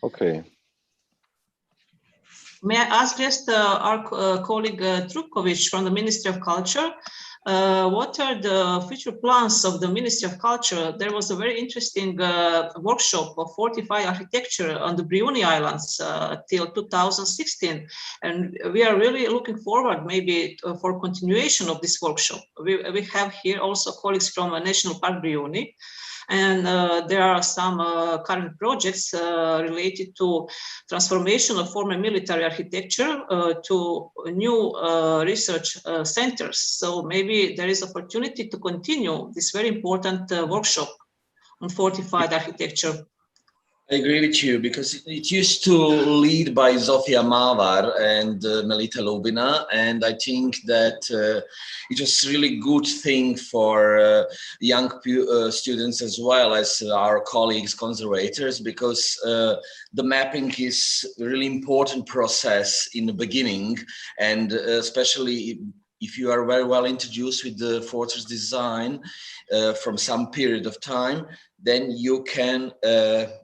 Okay. May I ask just our colleague Trukovic from the Ministry of Culture, what are the future plans of the Ministry of Culture? There was a very interesting workshop of fortified architecture on the Brioni Islands till 2016. And we are really looking forward maybe for continuation of this workshop. We have here also colleagues from National Park Brioni. And there are some current projects related to transformation of former military architecture to new research centers. So maybe there is opportunity to continue this very important workshop on fortified architecture. I agree with you, because it used to lead by Zofia Mavar and Melita Lubina, and I think that it was really good thing for young students as well as our colleagues, conservators, because the mapping is a really important process in the beginning, and especially if you are very well introduced with the fortress design from some period of time, then you can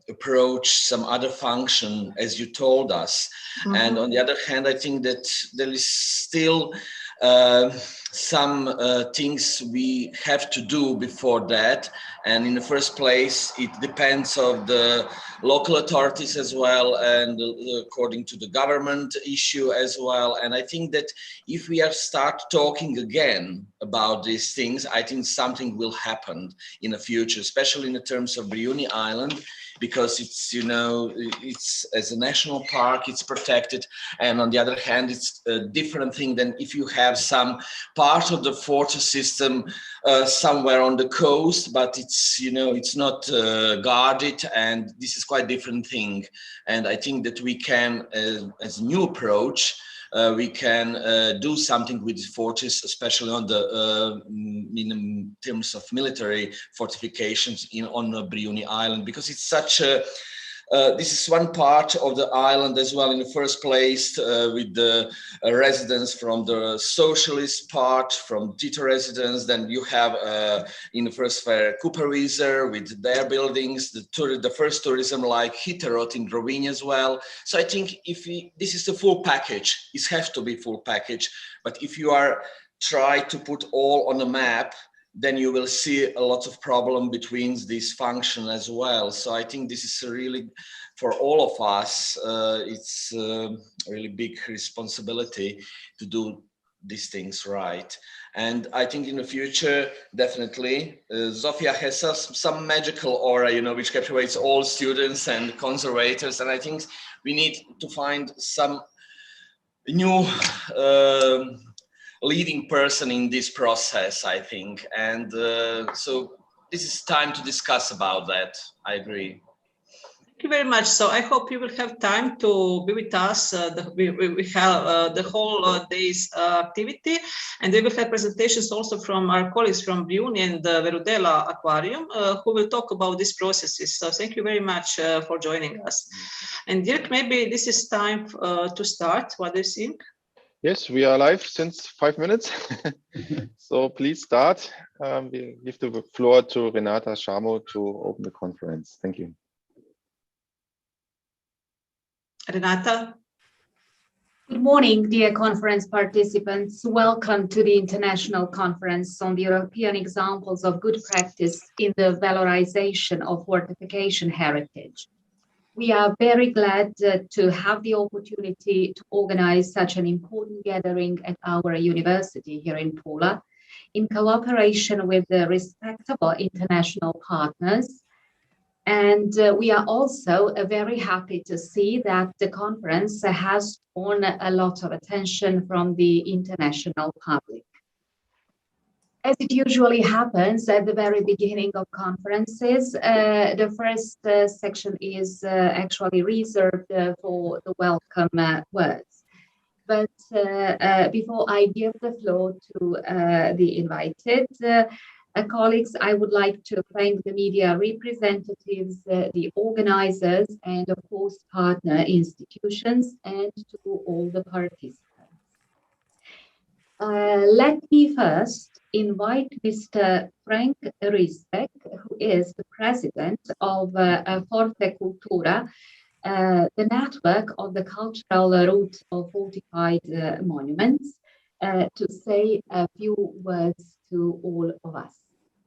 approach some other function, as you told us. Mm-hmm. And on the other hand, I think that there is still some things we have to do before that. And in the first place, it depends on the local authorities as well, and according to the government issue as well. And I think that if we are start talking again about these things, I think something will happen in the future, especially in the terms of Brioni Island, because it's, you know, it's as a national park, it's protected. And on the other hand, it's a different thing than if you have some part of the fortress system somewhere on the coast, but it's, you know, it's not guarded, and this is quite different thing. And I think that we can, as a new approach, we can do something with the fortress, especially on the in terms of military fortifications on Brioni Island, because it's such a this is one part of the island as well in the first place, with the residents from the socialist part, from Tito residents. Then you have in the first fair Kuperwieser with their buildings, the first tourism like Hitterot in Rovinj as well. So I think if this is the full package, it has to be full package. But if you are try to put all on a map, then you will see a lot of problem between these functions as well. So I think this is really, for all of us, it's a really big responsibility to do these things right. And I think in the future, definitely, Zofia has some magical aura, you know, which captivates all students and conservators. And I think we need to find some new leading person in this process, I think. And so this is time to discuss about that. I agree. Thank you very much. So I hope you will have time to be with us. We have the whole day's activity, and we will have presentations also from our colleagues from Brioni and the Verudela Aquarium, who will talk about these processes. So thank you very much for joining us. And Dirk, maybe this is time to start. What do you think? Yes, we are live since 5 minutes. So please start. We give the floor to Renata Shamo to open the conference. Thank you. Renata. Good morning, dear conference participants. Welcome to the International Conference on the European Examples of Good Practice in the Valorization of Fortification Heritage. We are very glad to have the opportunity to organize such an important gathering at our university here in Pula, in cooperation with the respectable international partners. And we are also very happy to see that the conference has drawn a lot of attention from the international public. As it usually happens at the very beginning of conferences, the first section is actually reserved for the welcome words. But before I give the floor to the invited colleagues, I would like to thank the media representatives, the organizers, and of course partner institutions, and to all the participants. Let me first invite Mr. Frank Riesbeck, who is the president of FORTE CULTURA, the network of the cultural route of fortified monuments, to say a few words to all of us.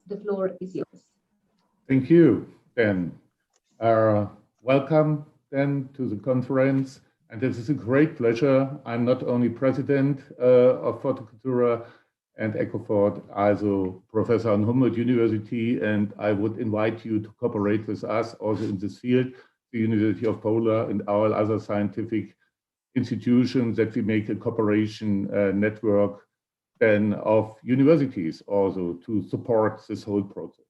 The floor is yours. Thank you, Dan. Welcome, then, to the conference. And this is a great pleasure. I'm not only president of FORTE CULTURA and EcoFort, also professor on Humboldt University, and I would invite you to cooperate with us also in this field, the University of Pula and our other scientific institutions, that we make a cooperation network then of universities also to support this whole process.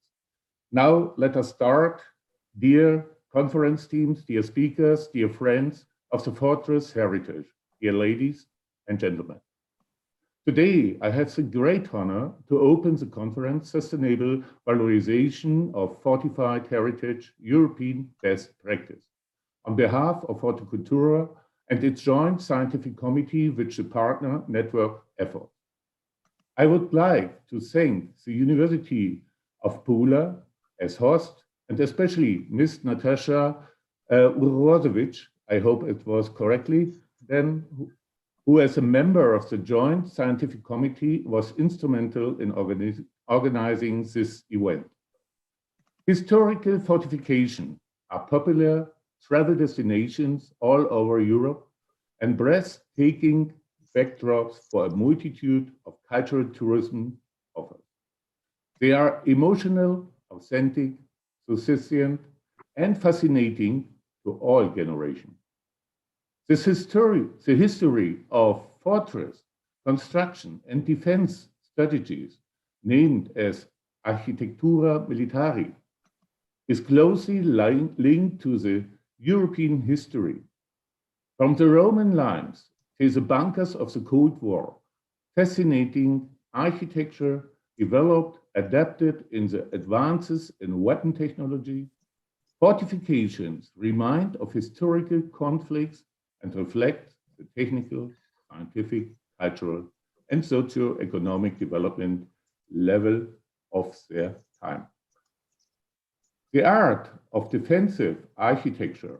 Now let us start. Dear conference teams, dear speakers, dear friends of the Fortress heritage, dear ladies and gentlemen. Today, I have the great honor to open the conference Sustainable Valorization of Fortified Heritage, European Best Practice, on behalf of FORTE CULTURA and its joint scientific committee with the partner network effort. I would like to thank the University of Pula as host, and especially Ms. Natasha Urozovic, I hope it was correctly, then, who as a member of the joint scientific committee was instrumental in organizing this event. Historical fortifications are popular travel destinations all over Europe and breathtaking backdrops for a multitude of cultural tourism offers. They are emotional, authentic, subsistent, and fascinating to all generations. The history of fortress construction and defense strategies, named as Architectura Militari, is closely linked to the European history. From the Roman lines to the bunkers of the Cold War, fascinating architecture developed, adapted in the advances in weapon technology. Fortifications remind of historical conflicts and reflect the technical, scientific, cultural, and socio-economic development level of their time. The art of defensive architecture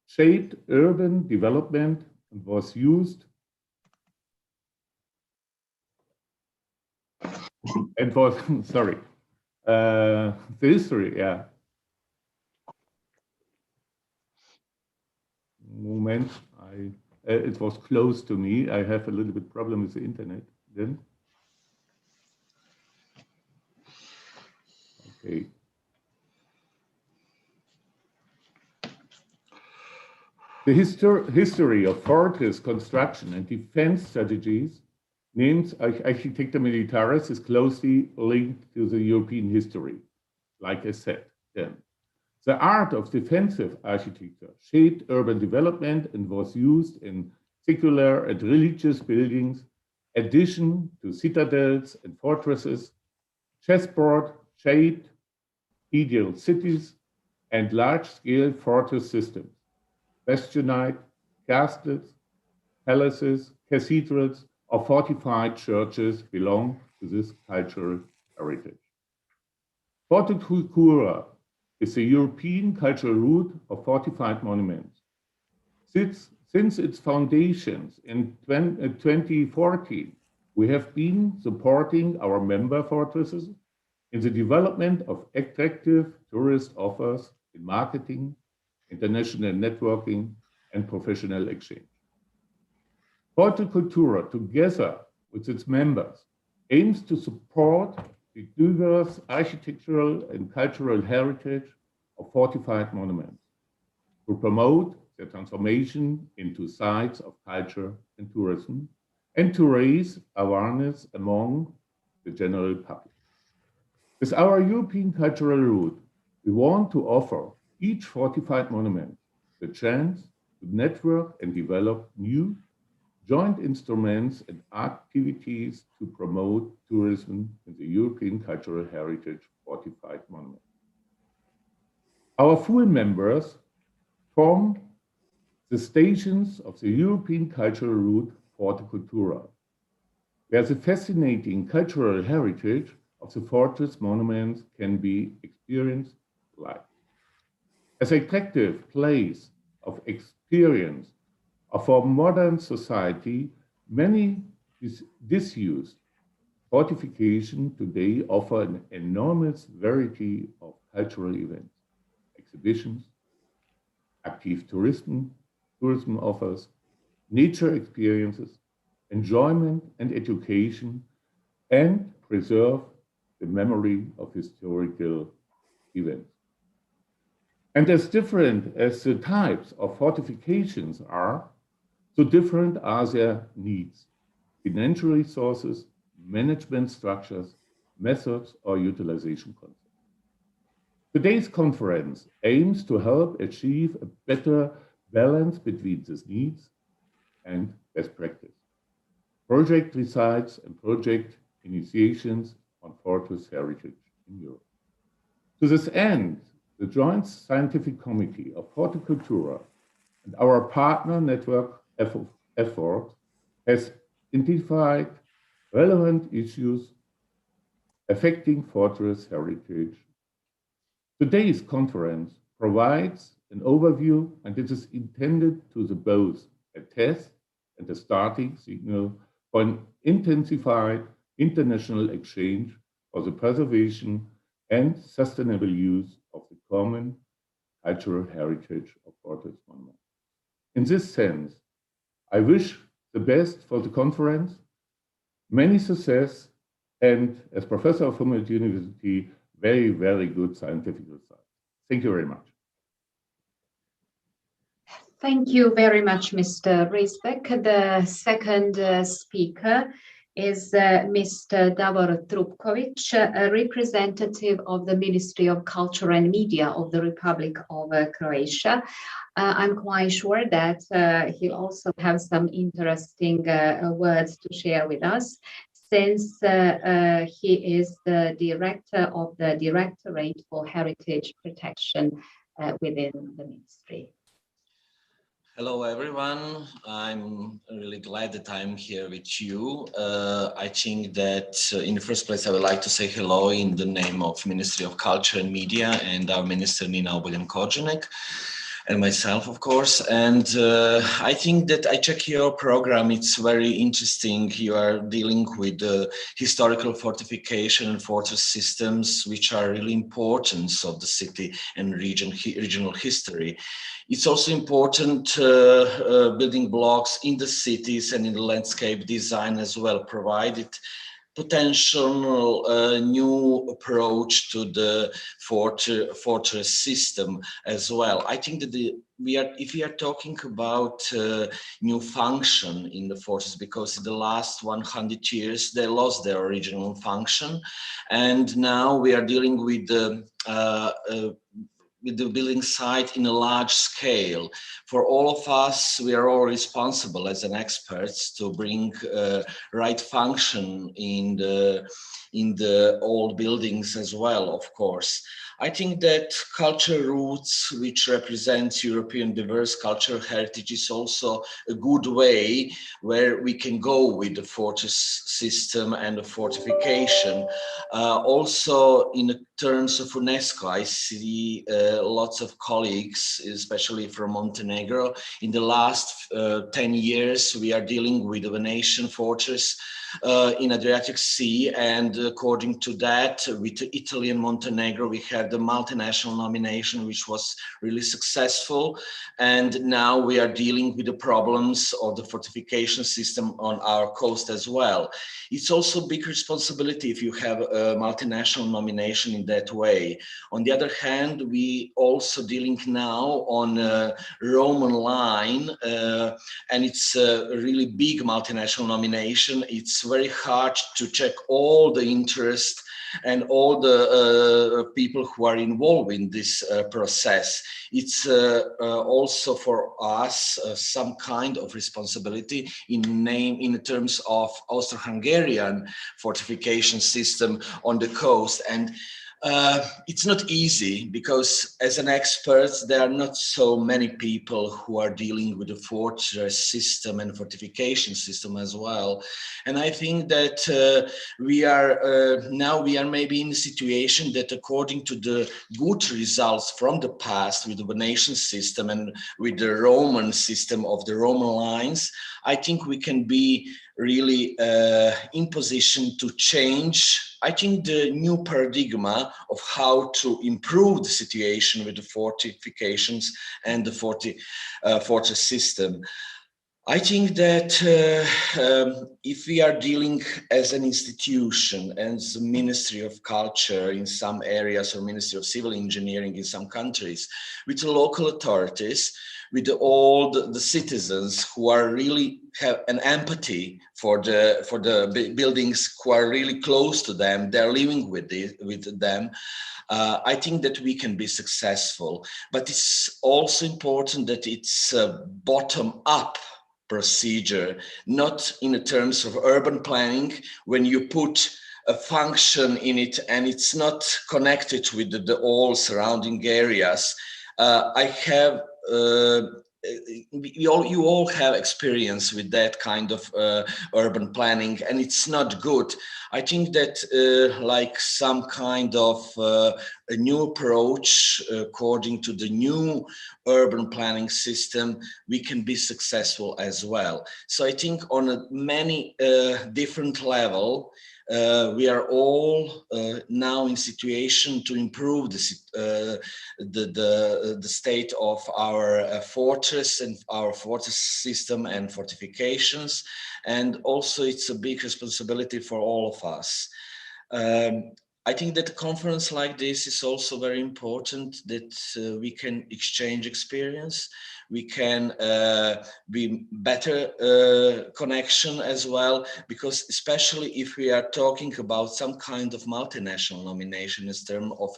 shaped urban development and was used and was, sorry, the history, yeah. Moment, it was close to me. I have a little bit problem with the internet then. Okay. The history of fortress construction and defense strategies, named Architectura Militaris, is closely linked to the European history, like I said then. The art of defensive architecture shaped urban development and was used in secular and religious buildings, addition to citadels and fortresses, chessboard shaped ideal cities, and large-scale fortress systems. Bastionite, castles, palaces, cathedrals, or fortified churches belong to this cultural heritage. FORTE CULTURA is the European cultural route of fortified monuments. Since its foundations in 2014, we have been supporting our member fortresses in the development of attractive tourist offers in marketing, international networking, and professional exchange. FORTE CULTURA, together with its members, aims to support the diverse architectural and cultural heritage of fortified monuments, to promote their transformation into sites of culture and tourism, and to raise awareness among the general public. With our European cultural route, we want to offer each fortified monument the chance to network and develop new joint instruments and activities to promote tourism in the European cultural heritage fortified monument. Our full members form the stations of the European cultural route FORTE CULTURA, where the fascinating cultural heritage of the fortress monuments can be experienced live. as an attractive place of experience for modern society, many disused fortification today offer an enormous variety of cultural events, exhibitions, active tourism offers, nature experiences, enjoyment and education, and preserve the memory of historical events. And as different as the types of fortifications are, so different are their needs, financial resources, management structures, methods, or utilization concepts. Today's conference aims to help achieve a better balance between these needs and best practice, project results and project initiations on fortress heritage in Europe. To this end, the Joint Scientific Committee of FORTE CULTURA and our partner network FORTE has identified relevant issues affecting fortress heritage. Today's conference provides an overview, and it is intended to both a test and a starting signal for an intensified international exchange for the preservation and sustainable use of the common cultural heritage of fortress monuments. In this sense, I wish the best for the conference, many success, and as professor of Humboldt University, very, very good scientific results. Thank you very much. Thank you very much, Mr. Riesbeck. The second speaker is Mr. Davor Trupkovic, a representative of the Ministry of Culture and Media of the Republic of Croatia. I'm quite sure that he'll also have some interesting words to share with us, since he is the director of the Directorate for Heritage Protection within the ministry. Hello, everyone. I'm really glad that I'm here with you. I think that in the first place, I would like to say hello in the name of Ministry of Culture and Media and our Minister Nina Obuljen-Koržinek, and myself, of course. And I think that I check your program. It's very interesting. You are dealing with historical fortification and fortress systems, which are really important of the city and regional history. It's also important building blocks in the cities and in the landscape design as well, provided potential new approach to the fortress system as well. I think that if we are talking about new function in the fortress, because in the last 100 years they lost their original function, and now we are dealing with the building site in a large scale. For all of us, we are all responsible as an experts to bring right function in the old buildings as well, of course. I think that culture roots, which represents European diverse cultural heritage, is also a good way where we can go with the fortress system and the fortification. Also, in terms of UNESCO, I see lots of colleagues, especially from Montenegro. In the last 10 years, we are dealing with the Venetian fortress in Adriatic Sea, and according to that, with Italy and Montenegro, we had the multinational nomination, which was really successful. And now we are dealing with the problems of the fortification system on our coast as well. It's also a big responsibility if you have a multinational nomination in that way. On the other hand, we also dealing now on a Roman line, and it's a really big multinational nomination. It's very hard to check all the interest and all the people who are involved in this process. It's also for us some kind of responsibility in terms of Austro-Hungarian fortification system on the coast. And It's not easy because as an expert, there are not so many people who are dealing with the fortress system and fortification system as well. And I think that we are now maybe in a situation that according to the good results from the past with the Venetian system and with the Roman system of the Roman lines, I think we can be really in position to change, I think, the new paradigm of how to improve the situation with the fortifications and the fortress system. I think that if we are dealing as an institution, as the Ministry of Culture in some areas or Ministry of Civil Engineering in some countries, with the local authorities, with all the citizens who are really have an empathy for the buildings, who are really close to them, they're living with them, I think that we can be successful. But it's also important that it's a bottom-up procedure, not in the terms of urban planning, when you put a function in it and it's not connected with the all surrounding areas. You all have experience with that kind of urban planning, and it's not good. I think that like some kind of a new approach according to the new urban planning system, we can be successful as well. So I think on a many different level, we are all now in situation to improve the state of our fortress and our fortress system and fortifications. And also it's a big responsibility for all of us. I think that a conference like this is also very important, that we can exchange experience. We can be better connection as well, because especially if we are talking about some kind of multinational nomination in terms of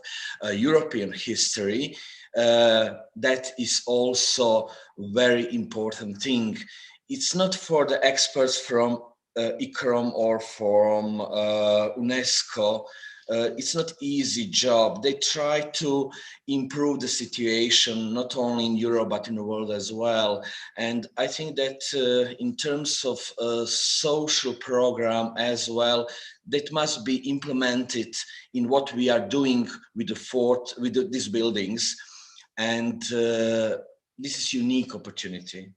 European history, that is also very important thing. It's not for the experts from ICROM or from UNESCO. It's not easy job. They try to improve the situation, not only in Europe, but in the world as well. And I think that in terms of a social program as well, that must be implemented in what we are doing with the fort, with these buildings. And this is unique opportunity.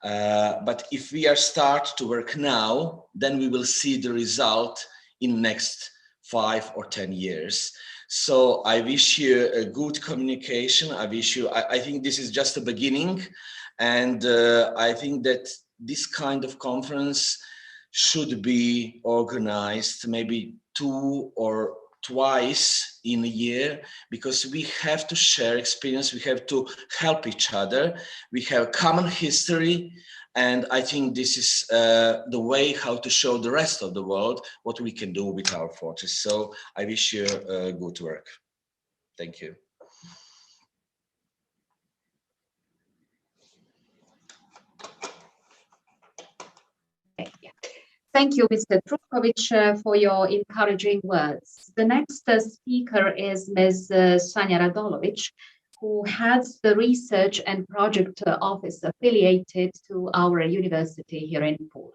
But if we are start to work now, then we will see the result in next 5 or 10 years. So I wish you a good communication. I wish you, I think this is just a beginning. And I think that this kind of conference should be organized maybe 2 or twice in a year, because we have to share experience. We have to help each other. We have common history. And I think this is the way how to show the rest of the world what we can do with our fortress. So I wish you good work. Thank you. Thank you, Mr. Trupkovic, for your encouraging words. The next speaker is Ms. Sanja Radolovic, who heads the Research and Project Office affiliated to our university here in Pula.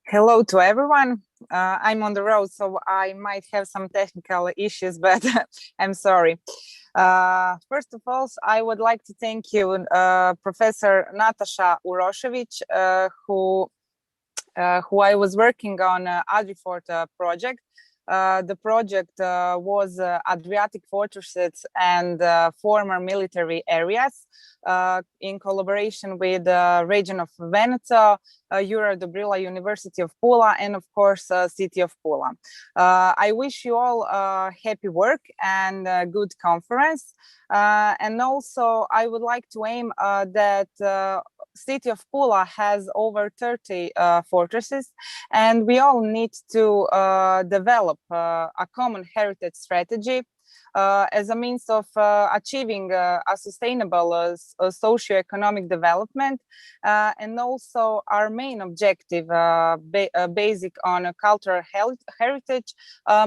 Hello to everyone. I'm on the road, so I might have some technical issues, but I'm sorry. First of all, I would like to thank you, Professor Nataša Urošević, who I was working on AdriFort project. The project was Adriatic fortresses and former military areas in collaboration with the region of Veneto, Juraj Dobrila University of Pula, and of course, City of Pula. I wish you all happy work and a good conference. And also, I would like to aim that City of Pula has over 30 fortresses, and we all need to develop a common heritage strategy as a means of achieving a sustainable socio-economic development, and also our main objective, basic on cultural heritage,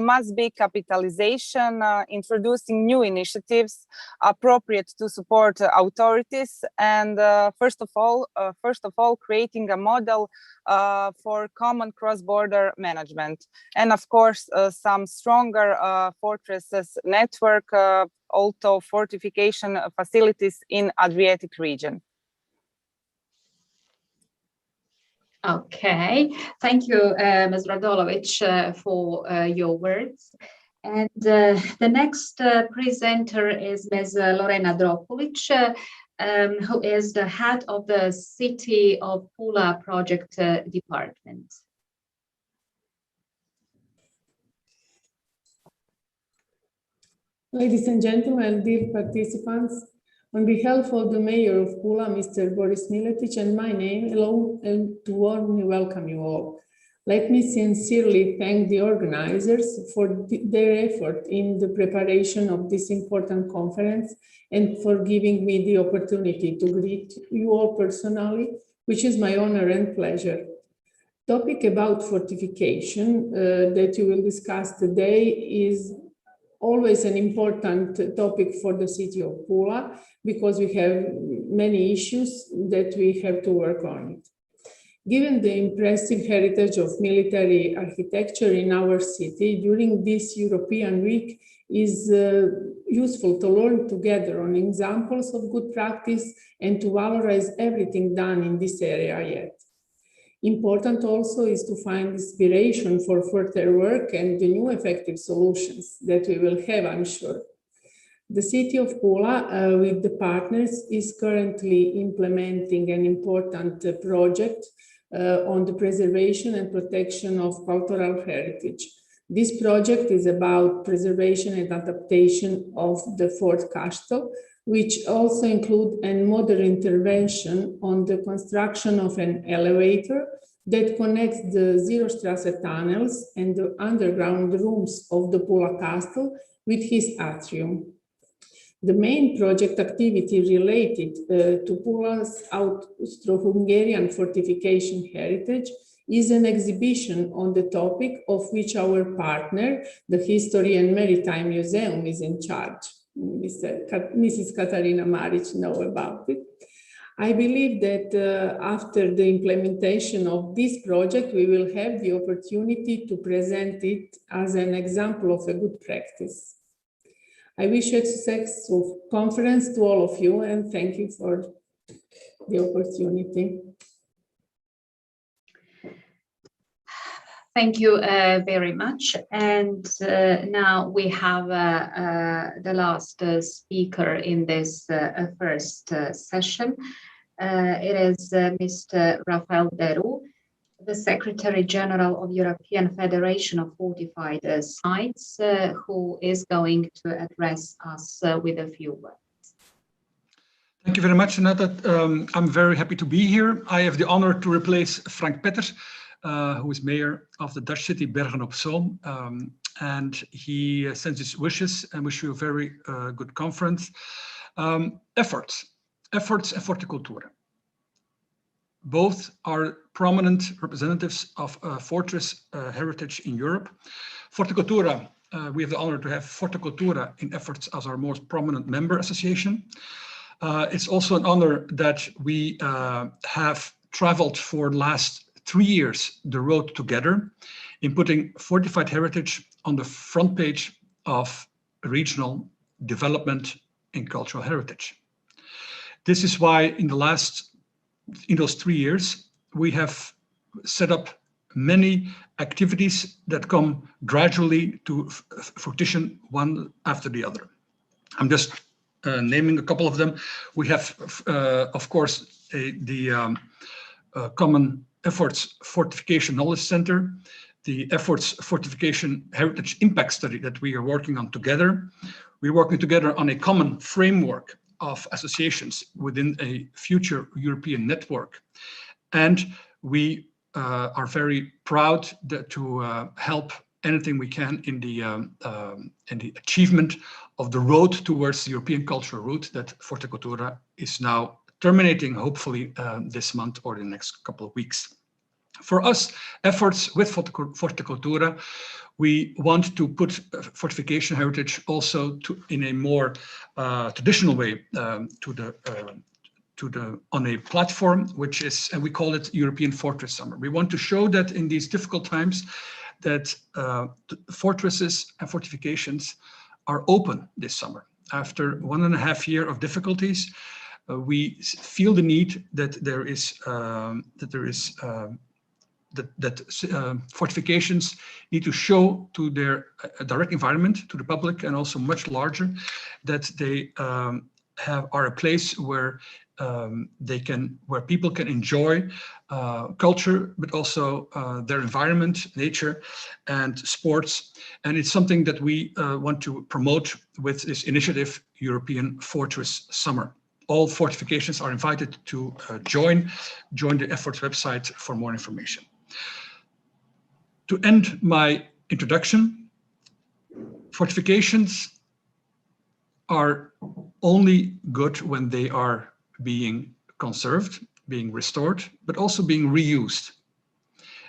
must be capitalization, introducing new initiatives appropriate to support authorities, and first of all, creating a model for common cross-border management, and of course some stronger fortresses network, also fortification facilities in Adriatic region. Okay, thank you, Ms. Radolovic, for your words. And the next presenter is Ms. Lorena Dropulic, who is the head of the City of Pula project department. Ladies and gentlemen, dear participants, on behalf of the Mayor of Pula, Mr. Boris Miletic, and my name, allow to warmly welcome you all. Let me sincerely thank the organizers for their effort in the preparation of this important conference and for giving me the opportunity to greet you all personally, which is my honor and pleasure. Topic about fortification that you will discuss today is always an important topic for the city of Pula, because we have many issues that we have to work on it. Given the impressive heritage of military architecture in our city, during this European week is useful to learn together on examples of good practice and to valorize everything done in this area yet. Important also is to find inspiration for further work and the new effective solutions that we will have, I'm sure. The city of Pula, with the partners, is currently implementing an important project on the preservation and protection of cultural heritage. This project is about preservation and adaptation of the Fort Castle, which also include a modern intervention on the construction of an elevator that connects the Zerostrasse tunnels and the underground rooms of the Pula Castle with his atrium. The main project activity related to Pula's Austro-Hungarian fortification heritage is an exhibition on the topic of which our partner, the History and Maritime Museum, is in charge. Mrs. Katarina Maric know about it. I believe that after the implementation of this project, we will have the opportunity to present it as an example of a good practice. I wish a successful conference to all of you, and thank you for the opportunity. Thank you very much. And now we have the last speaker in this first session. It is Mr. Rafael Deru, the Secretary General of European Federation of Fortified Sites, who is going to address us with a few words. Thank you very much, Renata. I'm very happy to be here. I have the honor to replace Frank Petters, who is mayor of the Dutch city Bergen op Zoom, and he sends his wishes and wish you a very good conference. Efforts and FORTE CULTURA. Both are prominent representatives of fortress heritage in Europe. FORTE CULTURA, we have the honor to have FORTE CULTURA in Efforts as our most prominent member association. It's also an honor that we have traveled for the last 3 years the road together in putting fortified heritage on the front page of regional development in cultural heritage. This is why in those 3 years, we have set up many activities that come gradually to fruition one after the other. I'm just naming a couple of them. We have, of course, the Common Efforts Fortification Knowledge Center, the Efforts Fortification Heritage Impact Study that we are working on together. We're working together on a common framework of associations within a future European network. And we are very proud to help anything we can in the achievement of the road towards the European cultural route that Forte Cultura is now terminating, hopefully this month or the next couple of weeks. For us, efforts with Forte Cultura, we want to put fortification heritage also in a more traditional way on a platform, which is, and we call it European Fortress Summer. We want to show that in these difficult times that fortresses and fortifications are open this summer. After 1.5 years of difficulties, we feel the need that fortifications need to show to their direct environment, to the public, and also much larger, that they are a place where where people can enjoy culture, but also their environment, nature, and sports. And it's something that we want to promote with this initiative, European Fortress Summer. All fortifications are invited to join the efforts website for more information. To end my introduction, fortifications are only good when they are being conserved, being restored, but also being reused.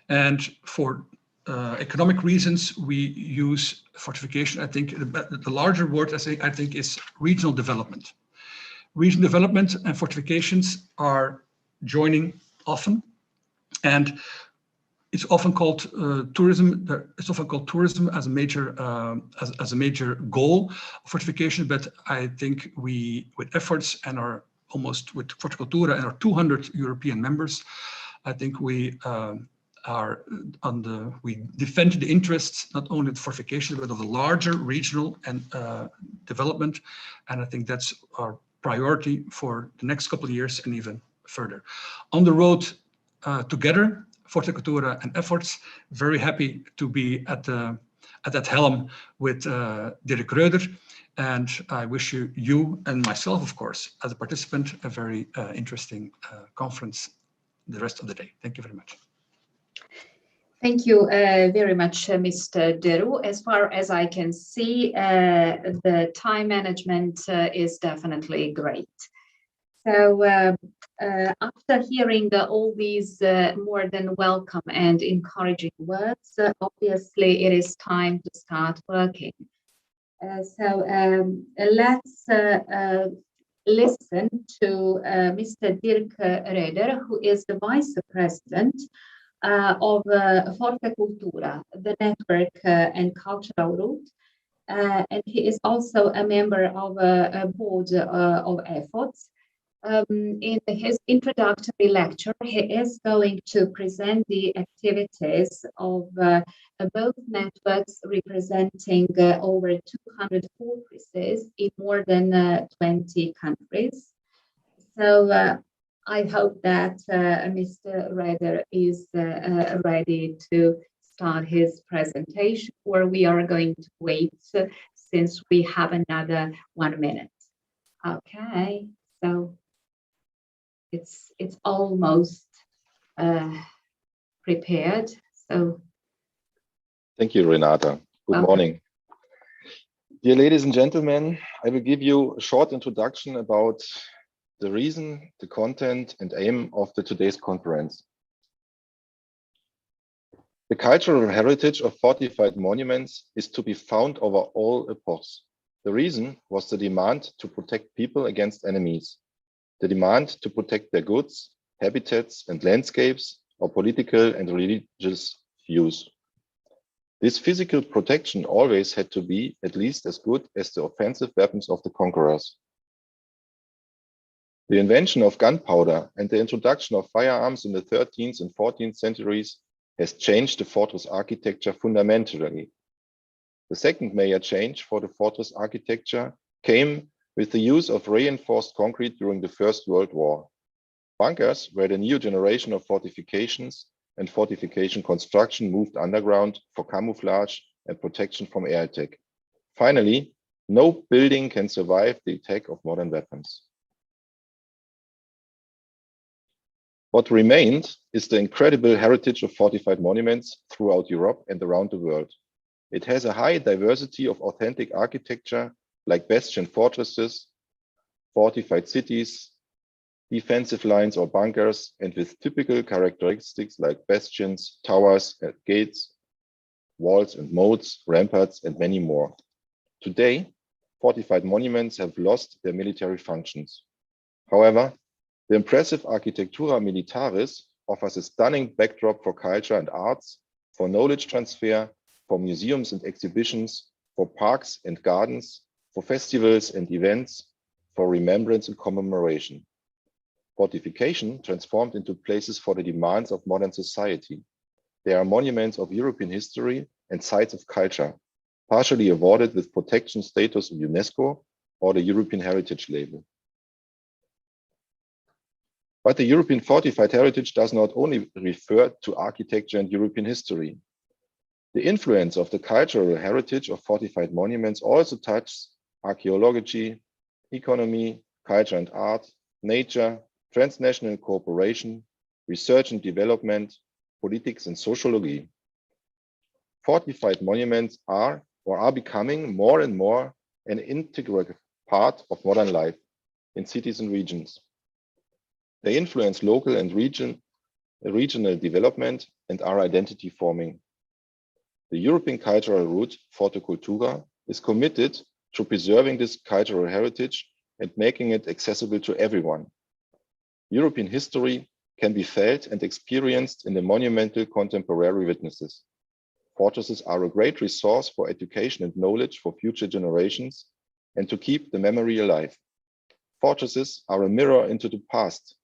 And for economic reasons, we use fortification. I think the larger word, I think, is regional development. Regional development and fortifications are joining often, and it's often called tourism. It's often called tourism as a major goal of fortification. But I think we, with efforts and with Forte Cultura and our 200 European members, I think we we defend the interests not only of fortification but of the larger regional and development. And I think that's our priority for the next couple of years and even further. On the road together, Forte Cultura and efforts, very happy to be at that helm with Dirk Röder. And I wish you and myself, of course, as a participant, a very interesting conference the rest of the day. Thank you very much. Thank you very much, Mr. Deru. As far as I can see, the time management is definitely great. So after hearing all these more than welcome and encouraging words, obviously it is time to start working. So let's listen to Mr. Dirk Röder, who is the Vice President of Forte Cultura, the network and cultural route. And he is also a member of a board of efforts. In his introductory lecture, he is going to present the activities of both networks representing over 200 fortresses in more than 20 countries. So I hope that Mr. Röder is ready to start his presentation, or we are going to wait since we have another 1 minute. Okay, so it's almost prepared. So thank you, Renata. Good morning. Dear ladies and gentlemen, I will give you a short introduction about the reason, the content and aim of today's conference. The cultural heritage of fortified monuments is to be found over all epochs. The reason was the demand to protect people against enemies, the demand to protect their goods, habitats and landscapes, or political and religious views. This physical protection always had to be at least as good as the offensive weapons of the conquerors. The invention of gunpowder and the introduction of firearms in the 13th and 14th centuries has changed the fortress architecture fundamentally. The second major change for the fortress architecture came with the use of reinforced concrete during the First World War. Bunkers were the new generation of fortifications, and fortification construction moved underground for camouflage and protection from air attack. Finally, no building can survive the attack of modern weapons. What remained is the incredible heritage of fortified monuments throughout Europe and around the world. It has a high diversity of authentic architecture like bastion fortresses, fortified cities, defensive lines or bunkers, and with typical characteristics like bastions, towers, and gates, walls and moats, ramparts, and many more. Today, fortified monuments have lost their military functions. However, the impressive Architectura Militaris offers a stunning backdrop for culture and arts, for knowledge transfer, for museums and exhibitions, for parks and gardens, for festivals and events, for remembrance and commemoration. Fortification transformed into places for the demands of modern society. They are monuments of European history and sites of culture, partially awarded with protection status of UNESCO or the European Heritage label. But the European Fortified Heritage does not only refer to architecture and European history. The influence of the cultural heritage of fortified monuments also touches archaeology, economy, culture and art, nature, transnational cooperation, research and development, politics and sociology. Fortified monuments are or are becoming more and more an integral part of modern life in cities and regions. They influence local and regional development and are identity forming. The European cultural route, FORTE CULTURA, is committed to preserving this cultural heritage and making it accessible to everyone. European history can be felt and experienced in the monumental contemporary witnesses. Fortresses are a great resource for education and knowledge for future generations and to keep the memory alive. Fortresses are a mirror into the past.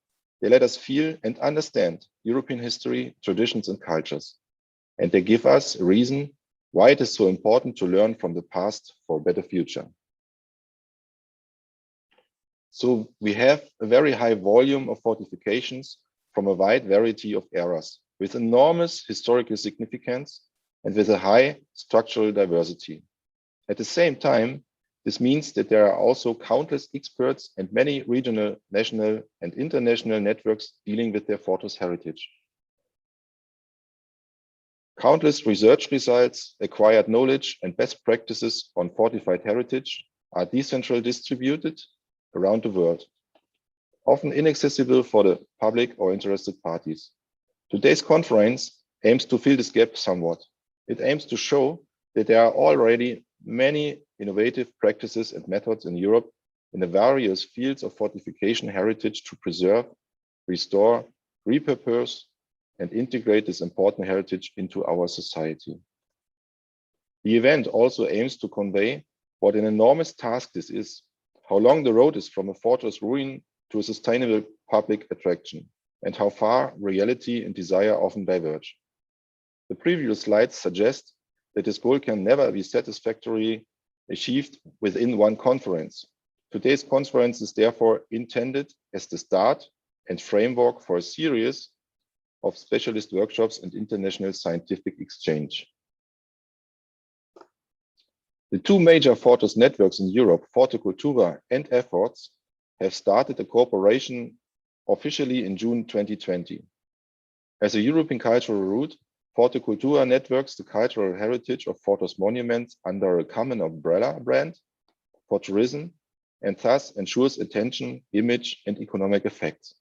They let us feel and understand European history, traditions, and cultures. And they give us a reason why it is so important to learn from the past for a better future. So we have a very high volume of fortifications from a wide variety of eras with enormous historical significance and with a high structural diversity. At the same time, this means that there are also countless experts and many regional, national, and international networks dealing with their fortress heritage. Countless research results, acquired knowledge, and best practices on fortified heritage are decentrally distributed around the world, often inaccessible for the public or interested parties. Today's conference aims to fill this gap somewhat. It aims to show that there are already many innovative practices and methods in Europe in the various fields of fortification heritage to preserve, restore, repurpose, and integrate this important heritage into our society. The event also aims to convey what an enormous task this is, how long the road is from a fortress ruin to a sustainable public attraction, and how far reality and desire often diverge. The previous slides suggest that this goal can never be satisfactorily achieved within one conference. Today's conference is therefore intended as the start and framework for a series of specialist workshops and international scientific exchange. The two major fortress networks in Europe, FORTE CULTURA and FORTE, have started a cooperation officially in June 2020. As a European cultural route, FORTE CULTURA networks the cultural heritage of fortress monuments under a common umbrella brand for tourism and thus ensures attention, image, and economic effects.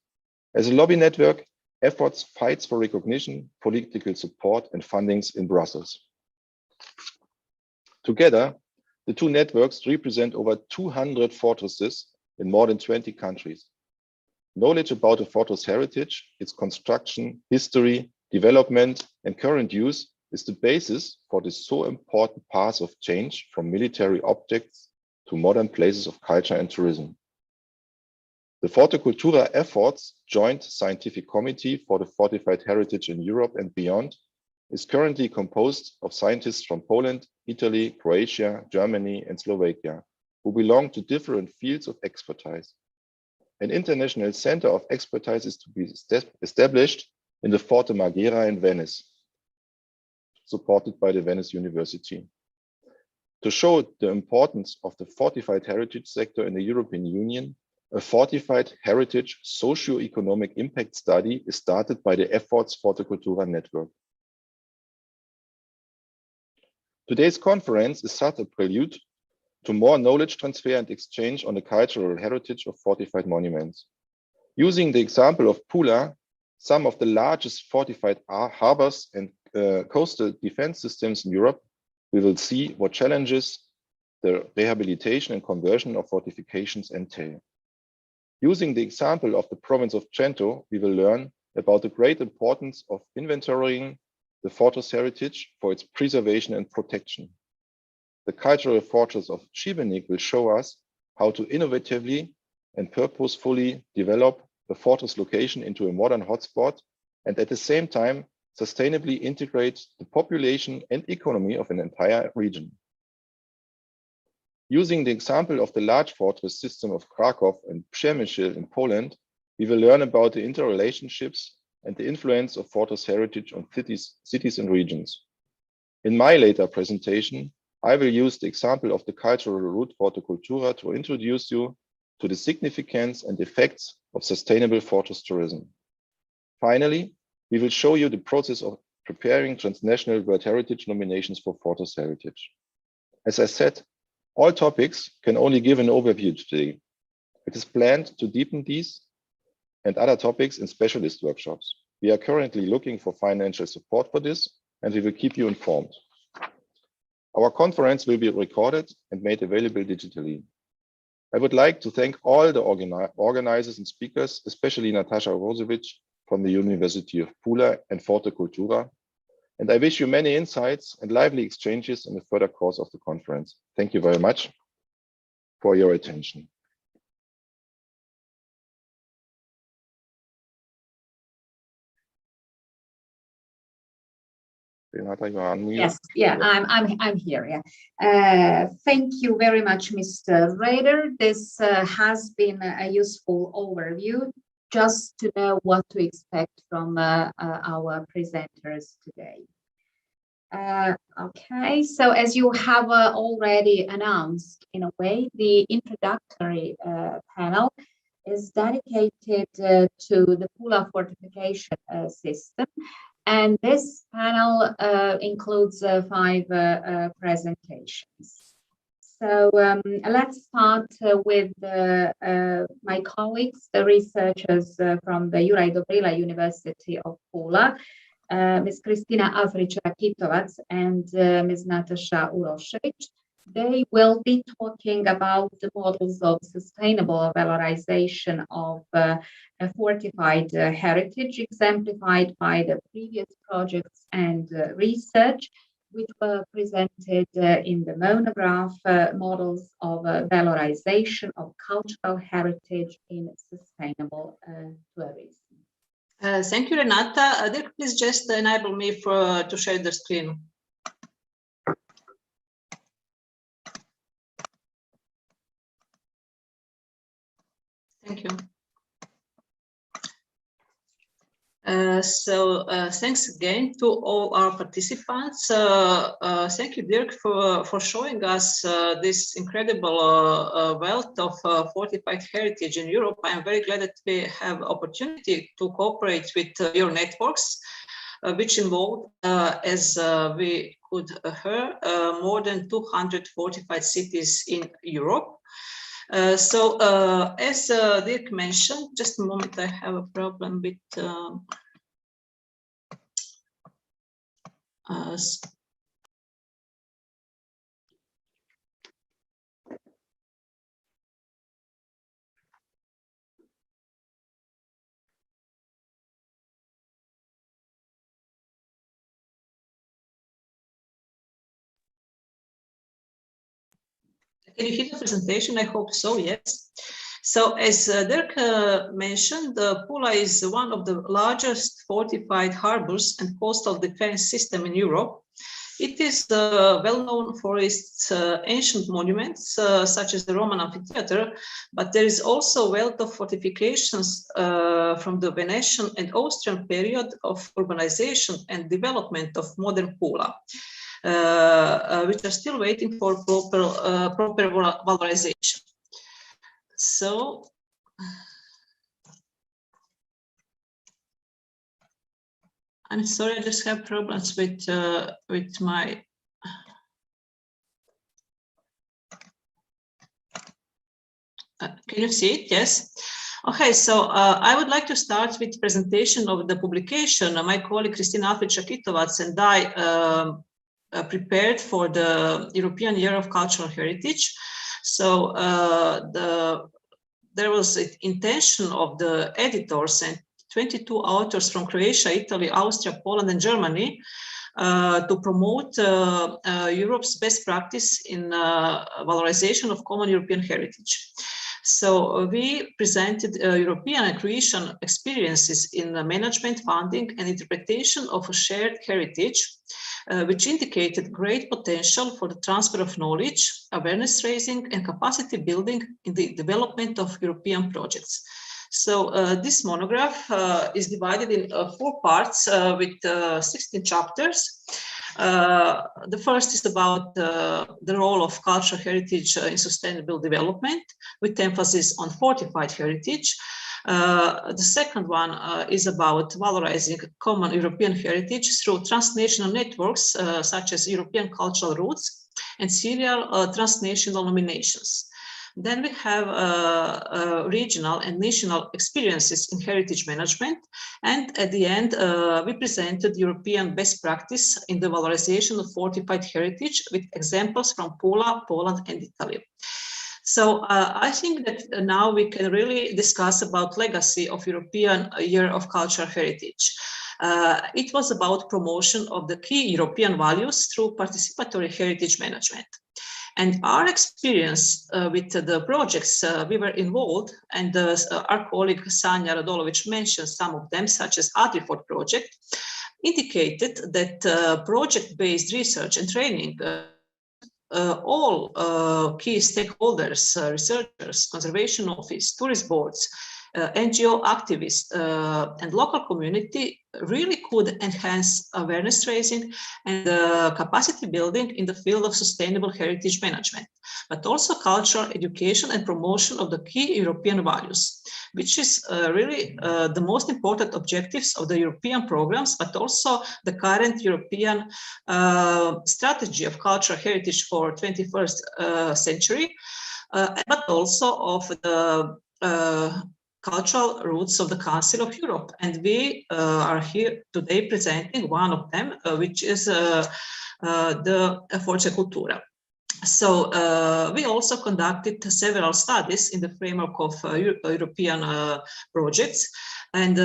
As a lobby network, FORTE fights for recognition, political support, and fundings in Brussels. Together, the two networks represent over 200 fortresses in more than 20 countries. Knowledge about a fortress heritage, its construction, history, development, and current use is the basis for this so important path of change from military objects to modern places of culture and tourism. The FORTE CULTURA efforts joint scientific committee for the fortified heritage in Europe and beyond is currently composed of scientists from Poland, Italy, Croatia, Germany, and Slovakia, who belong to different fields of expertise. An international center of expertise is to be established in the Forte Marghera in Venice, supported by the Venice University. To show the importance of the fortified heritage sector in the European Union, a fortified heritage socio-economic impact study is started by the FORTE CULTURA network. Today's conference is such a prelude to more knowledge transfer and exchange on the cultural heritage of fortified monuments. Using the example of Pula, some of the largest fortified harbors and coastal defense systems in Europe, we will see what challenges the rehabilitation and conversion of fortifications entail. Using the example of the province of Trento, we will learn about the great importance of inventorying the fortress heritage for its preservation and protection. The cultural fortress of Šibenik will show us how to innovatively and purposefully develop the fortress location into a modern hotspot and at the same time sustainably integrate the population and economy of an entire region. Using the example of the large fortress system of Kraków and Przemyśl in Poland, we will learn about the interrelationships and the influence of fortress heritage on cities and regions. In my later presentation, I will use the example of the cultural route FORTE CULTURA to introduce you to the significance and effects of sustainable fortress tourism. Finally, we will show you the process of preparing transnational World Heritage nominations for fortress heritage. As I said, all topics can only give an overview today. It is planned to deepen these and other topics in specialist workshops. We are currently looking for financial support for this, and we will keep you informed. Our conference will be recorded and made available digitally. I would like to thank all the organizers and speakers, especially Natasha Rosevich from the University of Pula and FORTE CULTURA. And I wish you many insights and lively exchanges in the further course of the conference. Thank you very much for your attention. Renata, you are unmuted. Yes, yeah, I'm here. Yeah, thank you very much, Mr. Rader. This has been a useful overview, just to know what to expect from our presenters today. Okay, so as you have already announced, in a way, the introductory panel is dedicated to the Pula fortification system. And this panel includes 5 presentations. So let's start with my colleagues, the researchers from the Juraj Dobrila University of Pula, Ms. Kristina Avrić-Rakitovac and Ms. Natasha Urošević. They will be talking about the models of sustainable valorization of fortified heritage, exemplified by the previous projects and research, which were presented in the monograph Models of Valorization of Cultural Heritage in Sustainable Tourism. Thank you, Renata. Dirk, please just enable me to share the screen. Thank you. Thanks again to all our participants. Thank you, Dirk, for showing us this incredible wealth of fortified heritage in Europe. I am very glad that we have opportunity to cooperate with your networks, which involve, as we could hear, more than 200 fortified cities in Europe. As Dirk mentioned, just a moment, I have a problem with Can you hear the presentation? I hope so, yes. So as Dirk mentioned, Pula is one of the largest fortified harbors and coastal defense system in Europe. It is well known for its ancient monuments, such as the Roman amphitheater, but there is also a wealth of fortifications from the Venetian and Austrian period of urbanization and development of modern Pula. Which are still waiting for proper valorization. So, I'm sorry, I just have problems with my Can you see it? Yes. Okay, so I would like to start with presentation of the publication. My colleague Kristina Afriča-Kitovac and I prepared for the European Year of Cultural Heritage. So there was an intention of the editors and 22 authors from Croatia, Italy, Austria, Poland, and Germany to promote Europe's best practice in valorization of common European heritage. So we presented European and Croatian experiences in management, funding, and interpretation of a shared heritage, which indicated great potential for the transfer of knowledge, awareness raising, and capacity building in the development of European projects. So this monograph is divided in 4 parts with 16 chapters. The first is about the role of cultural heritage in sustainable development, with emphasis on fortified heritage. The second one is about valorizing common European heritage through transnational networks such as European cultural roots and serial transnational nominations. Then we have regional and national experiences in heritage management. And at the end, we presented European best practice in the valorization of fortified heritage with examples from Pula, Poland, and Italy. So I think that now we can really discuss about legacy of European Year of Cultural Heritage. It was about promotion of the key European values through participatory heritage management. And our experience with the projects we were involved, and our colleague Sanja Radolovic mentioned some of them, such as FORTE project, indicated that project-based research and training all key stakeholders, researchers, conservation office, tourist boards, NGO activists, and local community really could enhance awareness raising and capacity building in the field of sustainable heritage management, but also cultural education and promotion of the key European values, which is really the most important objectives of the European programs, but also the current European strategy of cultural heritage for 21st century, but also of the cultural roots of the Council of Europe. And we are here today presenting one of them, which is the FORTE CULTURA. So we also conducted several studies in the framework of European projects, and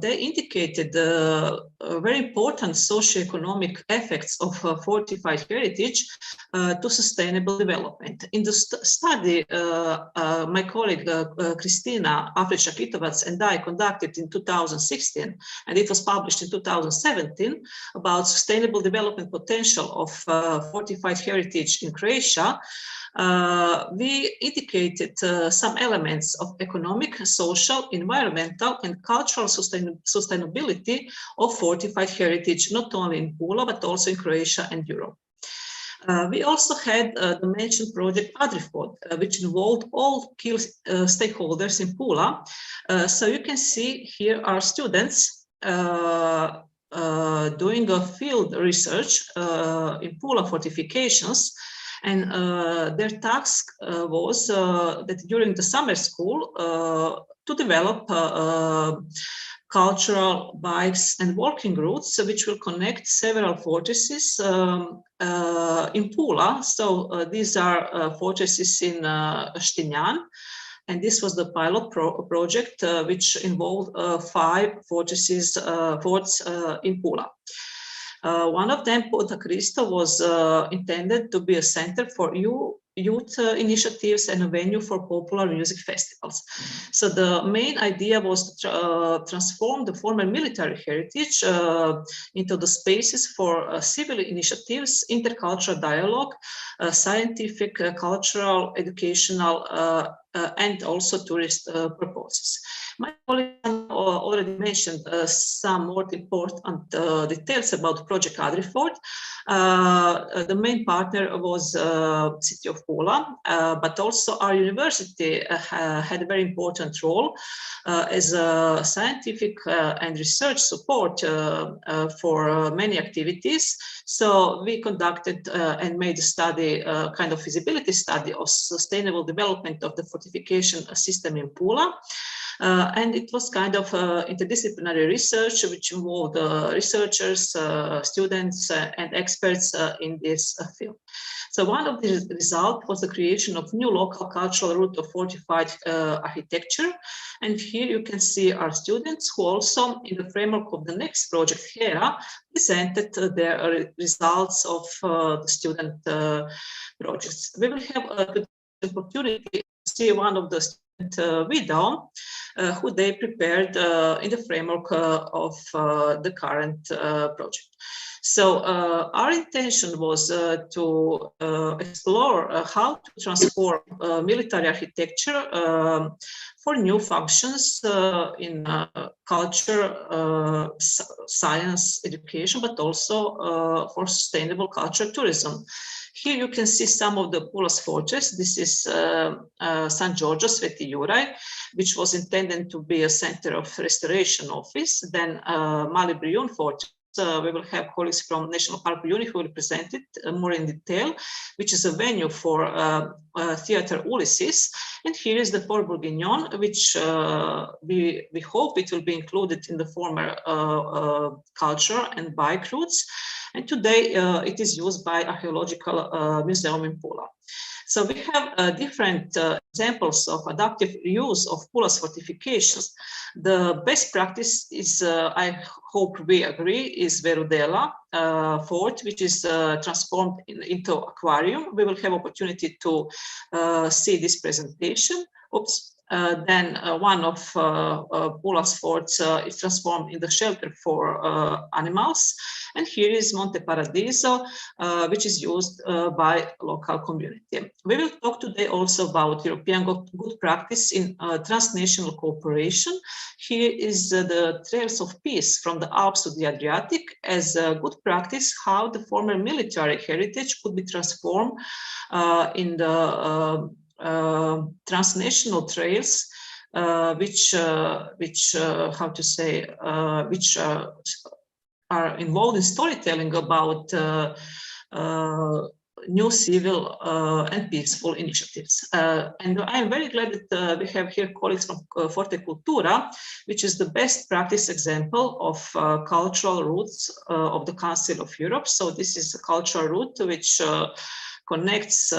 they indicated very important socioeconomic effects of fortified heritage to sustainable development. In the study, my colleague Kristina Afriča-Kitovac and I conducted in 2016, and it was published in 2017, about sustainable development potential of fortified heritage in Croatia. We indicated some elements of economic, social, environmental, and cultural sustainability of fortified heritage, not only in Pula, but also in Croatia and Europe. We also had the mentioned project FORTE, which involved all key stakeholders in Pula. So you can see here are students doing a field research in Pula fortifications. And their task was that during the summer school to develop cultural bikes and walking routes, which will connect several fortresses in Pula. So these are fortresses in Štinjan, and this was the pilot project which involved 5 fortresses, forts in Pula. One of them, Ponta Cristo, was intended to be a center for youth initiatives and a venue for popular music festivals. So the main idea was to transform the former military heritage into the spaces for civil initiatives, intercultural dialogue, scientific, cultural, educational, and also tourist purposes. My colleague already mentioned some more important details about Project FORTE. The main partner was City of Pula, but also our university had a very important role as a scientific and research support for many activities. So we conducted and made a study, kind of feasibility study of sustainable development of the fortification system in Pula. And it was kind of interdisciplinary research, which involved researchers, students, and experts in this field. So one of the results was the creation of new local cultural route of fortified architecture. And here you can see our students who also, in the framework of the next project here, presented their results of the student projects. We will have the opportunity to see one of the video who they prepared in the framework of the current project. So our intention was to explore how to transform military architecture for new functions in culture, science, education, but also for sustainable culture tourism. Here you can see some of the Pula's fortress. This is San Giorgio Sveti Juraj, which was intended to be a center of restoration office. Then Mali Brijun Fortress. We will have colleagues from National Park Brijuni who will present it more in detail, which is a venue for Theatre Ulysses. And here is the Fort Bourguignon, which we hope it will be included in the former culture and bike routes. And today it is used by Archaeological Museum in Pula. So we have different examples of adaptive use of Pula's fortifications. The best practice is, I hope we agree, is Verudela fort, which is transformed into aquarium. We will have opportunity to see this presentation. Oops. Then one of Pula's forts is transformed in the shelter for animals. And here is Monte Paradiso, which is used by local community. We will talk today also about European good practice in transnational cooperation. Here is the Trails of Peace from the Alps to the Adriatic as a good practice, how the former military heritage could be transformed in the transnational trails, which are involved in storytelling about new civil and peaceful initiatives. And I'm very glad that we have here colleagues from FORTE CULTURA, which is the best practice example of cultural routes of the Council of Europe. So this is a cultural route which connects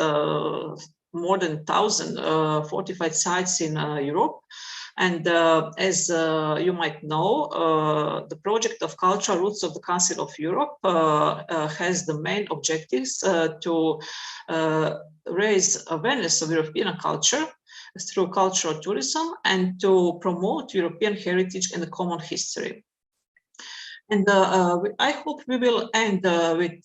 more than 1,000 fortified sites in Europe. And as you might know, the project of cultural routes of the Council of Europe has the main objectives to raise awareness of European culture through cultural tourism and to promote European heritage and the common history. And I hope we will end with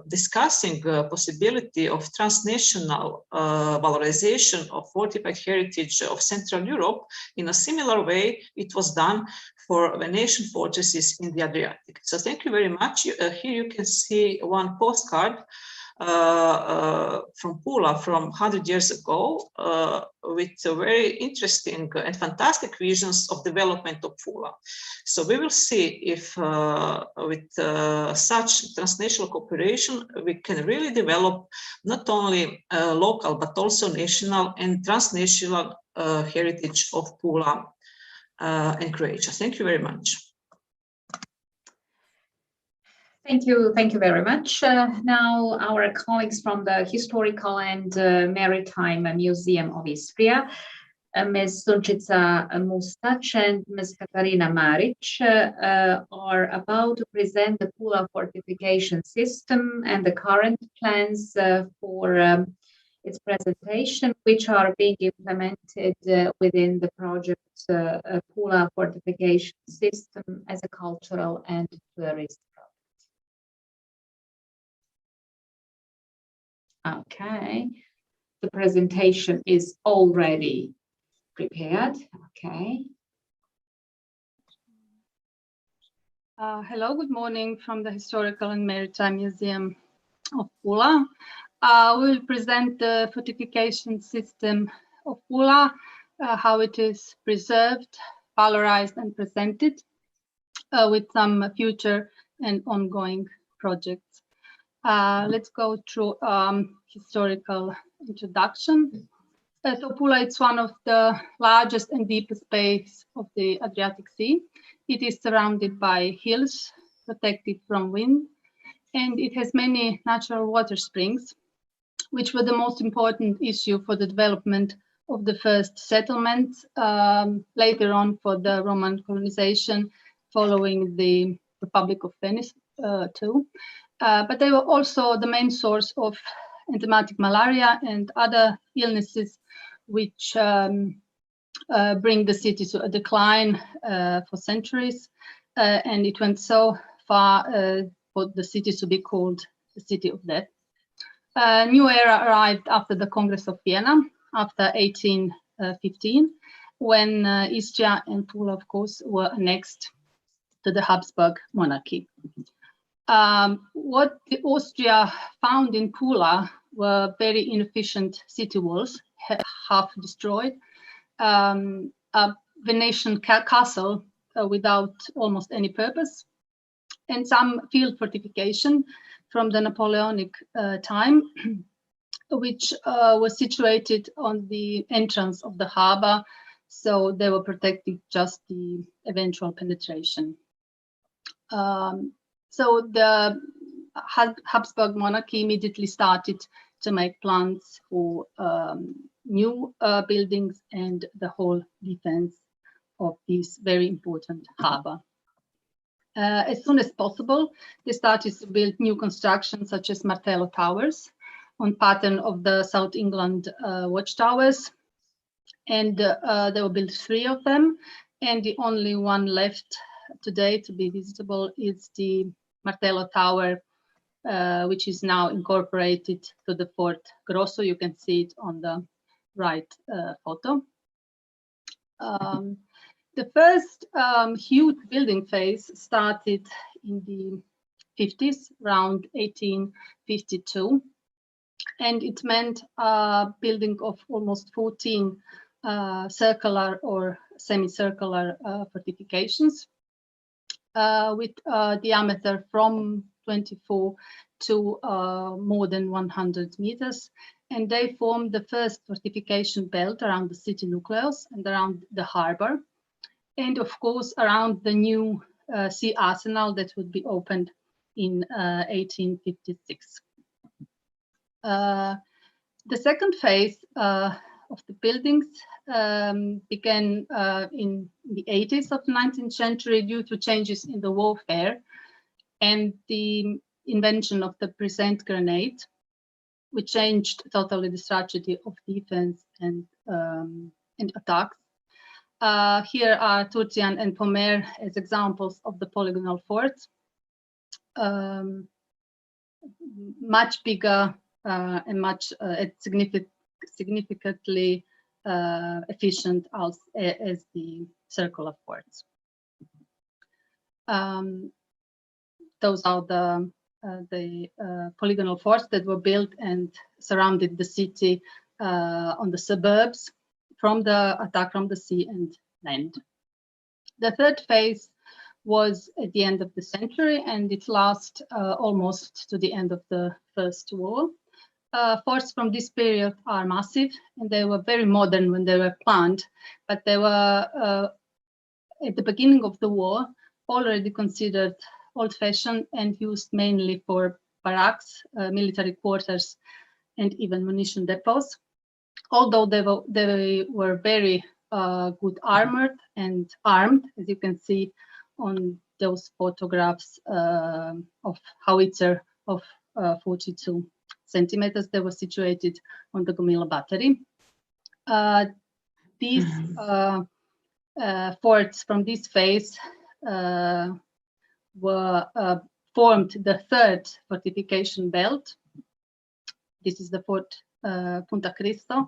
discussing the possibility of transnational valorization of fortified heritage of Central Europe in a similar way it was done for Venetian fortresses in the Adriatic. So thank you very much. Here you can see one postcard from Pula from 100 years ago with very interesting and fantastic visions of development of Pula. So we will see if with such transnational cooperation, we can really develop not only local, but also national and transnational heritage of Pula and Croatia. Thank you very much. Thank you very much. Now our colleagues from the Historical and Maritime Museum of Istria, Ms. Sunčica Mustač and Ms. Katarina Maric are about to present the Pula fortification system and the current plans for its presentation, which are being implemented within the project Pula fortification system as a cultural and tourist. Okay, the presentation is already prepared. Okay. Hello, good morning from the Historical and Maritime Museum of Pula. We will present the fortification system of Pula, how it is preserved, valorized and presented with some future and ongoing projects. Let's go through historical introduction. So Pula is one of the largest and deepest bays of the Adriatic Sea. It is surrounded by hills, protected from wind, and it has many natural water springs, which were the most important issue for the development of the first settlements, later on for the Roman colonization, following the Republic of Venice too. But they were also the main source of enzymatic malaria and other illnesses which bring the city to a decline for centuries. And it went so far for the city to be called the City of Death. A new era arrived after the Congress of Vienna, after 1815, when Istria and Pula, of course, were annexed to the Habsburg monarchy. What Austria found in Pula were very inefficient city walls, half destroyed, a Venetian castle without almost any purpose, and some field fortification from the Napoleonic time, which was situated on the entrance of the harbor, so they were protecting just the eventual penetration. So the Habsburg monarchy immediately started to make plans for new buildings and the whole defense of this very important harbor. As soon as possible, they started to build new constructions such as Martello Towers on pattern of the South England watchtowers. And there were built 3 of them. And the only one left today to be visitable is the Martello Tower, which is now incorporated to the Fort Grosso. You can see it on the right photo. The first huge building phase started in the 50s, around 1852, and it meant building of almost 14 circular or semicircular fortifications with diameter from 24 to more than 100 meters. And they formed the first fortification belt around the city nucleus and around the harbor. And of course, around the new sea arsenal that would be opened in 1856. The second phase of the buildings began in the 80s of the 19th century due to changes in the warfare and the invention of the present grenade, which changed totally the strategy of defense and attacks. Here are Turcian and Pomer as examples of the polygonal forts, much bigger and much significantly efficient as the circular forts. Those are the polygonal forts that were built and surrounded the city on the suburbs from the attack from the sea and land. The third phase was at the end of the century, and it lasted almost to the end of the First War. Forts from this period are massive, and they were very modern when they were planned, but they were at the beginning of the war already considered old-fashioned and used mainly for barracks, military quarters, and even munition depots. Although they were very good armored and armed, as you can see on those photographs of howitzer of 42 centimeters. They were situated on the Gomila battery. These forts from this phase were formed the third fortification belt. This is the Fort Punta Cristo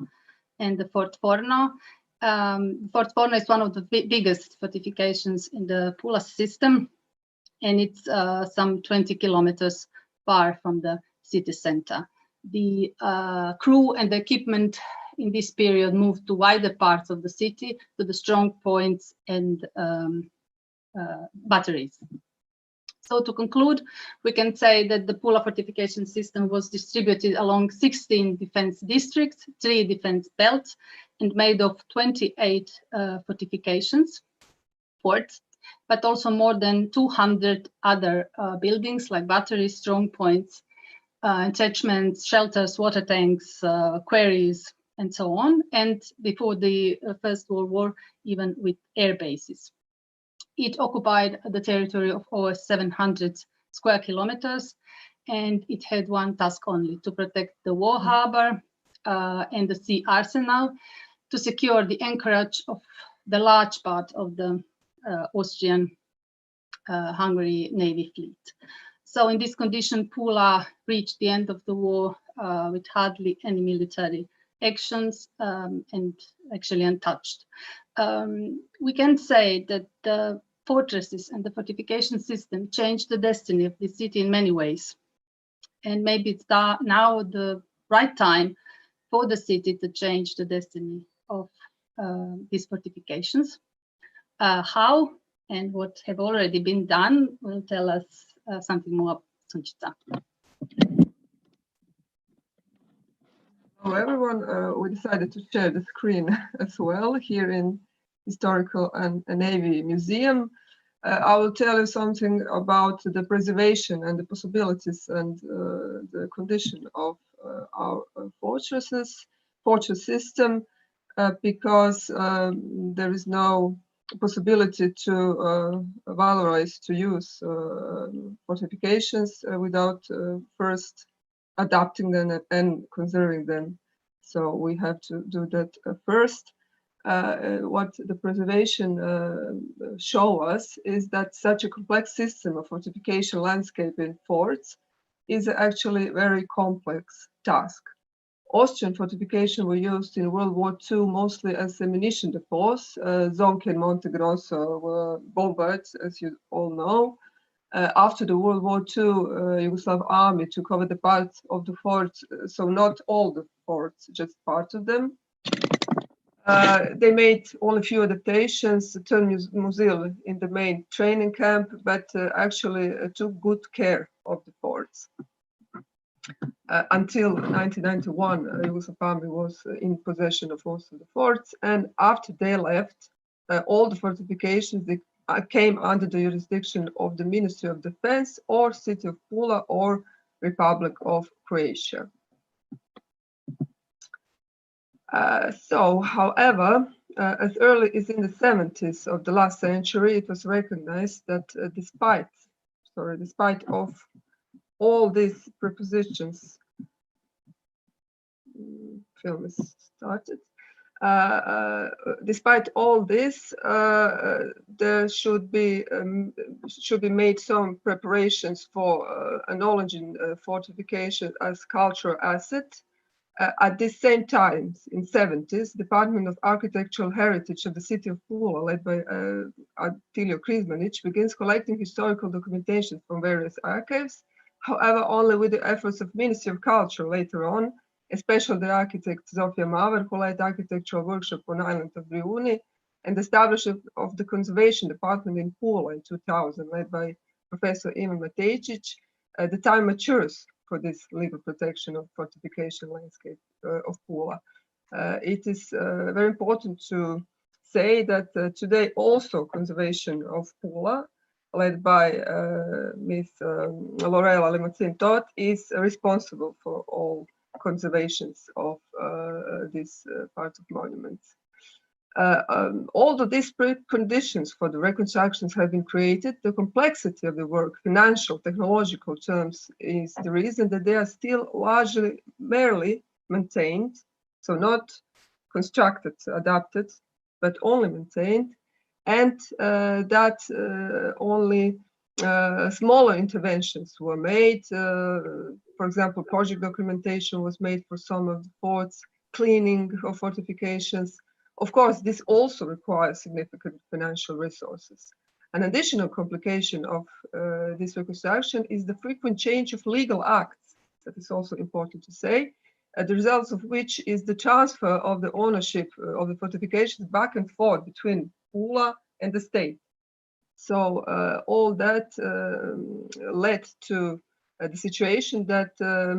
and the Fort Forno. Fort Forno is one of the biggest fortifications in the Pula system. and it's some 20 kilometers far from the city center. The crew and the equipment in this period moved to wider parts of the city, to the strong points and batteries. So to conclude, we can say that the Pula fortification system was distributed along 16 defense districts, 3 defense belts, and made of 28 fortifications, forts, but also more than 200 other buildings like batteries, strong points, entrenchments, shelters, water tanks, quarries, and so on. And before the First World War, even with air bases. It occupied the territory of over 700 square kilometers, and it had one task only: to protect the war harbor and the sea arsenal, to secure the anchorage of the large part of the Austrian-Hungary Navy fleet. So in this condition, Pula reached the end of the war with hardly any military actions and actually untouched. We can say that the fortresses and the fortification system changed the destiny of the city in many ways. And maybe it's now the right time for the city to change the destiny of these fortifications. How and what have already been done will tell us something more. Sunchita. Hello everyone, we decided to share the screen as well here in Historical and Navy Museum. I will tell you something about the preservation and the possibilities and the condition of our fortress system, because there is no possibility to valorize, to use fortifications without first adapting them and conserving them. So we have to do that first. What the preservation show us is that such a complex system of fortification landscape in forts is actually a very complex task. Austrian fortification were used in World War II mostly as ammunition depots. Zonky and Monte Grosso were bombarded, as you all know. After the World War II, Yugoslav army took over the parts of the forts, so not all the forts, just part of them. They made only a few adaptations, turned Musil in the main training camp, but actually took good care of the forts. Until 1991, Yugoslav army was in possession of most of the forts, and after they left, all the fortifications they came under the jurisdiction of the Ministry of Defense or City of Pula or Republic of Croatia. However, as early as in the 70s of the last century, it was recognized that despite of all these prepositions, film is started. Despite all this, there should be made some preparations for acknowledging fortification as cultural asset. At the same time, in 70s, Department of Architectural Heritage of the City of Pula, led by Attilio Krizmanic, begins collecting historical documentation from various archives. However, only with the efforts of Ministry of Culture later on, especially the architect Zofia Maver, who led architectural workshop on island of Briuni, and the establishment of the Conservation Department in Pula in 2000, led by Professor Ivan Matejic, the time matures for this legal protection of fortification landscape of Pula. It is very important to say that today also conservation of Pula, led by Ms. Lorela Limacin-Toth, is responsible for all conservations of this part of monuments. Although these preconditions for the reconstructions have been created, the complexity of the work, financial, technological terms, is the reason that they are still largely merely maintained, so not constructed, adapted, but only maintained, and that only smaller interventions were made. For example, project documentation was made for some of the forts, cleaning of fortifications. Of course, this also requires significant financial resources. An additional complication of this reconstruction is the frequent change of legal acts. That is also important to say, the results of which is the transfer of the ownership of the fortifications back and forth between Pula and the state. So all that led to the situation that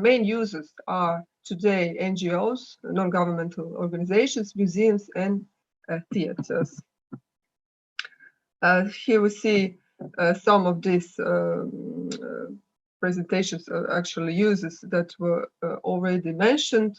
main users are today NGOs, non-governmental organizations, museums, and theaters. Here we see some of these presentations, actually uses that were already mentioned.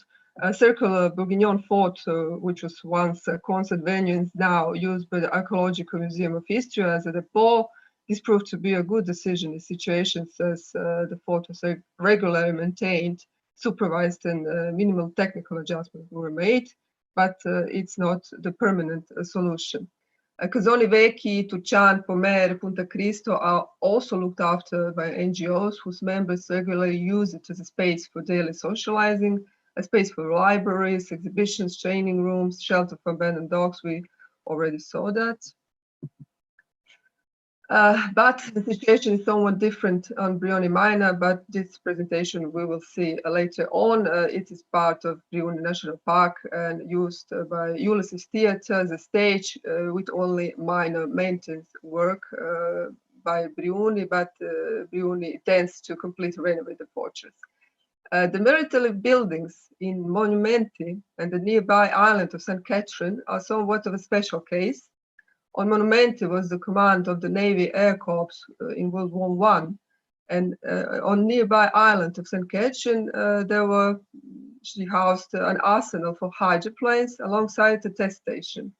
Circular Bourguignon Fort, which was once a concert venue, is now used by the Archaeological Museum of History as a depot. This proved to be a good decision in situations as the fort was regularly maintained, supervised, and minimal technical adjustments were made, but it's not the permanent solution. Casoni Vecchi, Tuchan, Pomer, Punta Cristo are also looked after by NGOs whose members regularly use it as a space for daily socializing, a space for libraries, exhibitions, training rooms, shelter for abandoned dogs. We already saw that. But the situation is somewhat different on Brioni Minor, but this presentation we will see later on. It is part of Brioni National Park and used by Ulysses Theatre as a stage with only minor maintenance work by Brioni, but Brioni intends to completely renovate the fortress. The military buildings in Monumenti and the nearby island of St. Catherine are somewhat of a special case. On Monumenti was the command of the Navy Air Corps in World War I, and on nearby island of St. Catherine, she housed an arsenal for hydroplanes alongside the test station.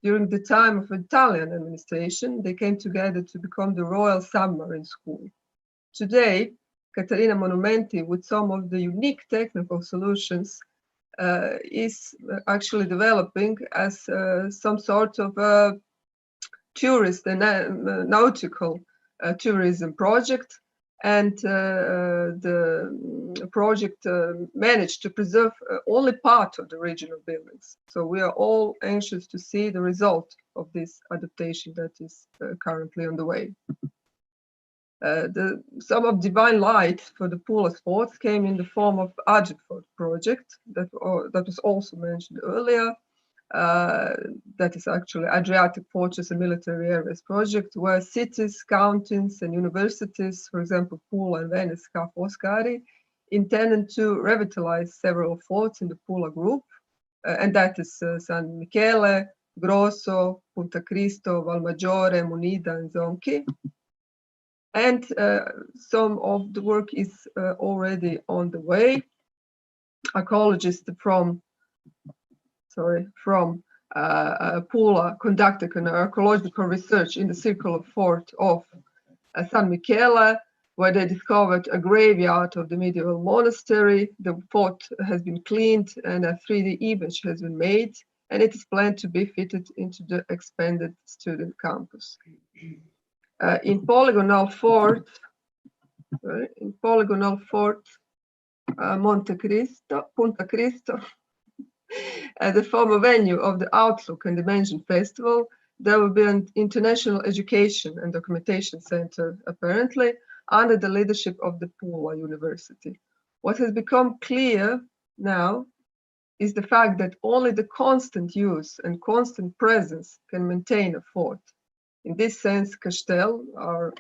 During the time of Italian administration, they came together to become the Royal Submarine School. Today, Caterina Monumenti, with some of the unique technical solutions, is actually developing as some sort of tourist and nautical tourism project, and the project managed to preserve only part of the original buildings. So we are all anxious to see the result of this adaptation that is currently on the way. The sum of divine light for the Pula sports came in the form of Adjefort project that was also mentioned earlier. That is actually Adriatic Fortress and Military Areas project, where cities, counties, and universities, for example, Pula and Venice, Ca' Foscari, intended to revitalize several forts in the Pula group, and that is San Michele, Grosso, Punta Cristo, Valmaggiore, Munida, and Zonchi. And some of the work is already on the way. Archaeologists from Pula conducted an archaeological research in the circular fort of San Michele, where they discovered a graveyard of the medieval monastery. The fort has been cleaned and a 3D image has been made, and it is planned to be fitted into the expanded student campus. In Polygonal Fort, Punta Cristo, the former venue of the Outlook and Dimension Festival, there will be an international education and documentation center, apparently, under the leadership of the Pula University. What has become clear now is the fact that only the constant use and constant presence can maintain a fort. In this sense, Castel, our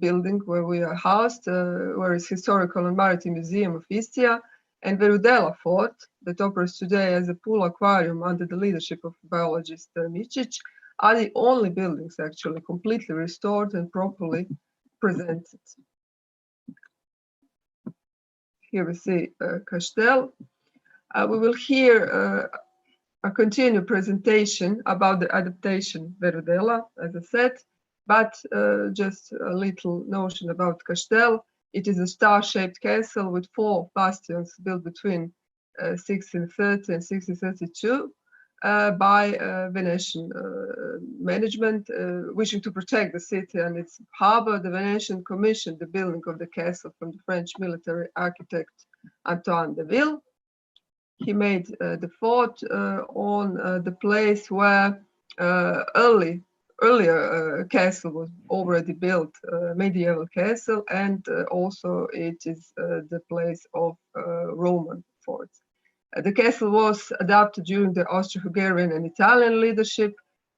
building where we are housed, where is Historical and Maritime Museum of Istia, and Verudela Fort, that operates today as a pool aquarium under the leadership of biologist Micic, are the only buildings actually completely restored and properly presented. Here we see Castel. We will hear a continued presentation about the adaptation Verudela, as I said, but just a little notion about Castel. It is a star-shaped castle with 4 bastions built between 1630 and 1632 by Venetian management wishing to protect the city and its harbor. The Venetian commissioned the building of the castle from the French military architect Antoine de Ville. He made the fort on the place where early earlier castle was already built, medieval castle, and also it is the place of Roman forts. The castle was adapted during the Austro-Hungarian and Italian leadership,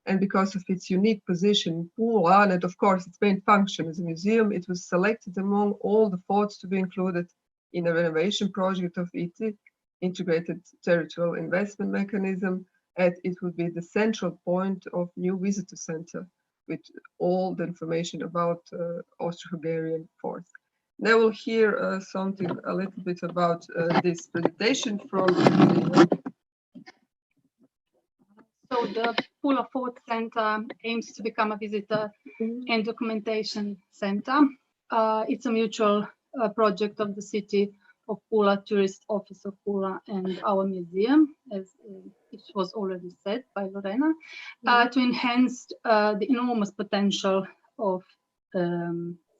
and because of its unique position in Pula and of course its main function as a museum, it was selected among all the forts to be included in a renovation project of ITI, Integrated Territorial Investment Mechanism, and it would be the central point of new visitor center with all the information about Austro-Hungarian forts. Now we'll hear something a little bit about this presentation from the So the Pula Fort Center aims to become a visitor and documentation center. It's a mutual project of the City of Pula, Tourist Office of Pula, and our museum, as it was already said by Lorena, to enhance the enormous potential of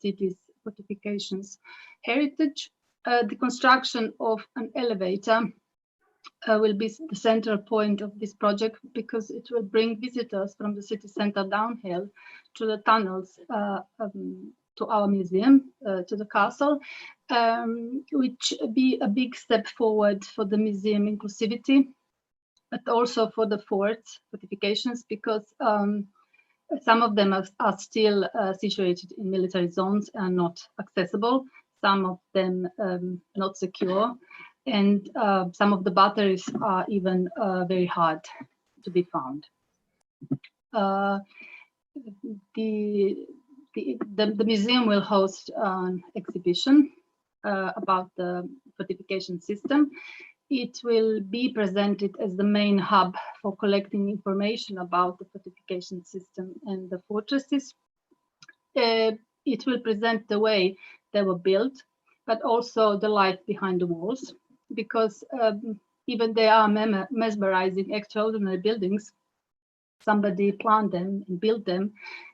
city's fortifications heritage. The construction of an elevator will be the central point of this project because it will bring visitors from the city center downhill to the tunnels to our museum, to the castle, which be a big step forward for the museum inclusivity, but also for the fortifications, because some of them are still situated in military zones and not accessible, some of them not secure, and some of the batteries are even very hard to be found. The museum will host an exhibition about the fortification system. It will be presented as the main hub for collecting information about the fortification system and the fortresses. It will present the way they were built, but also the life behind the walls, because even they are mesmerizing, extraordinary buildings, somebody planned them and built them,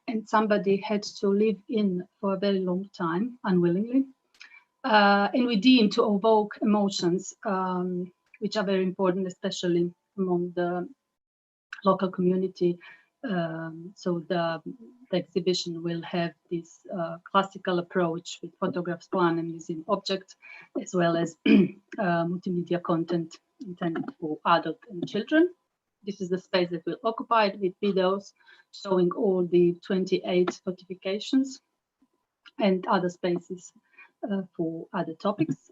and somebody had to live in for a very long time, unwillingly. And we deem to evoke emotions, which are very important, especially among the local community. So the exhibition will have this classical approach with photographs, plan, and museum objects, as well as multimedia content intended for adults and children. This is the space that will occupy it with videos showing all the 28 fortifications and other spaces for other topics.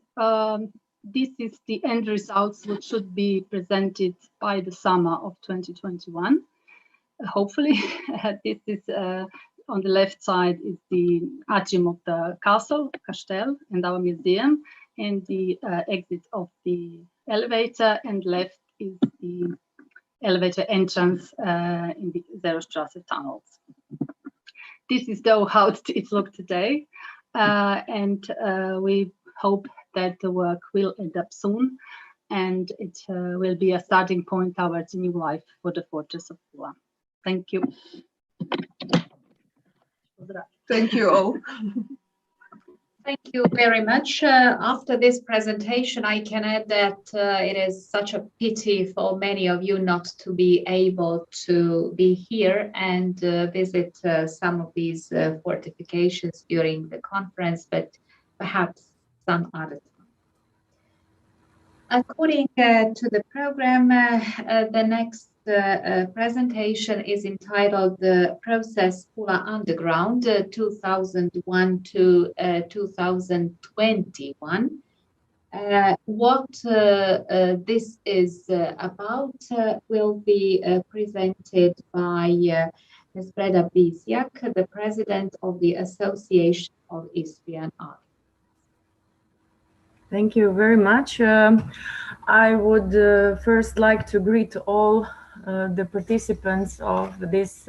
This is the end results, which should be presented by the summer of 2021. Hopefully, this is on the left side is the atrium of the castle, Castel, and our museum, and the exit of the elevator, and left is the elevator entrance in the Zerostrasse tunnels. This is though how it looks today, and we hope that the work will end up soon, and it will be a starting point towards a new life for the Fortress of Pula. Thank you. Thank you all. Thank you very much. After this presentation, I can add that it is such a pity for many of you not to be able to be here and visit some of these fortifications during the conference, but perhaps some other time. According to the program, the next presentation is entitled The Process Pula Underground 2001 to 2021. What this is about will be presented by Ms. Breda Bisiak, the President of the Association of Istrian Artists. Thank you very much. I would first like to greet all the participants of this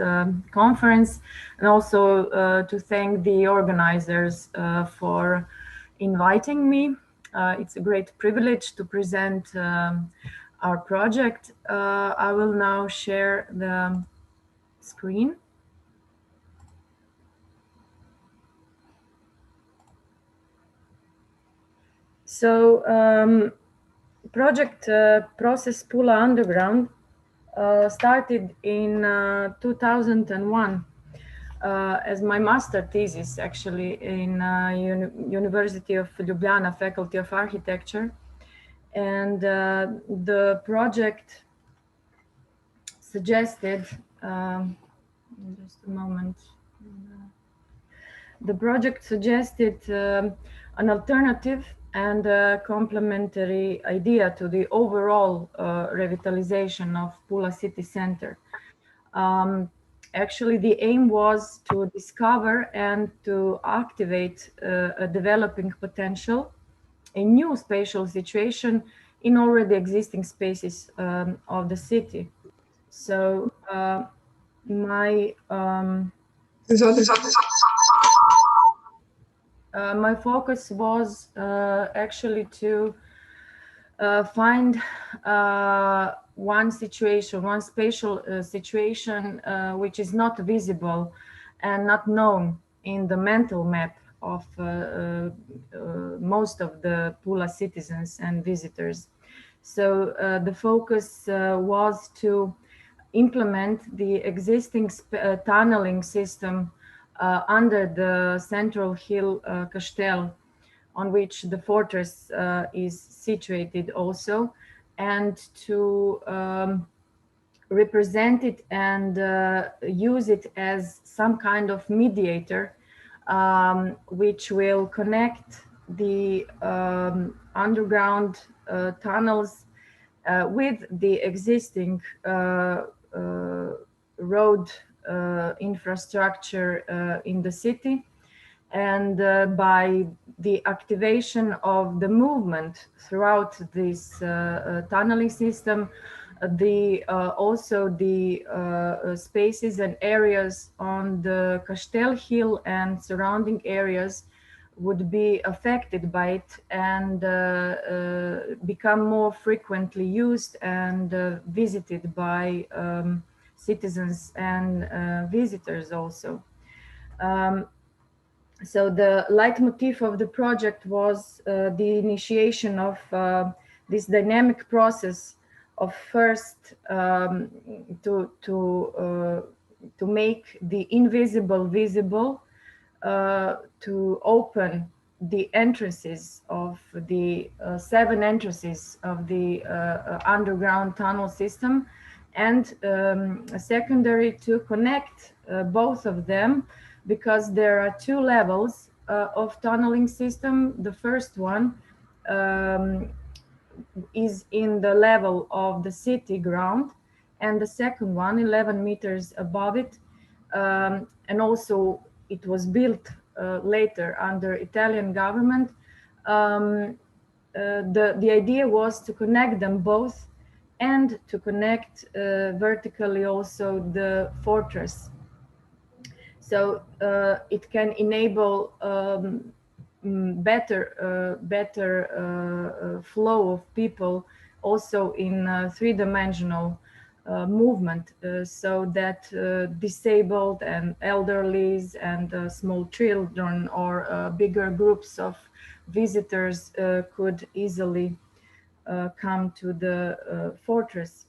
conference, and also to thank the organizers for inviting me. It's a great privilege to present our project. I will now share the screen. So project Process Pula Underground started in 2001 as my master thesis actually in University of Ljubljana Faculty of Architecture. And the project suggested, just a moment, the project suggested an alternative and complementary idea to the overall revitalization of Pula city center. Actually, the aim was to discover and to activate a developing potential, a new spatial situation in already existing spaces of the city. So my focus was actually to find one situation, one spatial situation which is not visible and not known in the mental map of most of the Pula citizens and visitors. So the focus was to implement the existing tunneling system under the central hill Castel, on which the fortress is situated also, and to represent it and use it as some kind of mediator which will connect the underground tunnels with the existing road infrastructure in the city. And by the activation of the movement throughout this tunneling system, also the spaces and areas on the Castel Hill and surrounding areas would be affected by it and become more frequently used and visited by citizens and visitors also. So the leitmotif of the project was the initiation of this dynamic process of first to make the invisible visible, to open the entrances of the 7 entrances of the underground tunnel system, and secondary to connect both of them, because there are 2 levels of tunneling system. The first one is in the level of the city ground, and the second one 11 meters above it, and also it was built later under Italian government. The idea was to connect them both and to connect vertically also the fortress. So it can enable better flow of people also in 3-dimensional movement, so that disabled and elderlies and small children or bigger groups of visitors could easily come to the fortress.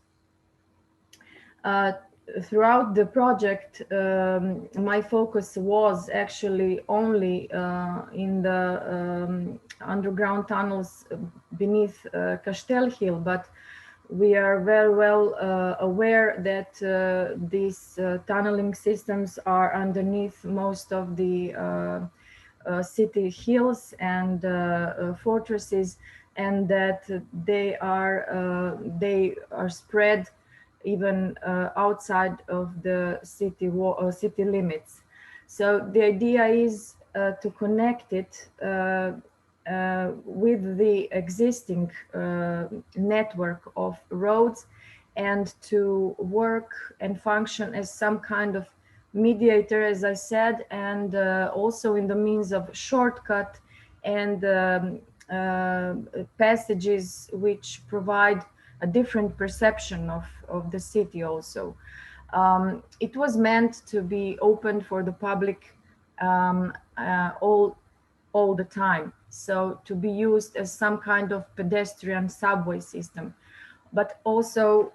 Throughout the project, my focus was actually only in the underground tunnels beneath Castel Hill, but we are very well aware that these tunneling systems are underneath most of the city hills and fortresses, and that they are spread even outside of the city limits. So the idea is to connect it with the existing network of roads, and to work and function as some kind of mediator, as I said, and also in the means of shortcut and passages which provide a different perception of the city also. It was meant to be open for the public all the time, so to be used as some kind of pedestrian subway system. But also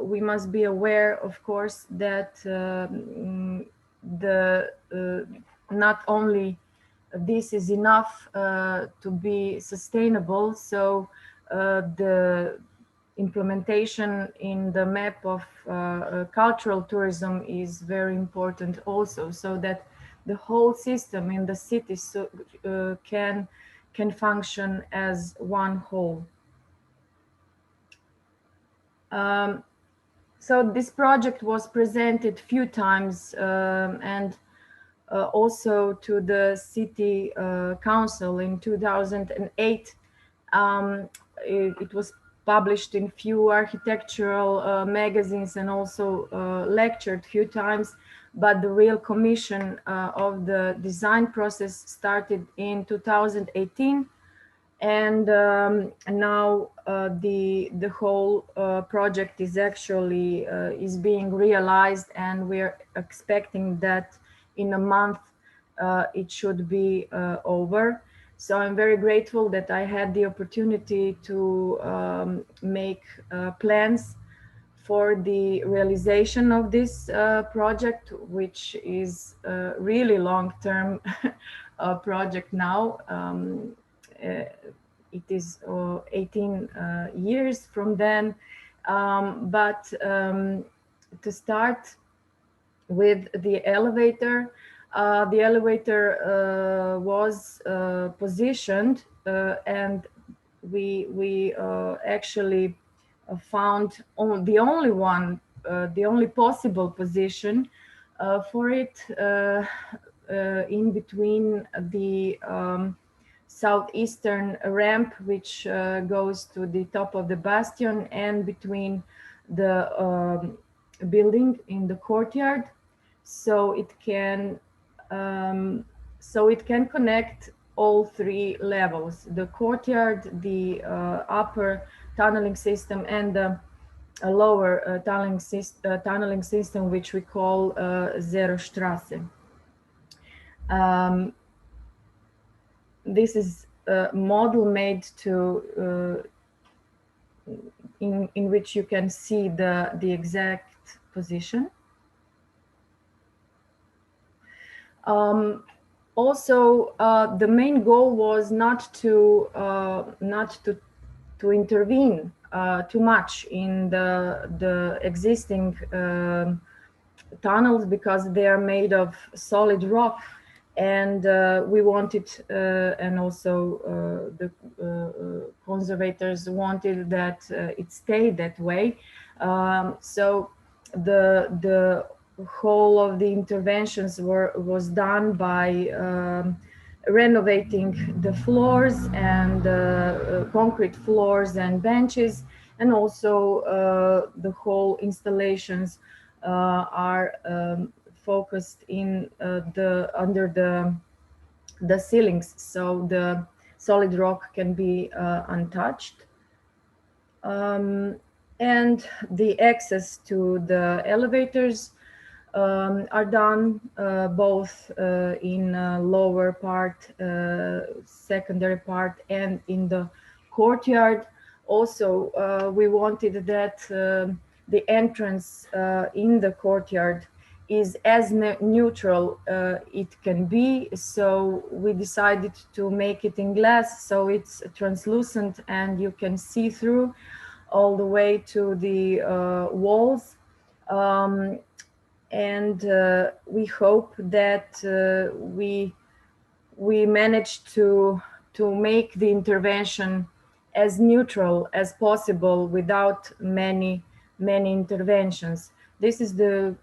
we must be aware, of course, that not only this is enough to be sustainable, so the implementation in the map of cultural tourism is very important also, so that the whole system in the city can function as one whole. So this project was presented few times and also to the city council in 2008. It was published in few architectural magazines and also lectured few times, but the real commission of the design process started in 2018. And now the whole project is actually is being realized, and we're expecting that in a month it should be over. So I'm very grateful that I had the opportunity to make plans for the realization of this project, which is a really long-term project now. It is 18 years from then, but to start with the elevator was positioned and we actually found the only possible position for it in between the southeastern ramp, which goes to the top of the bastion, and between the building in the courtyard, so it can connect all three levels: the courtyard, the upper tunneling system, and the lower tunneling system, which we call Zero Strasse. This is a model made to in which you can see the exact position. Also, the main goal was not to intervene too much in the existing tunnels, because they are made of solid rock, and we wanted, and also the conservators wanted that it stayed that way. So the whole of the interventions was done by renovating the floors and concrete floors and benches, and also the whole installations are focused in under the ceilings, so the solid rock can be untouched. And the access to the elevators are done both in lower part, secondary part, and in the courtyard. Also, we wanted that the entrance in the courtyard is as neutral it can be, so we decided to make it in glass, so it's translucent and you can see through all the way to the walls. And we hope that we managed to make the intervention as neutral as possible without many interventions. This is the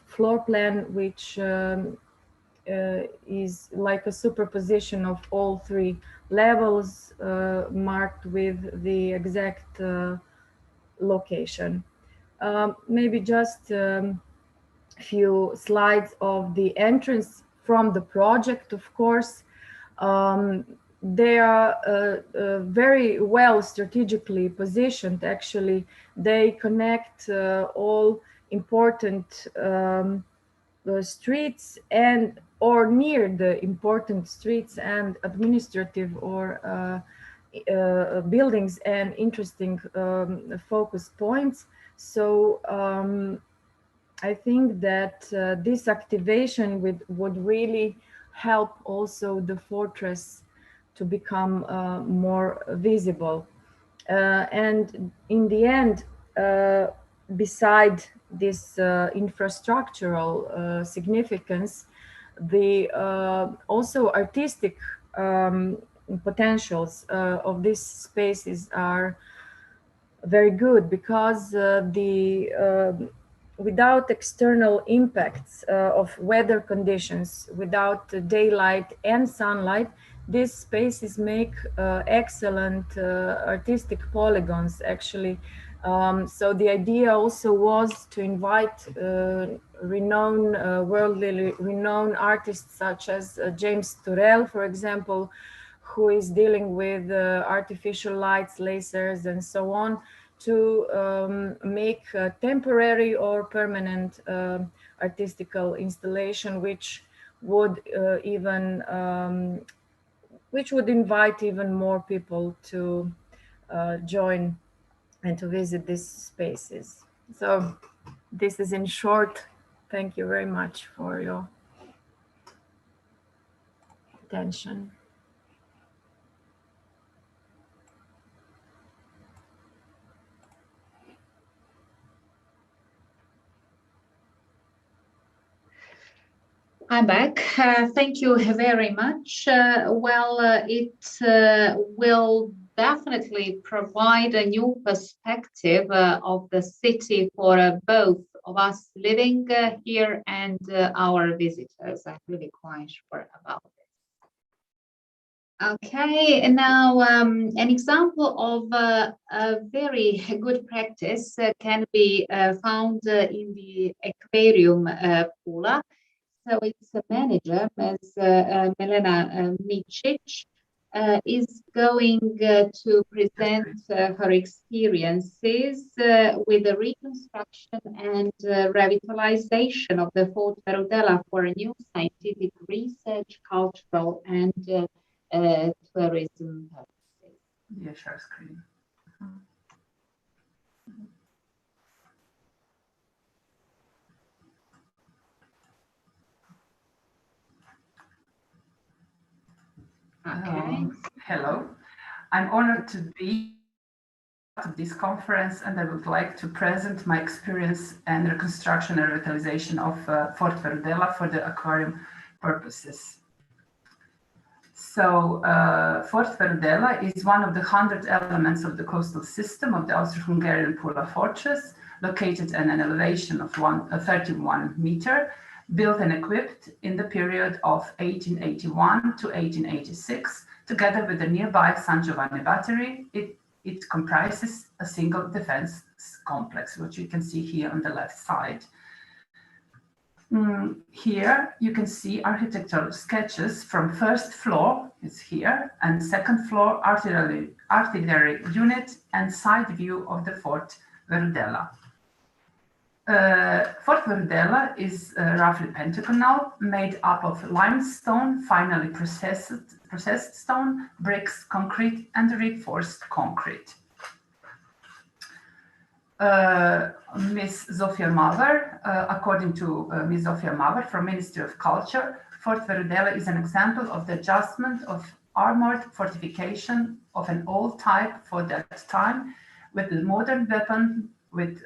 floor plan, which is like a superposition of all three levels, marked with the exact location. Maybe just few slides of the entrance from the project. Of course, they are very well strategically positioned. Actually, they connect all important streets and or near the important streets and administrative or buildings and interesting focus points. So I think that this activation would really help also the fortress to become more visible. And in the end, beside this infrastructural significance, the also artistic potentials of these spaces are very good, because without external impacts of weather conditions, without daylight and sunlight, these spaces make excellent artistic polygons, actually. So the idea also was to invite worldly renowned artists such as James Turrell, for example, who is dealing with artificial lights, lasers, and so on, to make a temporary or permanent artistical installation, which would invite even more people to join and to visit these spaces. So this is in short. Thank you very much for your attention. I'm back. Thank you very much. It will definitely provide a new perspective of the city for both of us living here and our visitors. I'm really quite sure about this. Okay, and now an example of a very good practice can be found in the aquarium Pula. So its manager, Ms. Milena Micic, is going to present her experiences with the reconstruction and revitalization of the Fort Verudela for a new scientific research, cultural, and tourism purposes. Yeah, share screen. Okay. Hello, I'm honored to be part of this conference, and I would like to present my experience and reconstruction and revitalization of Fort Verudela for the aquarium purposes. So Fort Verudela is one of the 100 elements of the coastal system of the Austro-Hungarian Pula fortress, located at an elevation of 31 meters, built and equipped in the period of 1881 to 1886, together with the nearby San Giovanni battery. It comprises a single defense complex, which you can see here on the left side. Here you can see architectural sketches from first floor, is here, and second floor artillery unit and side view of the Fort Verudela. Fort Verudela is roughly pentagonal, made up of limestone, finely processed stone, bricks, concrete, and reinforced concrete. Ms. Zofia Maver, according to Ms. Zofia Maver from Ministry of Culture, Fort Verudela is an example of the adjustment of armored fortification of an old type for that time, with the modern weapon with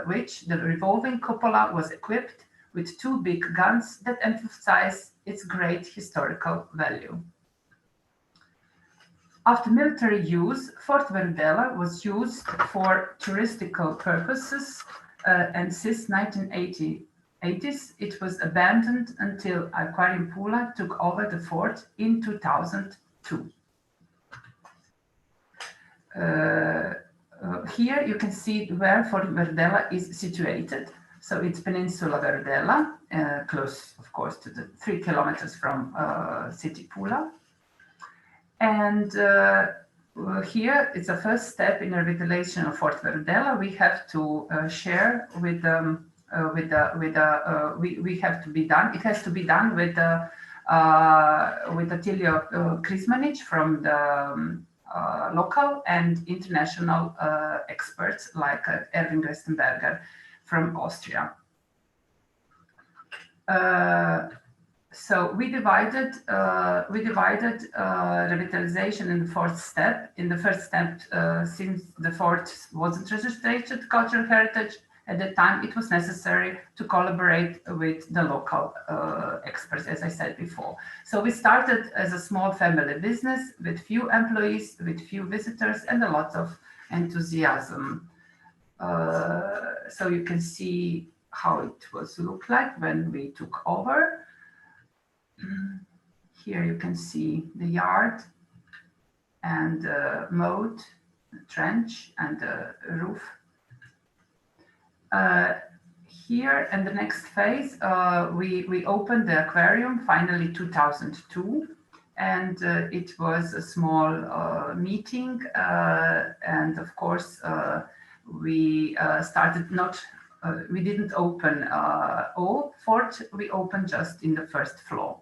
which the revolving cupola was equipped with two big guns that emphasize its great historical value. After military use, Fort Verudela was used for touristical purposes, and since 1980s it was abandoned until Aquarium Pula took over the fort in 2002. Here you can see where Fort Verudela is situated. So it's Peninsula Verudela, close, of course, to the 3 kilometers from city Pula. And here it's a first step in the revitalization of Fort Verudela. We have to share with we have to be done. It has to be done with Attilio Krismanic from the local and international experts like Erwin Grestenberger from Austria. So we divided revitalization in the fourth step. In the first step, since the fort wasn't registered cultural heritage at that time, it was necessary to collaborate with the local experts, as I said before. So we started as a small family business with few employees, with few visitors, and a lot of enthusiasm. So you can see how it was look like when we took over. Here you can see the yard and the moat, the trench, and the roof. Here in the next phase, we opened the aquarium finally 2002, and it was a small meeting, and of course we started not. We didn't open all fort. We opened just in the first floor.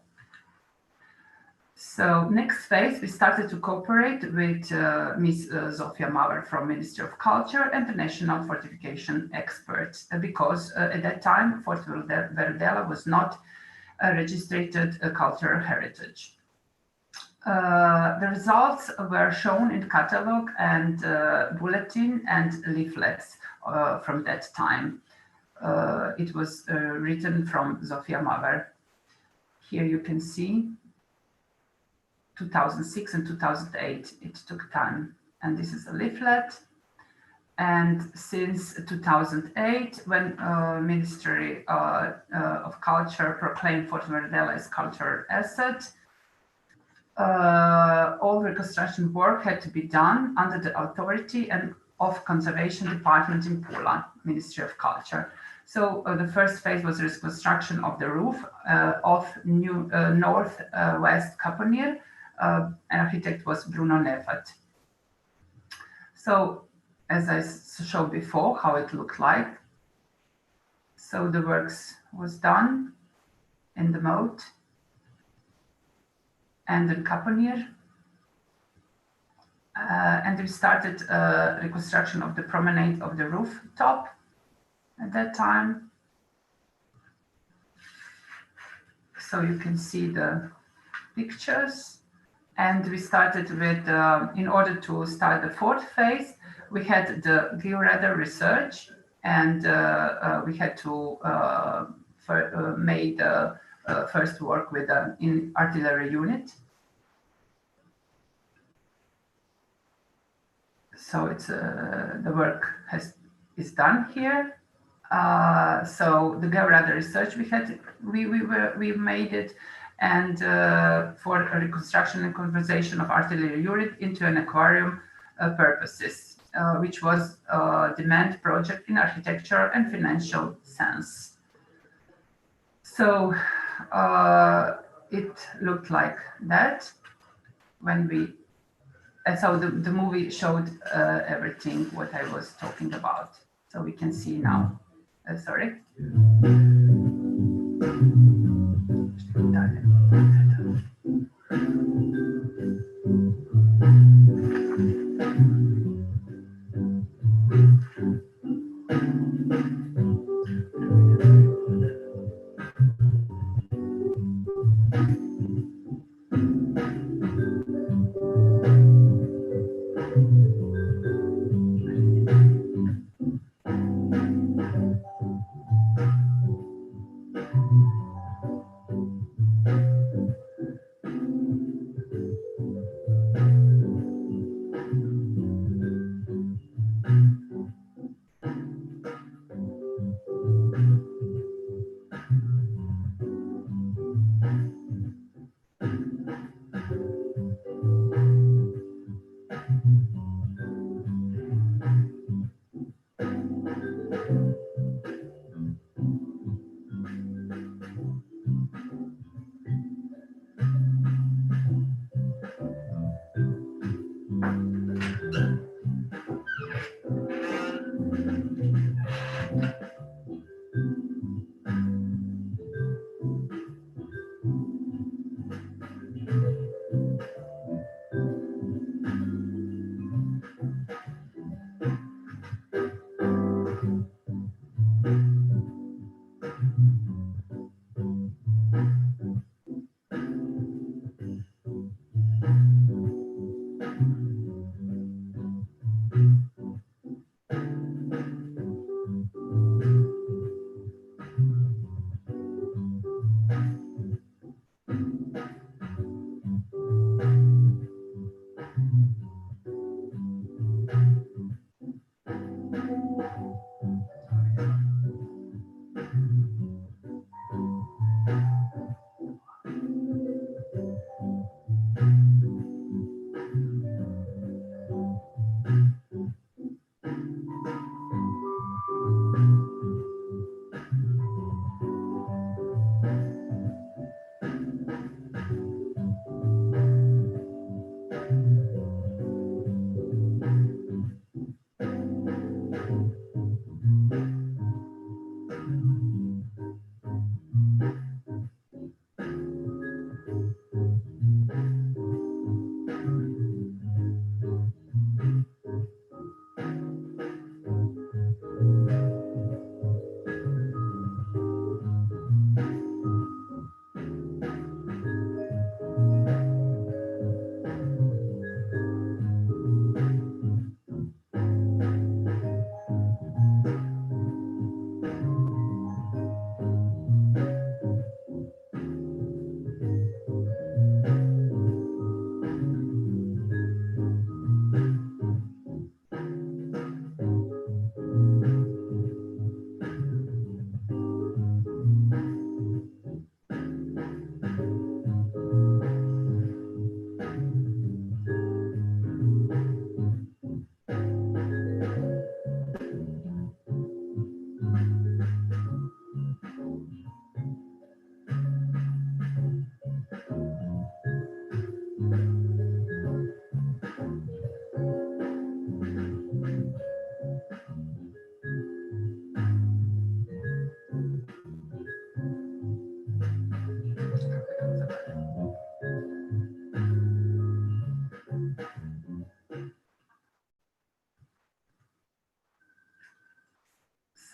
So next phase, we started to cooperate with Ms. Zofia Mauer from Ministry of Culture and the national fortification experts, because at that time, Fort Verudela was not a registered cultural heritage. The results were shown in catalog and bulletin and leaflets from that time. It was written from Zofia Mauer. Here you can see 2006 and 2008, it took time. And this is a leaflet. And since 2008, when Ministry of Culture proclaimed Fort Verudela as cultural asset, all reconstruction work had to be done under the authority and of Conservation Department in Pula, Ministry of Culture. So the first phase was reconstruction of the roof of new northwest Kaponir. Architect was Bruno Nevat. So as I showed before, how it looked like. So the works was done in the moat and in Kaponir. And we started reconstruction of the promenade of the rooftop at that time. So you can see the pictures. And we started with, in order to start the fourth phase, we had the georadar research, and we had to make the first work with an artillery unit. So it's the work is done here. So the georadar research we made it, and for a reconstruction and conversion of artillery unit into an aquarium purposes, which was a demand project in architecture and financial sense. So it looked like that when we, and so the movie showed everything what I was talking about. So we can see now. Sorry.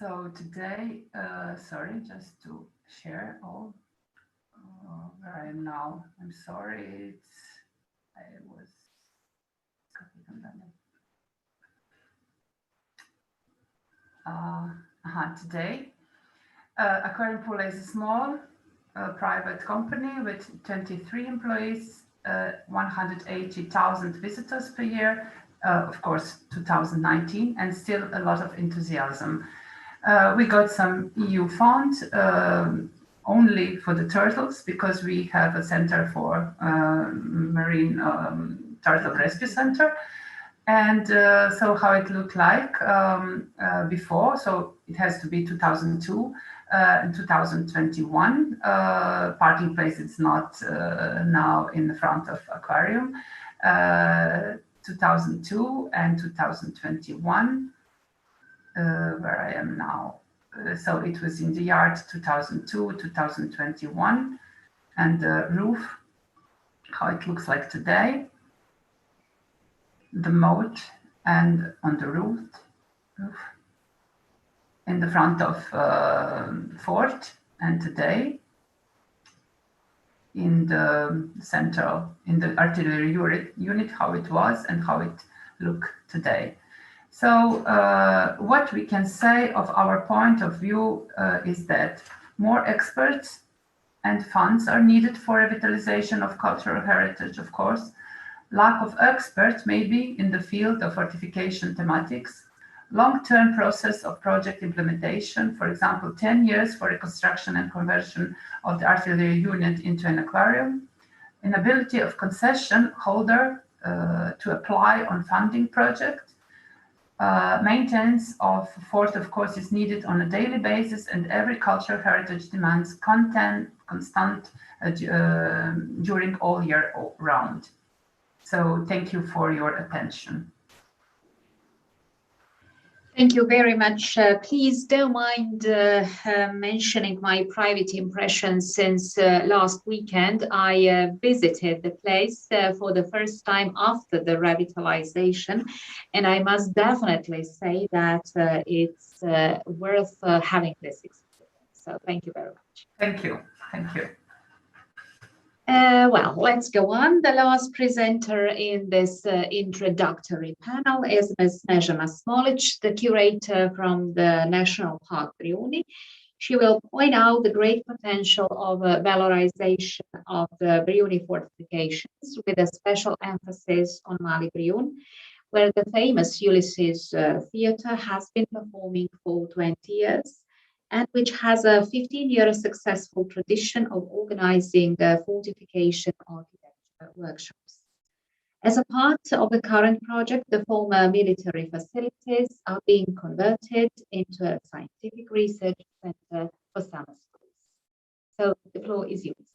So today, sorry, just to share all where I am now. I'm sorry, I was today. Aquarium Pula is a small private company with 23 employees, 180,000 visitors per year, of course 2019, and still a lot of enthusiasm. We got some EU funds only for the turtles because we have a center for marine turtle rescue center. And so how it looked like before, so it has to be 2002 and 2021. Parking place is not now in the front of aquarium. 2002 and 2021, where I am now. So it was in the yard 2002, 2021, and the roof, how it looks like today. The moat and on the roof in the front of Fort, and today in the central, in the artillery unit, how it was and how it looked today. So what we can say of our point of view is that more experts and funds are needed for revitalization of cultural heritage, of course. Lack of experts maybe in the field of fortification thematics, long-term process of project implementation, for example, 10 years for reconstruction and conversion of the artillery unit into an aquarium, inability of concession holder to apply on funding project, maintenance of fort, of course, is needed on a daily basis, and every cultural heritage demands constant during all year round. So thank you for your attention. Thank you very much. Please don't mind mentioning my private impressions since last weekend. I visited the place for the first time after the revitalization, and I must definitely say that it's worth having this experience. So thank you very much. Thank you. Thank you. Well, let's go on. The last presenter in this introductory panel is Ms. Snežana Smolic, the curator from the National Park Briuni. She will point out the great potential of valorization of the Briuni fortifications with a special emphasis on Mali Briun, where the famous Ulysses Theatre has been performing for 20 years. And which has a 15-year successful tradition of organizing fortification architecture workshops. As a part of the current project, the former military facilities are being converted into a scientific research center for summer schools. So the floor is yours.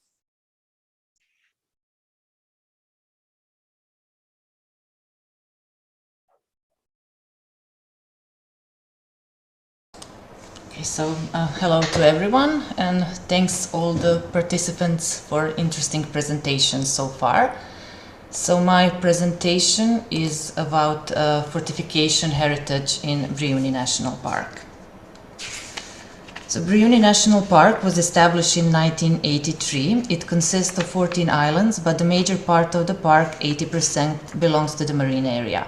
So hello to everyone, and thanks all the participants for interesting presentations so far. So my presentation is about fortification heritage in Briuni National Park. So Briuni National Park was established in 1983. It consists of 14 islands, but the major part of the park, 80%, belongs to the marine area.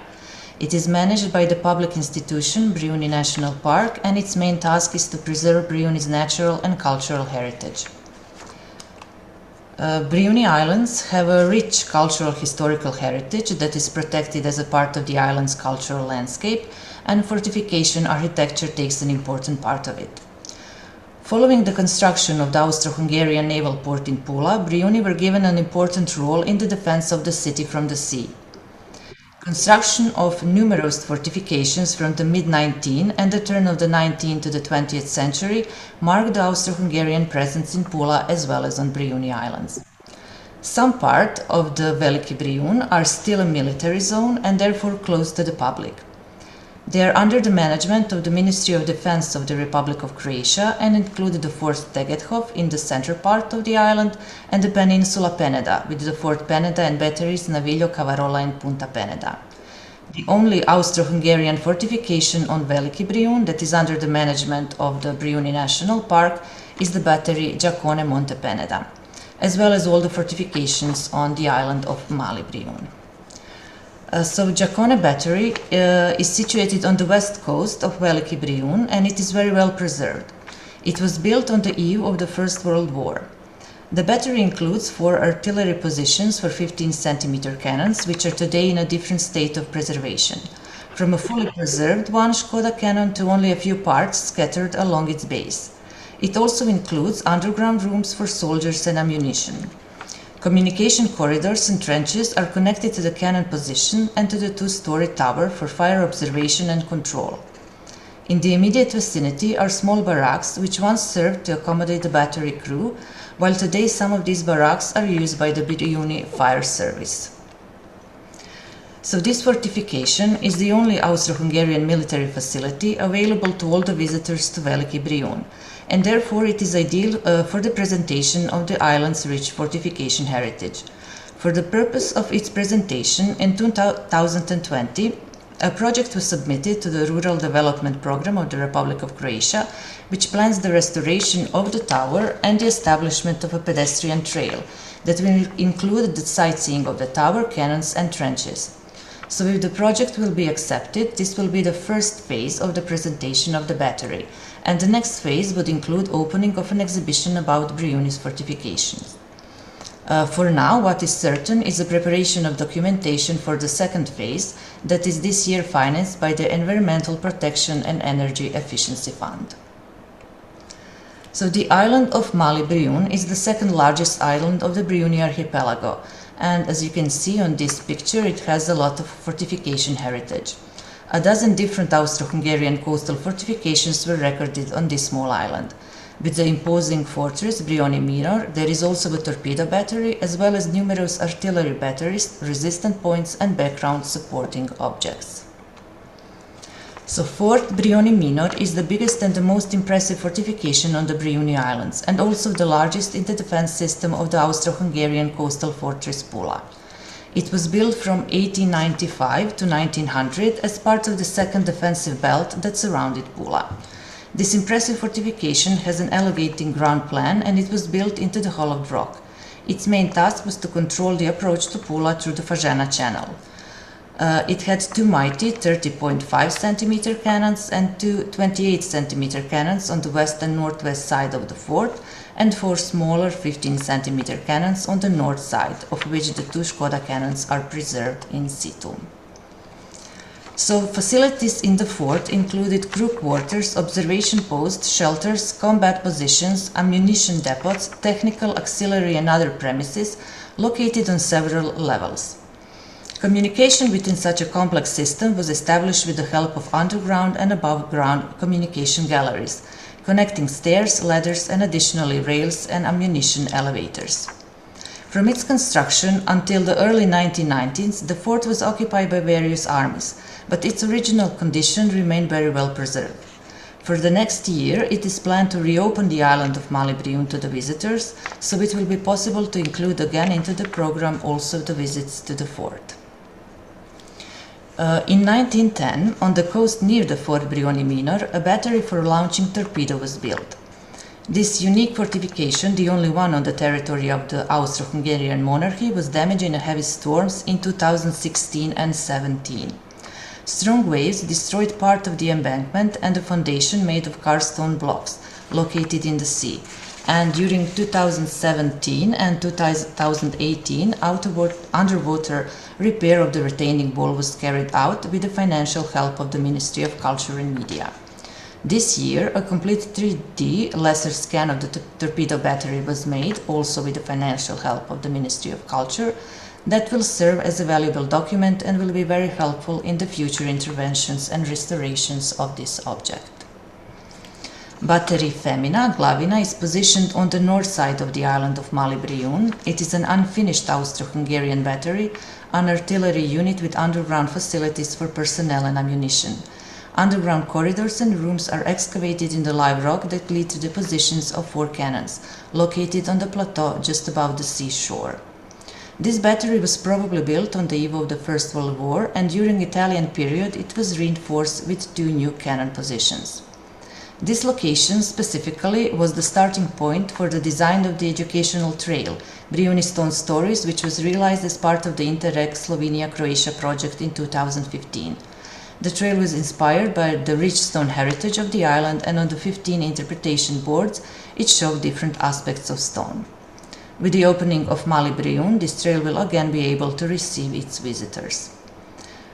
It is managed by the public institution, Briuni National Park, and its main task is to preserve Briuni's natural and cultural heritage. Briuni Islands have a rich cultural historical heritage that is protected as a part of the island's cultural landscape, and fortification architecture takes an important part of it. Following the construction of the Austro-Hungarian naval port in Pula, Briuni were given an important role in the defense of the city from the sea. Construction of numerous fortifications from the mid-19th and the turn of the 19th to the 20th century marked the Austro-Hungarian presence in Pula as well as on Briuni Islands. Some part of the Veliki Briun are still a military zone and therefore closed to the public. They are under the management of the Ministry of Defense of the Republic of Croatia and include the Fort Tegethoff in the center part of the island and the peninsula Peneda, with the Fort Peneda and batteries Naviljo, Cavarola and Punta Peneda. The only Austro-Hungarian fortification on Veliki Briun that is under the management of the Briuni National Park is the battery Giacone Monte Peneda, as well as all the fortifications on the island of Mali Briun. So Giacone Battery is situated on the west coast of Veliki Briun, and it is very well preserved. It was built on the eve of the First World War. The battery includes 4 artillery positions for 15-centimeter cannons, which are today in a different state of preservation, from a fully preserved one Škoda cannon to only a few parts scattered along its base. It also includes underground rooms for soldiers and ammunition. Communication corridors and trenches are connected to the cannon position and to the 2-story tower for fire observation and control. In the immediate vicinity are small barracks which once served to accommodate the battery crew, while today some of these barracks are used by the Briuni Fire Service. So this fortification is the only Austro-Hungarian military facility available to all the visitors to Veliki Briun, and therefore it is ideal for the presentation of the island's rich fortification heritage. For the purpose of its presentation, in 2020, a project was submitted to the Rural Development Program of the Republic of Croatia, which plans the restoration of the tower and the establishment of a pedestrian trail that will include the sightseeing of the tower, cannons and trenches. So if the project will be accepted, this will be the first phase of the presentation of the battery, and the next phase would include opening of an exhibition about Briuni's fortifications. For now, what is certain is the preparation of documentation for the second phase that is this year financed by the Environmental Protection and Energy Efficiency Fund. So the island of Mali Briun is the second largest island of the Briuni archipelago, and as you can see on this picture, it has a lot of fortification heritage. A dozen different Austro-Hungarian coastal fortifications were recorded on this small island. With the imposing fortress Brioni Minor, there is also a torpedo battery, as well as numerous artillery batteries, resistant points and background supporting objects. So Fort Brioni Minor is the biggest and the most impressive fortification on the Briuni Islands, and also the largest in the defense system of the Austro-Hungarian coastal fortress Pula. It was built from 1895 to 1900 as part of the second defensive belt that surrounded Pula. This impressive fortification has an elevating ground plan, and it was built into the hollowed rock. Its main task was to control the approach to Pula through the Fajana Channel. It had 2 mighty 30.5 centimeter cannons and 2 28 centimeter cannons on the west and northwest side of the fort, and 4 smaller 15 centimeter cannons on the north side, of which the 2 Škoda cannons are preserved in situ. So facilities in the fort included crew quarters, observation posts, shelters, combat positions, ammunition depots, technical, auxiliary and other premises located on several levels. Communication within such a complex system was established with the help of underground and above-ground communication galleries, connecting stairs, ladders and additionally rails and ammunition elevators. From its construction until the early 1990s, the fort was occupied by various armies, but its original condition remained very well preserved. For the next year, it is planned to reopen the island of Mali Briun to the visitors, so it will be possible to include again into the program also the visits to the fort. In 1910, on the coast near the Fort Brioni Minor, a battery for launching torpedo was built. This unique fortification, the only one on the territory of the Austro-Hungarian monarchy, was damaged in heavy storms in 2016 and 17. Strong waves destroyed part of the embankment and the foundation made of karstone blocks located in the sea. And during 2017 and 2018, underwater repair of the retaining wall was carried out with the financial help of the Ministry of Culture and Media. This year, a complete 3D laser scan of the torpedo battery was made, also with the financial help of the Ministry of Culture, that will serve as a valuable document and will be very helpful in the future interventions and restorations of this object. Battery Femina Glavina is positioned on the north side of the island of Mali Briun. It is an unfinished Austro-Hungarian battery, an artillery unit with underground facilities for personnel and ammunition. Underground corridors and rooms are excavated in the live rock that lead to the positions of 4 cannons, located on the plateau just above the seashore. This battery was probably built on the eve of the First World War, and during Italian period it was reinforced with 2 new cannon positions. This location specifically was the starting point for the design of the educational trail, Brijuni Stone Stories, which was realized as part of the Interreg Slovenia-Croatia project in 2015. The trail was inspired by the rich stone heritage of the island, and on the 15 interpretation boards it showed different aspects of stone. With the opening of Mali Brijun, this trail will again be able to receive its visitors.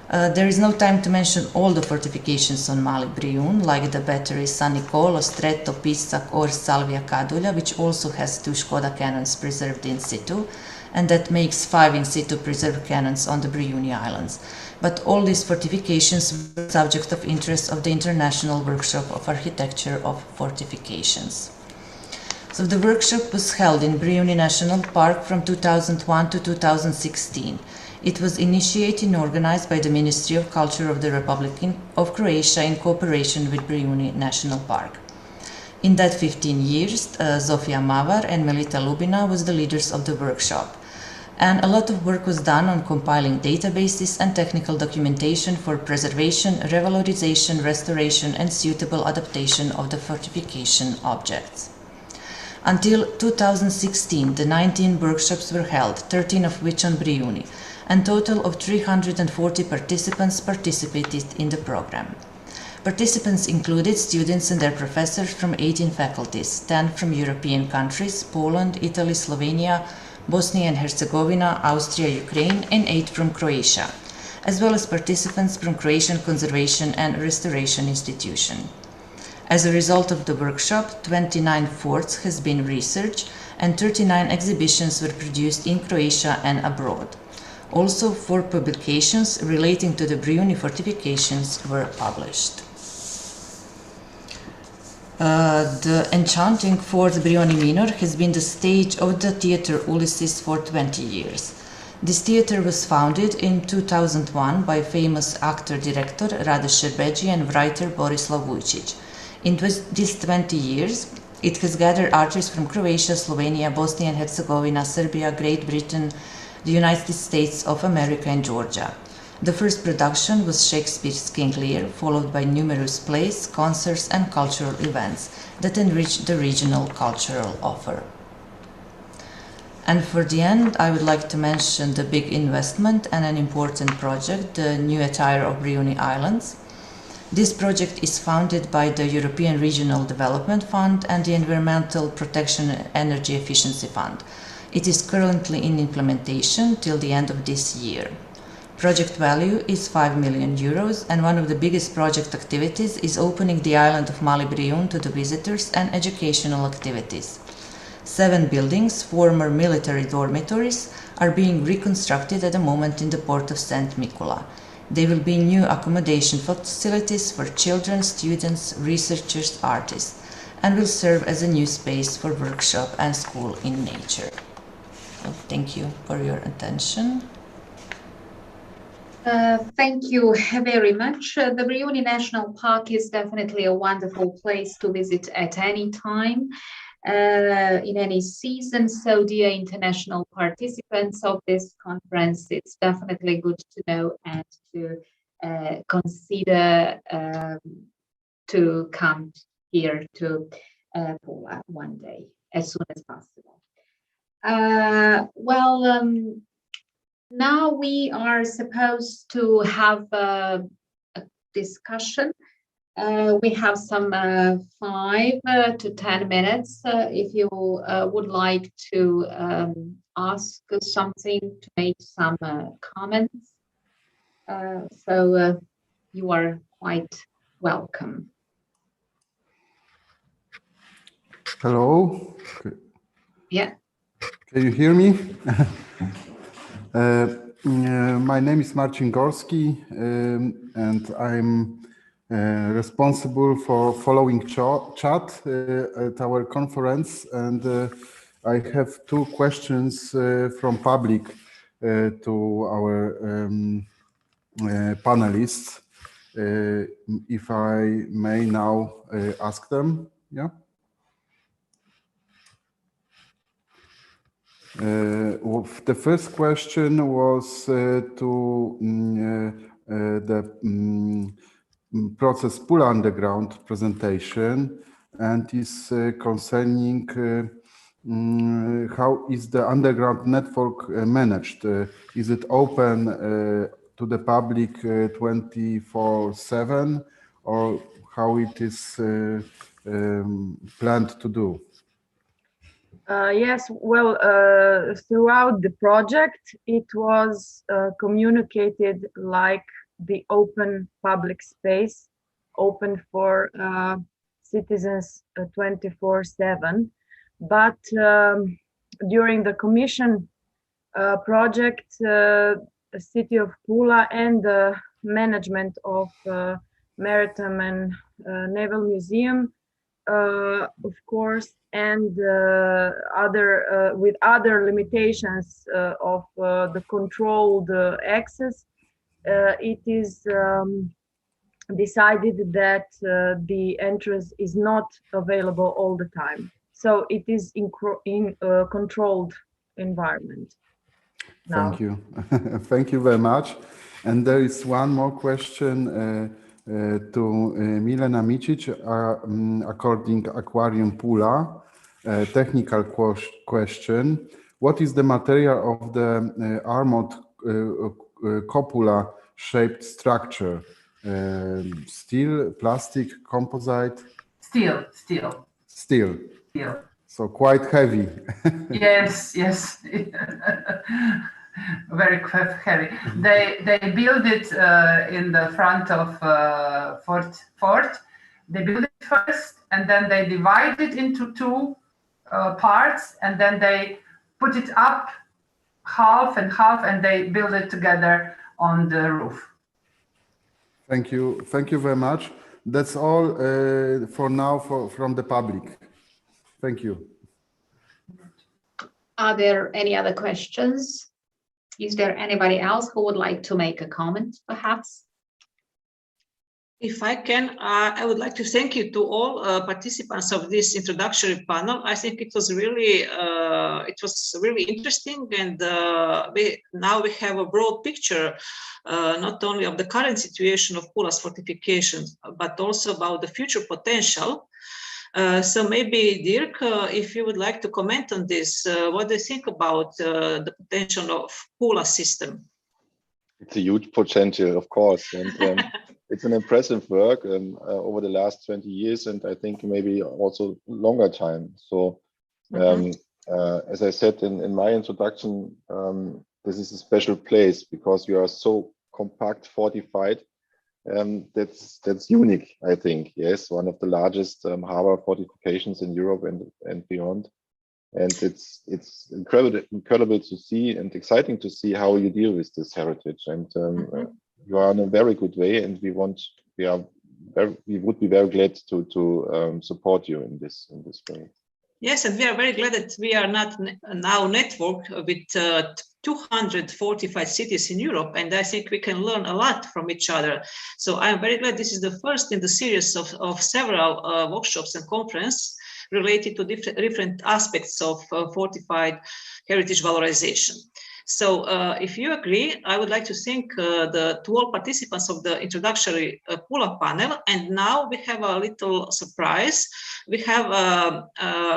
There is no time to mention all the fortifications on Mali Brijun, like the batteries San Nicolo, Stretto, Pisac or Salvia Kadulja, which also has 2 Škoda cannons preserved in situ, and that makes 5 in situ preserved cannons on the Brijuni Islands. But all these fortifications were subject of interest of the International Workshop of Architecture of Fortifications. So the workshop was held in Brijuni National Park from 2001 to 2016. It was initiated and organized by the Ministry of Culture of the Republic of Croatia in cooperation with Brijuni National Park. In that 15 years, Zofia Mavar and Melita Lubina was the leaders of the workshop. And a lot of work was done on compiling databases and technical documentation for preservation, revalorization, restoration and suitable adaptation of the fortification objects. Until 2016, the 19 workshops were held, 13 of which on Brijuni, and a total of 340 participants participated in the program. Participants included students and their professors from 18 faculties, 10 from European countries, Poland, Italy, Slovenia, Bosnia and Herzegovina, Austria, Ukraine, and 8 from Croatia, as well as participants from Croatian Conservation and Restoration Institution. As a result of the workshop, 29 forts has been researched and 39 exhibitions were produced in Croatia and abroad. Also, 4 publications relating to the Brijuni fortifications were published. The enchanting Fort Brijuni Minor has been the stage of the theatre Ulysses for 20 years. This theatre was founded in 2001 by famous actor-director Rade Šerbedžija and writer Borislav Vujčić. In these 20 years, it has gathered artists from Croatia, Slovenia, Bosnia and Herzegovina, Serbia, Great Britain, the United States of America and Georgia. The first production was Shakespeare's King Lear, followed by numerous plays, concerts and cultural events that enriched the regional cultural offer. And for the end, I would like to mention the big investment and an important project, the new attire of Brijuni Islands. This project is funded by the European Regional Development Fund and the Environmental Protection and Energy Efficiency Fund. It is currently in implementation till the end of this year. Project value is 5 million euros, and one of the biggest project activities is opening the island of Mali Brijun to the visitors and educational activities. 7 buildings, former military dormitories, are being reconstructed at the moment in the port of St. Mikula. There will be new accommodation facilities for children, students, researchers, artists, and will serve as a new space for workshop and school in nature. So thank you for your attention. Thank you very much. The Brijuni National Park is definitely a wonderful place to visit at any time, in any season. So, dear international participants of this conference, it's definitely good to know and to consider to come here to Pula one day as soon as possible. Now we are supposed to have a discussion. We have some 5 to 10 minutes if you would like to ask something, to make some comments. So you are quite welcome. Hello. Yeah. Can you hear me? My name is Marcin Gorski, and I'm responsible for following chat at our conference. And I have 2 questions from public to our panelists, if I may now ask them. Yeah. The first question was to the process Pula Underground presentation, and is concerning how is the underground network managed? Is it open to the public 24/7, or how it is planned to do? Yes, well, throughout the project, it was communicated like the open public space, open for citizens 24/7. But during the commission project, the city of Pula and the management of Maritime and Naval Museum, of course, and with other limitations of the controlled access, it is decided that the entrance is not available all the time. So it is in a controlled environment now. Thank you. Thank you very much. And there is one more question to Milena Micic, according Aquarium Pula, technical question. What is the material of the armored cupola shaped structure? Steel, plastic, composite? Steel. Steel. So quite heavy. Yes. Very heavy. They build it in the front of fort. They build it first, and then they divide it into two parts, and then they put it up half and half, and they build it together on the roof. Thank you very much. That's all for now from the public. Thank you. Are there any other questions? Is there anybody else who would like to make a comment, perhaps? If I can, I would like to thank you to all participants of this introductory panel. I think it was really interesting, and now we have a broad picture, not only of the current situation of Pula's fortifications, but also about the future potential. So maybe Dirk, if you would like to comment on this, what do you think about the potential of Pula system? It's a huge potential, of course, and it's an impressive work over the last 20 years, and I think maybe also longer time. So, as I said in my introduction, this is a special place because you are so compact, fortified. That's unique, I think. Yes, one of the largest harbor fortifications in Europe and beyond. And it's incredible to see and exciting to see how you deal with this heritage. And you are in a very good way, and we would be very glad to support you in this way. Yes, and we are very glad that we are not now networked with 245 cities in Europe, and I think we can learn a lot from each other. So I'm very glad this is the first in the series of several workshops and conferences related to different aspects of fortified heritage valorization. So if you agree, I would like to thank to all participants of the introductory Pula panel. And now we have a little surprise. We have a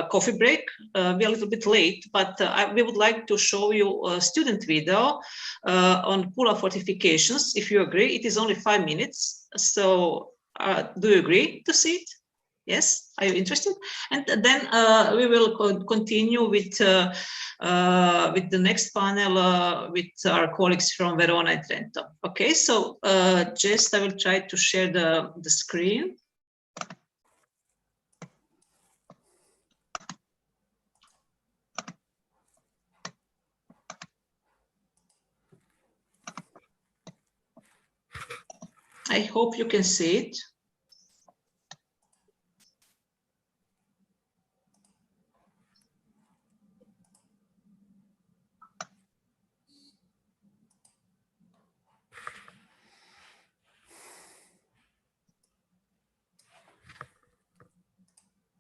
coffee break. We are a little bit late, but we would like to show you a student video on Pula fortifications. If you agree, it is only 5 minutes. So do you agree to see it? Yes, are you interested? And then we will continue with the next panel with our colleagues from Verona and Trento. Okay, so just I will try to share the screen. I hope you can see it.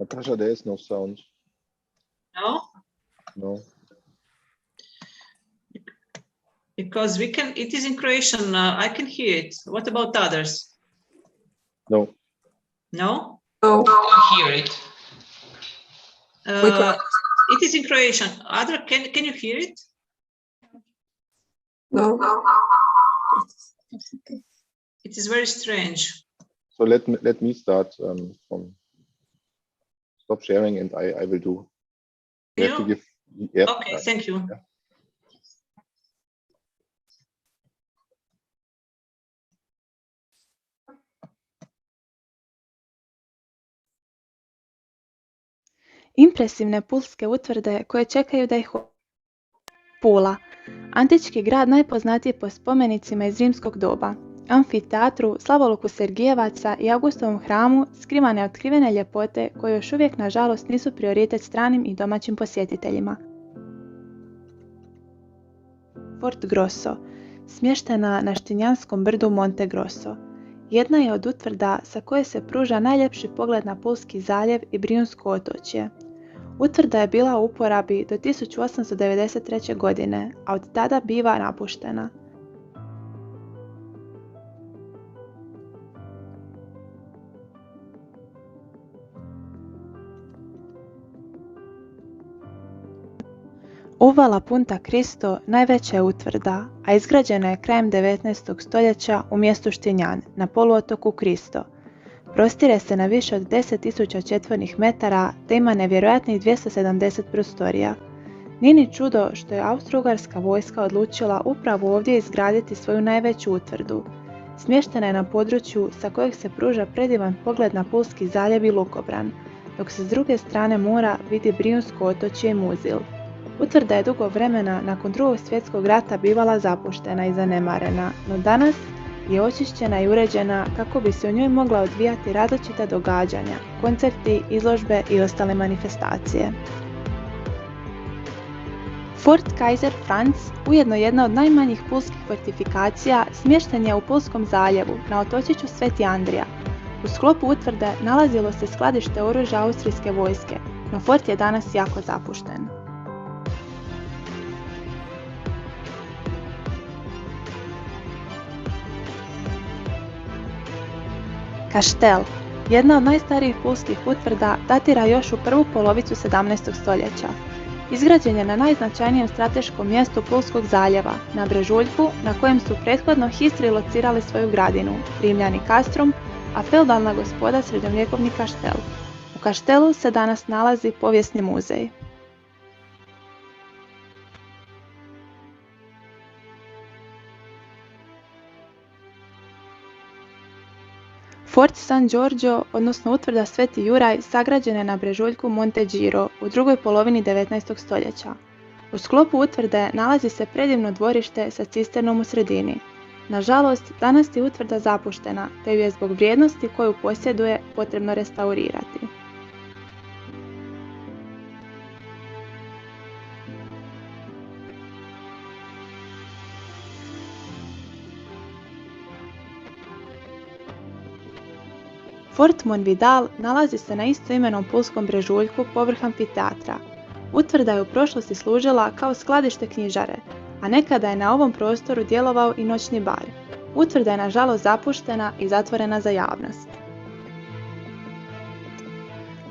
Natasha, there is no sound. No? No. Because we can, it is in Croatian, I can hear it. What about others? No. No? No. Hear it. It is in Croatian. Other, can you hear it? No. It is very strange. So let me start from stop sharing, and I will do. You have to give. Yep. Okay, thank you. Yeah. Impresivne pulske utvrde koje čekaju da ih Pula, antički grad najpoznatiji po spomenicima iz rimskog doba, amfiteatru, slavoluku Sergijevaca i Augustovom hramu, skriva neotkrivene ljepote koje još uvijek nažalost nisu prioritet stranim i domaćim posjetiteljima. Fort Grosso, smještena na štinjanskom brdu Monte Grosso, jedna je od utvrda sa koje se pruža najljepši pogled na Pulski zaljev i Brijunsko otočje. Utvrda je bila u uporabi do 1893. godine, a od tada biva napuštena. Uvala Punta Cristo najveća je utvrda, a izgrađena je krajem 19. stoljeća u mjestu Štinjan, na poluotoku Cristo. Prostire se na više od 10.000 četvornih metara te ima nevjerojatnih 270 prostorija. Nije ni čudo što je austro-ugarska vojska odlučila upravo ovdje izgraditi svoju najveću utvrdu. Smještena je na području sa kojeg se pruža predivan pogled na Pulski zaljev i lukobran, dok se s druge strane mora vidi Brijunsko otočje i Muzil. Utvrda je dugo vremena nakon Drugog svjetskog rata bivala zapuštena i zanemarena, no danas je očišćena i uređena kako bi se u njoj mogla odvijati različita događanja, koncerti, izložbe i ostale manifestacije. Fort Kaiser Franz, ujedno jedna od najmanjih pulskih fortifikacija, smješten je u Pulskom zaljevu na otočiću Sveti Andrija. U sklopu utvrde nalazilo se skladište oružja austrijske vojske, no fort je danas jako zapušten. Kaštel, jedna od najstarijih pulskih utvrda, datira još u prvu polovicu 17. stoljeća. Izgrađen je na najznačajnijem strateškom mjestu Pulskog zaljeva, na brežuljku na kojem su prethodno Histri locirali svoju gradinu, Rimljani Castrum, a feudalna gospoda srednjovjekovni Kaštel. U Kaštelu se danas nalazi povijesni muzej. Fort San Giorgio, odnosno utvrda Sveti Juraj, sagrađena je na brežuljku Monte Giro u drugoj polovini 19. stoljeća. U sklopu utvrde nalazi se predivno dvorište sa cisternom u sredini. Nažalost, danas je utvrda zapuštena, te ju je zbog vrijednosti koju posjeduje potrebno restaurirati. Fort Monvidal nalazi se na istoimenom pulskom brežuljku povrh amfiteatra. Utvrda je u prošlosti služila kao skladište knjižare, a nekada je na ovom prostoru djelovao i noćni bar. Utvrda je nažalost zapuštena i zatvorena za javnost.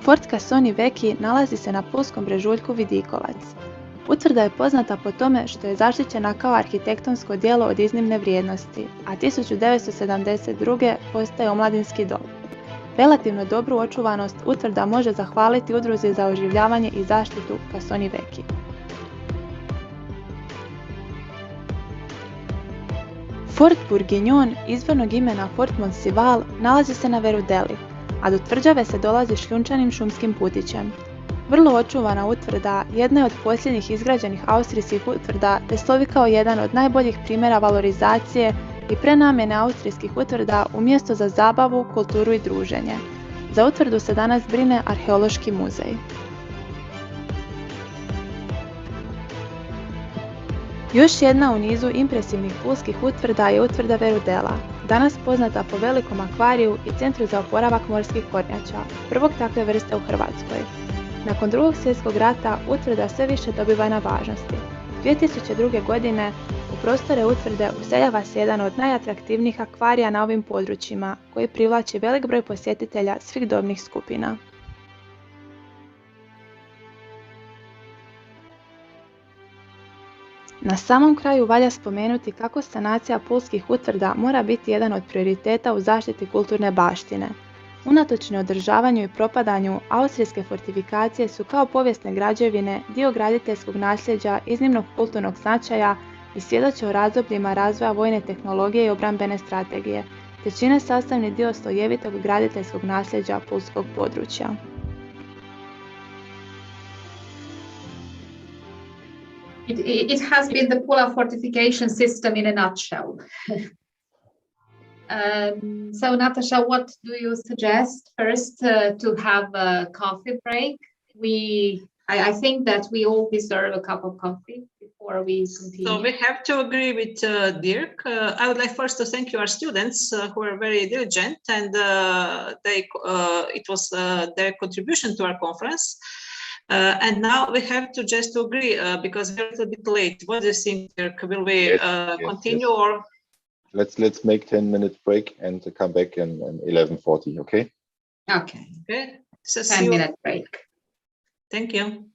Fort Cassoni Vecchi nalazi se na pulskom brežuljku Vidikovac. Utvrda je poznata po tome što je zaštićena kao arhitektonsko djelo od iznimne vrijednosti, a 1972. postaje omladinski dom. Relativno dobru očuvanost utvrda može zahvaliti Udruzi za oživljavanje i zaštitu Cassoni Vecchi. Fort Bourguignon, izvornog imena Fort Monsival, nalazi se na Verudeli, a do tvrđave se dolazi šljunčanim šumskim putićem. Vrlo očuvana utvrda jedna je od posljednjih izgrađenih austrijskih utvrda te slovi kao jedan od najboljih primjera valorizacije i prenamjene austrijskih utvrda u mjesto za zabavu, kulturu i druženje. Za utvrdu se danas brine arheološki muzej. Još jedna u nizu impresivnih pulskih utvrda je utvrda Verudela, danas poznata po velikom akvariju i centru za oporavak morskih kornjača, prvog takve vrste u Hrvatskoj. Nakon Drugog svjetskog rata utvrda sve više dobiva na važnosti. 2002. godine U prostore utvrde useljava se jedan od najatraktivnijih akvarija na ovim područjima, koji privlači velik broj posjetitelja svih dobnih skupina. Na samom kraju valja spomenuti kako sanacija pulskih utvrda mora biti jedan od prioriteta u zaštiti kulturne baštine. Unatoč neodržavanju i propadanju, austrijske fortifikacije su kao povijesne građevine dio graditeljskog nasljeđa iznimnog kulturnog značaja i svjedoče o razdobljima razvoja vojne tehnologije i obrambene strategije, te čine sastavni dio slojevitog graditeljskog nasljeđa pulskog područja. It has been the Pula fortification system in a nutshell. So Natasha, what do you suggest first to have a coffee break? I think that we all deserve a cup of coffee before we continue. So we have to agree with Dirk. I would like first to thank you, our students who are very diligent, and it was their contribution to our conference. And now we have to just agree because we're a little bit late. What do you think, Dirk? Will we continue or? Let's make 10-minute break and come back in 11:40. Okay. Okay. Okay. So 10-minute break. Thank you.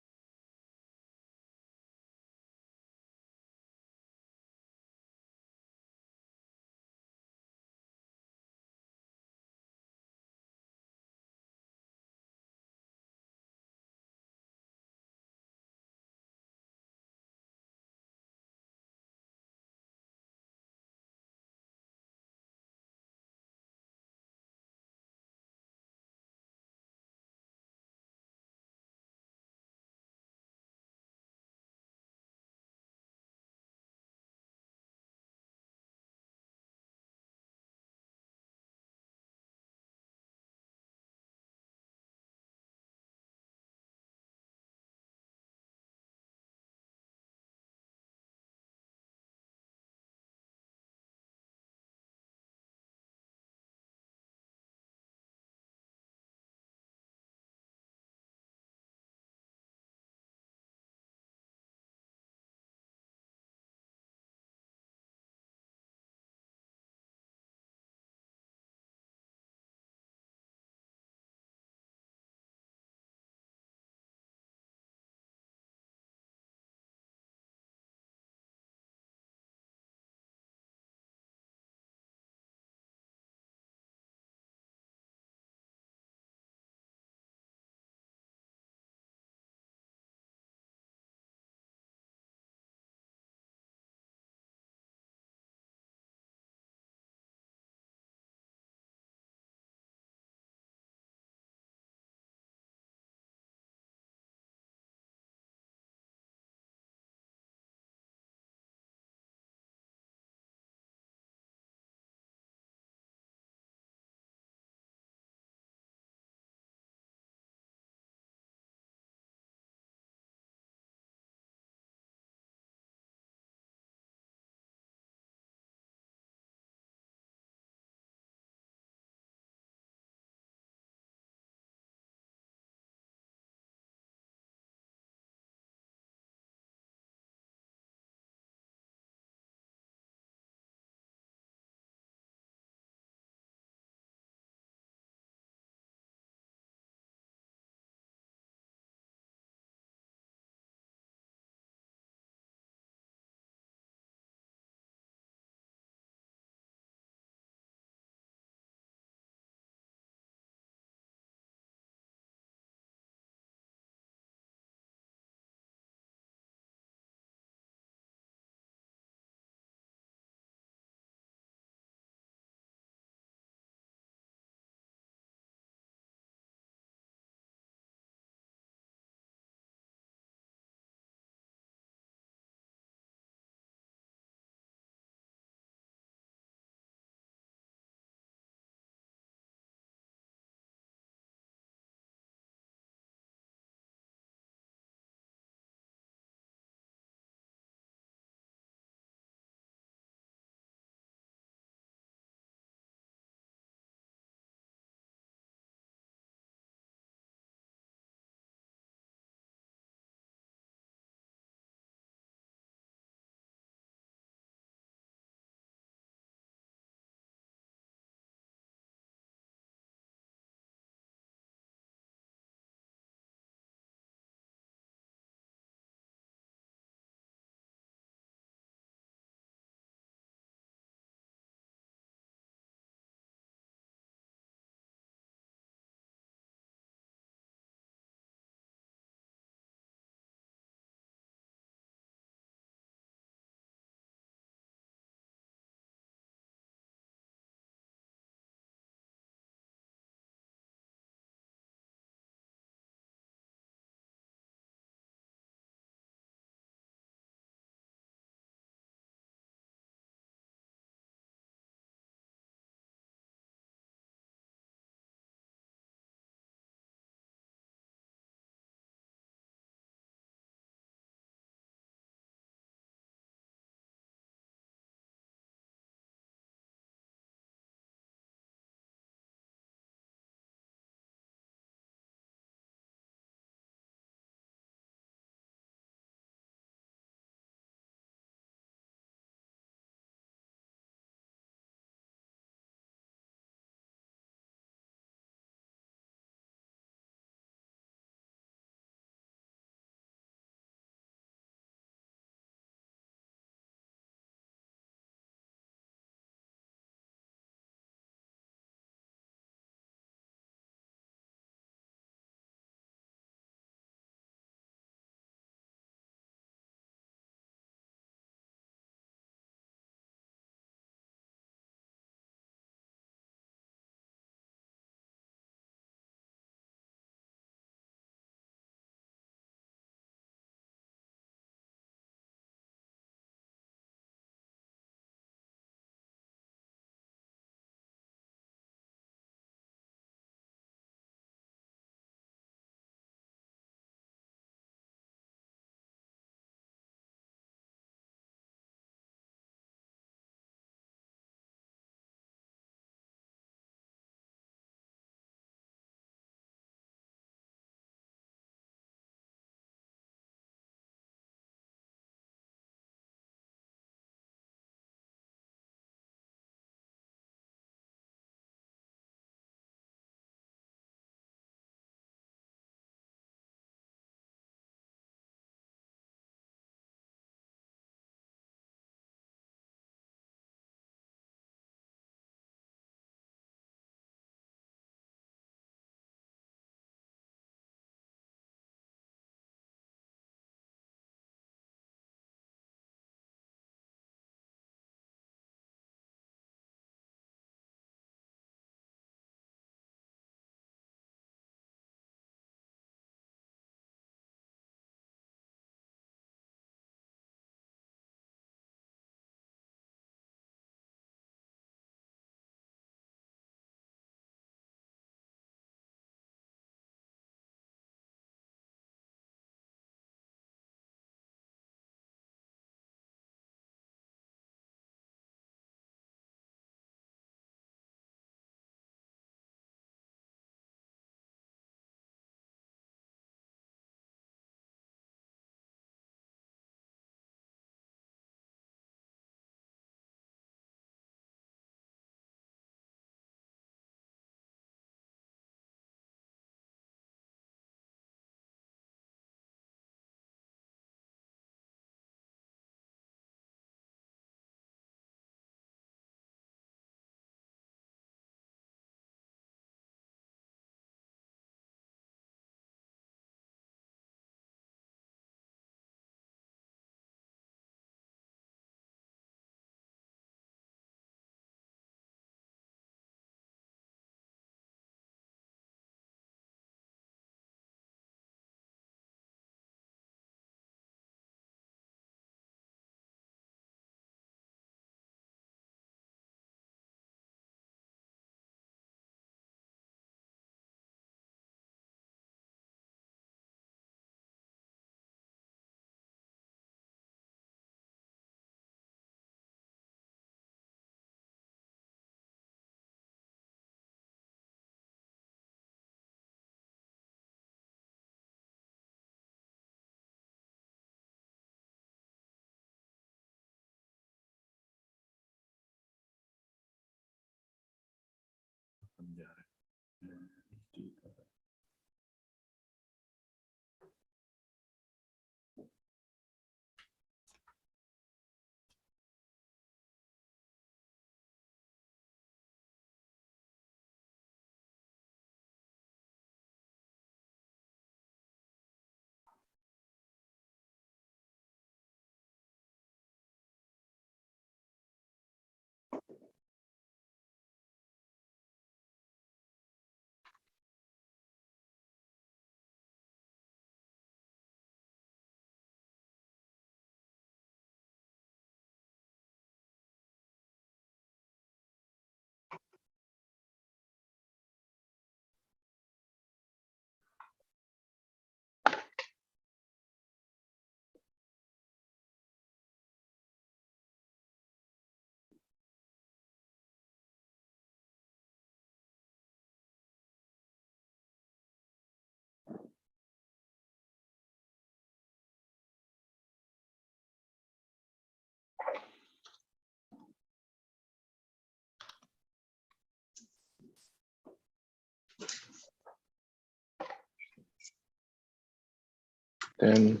Then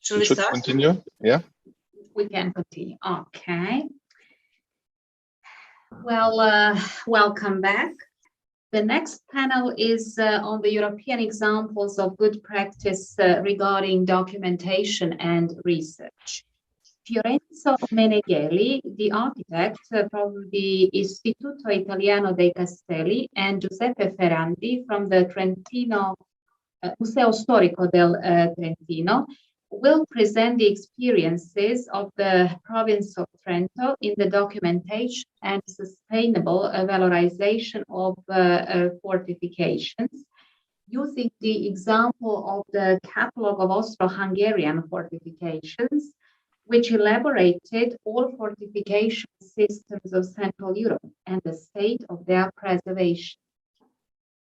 Should we we should start? continue. Yeah. We can continue. Okay. Well, welcome back. The next panel is on the European examples of good practice regarding documentation and research. Fiorenzo Menegheli, the architect from the Istituto Italiano dei Castelli, and Giuseppe Ferrandi from the Trentino Museo Storico del Trentino, will present the experiences of the province of Trento in the documentation and sustainable valorization of fortifications, using the example of the catalogue of Austro-Hungarian fortifications, which elaborated all fortification systems of Central Europe and the state of their preservation.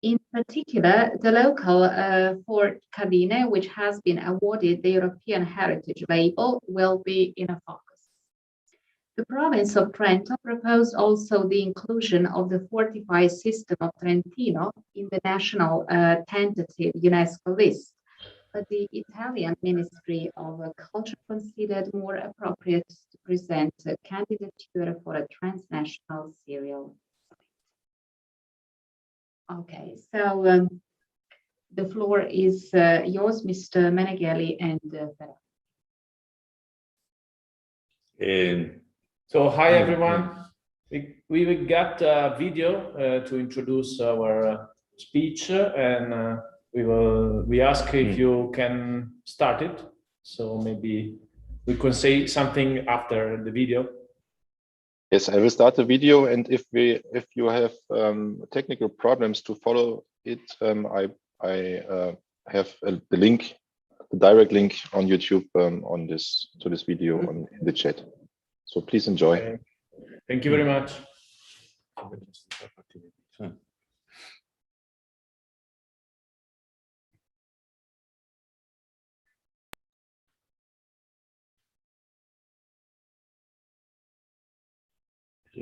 In particular, the local Forte Cadine, which has been awarded the European Heritage Label, will be in a focus. The province of Trento proposed also the inclusion of the fortified system of Trentino in the national tentative UNESCO list, but the Italian Ministry of Culture considered more appropriate to present a candidature for a transnational serial. Okay, so the floor is yours, Mr. Menegheli and Ferrandi. So hi everyone. We got a video to introduce our speech, and we ask if you can start it. So maybe we can say something after the video. Yes, I will start the video, and if you have technical problems to follow it, I have the link, the direct link on YouTube to this video in the chat. So please enjoy. Okay. Thank you very much.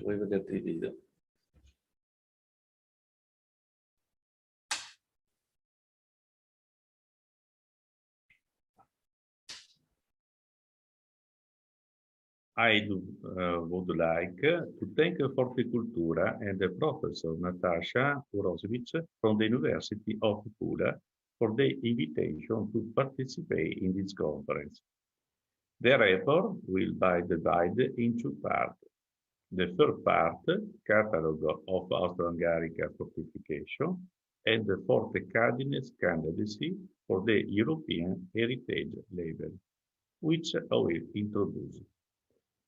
Vuoi vedere il video? I would like to thank FORTE CULTURA and the Professor Natasha Urosevic from the University of Pula for the invitation to participate in this conference. The report will be divided into parts. The first part, Catalogue of Austro-Hungarian Fortification, and the Forte Cadines candidacy for the European Heritage Label, which I will introduce.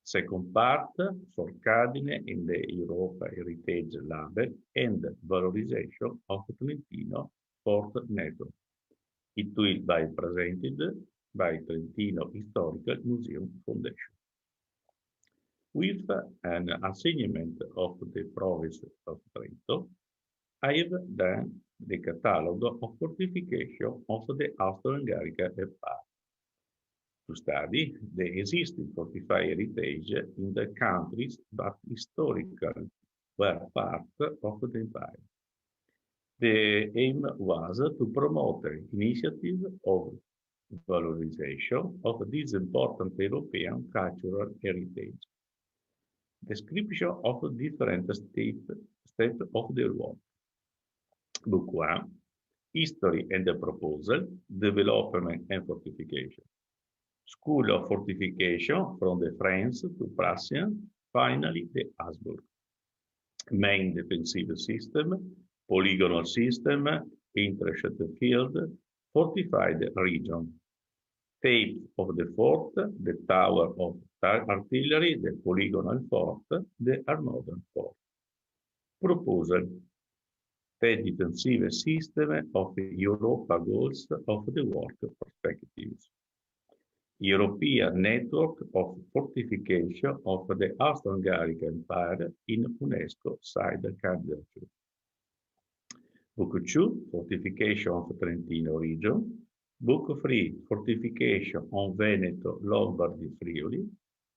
Second part, for Cadine in the Europa Heritage Label and valorization of Trentino Fort Network. It will be presented by Trentino Historical Museum Foundation. With an assignment of the province of Trento, I have done the catalogue of fortification of the Austro-Hungarian Empire to study the existing fortified heritage in the countries that historically were part of the empire. The aim was to promote the initiative of valorization of this important European cultural heritage. Description of different steps of the work. Book 1, History and the Proposal, Development and Fortification. School of Fortification from the French to Prussian, finally the Habsburg. Main defensive system, polygonal system, interested field, fortified region. Type of the fort, the tower of artillery, the polygonal fort, the armored fort. Proposal. The defensive system of Europa goals of the work perspectives. European network of fortification of the Austro-Hungarian Empire in UNESCO side candidature. Book 2, Fortification of Trentino region. Book 3, Fortification on Veneto, Lombardy, Friuli.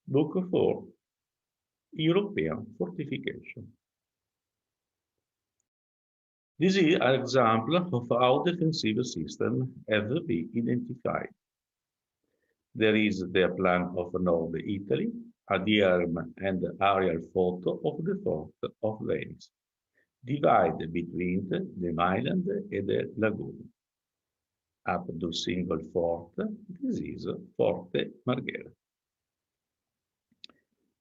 Book 4, European Fortification. This is an example of how defensive systems have been identified. There is the plan of North Italy, a diagram and aerial photo of the fort of Venice, divided between the mainland and the lagoon. Up to single fort, this is Forte Marghera.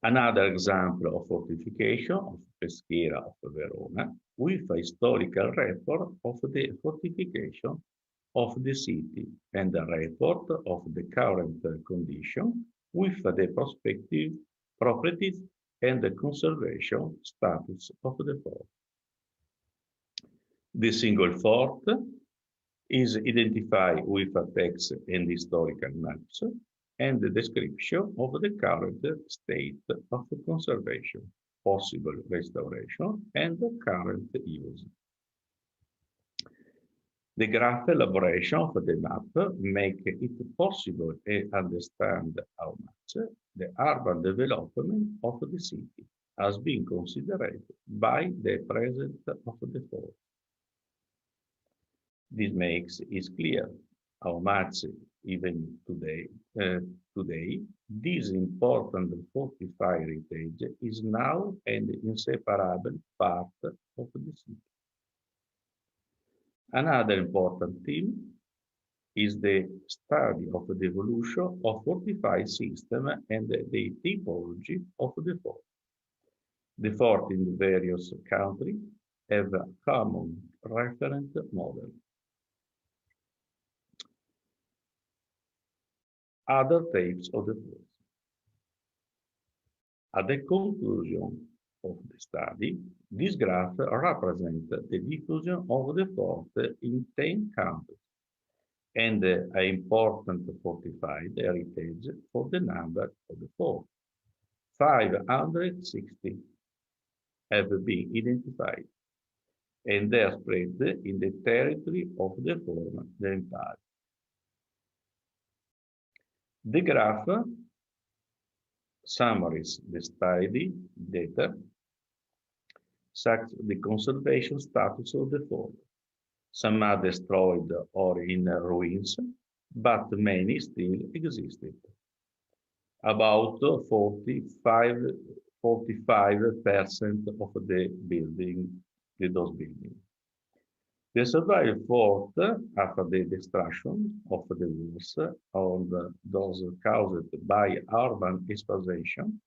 Another example of fortification of Peschiera of Verona, with a historical record of the fortification of the city and a report of the current condition with the prospective properties and the conservation status of the fort. The single fort is identified with a text and historical maps and the description of the current state of conservation, possible restoration, and current use. The graph elaboration of the map make it possible to understand how much the urban development of the city has been considered by the presence of the fort. This makes it clear how much, even today, this important fortified heritage is now an inseparable part of the city. Another important theme is the study of the evolution of fortified system and the typology of the fort. The fort in the various countries have a common reference model. Other types of the fort. At the conclusion of the study, this graph represents the diffusion of the fort in 10 countries and an important fortified heritage for the number of the fort. 560 have been identified, and they are spread in the territory of the former empire. The graph summarizes the study data, such as the conservation status of the fort. Some are destroyed or in ruins, but many still existed. About 45% of the those buildings. The survived fort after the destruction of the walls or those caused by urban expansion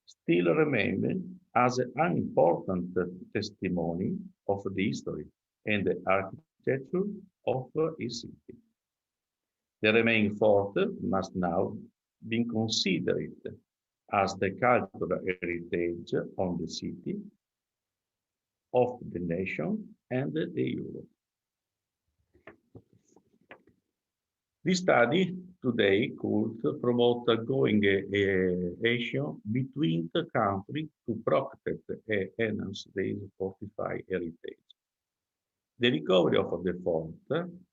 still remain as an important testimony of the history and the architecture of a city. The remaining fort must now be considered as the cultural heritage of the city, of the nation, and the Europe. This study today could promote ongoing action between the countries to protect and enhance the fortified heritage. The recovery of the fort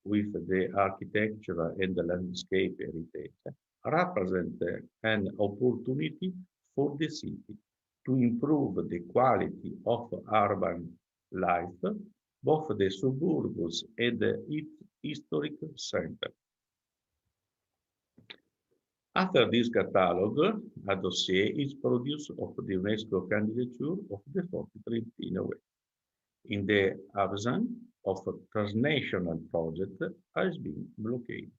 with the architectural and the landscape heritage represent an opportunity for the city to improve the quality of urban life, both the suburbs and its historic center. After this catalogue, a dossier is produced of the UNESCO candidature of the Fort Trentino. In the absence of a transnational project has been blockaded.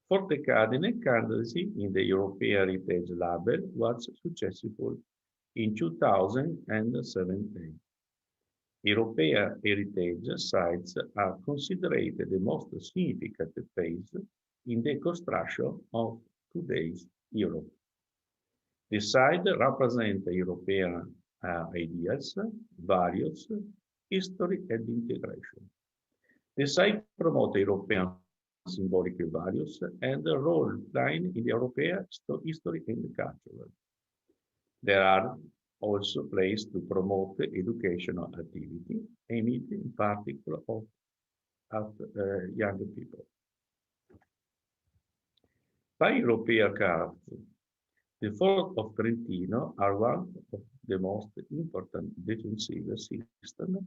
Forte Cardine candidacy in the European Heritage Label was successful in 2017. European heritage sites are considered the most significant phase in the construction of today's Europe. The site represents European ideals, values, history, and integration. The site promotes European symbolic values and the role playing in European history and culture. There are also places to promote educational activity aimed in particular at young people. By European character, the Fort of Trentino are one of the most important defensive systems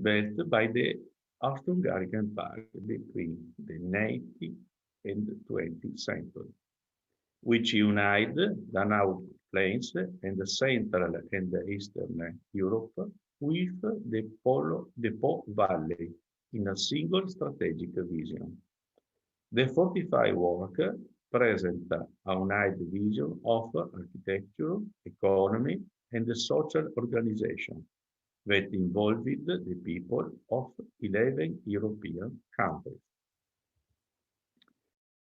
built by the Austro-Hungarian Empire between the 9th and 20th century, which unite the Danube plains and the Central and Eastern Europe with the Po Valley in a single strategic vision. The Fortified work presents a united vision of architecture, economy, and the social organization that involved the people of 11 European countries.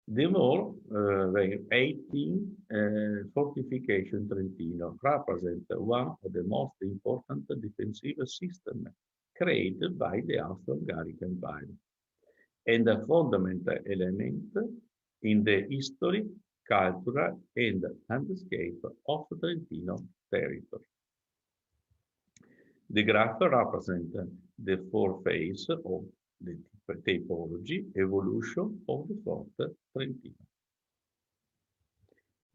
The more than 18 fortification Trentino represent one of the most important defensive systems created by the Austro-Hungarian Empire and a fundamental element in the history, culture, and landscape of Trentino territory. The graph represents the four phases of the typology evolution of the Forte Trentino.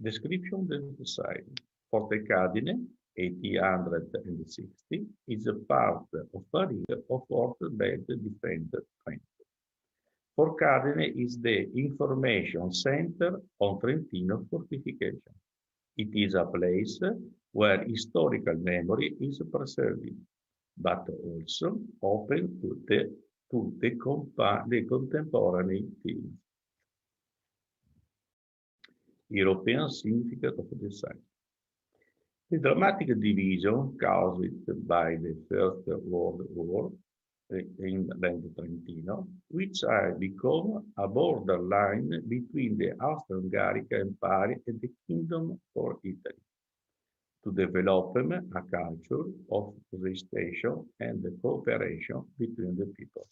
Description of the site. Forte Cardine, 1860, is a part of a ring of Forte Belt defended Trent. Forte Cardine is the information center on Trentino fortification. It is a place where historical memory is preserved, but also open to the contemporary themes. European significance of the site. The dramatic division caused by the First World War in land Trentino, which had become a borderline between the Austro-Hungarian Empire and the Kingdom of Italy, to develop a culture of resistation and cooperation between the people.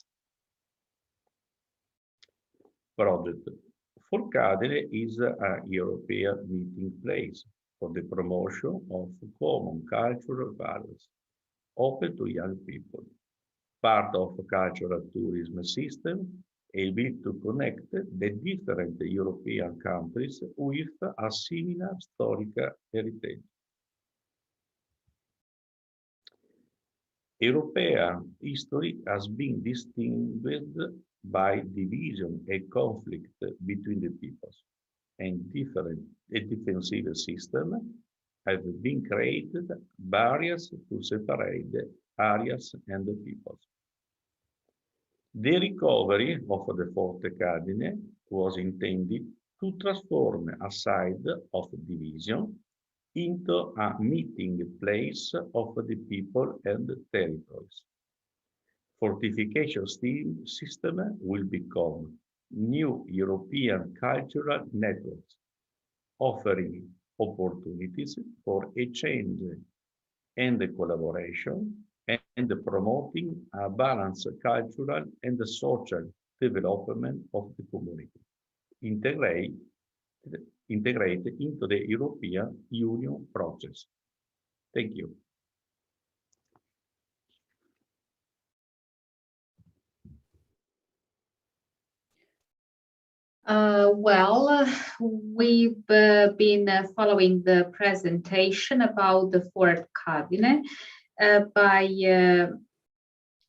Project. Forte Cardine is a European meeting place for the promotion of common cultural values, open to young people, part of a cultural tourism system able to connect the different European countries with a similar historical heritage. European history has been distinguished by division and conflict between the peoples, and defensive systems have been created barriers to separate the areas and the peoples. The recovery of the Forte Cardine was intended to transform a site of division into a meeting place of the people and territories. Fortification system will become new European cultural networks, offering opportunities for exchange and collaboration and promoting a balanced cultural and social development of the community, integrated into the European Union process. Thank you. We've been following the presentation about the Forte Cardine by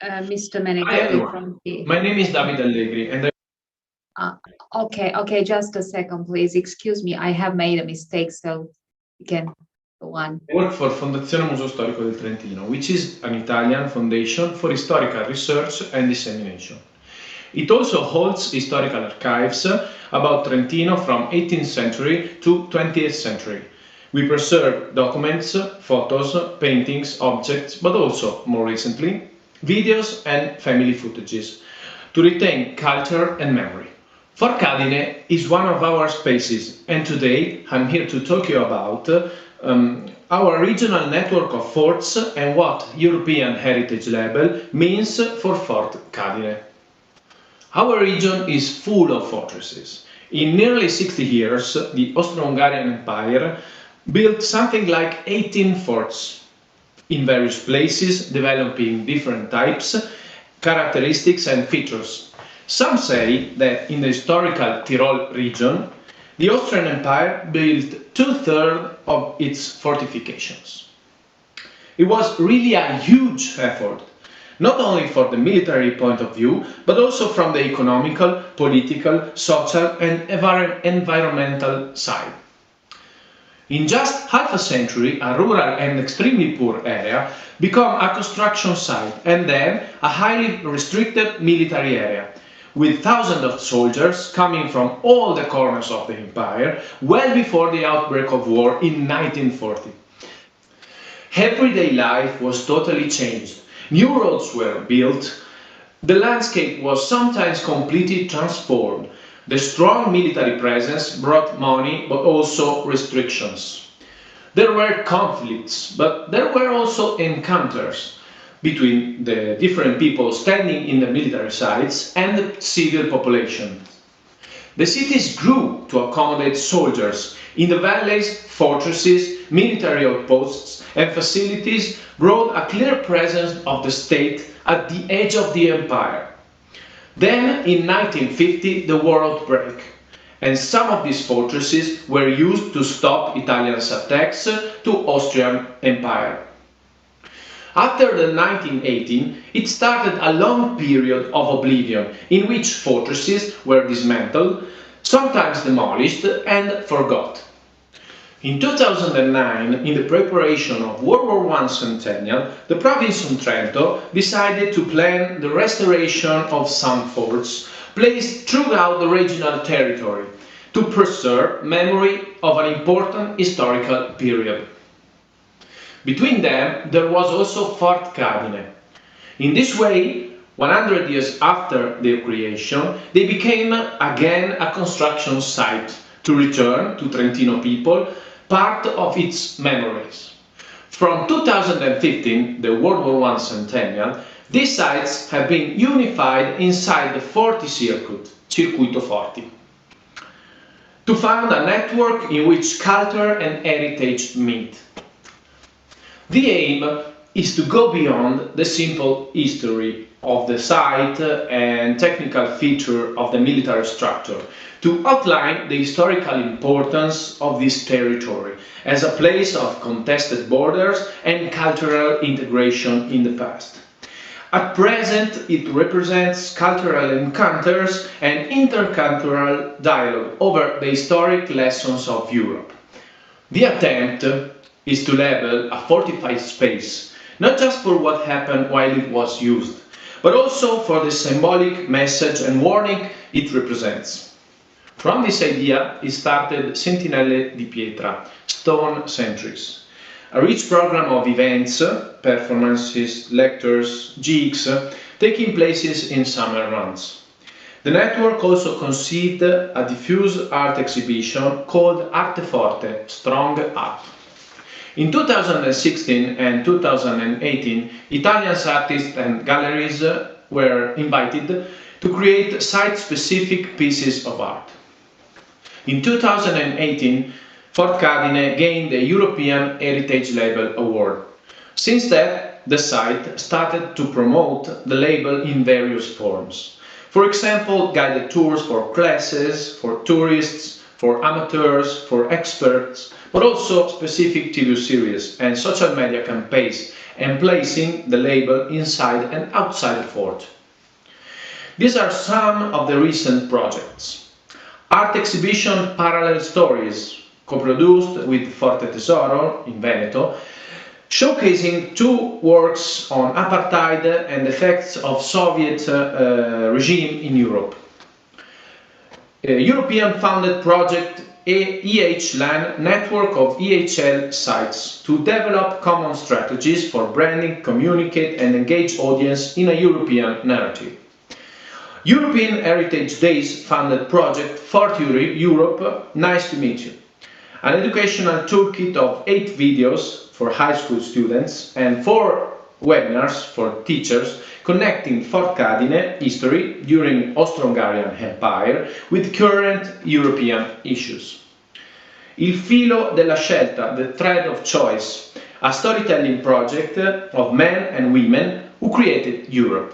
Mr. Meneghelli from the... My name is David Allegri and Okay, just a second, please. Excuse me, I have made a mistake, so you can go on. I work for Fondazione Museo Storico del Trentino, which is an Italian foundation for historical research and dissemination. It also holds historical archives about Trentino from 18th century to 20th century. We preserve documents, photos, paintings, objects, but also, more recently, videos and family footages to retain culture and memory. Forte Cardine is one of our spaces, and today I'm here to talk to you about our regional network of forts and what European Heritage Label means for Forte Cardine. Our region is full of fortresses. In nearly 60 years, the Austro-Hungarian Empire built something like 18 forts in various places, developing different types, characteristics and features. Some say that in the historical Tyrol region, the Austrian Empire built 2/3 of its fortifications. It was really a huge effort, not only for the military point of view, but also from the economical, political, social and environmental side. In just half a century, a rural and extremely poor area became a construction site and then a highly restricted military area, with thousands of soldiers coming from all the corners of the empire, well before the outbreak of war in 1940. Everyday life was totally changed. New roads were built. The landscape was sometimes completely transformed. The strong military presence brought money, but also restrictions. There were conflicts, but there were also encounters between the different people standing in the military sites and the civil population. The cities grew to accommodate soldiers. In the valleys, fortresses, military outposts and facilities brought a clear presence of the state at the edge of the empire. Then, in 1950, the war outbreak, and some of these fortresses were used to stop Italian attacks to Austrian Empire. After the 1918, it started a long period of oblivion in which fortresses were dismantled, sometimes demolished and forgot. In 2009, in the preparation of World War I centennial, the province of Trento decided to plan the restoration of some forts placed throughout the regional territory to preserve memory of an important historical period. Between them, there was also Forte Cardine. In this way, 100 years after their creation, they became again a construction site to return to Trentino people part of its memories. From 2015, the World War I centennial, these sites have been unified inside the Forte Circuito Forti, to found a network in which culture and heritage meet. The aim is to go beyond the simple history of the site and technical feature of the military structure, to outline the historical importance of this territory as a place of contested borders and cultural integration in the past. At present, it represents cultural encounters and intercultural dialogue over the historic lessons of Europe. The attempt is to label a fortified space, not just for what happened while it was used, but also for the symbolic message and warning it represents. From this idea, it started Sentinelle di Pietra, Stone Sentries, a rich program of events, performances, lectures, gigs, taking places in summer months. The network also conceived a diffuse art exhibition called Arte Forte, Strong Art. In 2016 and 2018, Italian artists and galleries were invited to create site-specific pieces of art. In 2018, Forte Cardine gained the European Heritage Label Award. Since that, the site started to promote the label in various forms. For example, guided tours for classes, for tourists, for amateurs, for experts, but also specific TV series and social media campaigns, and placing the label inside and outside the fort. These are some of the recent projects. Art exhibition Parallel Stories, co-produced with Forte Tesoro in Veneto, showcasing two works on apartheid and effects of Soviet regime in Europe. A European-funded project EHLAN, network of EHL sites, to develop common strategies for branding, communicate and engage audience in a European narrative. European Heritage Days funded project Forte Europe, Nice to Meet You, an educational toolkit of 8 videos for high school students and 4 webinars for teachers connecting Forte Cardine history during Austro-Hungarian Empire with current European issues. Il filo della scelta, the thread of choice, a storytelling project of men and women who created Europe.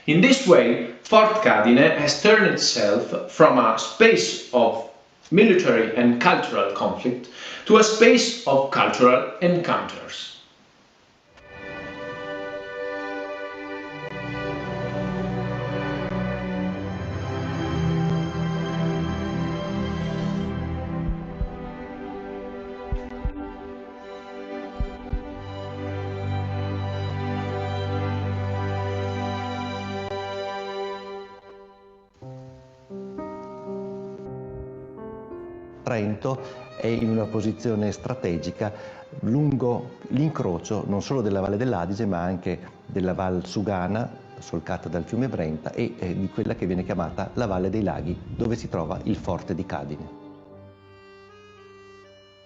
In this way, Forte Cardine has turned itself from a space of military and cultural conflict to a space of cultural encounters. Trento è in una posizione strategica lungo l'incrocio non solo della Valle dell'Adige ma anche della Val Sugana, solcata dal fiume Brenta, e di quella che viene chiamata la Valle dei Laghi, dove si trova il Forte di Cadine.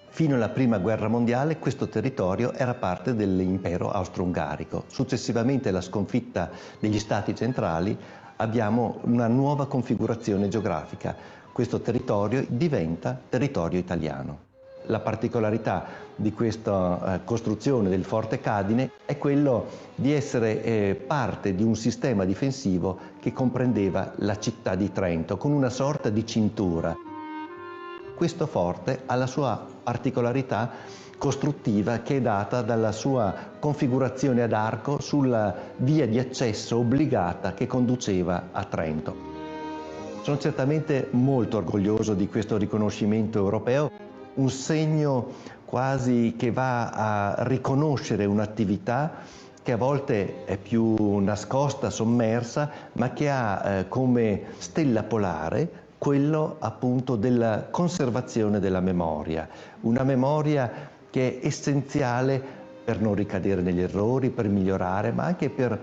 Fino alla Prima Guerra Mondiale questo territorio era parte dell'impero austro-ungarico. Successivamente alla sconfitta degli stati centrali abbiamo una nuova configurazione geografica. Questo territorio diventa territorio italiano. La particolarità di questa costruzione del Forte Cadine è quello di essere parte di un sistema difensivo che comprendeva la città di Trento con una sorta di cintura. Questo forte ha la sua particolarità costruttiva che è data dalla sua configurazione ad arco sulla via di accesso obbligata che conduceva a Trento. Sono certamente molto orgoglioso di questo riconoscimento europeo, un segno quasi che va a riconoscere un'attività che a volte è più nascosta, sommersa, ma che ha come stella polare quello appunto della conservazione della memoria, una memoria che è essenziale per non ricadere negli errori, per migliorare, ma anche per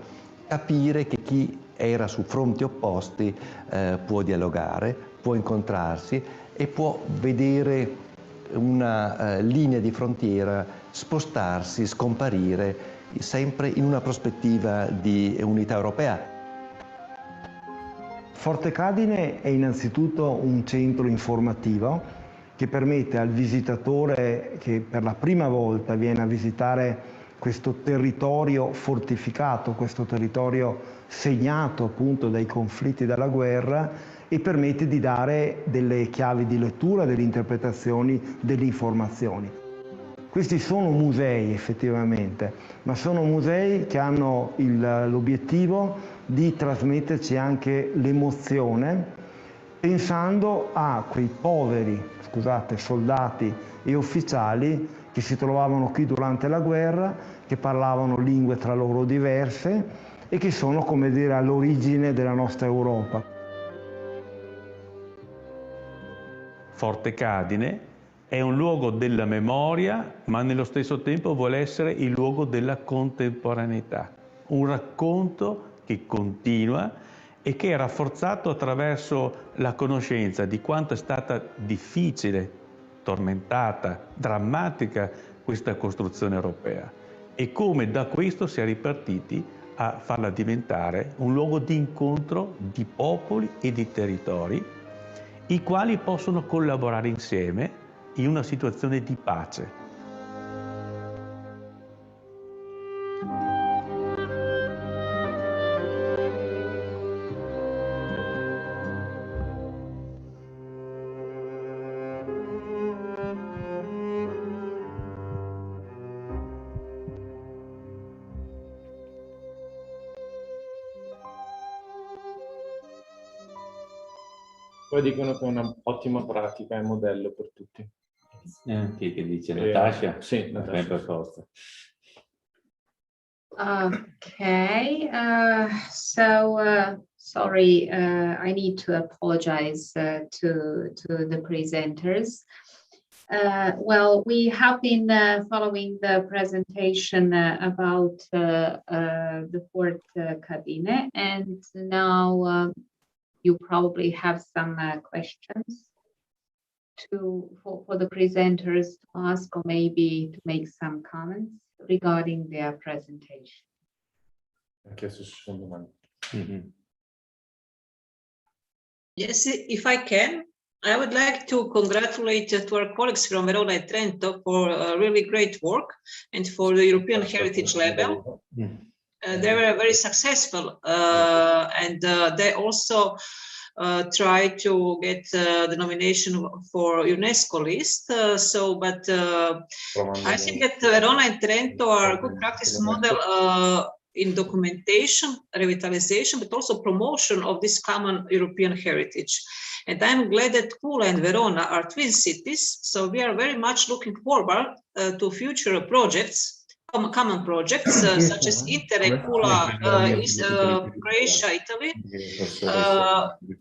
capire che chi era su fronti opposti può dialogare, può incontrarsi e può vedere una linea di frontiera spostarsi, scomparire, sempre in una prospettiva di unità europea. Forte Cadine è innanzitutto un centro informativo che permette al visitatore che per la prima volta viene a visitare questo territorio fortificato, questo territorio segnato appunto dai conflitti e dalla guerra, e permette di dare delle chiavi di lettura, delle interpretazioni, delle informazioni. Questi sono musei effettivamente, ma sono musei che hanno l'obiettivo di trasmetterci anche l'emozione, pensando a quei poveri, scusate, soldati e ufficiali che si trovavano qui durante la guerra, che parlavano lingue tra loro diverse e che sono, come dire, all'origine della nostra Europa. Forte Cadine è un luogo della memoria, ma nello stesso tempo vuole essere il luogo della contemporaneità, un racconto che continua e che è rafforzato attraverso la conoscenza di quanto è stata difficile, tormentata, drammatica questa costruzione europea e come da questo si è ripartiti a farla diventare un luogo di incontro di popoli e di territori, i quali possono collaborare insieme in una situazione di pace. Poi dicono che è un'ottima pratica e modello per tutti. Chi che dice Natasha? Sì, Natasha. Per forza. Okay, sorry, I need to apologize to the presenters. Well, we have been following the presentation about the Forte Cadine, and now you probably have some questions for the presenters to ask, or maybe to make some comments regarding their presentation. Yes, if I can, I would like to congratulate to our colleagues from Verona and Trento for really great work and for the European Heritage Label. They were very successful and they also try to get the nomination for UNESCO list. But I think that Verona and Trento are a good practice model in documentation, revitalization, but also promotion of this common European heritage. And I'm glad that Pula and Verona are twin cities, so we are very much looking forward to future projects common projects such as Interreg Pula, Croatia, Italy,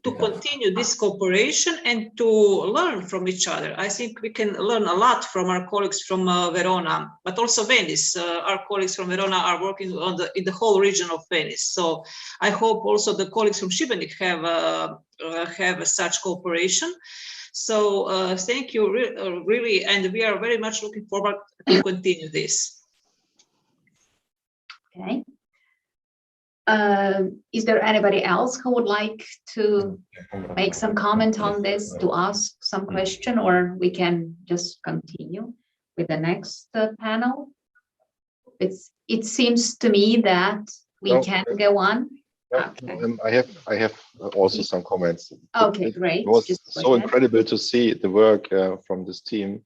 to continue this cooperation and to learn from each other. I think we can learn a lot from our colleagues from Verona, but also Venice. Our colleagues from Verona are working on in the whole region of Venice. So I hope also the colleagues from Šibenik have such cooperation. So thank you really, and we are very much looking forward to continue this. Okay. Is there anybody else who would like to make some comment on this, to ask some question, or we can just continue with the next panel? It seems to me that we can go on. Yeah, okay. I have also some comments. Okay, great. It was so incredible to see the work from this team.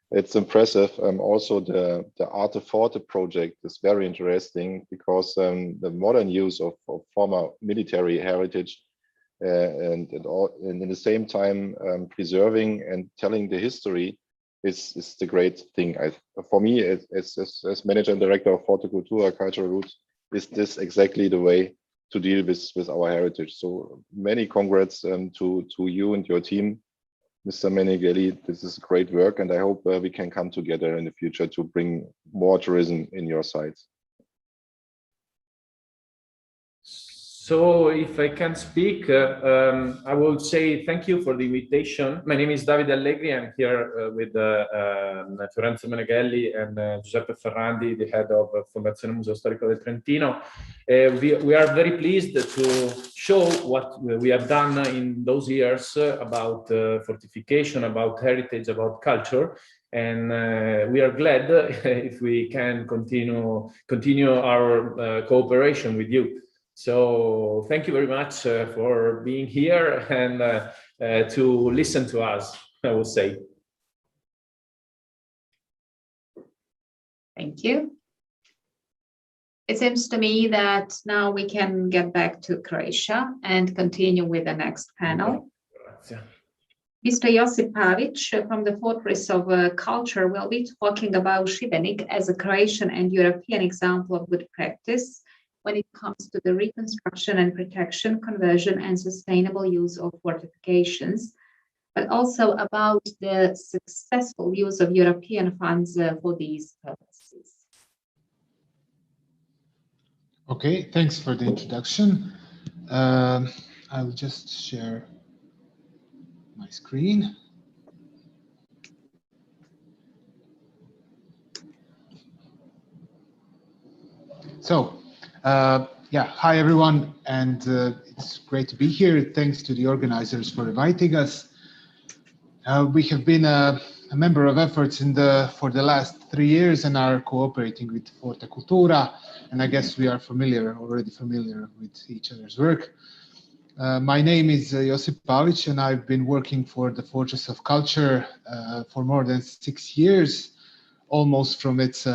It's impressive. Also, the Arte Forte project is very interesting because the modern use of former military heritage and in the same time preserving and telling the history is the great thing. For me, as manager and director of FORTE CULTURA, Cultural Roots, is this exactly the way to deal with our heritage. So many congrats to you and your team. Mr. Meneghelli, this is great work, and I hope we can come together in the future to bring more tourism in your sites. So if I can speak, I will say thank you for the invitation. My name is Davide Allegri. I'm here with Fiorenzo Meneghelli and Giuseppe Ferrandi, the head of Fondazione Museo Storico del Trentino. We are very pleased to show what we have done in those years about fortification, about heritage, about culture. And we are glad if we can continue our cooperation with you. So thank you very much for being here and to listen to us, I will say. Thank you. It seems to me that now we can get back to Croatia and continue with the next panel. Mr. Josip Pavic from the Fortress of Culture will be talking about Šibenik as a Croatian and European example of good practice when it comes to the reconstruction and protection, conversion, and sustainable use of fortifications, but also about the successful use of European funds for these purposes. Okay, thanks for the introduction. I will just share my screen. So, yeah, hi everyone, and it's great to be here. Thanks to the organizers for inviting us. We have been a member of efforts for the last 3 years and are cooperating with FORTE CULTURA, and I guess we are already familiar with each other's work. My name is Josip Pavic, and I've been working for the Fortress of Culture for more than 6 years, almost from its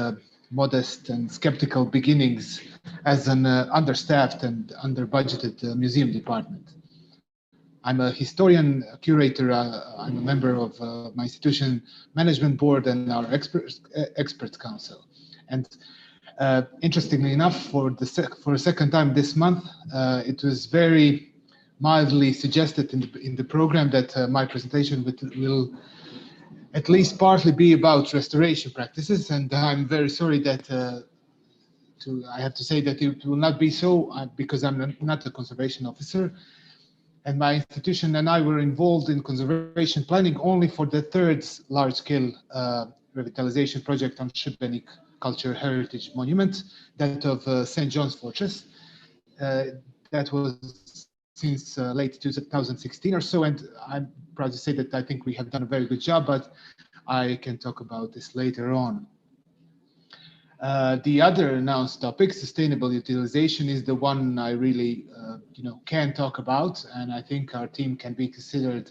modest and skeptical beginnings as an understaffed and under-budgeted museum department. I'm a historian, a curator. I'm a member of my institution management board and our experts council. And interestingly enough, for a second time this month, it was very mildly suggested in the program that my presentation will at least partly be about restoration practices, and I'm very sorry that I have to say that it will not be so because I'm not a conservation officer, and my institution and I were involved in conservation planning only for the third large-scale revitalization project on Šibenik Cultural Heritage Monument, that of St. John's Fortress. That was since late 2016 or so, and I'm proud to say that I think we have done a very good job, but I can talk about this later on. The other announced topic, sustainable utilization, is the one I really can talk about, and I think our team can be considered,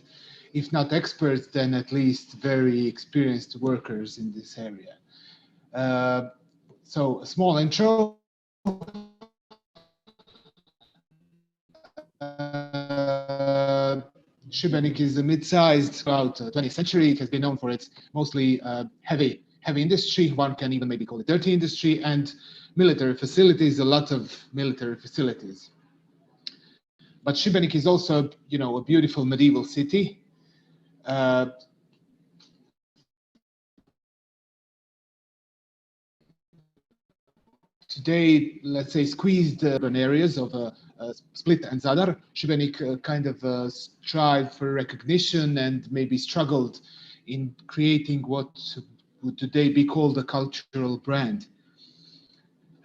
if not experts, then at least very experienced workers in this area. So a small intro. Šibenik is a mid-sized throughout the 20th century. It has been known for its mostly heavy heavy industry, one can even maybe call it dirty industry, and military facilities, a lot of military facilities. But Šibenik is also, a beautiful medieval city. Today, let's say, squeezed urban areas of Split and Zadar, Šibenik kind of strived for recognition and maybe struggled in creating what would today be called a cultural brand.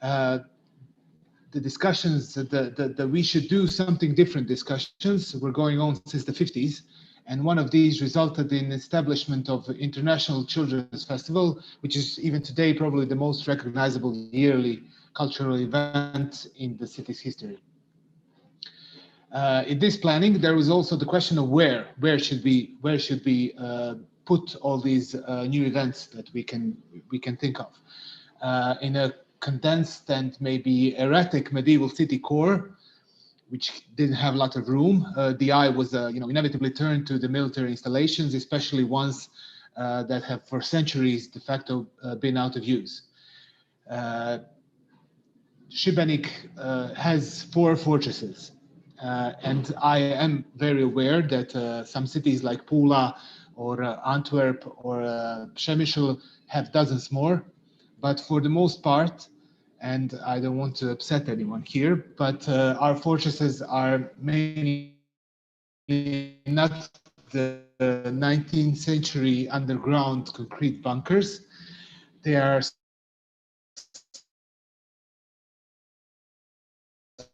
The discussions that we should do something different discussions were going on since the 50s. And one of these resulted in establishment of International Children's Festival, which is even today probably the most recognizable yearly cultural event in the city's history. In this planning, there was also the question of where should we put all these new events that we can think of in a condensed and maybe erratic medieval city core, which didn't have a lot of room. The eye was inevitably turned to the military installations, especially ones that have for centuries de facto been out of use. Šibenik has 4 fortresses, and I am very aware that some cities like Pula or Antwerp or Przemysl have dozens more, but for the most part, and I don't want to upset anyone here, but our fortresses are mainly not the 19th century underground concrete bunkers. They are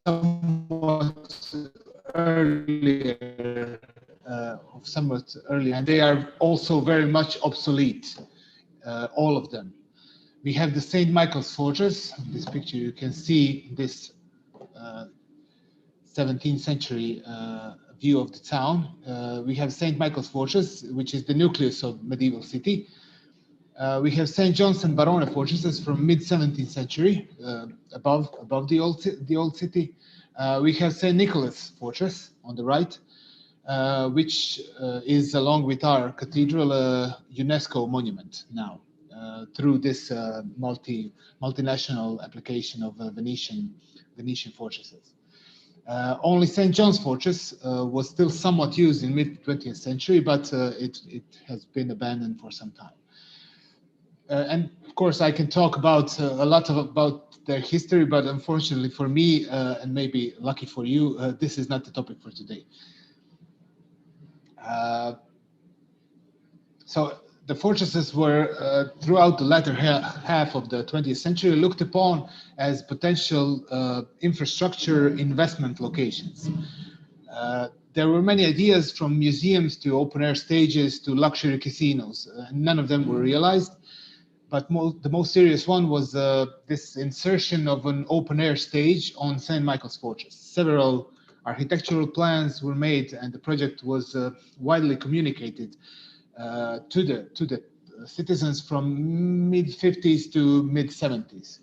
somewhat earlier, and they are also very much obsolete, all of them. We have the St. Michael's Fortress. In this picture, you can see this 17th century view of the town. We have St. Michael's Fortress, which is the nucleus of medieval city. We have St. John's and Barone fortresses from mid-17th century, above the old city. We have St. Nicholas Fortress on the right, which is, along with our cathedral, a UNESCO monument now. Through this multinational application of Venetian fortresses. Only St. John's Fortress was still somewhat used in mid-20th century, but it has been abandoned for some time. And of course, I can talk about a lot about their history, but unfortunately for me, and maybe lucky for you, this is not the topic for today. So the fortresses were, throughout the latter half of the 20th century, looked upon as potential infrastructure investment locations. There were many ideas, from museums to open-air stages to luxury casinos. None of them were realized, but the most serious one was this insertion of an open-air stage on St. Michael's Fortress. Several architectural plans were made, and the project was widely communicated to the citizens from mid-50s to mid-70s.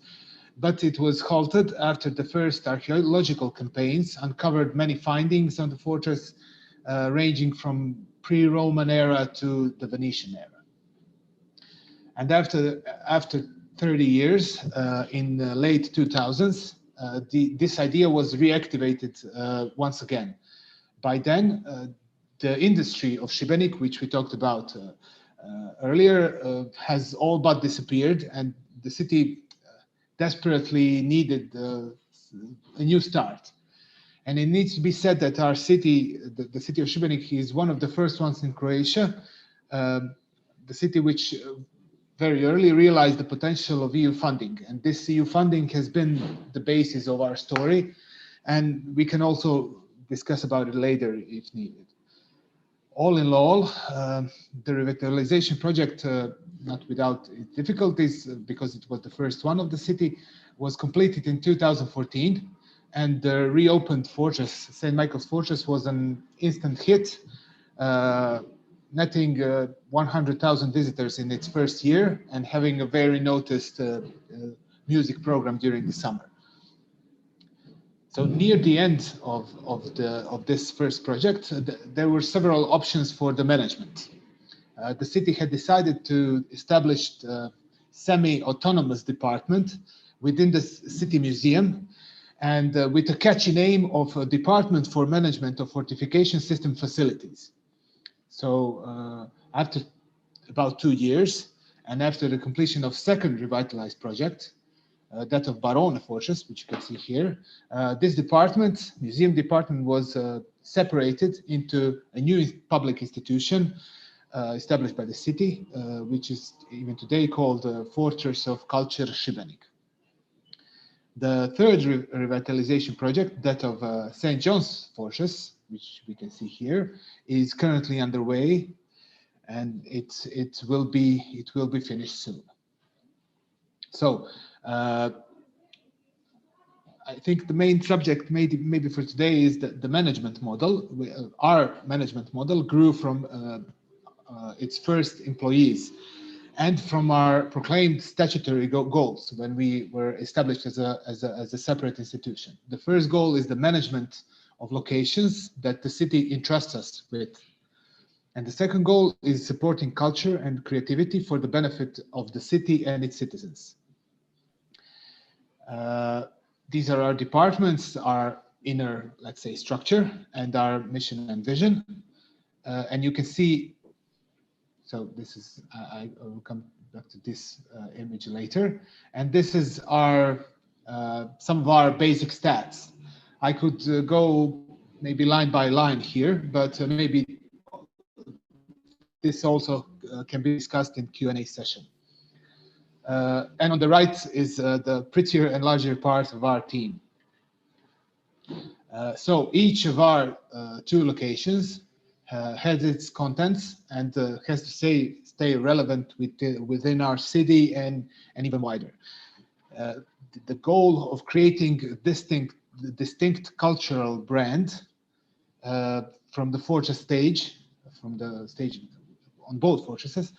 But it was halted after the first archaeological campaigns uncovered many findings on the fortress, ranging from pre-Roman era to the Venetian era. And after 30 years, in the late 2000s, this idea was reactivated once again. By then, the industry of Šibenik, which we talked about earlier, has all but disappeared, and the city desperately needed a new start. And it needs to be said that our city, the city of Šibenik, is one of the first ones in Croatia, the city which very early realized the potential of EU funding. And this EU funding has been the basis of our story, and we can also discuss about it later if needed. All in all, the revitalization project, not without difficulties, because it was the first one of the city, was completed in 2014, and the reopened fortress, St. Michael's Fortress, was an instant hit, netting 100,000 visitors in its first year and having a very noticed music program during the summer. So near the end of this first project, there were several options for the management. The city had decided to establish semi-autonomous department within the city museum, and with a catchy name of a Department for Management of Fortification System Facilities. So after about 2 years, and after the completion of second revitalized project, that of Barone Fortress, which you can see here, this department, museum department, was separated into a new public institution established by the city, which is even today called Fortress of Culture Šibenik. The third revitalization project, that of St. John's Fortress, which we can see here, is currently underway, and it will be finished soon. So I think the main subject maybe for today is the management model. Our management model grew from its first employees and from our proclaimed statutory goals when we were established as a separate institution. The first goal is the management of locations that the city entrusts us with. And the second goal is supporting culture and creativity for the benefit of the city and its citizens. These are our departments, our inner, let's say, structure, and our mission and vision. And you can see, so this is, I will come back to this image later. And this is our some of our basic stats. I could go maybe line by line here, but maybe this also can be discussed in Q&A session. And on the right is the prettier and larger part of our team. So each of our 2 locations has its contents and has to stay relevant within our city and even wider. The goal of creating a distinct cultural brand from the fortress stage, on both fortresses,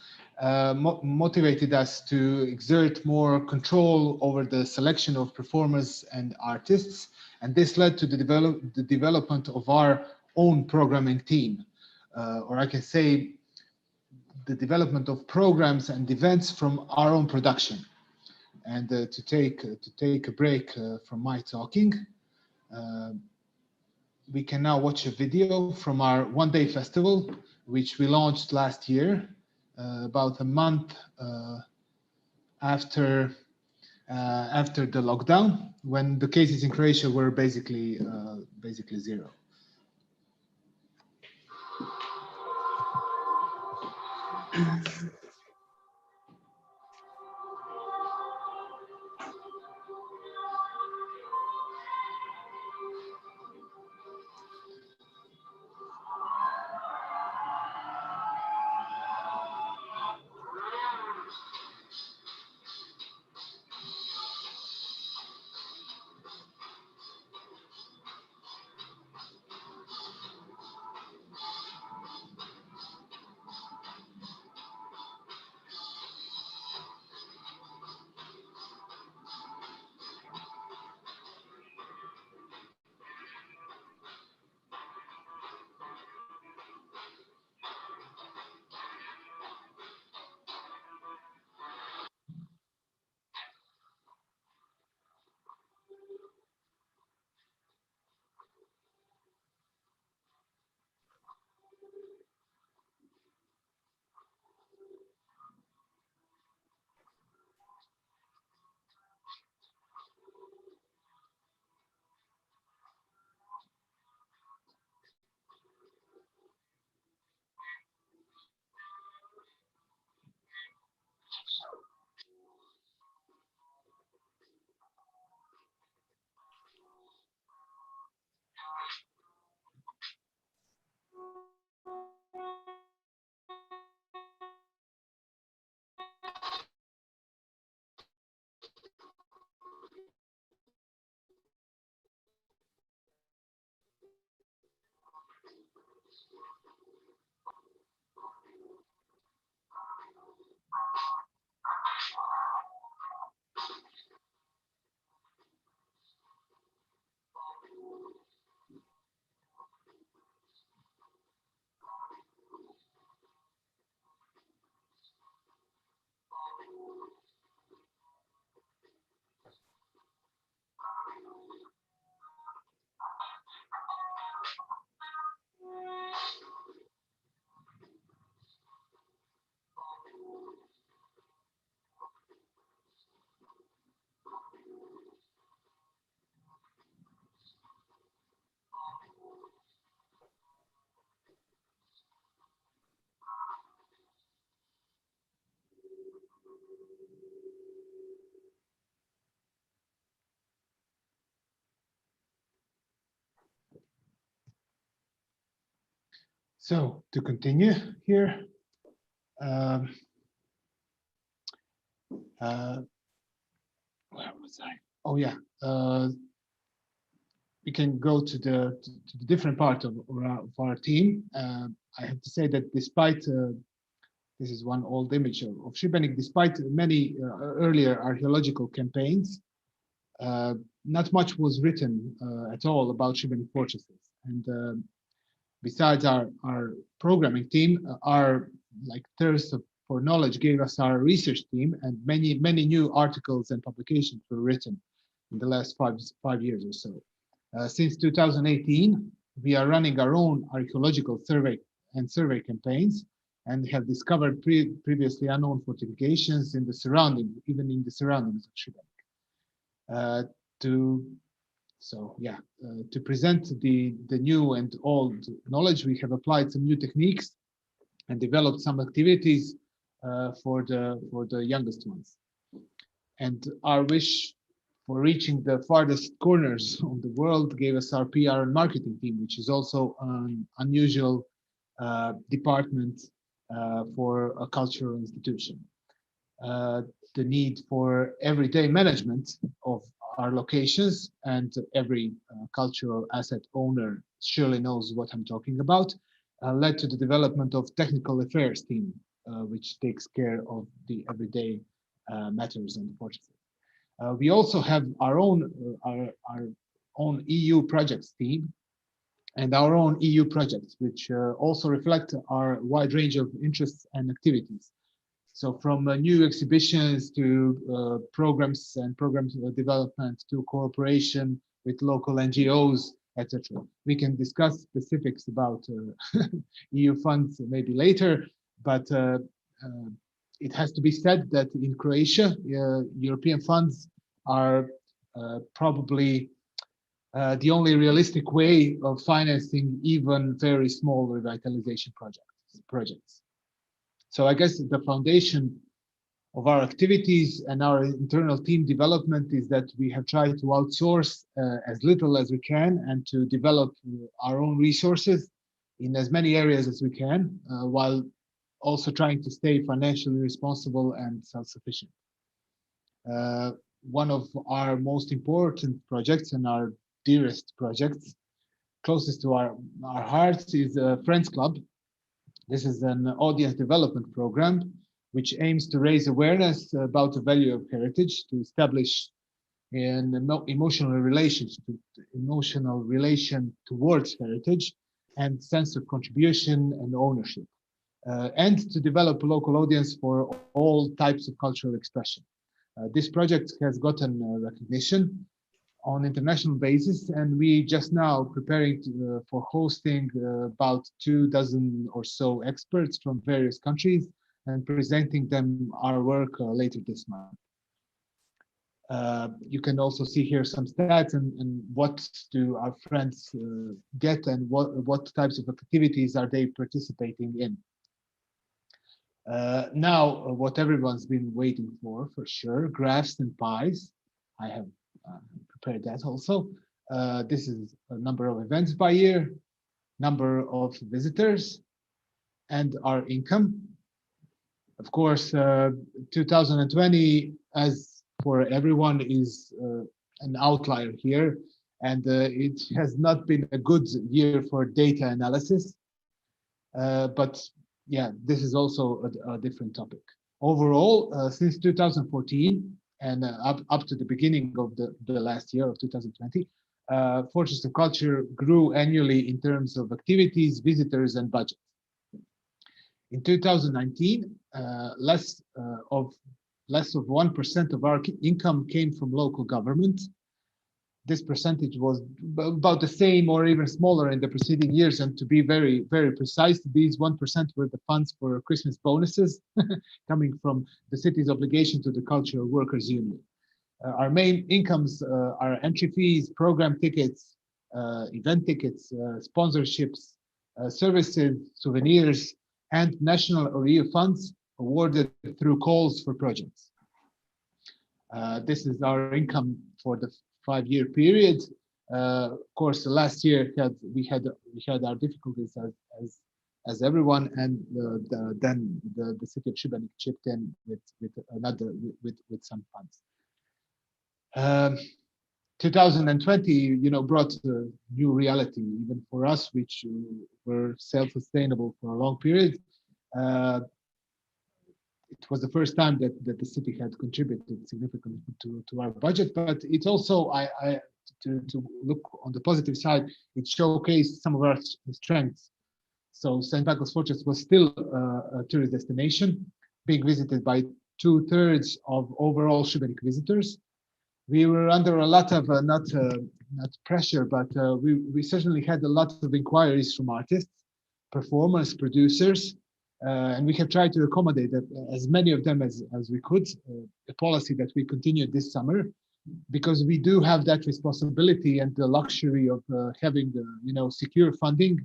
motivated us to exert more control over the selection of performers and artists, and this led to the development of our own programming team, or I can say the development of programs and events from our own production. And to take a break from my talking, we can now watch a video from our one-day festival, which we launched last year, about a month after the lockdown, when the cases in Croatia were basically 0. So to continue here, where was I? Oh yeah, we can go to the different part of our team. I have to say that despite this is one old image of Šibenik, despite many earlier archaeological campaigns, not much was written at all about Šibenik fortresses. And besides our programming team, our thirst for knowledge gave us our research team, and many new articles and publications were written in the last five years or so. Since 2018, we are running our own archaeological survey campaigns, and have discovered previously unknown fortifications in the surroundings, even in the surroundings of Šibenik. To present the new and old knowledge, we have applied some new techniques and developed some activities for the youngest ones. And our wish for reaching the farthest corners of the world gave us our PR and marketing team, which is also an unusual department for a cultural institution. The need for everyday management of our locations, and every cultural asset owner surely knows what I'm talking about, led to the development of technical affairs team, which takes care of the everyday matters and fortresses. We also have our own EU projects team and our own EU projects, which also reflect our wide range of interests and activities. So from new exhibitions to programs and program development to cooperation with local NGOs, etc. We can discuss specifics about EU funds maybe later, but it has to be said that in Croatia, European funds are probably the only realistic way of financing even very small revitalization projects. So I guess the foundation of our activities and our internal team development is that we have tried to outsource as little as we can and to develop our own resources in as many areas as we can, while also trying to stay financially responsible and self-sufficient. One of our most important projects and our dearest projects, closest to our hearts, is Friends Club. This is an audience development program which aims to raise awareness about the value of heritage, to establish an emotional relation towards heritage and sense of contribution and ownership, and to develop a local audience for all types of cultural expression. This project has gotten recognition on international basis, and we just now preparing for hosting about 24 or so experts from various countries and presenting them our work later this month. You can also see here some stats and what do our friends get and what types of activities are they participating in. Now, what everyone's been waiting for sure, graphs and pies. I have prepared that also. This is a number of events by year, number of visitors, and our income. Of course, 2020, as for everyone, is an outlier here, and it has not been a good year for data analysis. But yeah, this is also a different topic. Overall, since 2014 and up to the beginning of the last year of 2020, Fortress of Culture grew annually in terms of activities, visitors, and budget. In 2019, less of 1% of our income came from local government. This percentage was about the same or even smaller in the preceding years. And to be very, very precise, these 1% were the funds for Christmas bonuses coming from the city's obligation to the Cultural Workers Union. Our main incomes are entry fees, program tickets, event tickets, sponsorships, services, souvenirs, and national or EU funds awarded through calls for projects. This is our income for the 5-year period. Of course, last year we had our difficulties as everyone, and then the city of Šibenik chipped in with some funds. 2020, brought a new reality even for us, which were self-sustainable for a long period. It was the first time that the city had contributed significantly to our budget, but it also, to look on the positive side, it showcased some of our strengths. So St. Michael's Fortress was still a tourist destination, being visited by 2/3 of overall Šibenik visitors. We were under a lot of not pressure, but we certainly had a lot of inquiries from artists, performers, producers, and we have tried to accommodate as many of them as we could. A policy that we continued this summer, because we do have that responsibility and the luxury of having secure funding,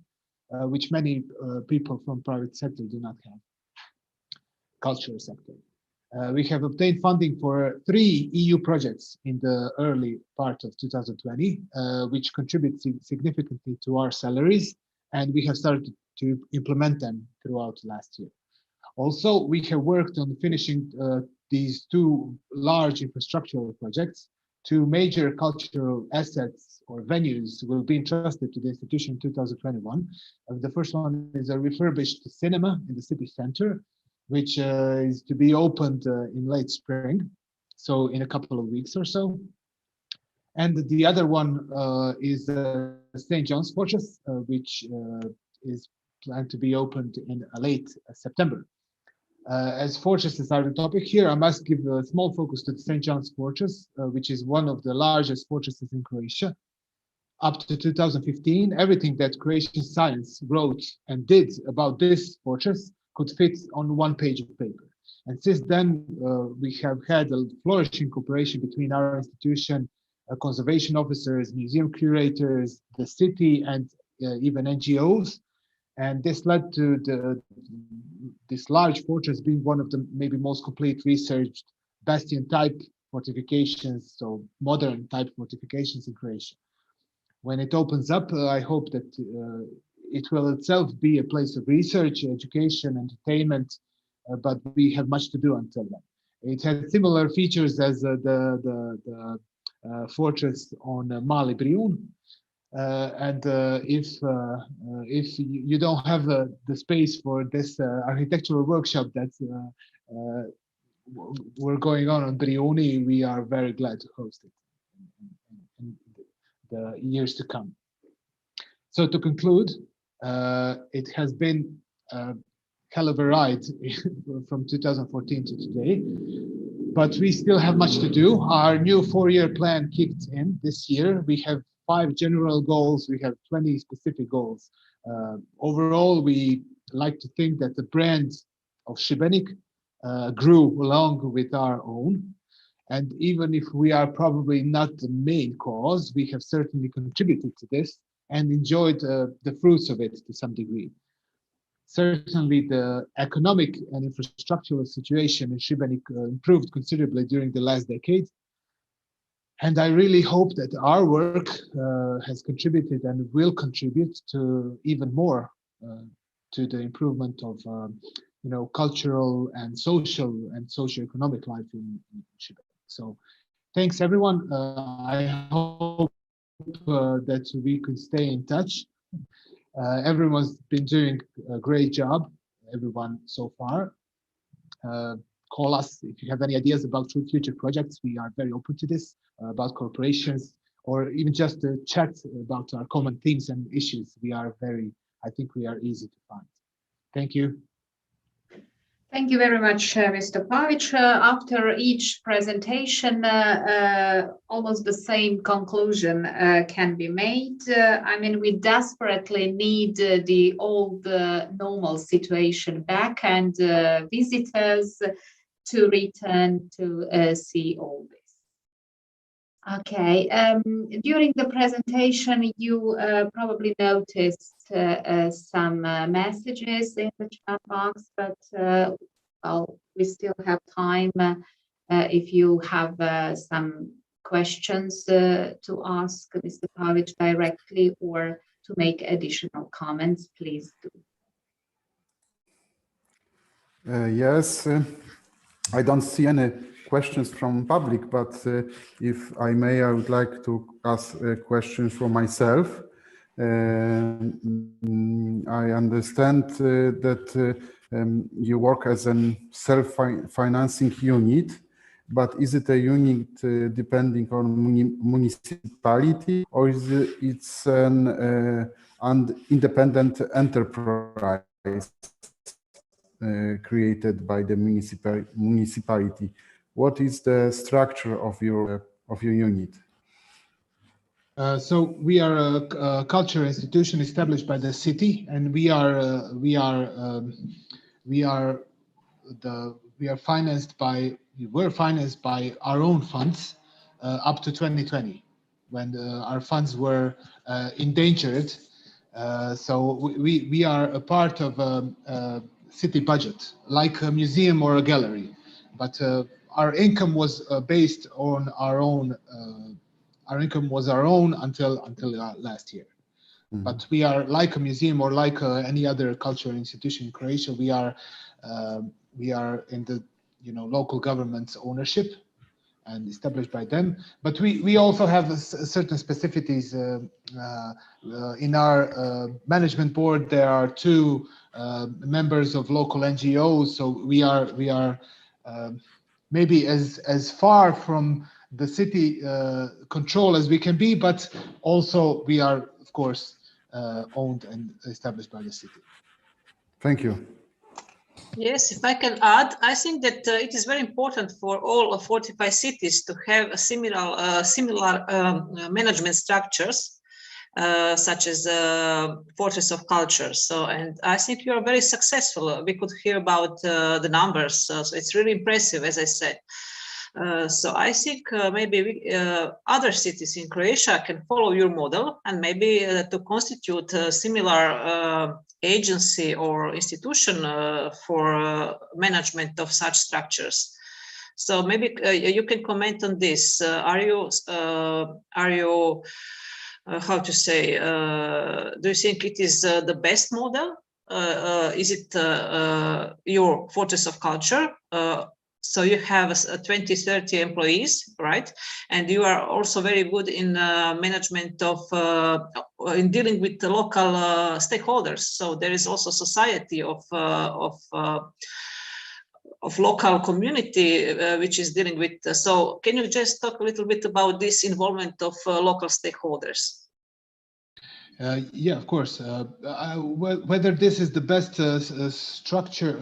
which many people from private sector do not have. Cultural sector. We have obtained funding for 3 EU projects in the early part of 2020, which contribute significantly to our salaries, and we have started to implement them throughout last year. Also, we have worked on finishing these 2 large infrastructural projects. 2 major cultural assets or venues will be entrusted to the institution in 2021. The first one is a refurbished cinema in the city center, which is to be opened in late spring, so in a couple of weeks or so. And the other one is St. John's Fortress, which is planned to be opened in late September. As fortresses are the topic here, I must give a small focus to the St. John's Fortress, which is one of the largest fortresses in Croatia. Up to 2015, everything that Croatian science wrote and did about this fortress could fit on 1 page of paper. And since then, we have had a flourishing cooperation between our institution, conservation officers, museum curators, the city, and even NGOs. And this led to this large fortress being one of the maybe most complete researched bastion type fortifications, so modern type fortifications in Croatia. When it opens up, I hope that it will itself be a place of research, education, entertainment, but we have much to do until then. It has similar features as the fortress on Mali Brijun. And if you don't have the space for this architectural workshop that we're going on Brijuni, we are very glad to host it in the years to come. So to conclude, it has been a hell of a ride from 2014 to today, but we still have much to do. Our new 4-year plan kicked in this year. We have 5 general goals. We have 20 specific goals. Overall, we like to think that the brand of Šibenik grew along with our own. And even if we are probably not the main cause, we have certainly contributed to this and enjoyed the fruits of it to some degree. Certainly, the economic and infrastructural situation in Šibenik improved considerably during the last decade. And I really hope that our work has contributed and will contribute to even more to the improvement of cultural and social and socioeconomic life in Šibenik. So thanks everyone. I hope that we could stay in touch. Everyone's been doing a great job, everyone so far. Call us if you have any ideas about future projects. We are very open to this, about corporations, or even just to chat about our common themes and issues. I think we are easy to find. Thank you. Thank you very much, Mr. Pavic. After each presentation, almost the same conclusion can be made. I mean, we desperately need the old normal situation back and visitors to return to see all this. Okay, during the presentation, you probably noticed some messages in the chat box, but well, we still have time. If you have some questions to ask Mr. Pavic directly or to make additional comments, please do. Yes, I don't see any questions from public, but if I may, I would like to ask a question for myself. I understand that you work as a self-financing unit, but is it a unit depending on municipality, or is it's an independent enterprise created by the municipality? What is the structure of your unit? So we are a cultural institution established by the city, and we are financed by our own funds up to 2020, when our funds were endangered. So we are a part of a city budget, like a museum or a gallery, but our income was based on our own. Our income was our own until last year. Mm-hmm. But we are like a museum or like any other cultural institution in Croatia. We are in the local government's ownership and established by them. But we also have certain specificities in our management board. There are 2 members of local NGOs, so we are maybe as far from the city control as we can be, but also we are, of course, owned and established by the city. Thank you. Yes, if I can add, I think that it is very important for all fortified cities to have a similar management structures, such as Fortress of Culture. So, and I think you are very successful. We could hear about the numbers, so it's really impressive, as I said. So I think maybe other cities in Croatia can follow your model, and maybe to constitute a similar agency or institution for management of such structures. So maybe you can comment on this. Are you how to say? Do you think it is the best model? Is it your Fortress of Culture? So you have 20-30 employees, right? And you are also very good in management of, in dealing with the local stakeholders. So there is also society of local community which is dealing with. So can you just talk a little bit about this involvement of local stakeholders? Yeah, of course. Whether this is the best structure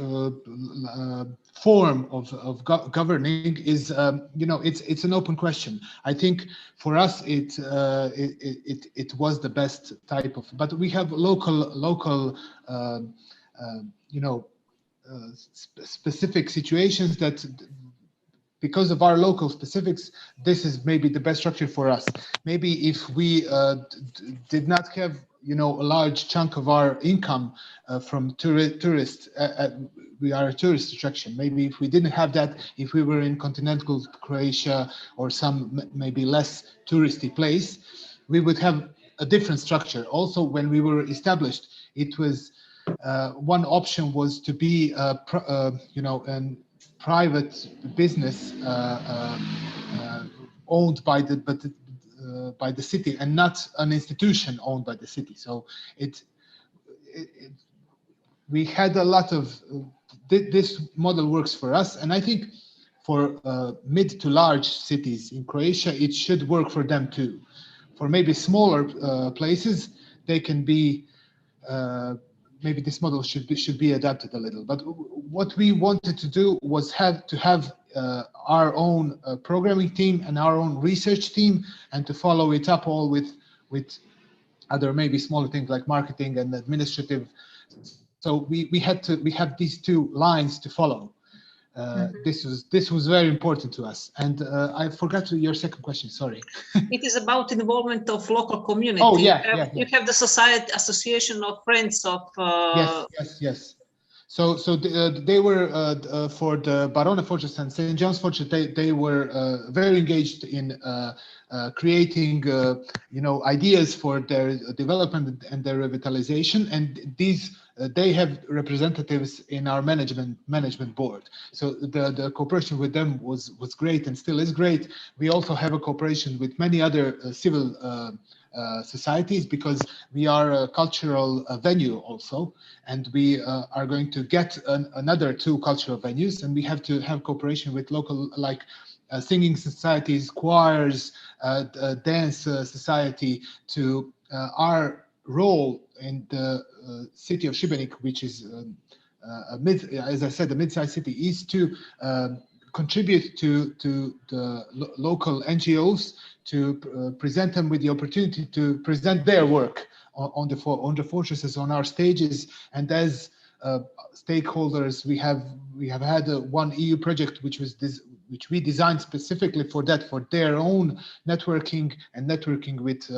form of governing is, it's an open question. I think for us it was the best type of. But we have local specific situations that. Because of our local specifics, this is maybe the best structure for us. Maybe if we did not have, a large chunk of our income from tourists, we are a tourist attraction. Maybe if we didn't have that, if we were in continental Croatia or some maybe less touristy place, we would have a different structure. Also, when we were established, it was one option was to be, private business owned by the city and not an institution owned by the city. So we had a lot of this model works for us, and I think for mid to large cities in Croatia it should work for them too. For maybe smaller places, they can be. Maybe this model should be adapted a little. But what we wanted to do was have our own programming team and our own research team, and to follow it up all with other maybe smaller things like marketing and administrative. So we have these 2 lines to follow. This was very important to us. And I forgot your second question, sorry. It is about involvement of local community. Oh, yeah. You have the society association of friends of... Yes. They were for the Barone Fortress and St. John's Fortress. They were very engaged in creating, ideas for their development and their revitalization. And these they have representatives in our management board. So the cooperation with them was great and still is great. We also have a cooperation with many other civil societies, because we are a cultural venue also, and we are going to get another 2 cultural venues, and we have to have cooperation with local, like singing societies, choirs, dance society, to our role in the city of Šibenik, which is as I said, a mid-sized city, is to contribute to the local NGOs, to present them with the opportunity to present their work on the fortresses, on our stages. And as stakeholders, we have had one EU project which we designed specifically for that, for their own networking with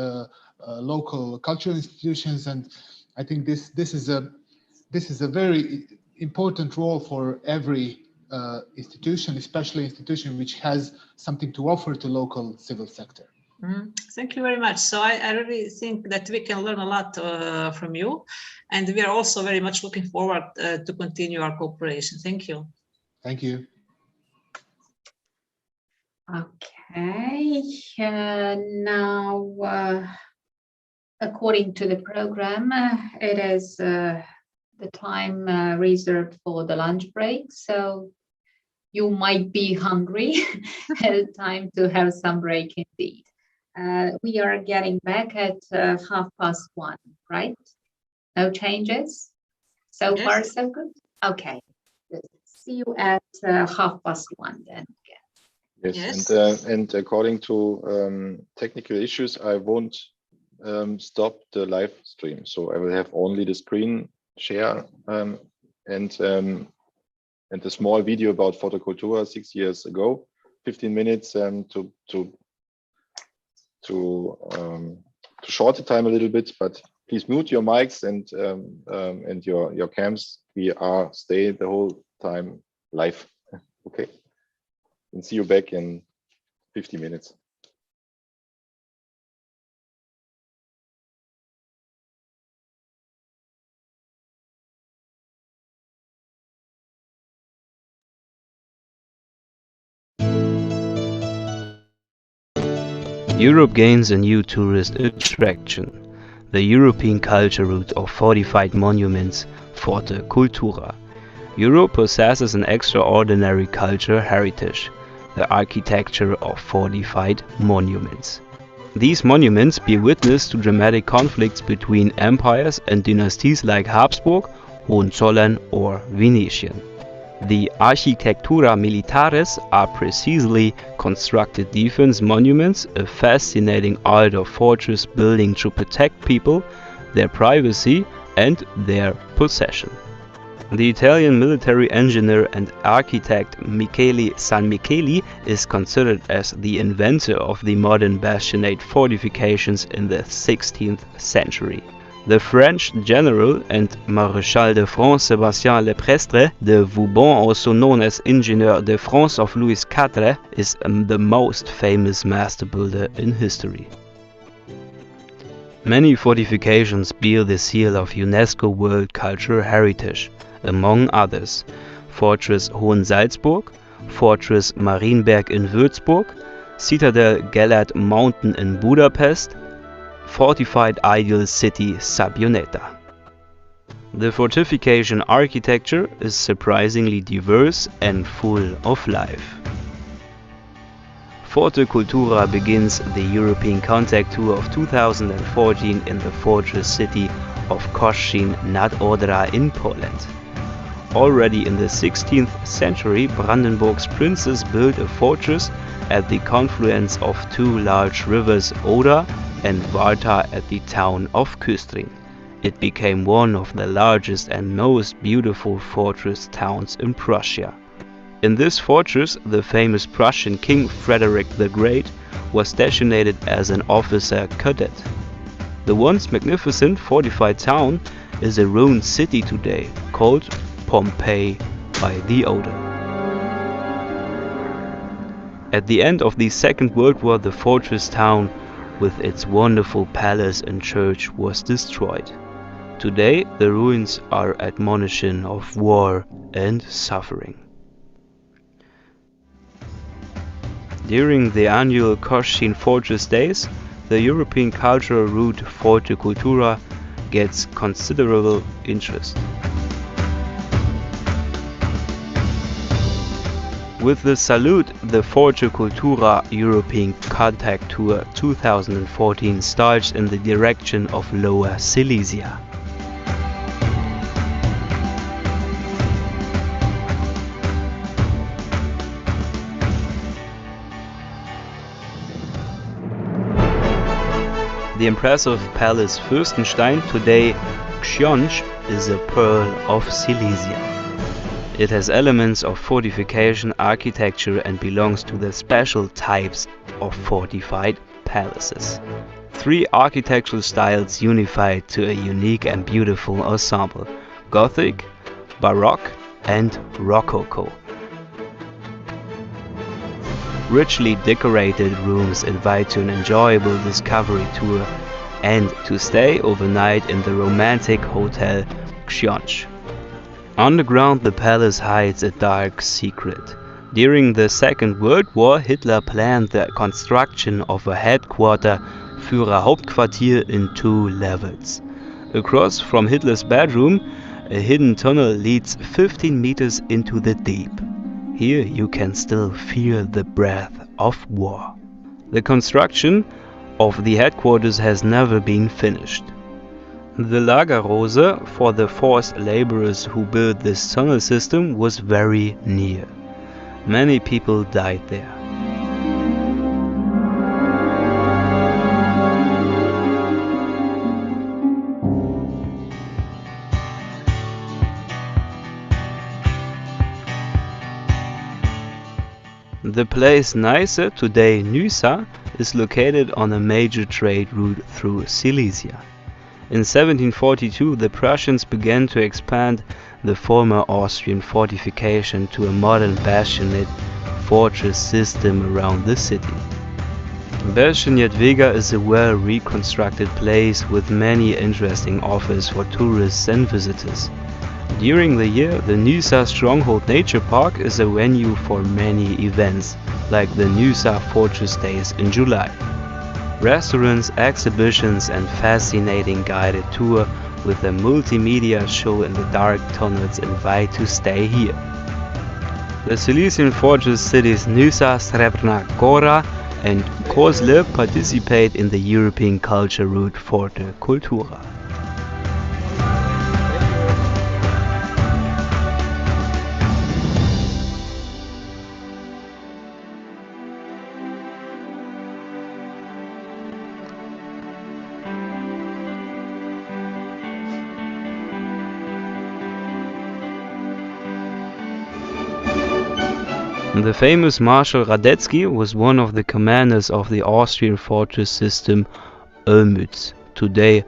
local cultural institutions. And I think this is a very important role for every institution, especially institution which has something to offer to local civil sector. Thank you very much. So I really think that we can learn a lot from you, and we are also very much looking forward to continue our cooperation. Thank you. Thank you. Okay, now according to the program, it is the time reserved for the lunch break. So you might be hungry. Time to have some break indeed. We are getting back at 1:30, right? No changes? So Yes. far, so good? Okay. See you at 1:30 then again. Yes. And according to technical issues, I won't stop the live stream. So I will have only the screen share and a small video about FORTE CULTURA 6 years ago, 15 minutes to short the time a little bit, but please mute your mics and your cams. We stay the whole time live. Okay. And see you back in 50 minutes. Europe gains a new tourist attraction, the European culture route of fortified monuments, FORTE CULTURA. Europe possesses an extraordinary cultural heritage, the architecture of fortified monuments. These monuments bear witness to dramatic conflicts between empires and dynasties like Habsburg, Hohenzollern or Venetian. The Architectura Militaris are precisely constructed defense monuments, a fascinating art of fortress building to protect people, their privacy and their possession. The Italian military engineer and architect Michele Sanmicheli is considered as the inventor of the modern bastionate fortifications in the 16th century. The French general and Maréchal de France Sébastien Leprestre de Vauban, also known as Ingénieur de France of Louis IV, is the most famous master builder in history. Many fortifications bear the seal of UNESCO World Cultural Heritage, among others Fortress Hohensalzburg, Fortress Marienberg in Würzburg, Citadel Gellert Mountain in Budapest, Fortified Ideal City Sabbioneta. The fortification architecture is surprisingly diverse and full of life. FORTE CULTURA begins the European Contact Tour of 2014 in the fortress city of Koszyn nad Odra in Poland. Already in the 16th century, Brandenburg's princes built a fortress at the confluence of 2 large rivers, Oder and Warta, at the town of Küstrin. It became one of the largest and most beautiful fortress towns in Prussia. In this fortress, the famous Prussian King Frederick the Great was stationed as an officer cadet. The once magnificent fortified town is a ruined city today, called Pompeii by the Oder. At the end of the Second World War, the fortress town with its wonderful palace and church was destroyed. Today, the ruins are admonition of war and suffering. During the annual Koszalin Fortress Days, the European cultural route Forte Cultura gets considerable interest. With the salute, the Forte Cultura European Contact Tour 2014 starts in the direction of Lower Silesia. The impressive Palace Fürstenstein, today Książ, is a pearl of Silesia. It has elements of fortification architecture and belongs to the special types of fortified palaces. Three architectural styles unified to a unique and beautiful ensemble: Gothic, Baroque and Rococo. Richly decorated rooms invite to an enjoyable discovery tour and to stay overnight in the romantic Hotel Książ. Underground, the palace hides a dark secret. During the Second World War, Hitler planned the construction of a headquarter Führerhauptquartier in 2 levels. Across from Hitler's bedroom, a hidden tunnel leads 15 meters into the deep. Here you can still feel the breath of war. The construction of the headquarters has never been finished. The Lagerrose for the forced laborers who built this tunnel system was very near. Many people died there. The place Neisse, today Nysa, is located on a major trade route through Silesia. In 1742, the Prussians began to expand the former Austrian fortification to a modern bastioned fortress system around the city. Bastioned Vega is a well-reconstructed place with many interesting offers for tourists and visitors. During the year, the Nysa Stronghold Nature Park is a venue for many events, like the Nysa Fortress Days in July. Restaurants, exhibitions and fascinating guided tour with a multimedia show in the dark tunnels invite to stay here. The Silesian fortress cities Nysa, Srebrna Gora and Kozle participate in the European culture route Forte Cultura. The famous Marshal Radetzky was one of the commanders of the Austrian fortress system Olmütz, today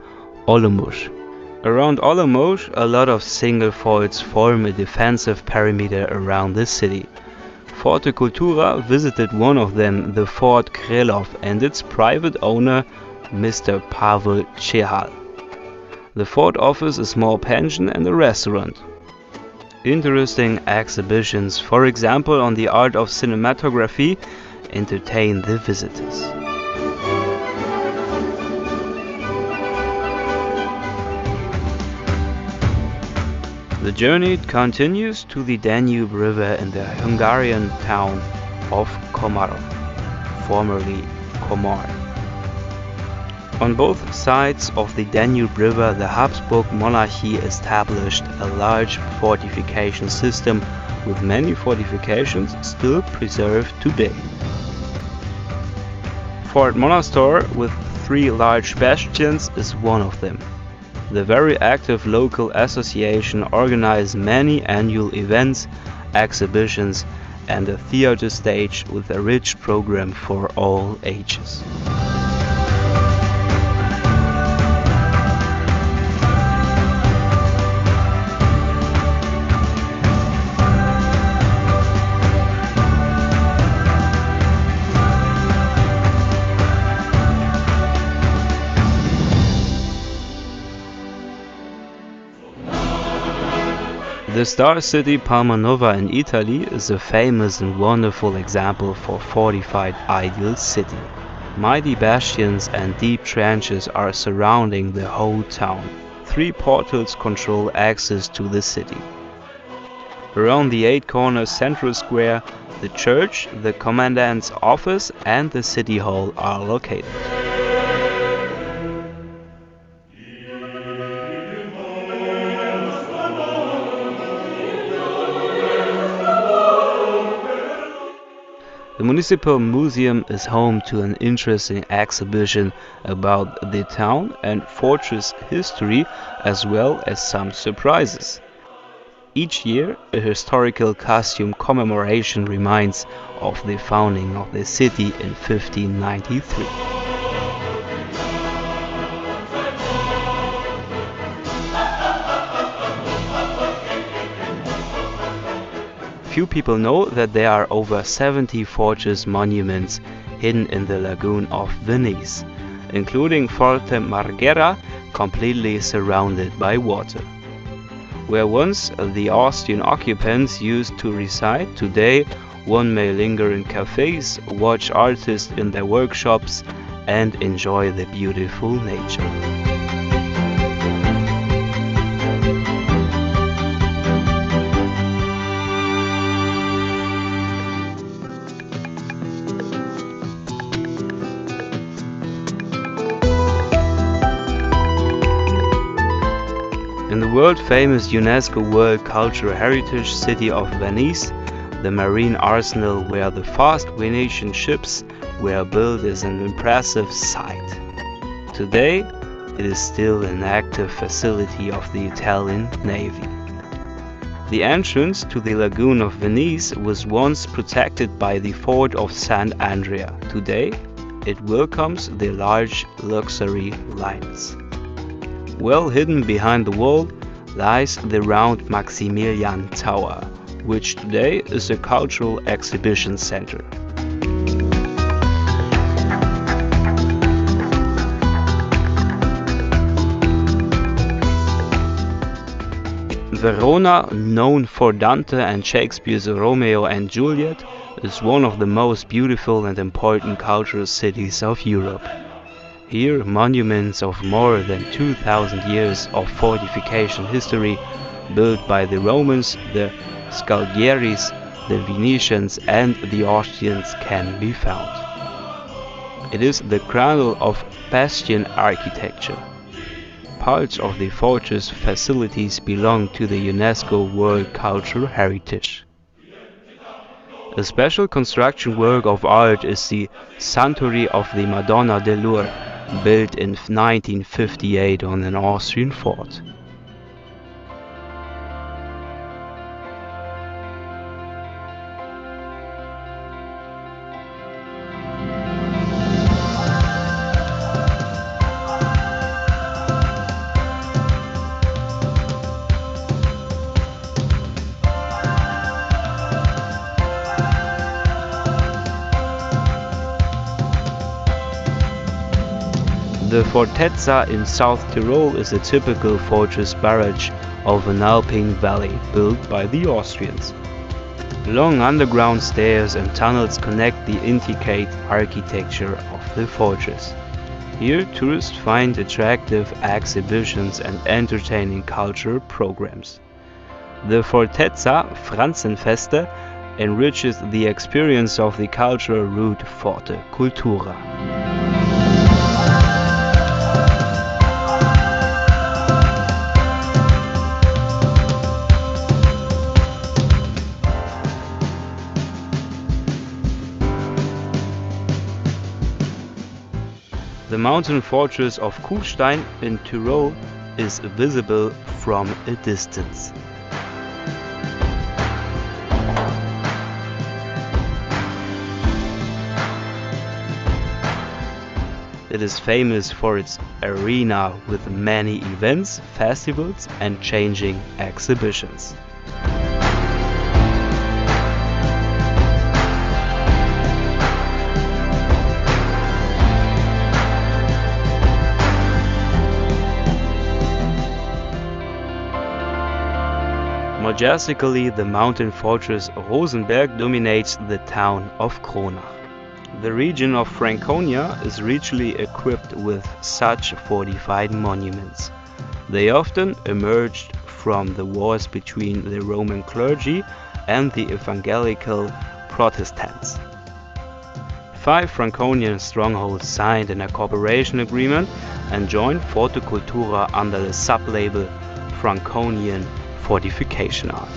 Olomouc. Around Olomouc, a lot of single forts form a defensive perimeter around the city. Forte Cultura visited one of them, the Fort Krylov, and its private owner, Mr. Pavel Chehal. The fort offers a small pension and a restaurant. Interesting exhibitions, for example on the art of cinematography, entertain the visitors. The journey continues to the Danube River in the Hungarian town of Komarov, formerly Komar. On both sides of the Danube River, the Habsburg monarchy established a large fortification system with many fortifications still preserved today. Fort Monastor, with 3 large bastions, is one of them. The very active local association organizes many annual events, exhibitions, and a theater stage with a rich program for all ages. The star city Palmanova in Italy is a famous and wonderful example for fortified ideal city. Mighty bastions and deep trenches are surrounding the whole town. 3 portals control access to the city. Around the 8-corner central square, the church, the commandant's office and the city hall are located. The Municipal Museum is home to an interesting exhibition about the town and fortress history, as well as some surprises. Each year, a historical costume commemoration reminds of the founding of the city in 1593. Few people know that there are over 70 fortress monuments hidden in the lagoon of Venice, including Forte Marghera, completely surrounded by water. Where once the Austrian occupants used to reside, today one may linger in cafes, watch artists in their workshops, and enjoy the beautiful nature. In the world-famous UNESCO World Cultural Heritage City of Venice, the marine arsenal where the fast Venetian ships were built is an impressive sight. Today, it is still an active facility of the Italian Navy. The entrance to the lagoon of Venice was once protected by the fort of St. Andrea. Today, it welcomes the large luxury liners. Well hidden behind the wall lies the round Maximilian Tower, which today is a cultural exhibition center. Verona, known for Dante and Shakespeare's Romeo and Juliet, is one of the most beautiful and important cultural cities of Europe. Here, monuments of more than 2,000 years of fortification history, built by the Romans, the Scalieris, the Venetians and the Austrians, can be found. It is the cradle of bastion architecture. Parts of the fortress facilities belong to the UNESCO World Cultural Heritage. A special construction work of art is the Sanctuary of the Madonna de Lourdes, built in 1958 on an Austrian fort. The Fortezza in South Tyrol is a typical fortress barrage of an alpine valley built by the Austrians. Long underground stairs and tunnels connect the intricate architecture of the fortress. Here, tourists find attractive exhibitions and entertaining cultural programs. The Fortezza Franzenfeste enriches the experience of the cultural route Forte Cultura. The mountain fortress of Kufstein in Tyrol is visible from a distance. It is famous for its arena with many events, festivals and changing exhibitions. Geographically, the mountain fortress Rosenberg dominates the town of Kronach. The region of Franconia is richly equipped with such fortified monuments. They often emerged from the wars between the Roman clergy and the evangelical Protestants. 5 Franconian strongholds signed a cooperation agreement and joined FORTE CULTURA under the sub-label Franconian Fortification Art.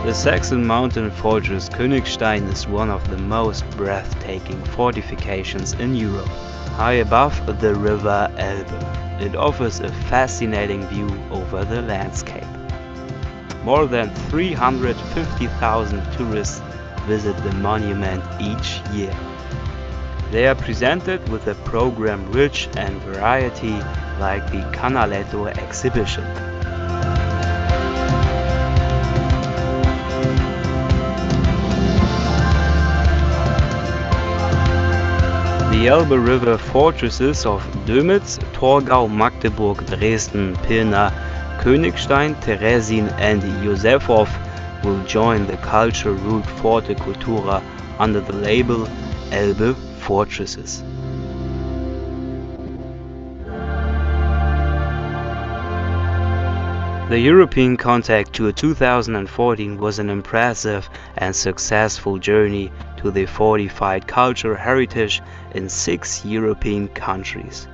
The Saxon mountain fortress Königstein is one of the most breathtaking fortifications in Europe. High above the river Elbe, it offers a fascinating view over the landscape. More than 350,000 tourists visit the monument each year. They are presented with a program rich in variety like the Canaletto exhibition. The Elbe River fortresses of Dömitz, Torgau, Magdeburg, Dresden, Pirna, Königstein, Teresin and Josefov will join the culture route FORTE CULTURA under the label Elbe Fortresses. The European Contact Tour 2014 was an impressive and successful journey to the fortified cultural heritage in 6 European countries.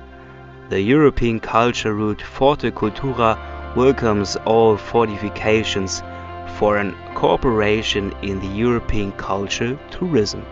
The European culture route FORTE CULTURA welcomes all fortifications for an cooperation in the European culture tourism.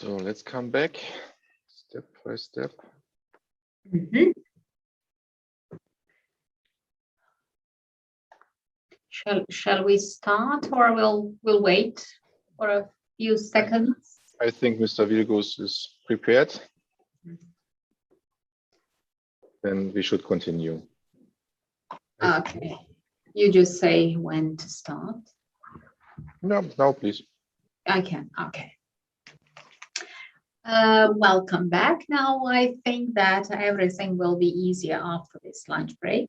So let's come back step by step. Mm-hmm. Shall we start, or we'll wait for a few seconds? I think Mr. Vilgus is prepared. Then we should continue. Okay. You just say when to start. No, now please. I can. Okay. Welcome back. Now I think that everything will be easier after this lunch break.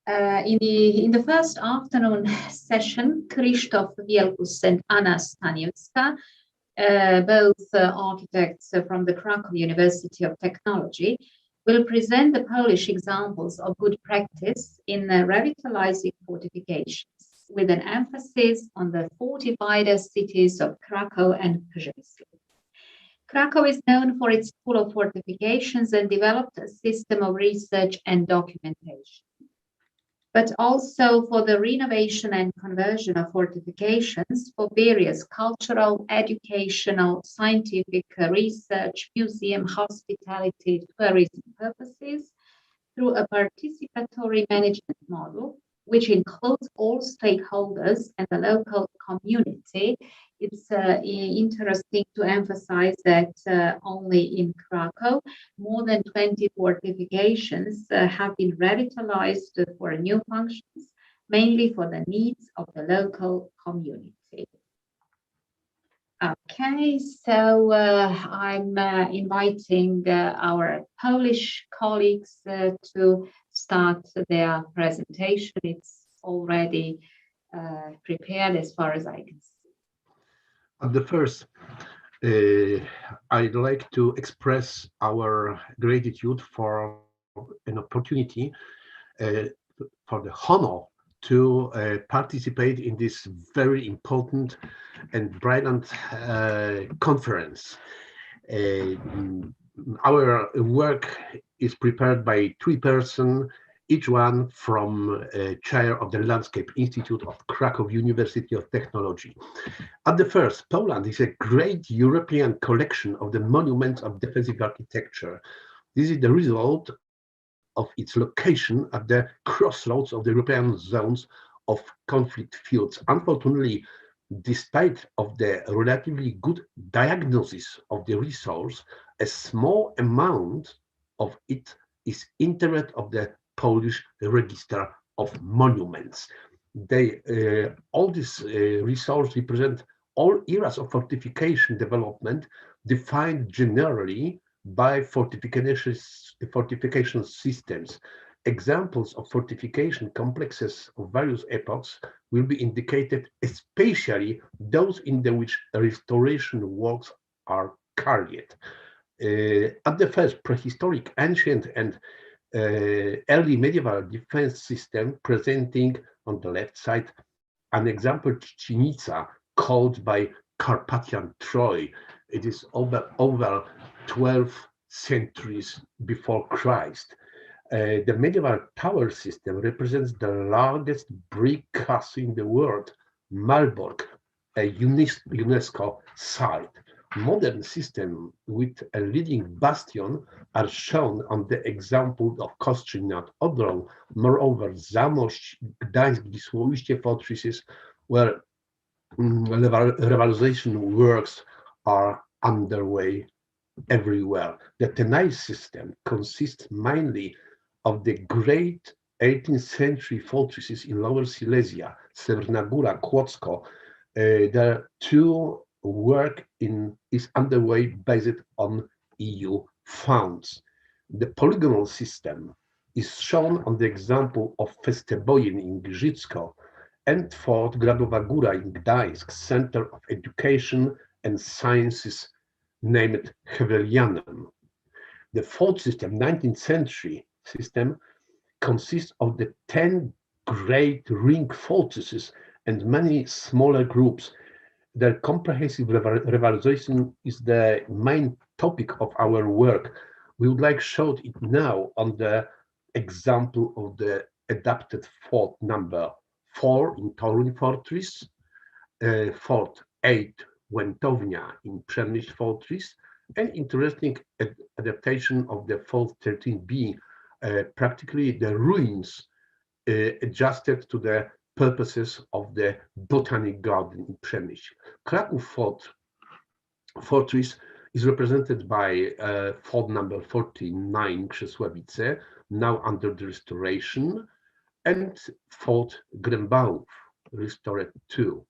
In the first afternoon session, Krzysztof Wielkus and Anna Staniewska, both architects from the Krakow University of Technology, will present the Polish examples of good practice in revitalizing fortifications, with an emphasis on the fortified cities of Krakow and Przemysl. Krakow is known for its school of fortifications and developed a system of research and documentation, but also for the renovation and conversion of fortifications for various cultural, educational, scientific research, museum, hospitality, tourism purposes through a participatory management model, which includes all stakeholders and the local community. It's interesting to emphasize that only in Krakow, more than 20 fortifications have been revitalized for new functions, mainly for the needs of the local community. Okay, so I'm inviting our Polish colleagues to start their presentation. It's already prepared as far as I can see. At the first, I'd like to express our gratitude for an opportunity, for the honor to participate in this very important and brilliant conference. Our work is prepared by 3 persons, each one from chair of the Landscape Institute of Krakow University of Technology. At the first, Poland is a great European collection of the monuments of defensive architecture. This is the result of its location at the crossroads of the European zones of conflict fields. Unfortunately, despite of the relatively good diagnosis of the resource, a small amount of it is entered of the Polish Register of Monuments. All this resource represent all eras of fortification development defined generally by fortification systems. Examples of fortification complexes of various epochs will be indicated, especially those in which restoration works are carried. At the first, prehistoric, ancient, and early medieval defense system, presenting on the left side an example Trzcinica, called by Carpathian Troy. It is over 12 centuries before Christ. The medieval tower system represents the largest brick castle in the world, Malbork, a UNESCO site. Modern systems with a leading bastion are shown on the example of Kostrzyń nad Odrą. Moreover, Zamość, Gdańsk, Wisłoujście fortresses, where revitalization works are underway everywhere. The Tenai system consists mainly of the great 18th century fortresses in Lower Silesia, Severna Góra, Kłodzko. The 2 work is underway based on EU funds. The polygonal system is shown on the example of Festebojen in Giżycko and Fort Gradowa Góra in Gdańsk, Center of Education and Sciences named Hevelianum. The fourth system, 19th century system, consists of the 10 great ring fortresses and many smaller groups. The comprehensive revitalization is the main topic of our work. We would like to show it now on the example of the adapted fort number 4 in Toruń Fortress, Fort 8 Łętownia in Przemyśl fortress, an interesting adaptation of the Fort 13B, practically the ruins adjusted to the purposes of the botanic garden in Przemyśl. Kraków fortress is represented by fort number 49 Krzesławice, now under the restoration, and Fort Grębałów, restored too.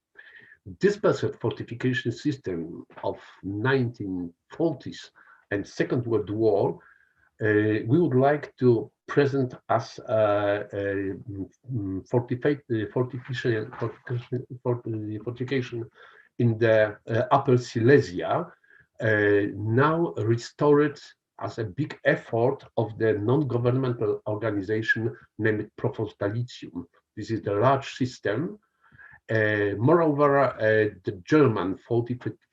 This Dispersed fortification system of 1940s and Second World War, we would like to present as fortification in the Upper Silesia, now restored as a big effort of the non-governmental organization named Profostalicum. This is the large system. Moreover, the German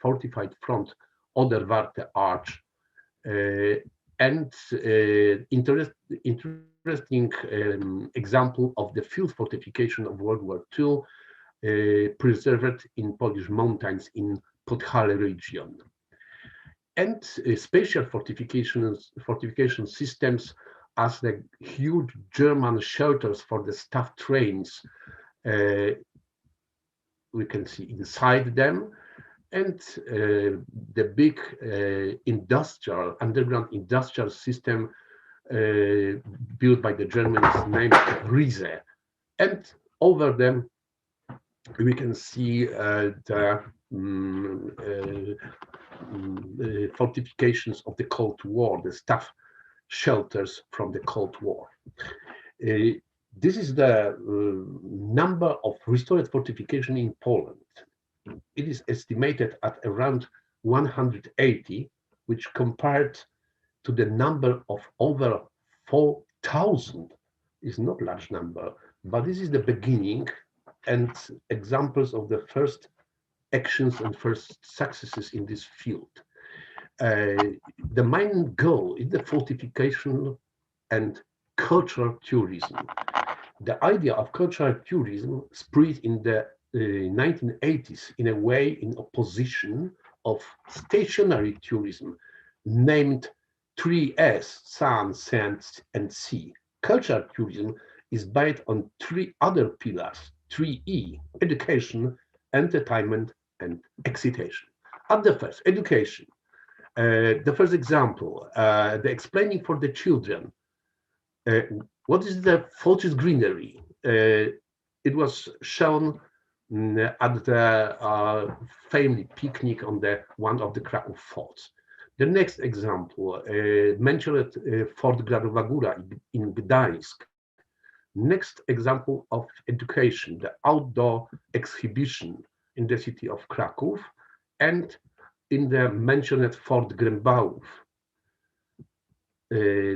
fortified front, Oderwarte Arch, and interesting example of the field fortification of World War II, preserved in Polish mountains in Podhale region. And special fortification systems as the huge German shelters for the staff trains, we can see inside them, and the big underground industrial system built by the Germans named Riese. And over them we can see the fortifications of the Cold War, the staff shelters from the Cold War. This is the number of restored fortification in Poland. It is estimated at around 180, which compared to the number of over 4,000 is not a large number, but this is the beginning and examples of the first actions and first successes in this field. The main goal is the fortification and cultural tourism. The idea of cultural tourism spread in the 1980s in a way in opposition of stationary tourism named 3S, Sun, Sand, and Sea. Cultural tourism is based on three other pillars, 3E, education, entertainment, and excitation. At the first, education. The first example, the explaining for the children. What is the fortress greenery? It was shown at the family picnic on one of the Kraków forts. The next example, mentioned Fort Gradowa Góra in Gdańsk. Next example of education, the outdoor exhibition in the city of Kraków and in the mentioned Fort Grębałów.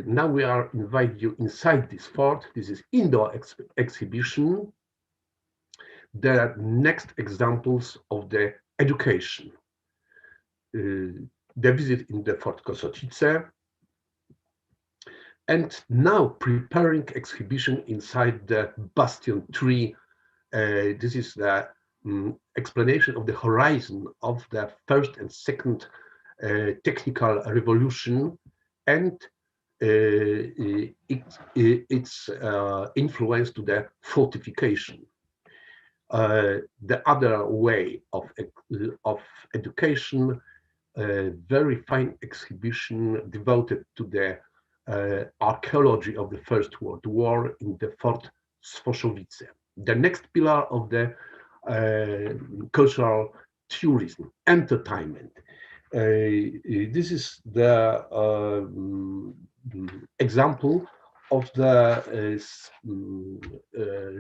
Now we are invite you inside this fort. This is indoor exhibition. The next examples of the education. The visit in the Fort Kosocice, and now preparing exhibition inside the Bastion 3. This is the explanation of the horizon of the first and second technical revolution and its influence to the fortification. The other way of education, very fine exhibition devoted to the archaeology of the First World War in the Fort Swoszowice. The next pillar of the cultural tourism, entertainment. This is the example of the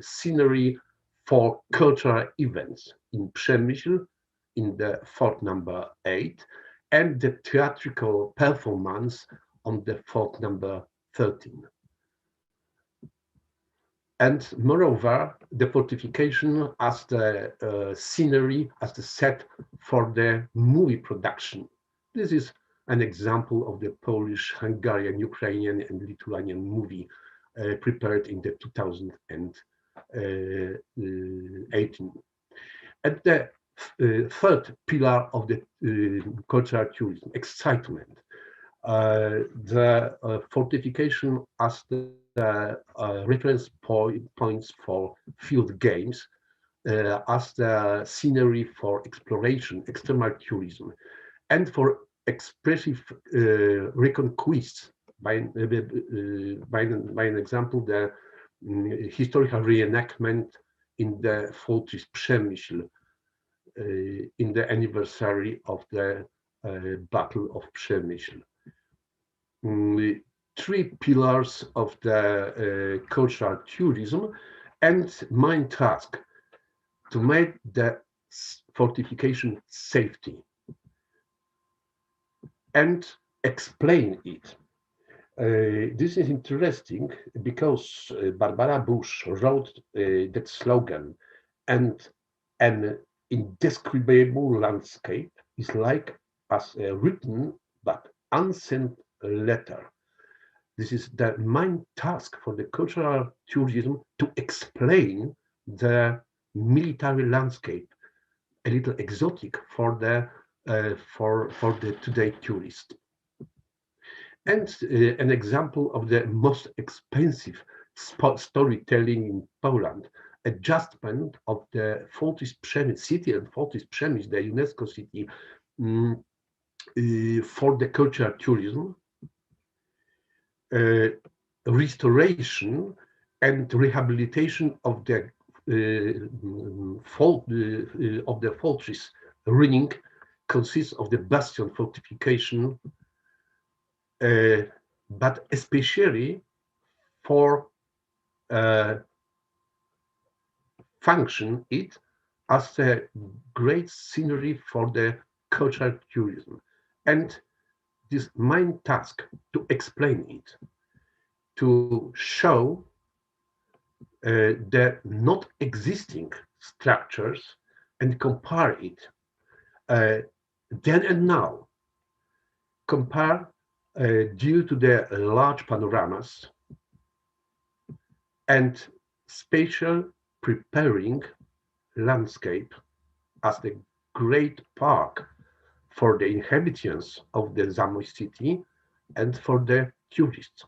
scenery for cultural events in Przemyśl, in the fort number 8, and the theatrical performance on the fort number 13. And moreover, the fortification as the scenery, as the set for the movie production. This is an example of the Polish, Hungarian, Ukrainian, and Lithuanian movie prepared in the 2018. And the third pillar of the cultural tourism, excitement. The fortification as the reference points for field games, as the scenery for exploration, external tourism, and for expressive reconquests. By an example, the historical reenactment in the Fortress Przemyśl in the anniversary of the Battle of Przemyśl. Three pillars of the cultural tourism, and my task to make the fortification safety and explain it. This is interesting because Barbara Bush wrote that slogan, and an indescribable landscape is like as a written but unsent letter. This is the main task for the cultural tourism, to explain the military landscape, a little exotic for the today tourist. And an example of the most expensive storytelling in Poland, adjustment of the Fortress Przemyśl city and Fortress Przemyśl, the UNESCO city, for the cultural tourism, restoration and rehabilitation of the fortress ring consists of the bastion fortification, but especially for function it as a great scenery for the cultural tourism. And this main task to explain it, to show the not existing structures and compare it then and now, compare due to the large panoramas and spatial preparing landscape as the great park for the inhabitants of the Zamość city and for the tourists.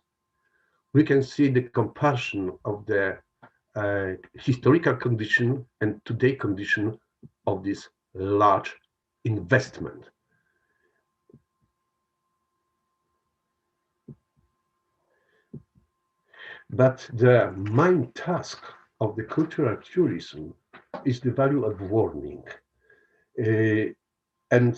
We can see the comparison of the historical condition and today condition of this large investment. But the main task of the cultural tourism is the value of warning and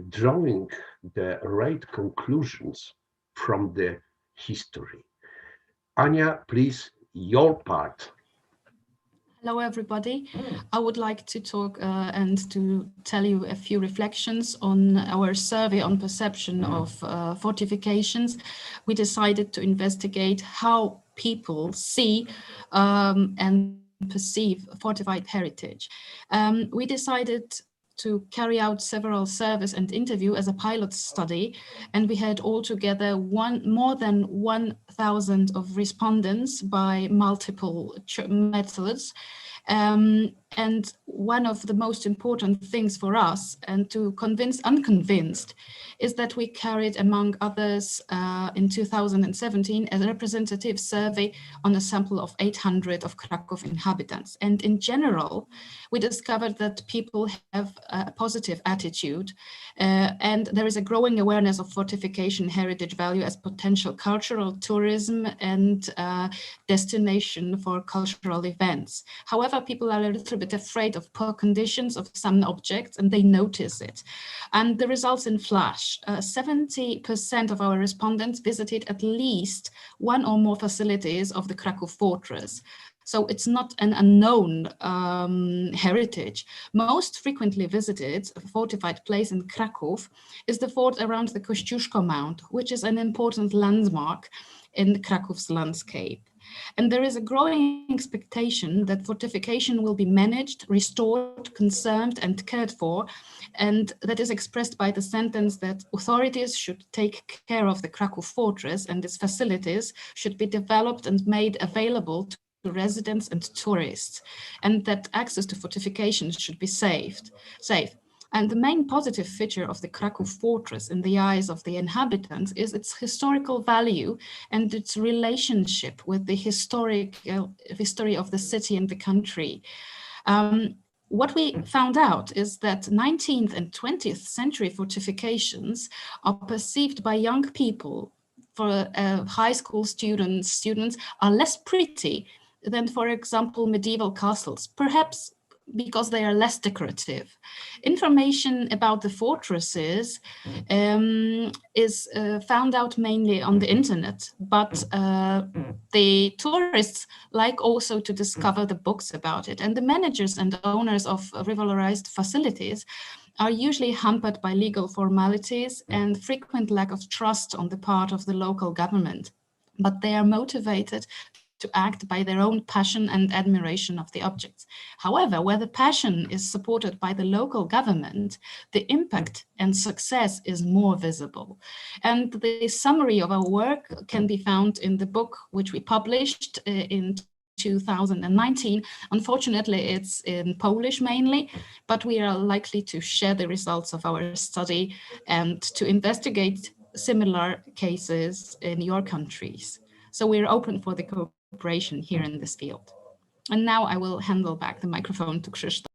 drawing the right conclusions from the history. Anya, please, your part. Hello, everybody. I would like to talk and to tell you a few reflections on our survey on perception of fortifications. We decided to investigate how people see and perceive fortified heritage. We decided to carry out several surveys and interview as a pilot study, and we had altogether more than 1,000 of respondents by multiple methods. And one of the most important things for us, and to convince unconvinced, is that we carried, among others, in 2017, a representative survey on a sample of 800 of Krakow inhabitants. And in general, we discovered that people have a positive attitude, and there is a growing awareness of fortification heritage value as potential cultural tourism and destination for cultural events. However, people are a little bit afraid of poor conditions of some objects, and they notice it. And the results in flash, 70% of our respondents visited at least one or more facilities of the Krakow fortress. So it's not an unknown heritage. Most frequently visited fortified place in Krakow is the fort around the Kościuszko Mount, which is an important landmark in Krakow's landscape. And there is a growing expectation that fortification will be managed, restored, conserved, and cared for, and that is expressed by the sentence that authorities should take care of the Krakow fortress and its facilities should be developed and made available to residents and tourists, and that access to fortifications should be safe. And the main positive feature of the Krakow fortress in the eyes of the inhabitants is its historical value and its relationship with the history of the city and the country. What we found out is that 19th and 20th century fortifications are perceived by young people, for high school students are less pretty than, for example, medieval castles, perhaps because they are less decorative. Information about the fortresses is found out mainly on the internet, but the tourists like also to discover the books about it. And the managers and owners of revalorized facilities are usually hampered by legal formalities and frequent lack of trust on the part of the local government. But they are motivated to act by their own passion and admiration of the objects. However, where the passion is supported by the local government, the impact and success is more visible. And the summary of our work can be found in the book which we published in 2019. Unfortunately, it's in Polish mainly, but we are likely to share the results of our study and to investigate similar cases in your countries. So we're open for the cooperation here in this field. And now I will handle back the microphone to Krzysztof.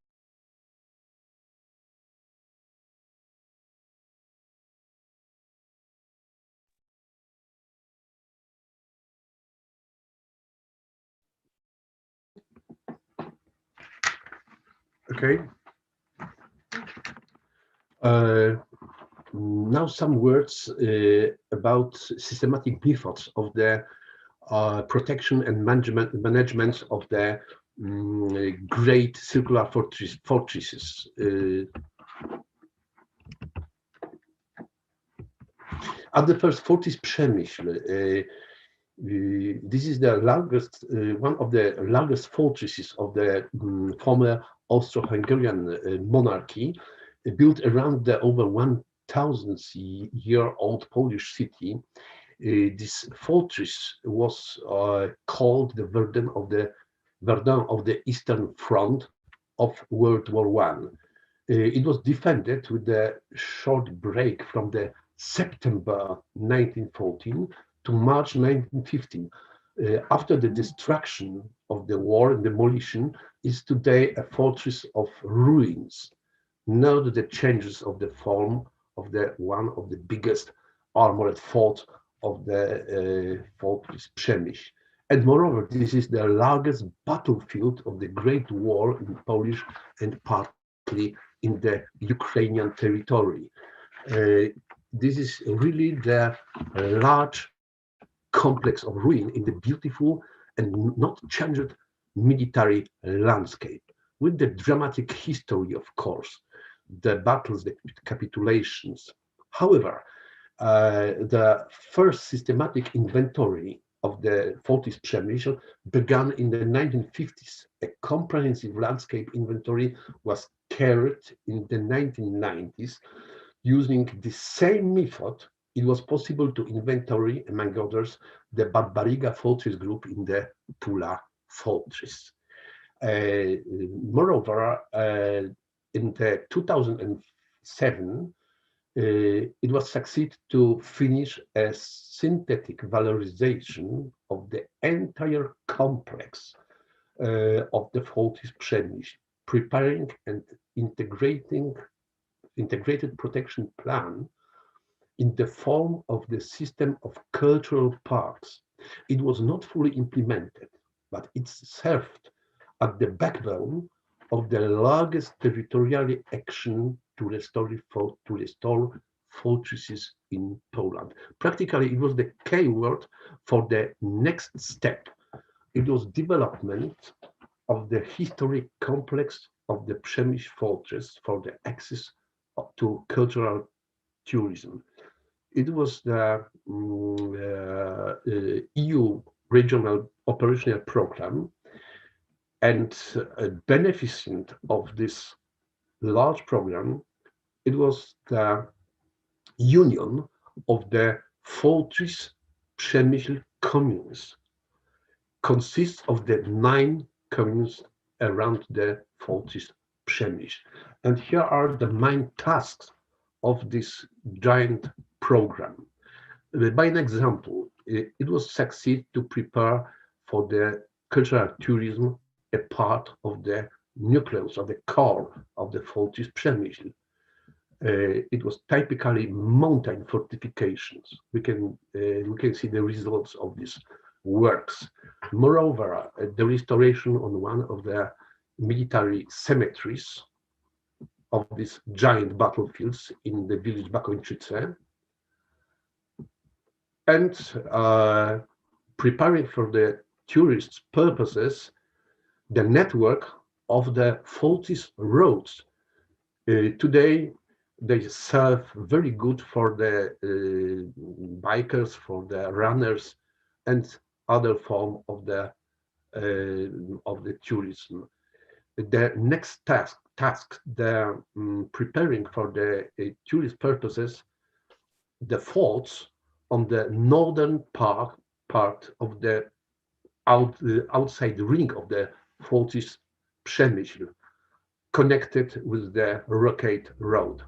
Okay. Now some words about systematic methods of the protection and management of the great circular fortresses. At the first, Fortis Przemyśl. This is the largest, one of the largest fortresses of the former Austro-Hungarian monarchy, built around the over 1,000-year-old Polish city. This fortress was called the Verdun of the Eastern Front of World War I. It was defended with a short break from the September 1914 to March 1915. After the destruction of the war and demolition, is today a fortress of ruins. Note the changes of the form of the one of the biggest armored fort of the Fortis Przemyśl. And moreover, this is the largest battlefield of the Great War in Polish and partly in the Ukrainian territory. This is really the large complex of ruin in the beautiful and not changed military landscape, with the dramatic history, of course, the battles, the capitulations. However, the first systematic inventory of the Fortis Przemyśl began in the 1950s. A comprehensive landscape inventory was carried in the 1990s. Using the same method, it was possible to inventory, among others, the Barbariga fortress group in the Pula fortress. Moreover, in the 2007, it was succeeded to finish a synthetic valorization of the entire complex of the Fortis Przemyśl, preparing and integrated protection plan in the form of the system of cultural parks. It was not fully implemented, but it served at the backbone of the largest territorial action to restore fortresses in Poland. Practically, it was the key word for the next step. It was development of the historic complex of the Przemyśl fortress for the access to cultural tourism. It was the EU regional operational program, and beneficent of this large program, it was the union of the Fortis Przemyśl communes. consists of the 9 communes around the Fortis Przemyśl. And here are the main tasks of this giant program. By an example, it was succeed to prepare for the cultural tourism a part of the nucleus, of the core of the Fortis Przemyśl. It was typically mountain fortifications. We can see the results of these works. Moreover, the restoration on one of the military cemeteries of these giant battlefields in the village Bakończyce, and preparing for the tourists' purposes the network of the Fortis roads. Today, they serve very good for the bikers, for the runners, and other form of the tourism. The next task, they're preparing for the tourist purposes the forts on the northern part of the outside ring of the Fortis Przemyśl, connected with the Rockade Road.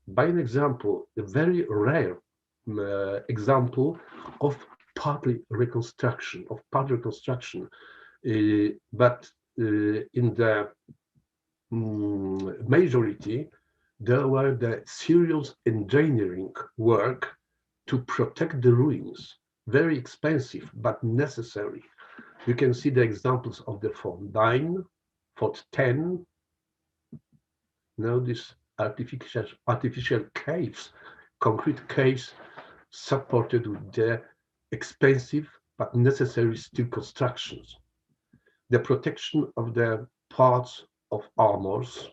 By an example, a very rare example of part reconstruction, but in the majority, there were the serious engineering work to protect the ruins. Very expensive, but necessary. You can see the examples of the Fort 9, Fort 10. Now these artificial caves, concrete caves supported with the expensive but necessary steel constructions. The protection of the parts of armors,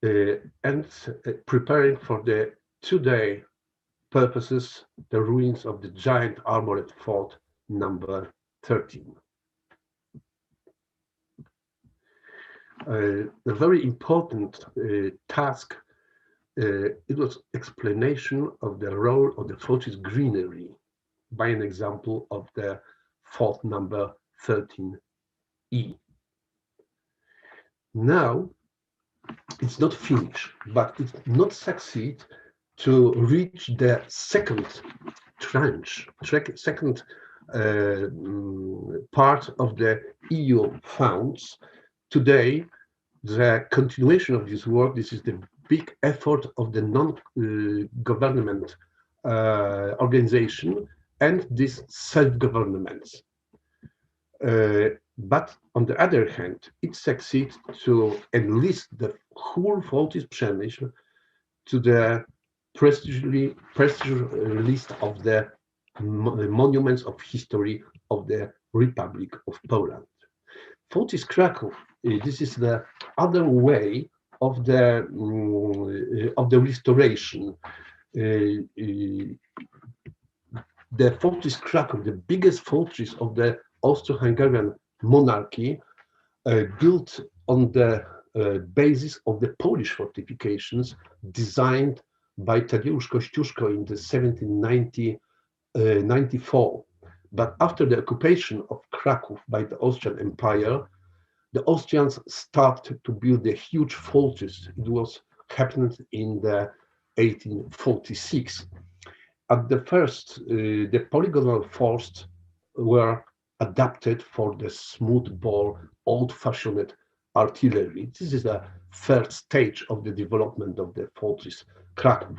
and preparing for the today purposes the ruins of the giant armored fort number 13. A very important task, it was explanation of the role of the Fortis greenery by an example of the fort number 13E. Now, it's not finished, but it not succeed to reach the second tranche, second part of the EU funds. Today, the continuation of this work, this is the big effort of the non-government organization and these self-governments. But on the other hand, it succeeds to enlist the whole Fortis Przemyśl to the prestigious list of the monuments of history of the Republic of Poland. Fortis Kraków, this is the other way of the restoration. The Fortis Kraków, the biggest fortress of the Austro-Hungarian monarchy, built on the basis of the Polish fortifications designed by Tadeusz Kościuszko in the 1794. But after the occupation of Kraków by the Austrian Empire, the Austrians started to build a huge fortress. It was happened in the 1846. At the first, the polygonal forts were adapted for the smooth-bore, old-fashioned artillery. This is the third stage of the development of the Fortis Kraków.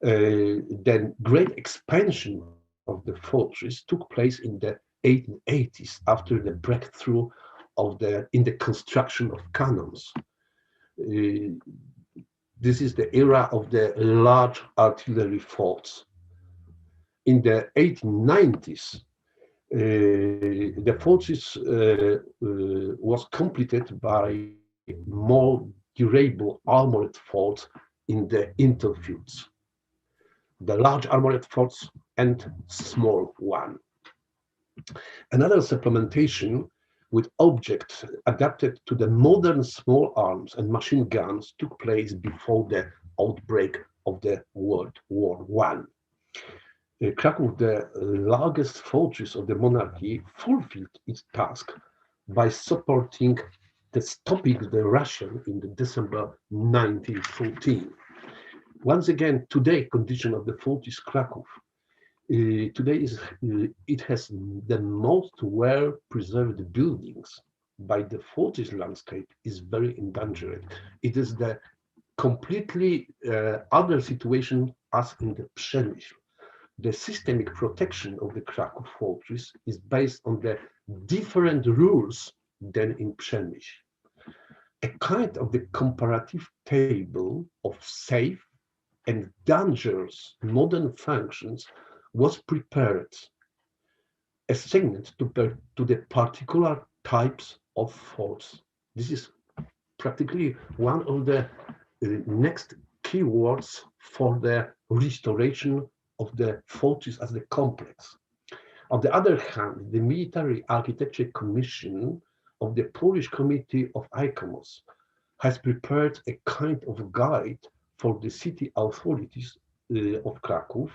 Then great expansion of the fortress took place in the 1880s after the breakthrough of in the construction of cannons. This is the era of the large artillery forts. In the 1890s, the fortress was completed by more durable armored forts in the interfields. The large armored forts and small one. Another supplementation with objects adapted to the modern small arms and machine guns took place before the outbreak of the World War I. Kraków, the largest fortress of the monarchy, fulfilled its task by supporting the stopping the Russian in the December 1914. Once again, today condition of the fortress Kraków. Today it has the most well-preserved buildings, but the fortress landscape is very endangered. It is the completely other situation as in the Przemyśl. The systemic protection of the Kraków fortress is based on the different rules than in Przemyśl. A kind of the comparative table of safe and dangerous modern functions was prepared, assigned to the particular types of forts. This is practically one of the next keywords for the restoration of the fortress as the complex. On the other hand, the Military Architecture Commission of the Polish Committee of ICOMOS has prepared a kind of guide for the city authorities of Kraków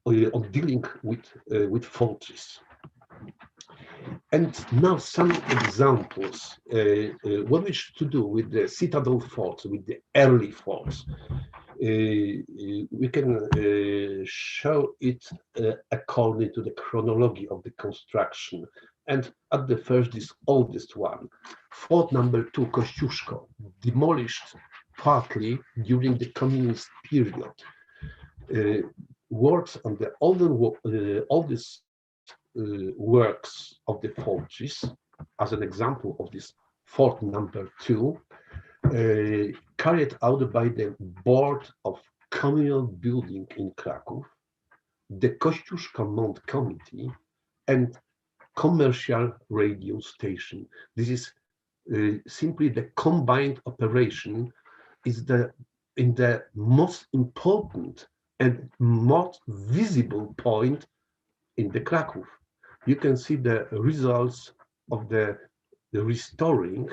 on dealing with fortress. And now some examples, what we should do with the citadel forts, with the early forts. We can show it according to the chronology of the construction. And at the first, this oldest one, fort number 2, Kościuszko, demolished partly during the communist period. Works on the oldest works of the fortress, as an example of this fort number 2, carried out by the Board of Communal Building in Kraków, the Kościuszko Mount Committee, and commercial radio station. This is simply the combined operation is in the most important and most visible point in the Kraków. You can see the results of the restoring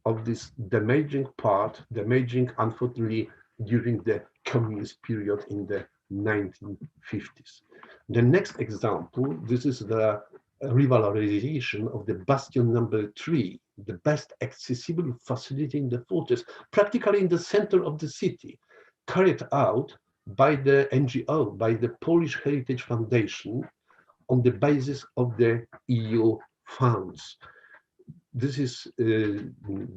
of this damaging part, damaging unfortunately during the communist period in the 1950s. The next example, this is the revalorization of the bastion number 3, the best accessible facility in the fortress, practically in the center of the city, carried out by the NGO, by the Polish Heritage Foundation, on the basis of the EU funds. This is a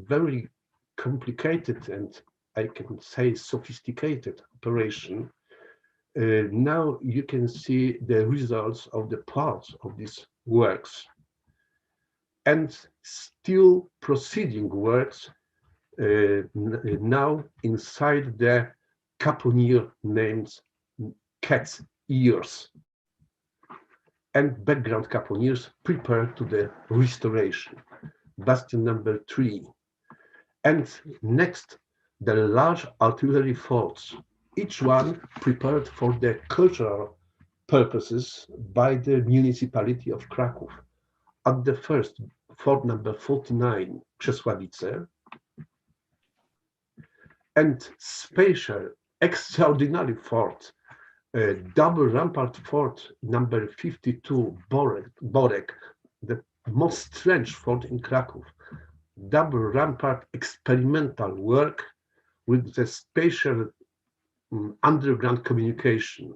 very complicated and I can say sophisticated operation. Now you can see the results of the parts of these works and still proceeding works now inside the caponier named cat's ears and background caponiers prepared to the restoration. Bastion number 3. And next, the large artillery forts, each one prepared for the cultural purposes by the municipality of Kraków. At the first, fort number 49, Krzesławice, and special, extraordinary fort, double rampart fort number 52, Borek, the most strange fort in Kraków. Double rampart experimental work with the special underground communication.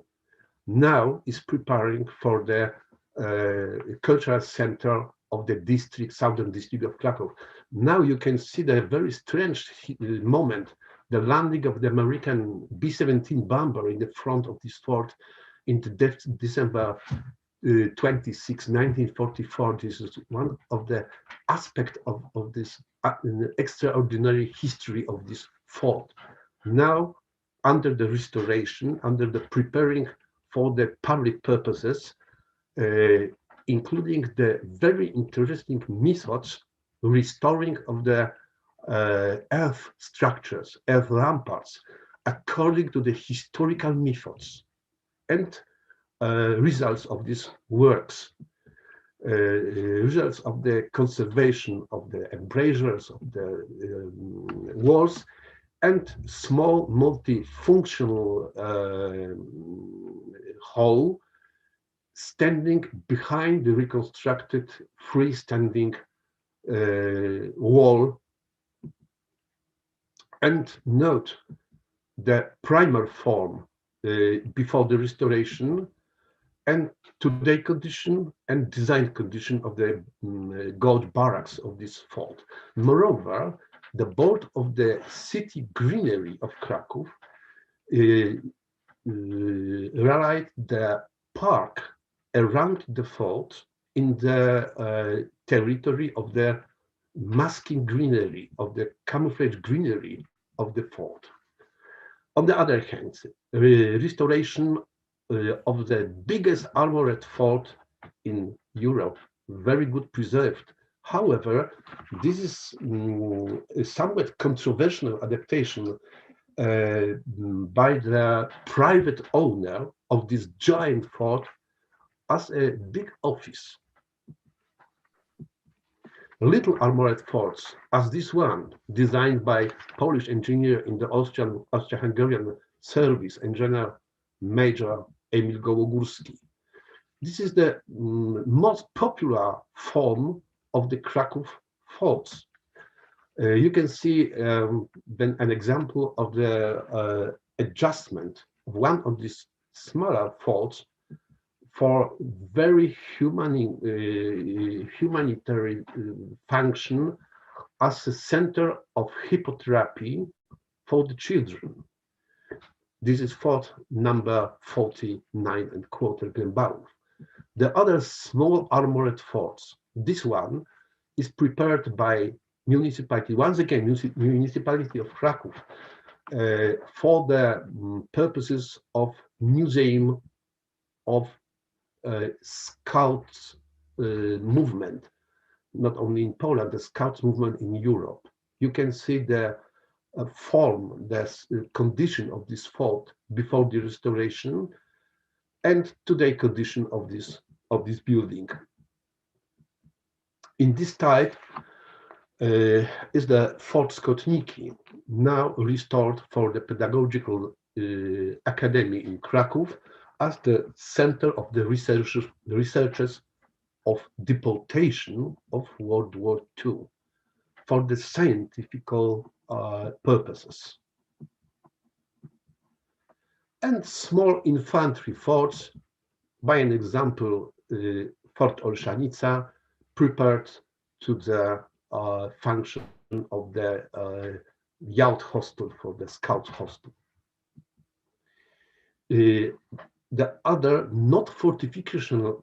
Now is preparing for the cultural center of the district, southern district of Kraków. Now you can see the very strange moment, the landing of the American B-17 bomber in the front of this fort in the December 26, 1944. This is one of the aspects of this extraordinary history of this fort. Now, under the restoration, under the preparing for the public purposes, including the very interesting methods restoring of the earth structures, earth ramparts, according to the historical methods and results of these works, results of the conservation of the embrasures of the walls, and small multifunctional hall standing behind the reconstructed freestanding wall. And note the primer form before the restoration and today condition and design condition of the gold barracks of this fort. Moreover, the board of the city greenery of Kraków realized the park around the fort in the territory of the masking greenery, of the camouflage greenery of the fort. On the other hand, restoration of the biggest armored fort in Europe, very good preserved. However, this is a somewhat controversial adaptation by the private owner of this giant fort as a big office. Little armored forts, as this one, designed by Polish engineer in the Austro-Hungarian service, engineer Major Emil Gołogórski. This is the most popular form of the Kraków forts. You can see then an example of the adjustment of one of these smaller forts for very humanitarian function as a center of hippotherapy for the children. This is fort number 49 and quarter Glembałów. The other small armored forts, this one is prepared by municipality, once again, municipality of Kraków, for the purposes of museum of Scouts movement, not only in Poland, the Scouts movement in Europe. You can see the form, the condition of this fort before the restoration, and today condition of this building. In this type is the Fort Skotniki, now restored for the Pedagogical Academy in Kraków as the center of the researchers of deportation of World War II for the scientific purposes. And small infantry forts, by an example, Fort Olszanica, prepared to the function of the youth hostel for the Scout hostel. The other not fortificational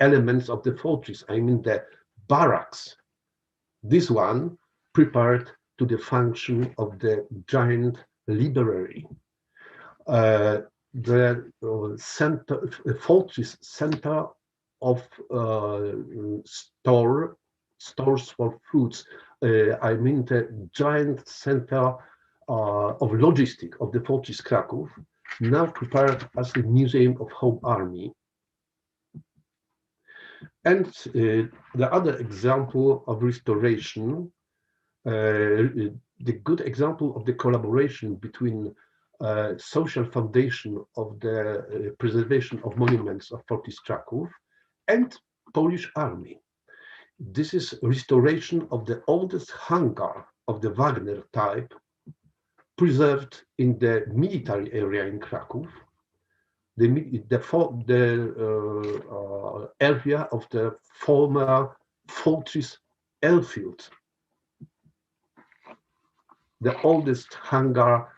elements of the fortress, I mean the barracks, this one prepared to the function of the giant library. The fortress center of stores for foods, I mean the giant center of logistics of the Fortress Kraków, now prepared as a museum of home army. And the other example of restoration, the good example of the collaboration between social foundation of the preservation of monuments of Fortress Kraków and Polish army. This is restoration of the oldest hangar of the Wagner type, preserved in the military area in Kraków, the area of the former Fortress airfield, the oldest hangar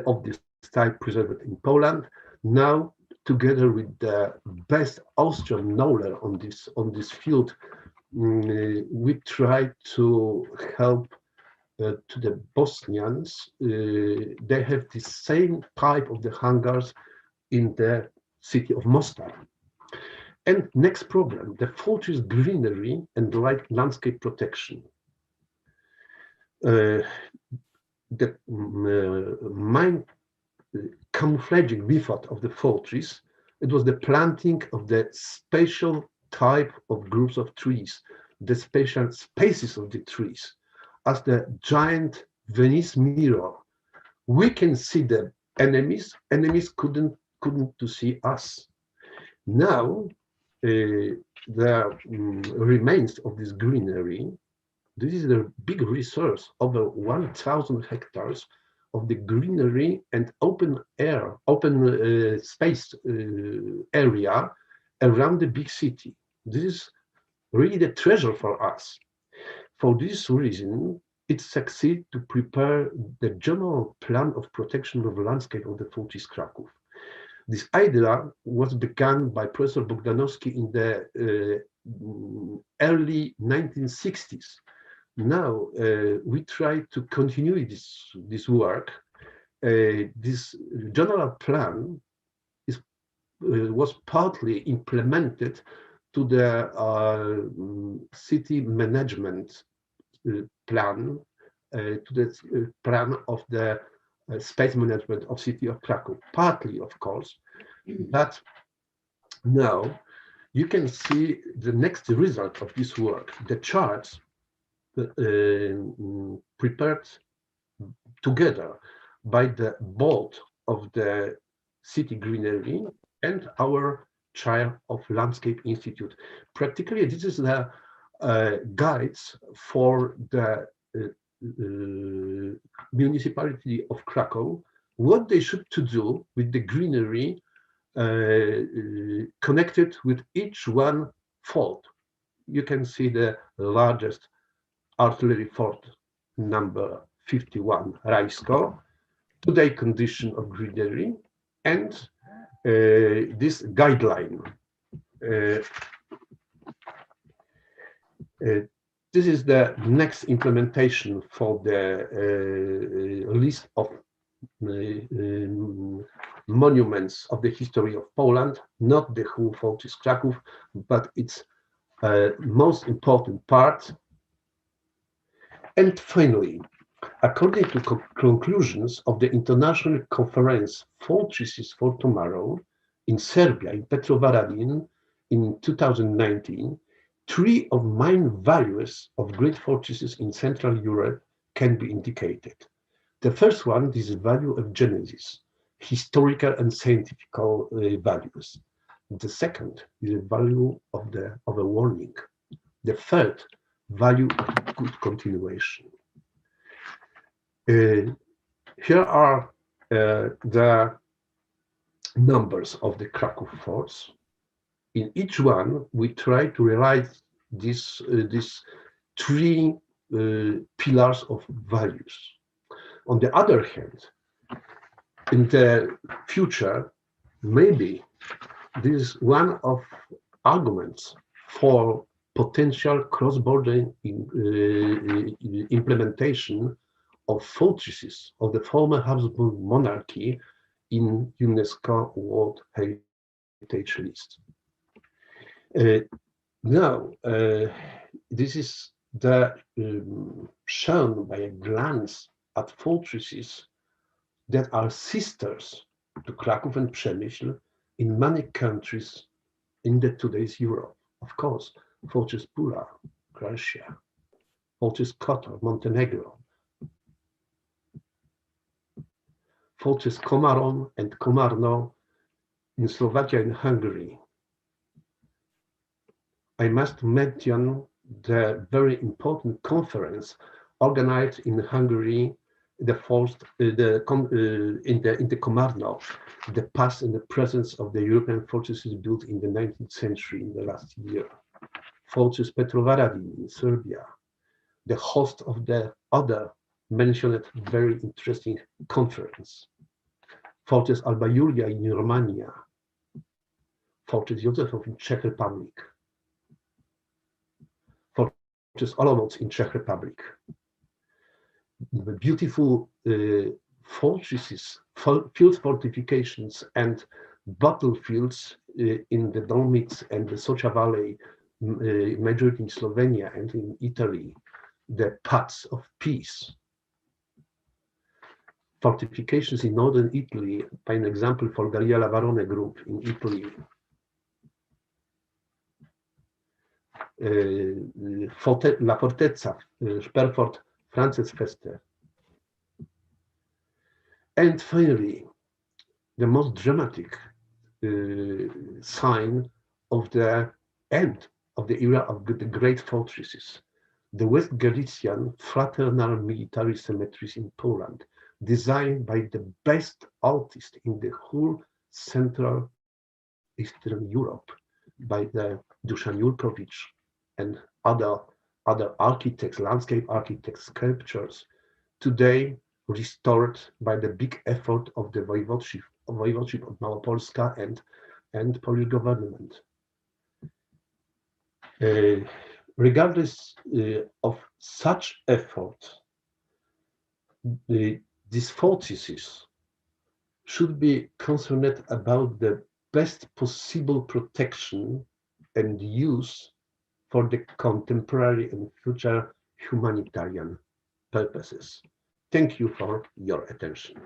of this type preserved in Poland. Now, together with the best Austrian knowledge on this field, we try to help to the Bosnians. They have the same type of the hangars in the city of Mostar. And next problem, the fortress greenery and landscape protection. The main camouflaging method of the fortress, it was the planting of the spatial type of groups of trees, the spatial spaces of the trees. As the giant Venice mirror, we can see the enemies couldn't to see us. Now the remains of this greenery, this is a big resource, over 1,000 hectares of the greenery and open space area around the big city. This is really the treasure for us. For this reason, it succeeded to prepare the general plan of protection of the landscape of the Fortis Kraków. This idea was begun by Professor Bogdanowski in the early 1960s. Now we try to continue this work. This general plan was partly implemented to the city management plan, to the plan of the space management of city of Kraków, partly of course, but now you can see the next result of this work, the charts prepared together by the board of the city greenery and our chair of Landscape Institute. Practically, this is the guides for the municipality of Krakow, what they should to do with the greenery connected with each one fort. You can see the largest artillery fort, number 51, Rajsko, today condition of greenery, and this guideline. This is the next implementation for the list of monuments of the history of Poland, not the whole Fortis Kraków, but its most important part. And finally, according to conclusions of the International Conference Fortresses for Tomorrow in Serbia, in Petrovaradin, in 2019, 3 of main values of great fortresses in Central Europe can be indicated. The first one is the value of genesis, historical and scientific values. The second is the value of a warning. The third, value of good continuation. Here are the numbers of the Kraków forts. In each one, we try to realize these 3 pillars of values. On the other hand, in the future, maybe this is one of arguments for potential cross-border implementation of fortresses of the former Habsburg monarchy in UNESCO World Heritage List. Now, this is shown by a glance at fortresses that are sisters to Kraków and Przemyśl in many countries in today's Europe. Of course, Fortress Pula, Croatia, Fortress Kotor, Montenegro, Fortress Komarom and Komarno in Slovakia and Hungary. I must mention the very important conference organized in Hungary, in the Komarno, the past and the presence of the European fortresses built in the 19th century in the last year. Fortress Petrovaradin in Serbia, the host of the other mentioned very interesting conference. Fortress Alba Iulia in Romania, Fortress Józefów in Czech Republic, Fortress Olomouc in Czech Republic. The beautiful fortresses, field fortifications and battlefields in the Dolomites and the Socha Valley, majority in Slovenia and in Italy, the paths of peace. Fortifications in northern Italy, by an example for Gallia Lavarone group in Italy. La Fortezza, Sperfort, Frances Fester. And finally, the most dramatic sign of the end of the era of the great fortresses. The West Galician fraternal military cemeteries in Poland, designed by the best artist in the whole Central Eastern Europe, by the Dusan Jurkowicz and other architects, landscape architects, sculptures, today restored by the big effort of the voivodeship of Małopolska and Polish government. Regardless of such effort, these fortresses should be concerned about the best possible protection and use for the contemporary and future humanitarian purposes. Thank you for your attention.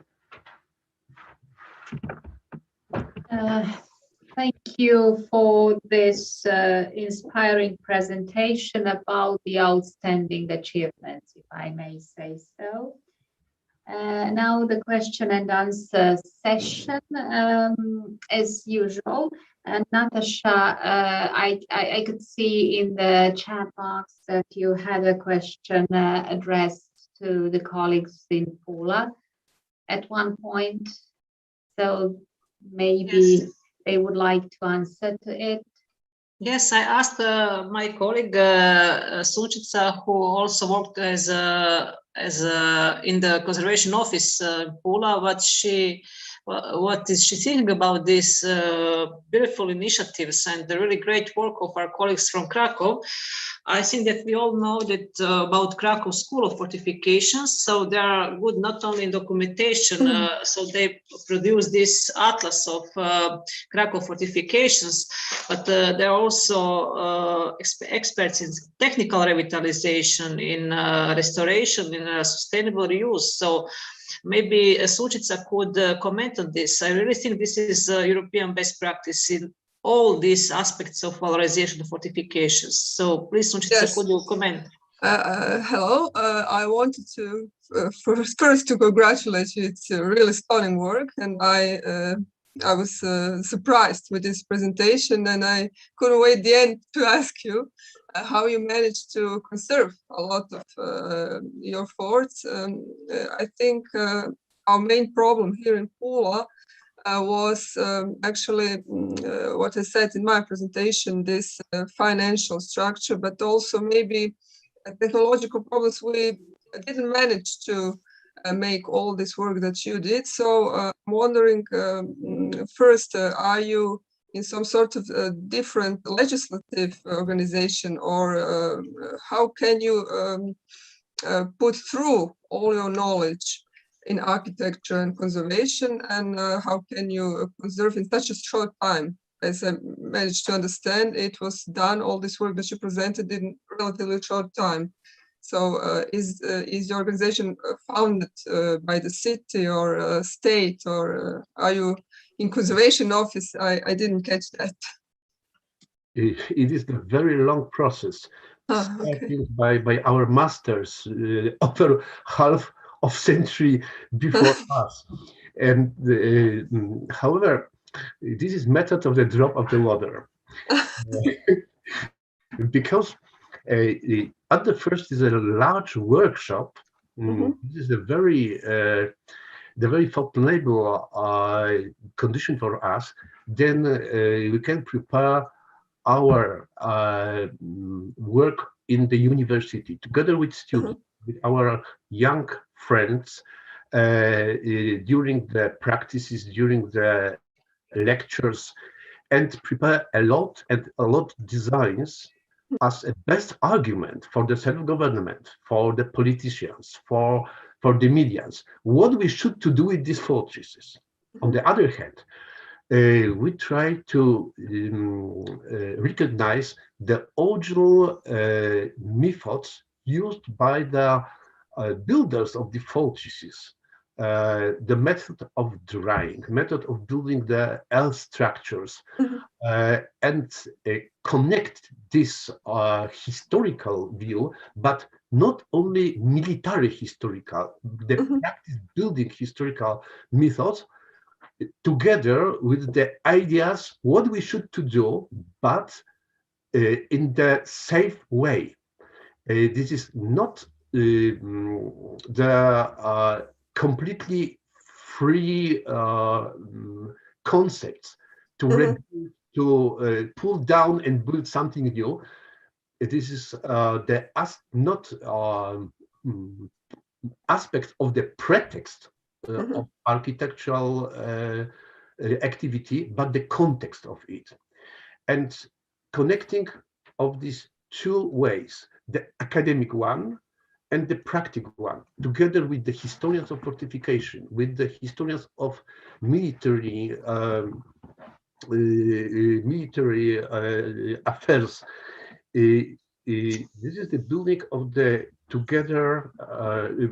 Thank you for this inspiring presentation about the outstanding achievements, if I may say so. Now the question and answer session, as usual. And Natasha, I could see in the chat box that you had a question addressed to the colleagues in Pula at one point. So maybe yes, they would like to answer to it. Yes, I asked my colleague Sunčica, who also worked as in the conservation office in Pula, what is she thinking about these beautiful initiatives and the really great work of our colleagues from Krakow. I think that we all know that about Krakow School of Fortifications, so they are good not only in documentation, so they produce this atlas of Krakow fortifications, but they're also experts in technical revitalization, in restoration, in sustainable reuse. So maybe Sunčica could comment on this. I really think this is European best practice in all these aspects of valorization of fortifications. So please, Sunčica, yes, could you comment? Hello, I wanted to first to congratulate you. It's a really stunning work, and I was surprised with this presentation, and I couldn't wait the end to ask you how you managed to conserve a lot of your forts. I think our main problem here in Pula was actually what I said in my presentation, this financial structure, but also maybe technological problems. We didn't manage to make all this work that you did. So I'm wondering, first, are you in some sort of different legislative organization, or how can you put through all your knowledge in architecture and conservation, and how can you conserve in such a short time? As I managed to understand, it was done, all this work that you presented, in relatively short time. So is your organization founded by the city or state, or are you in conservation office? I didn't catch that. It is a very long process, starting by our masters over half of century before us. And however, this is method of the drop of the water. Because at the first is a large workshop. This is a very favorable condition for us. Then we can prepare our work in the university together with students, with our young friends, during the practices, during the lectures, and prepare a lot designs as a best argument for the self-government, for the politicians, for the medians, what we should to do with these fortresses. On the other hand, we try to recognize the original methods used by the builders of the fortresses, the method of drying, method of building the earth structures, and connect this historical view, but not only military historical, the practice building historical methods together with the ideas what we should to do, but in the safe way. This is not the completely free concepts to pull down and build something new. This is the aspect of the pretext of architectural activity, but the context of it. And connecting of these two ways, the academic one and the practical one, together with the historians of fortification, with the historians of military affairs. This is the building of the together,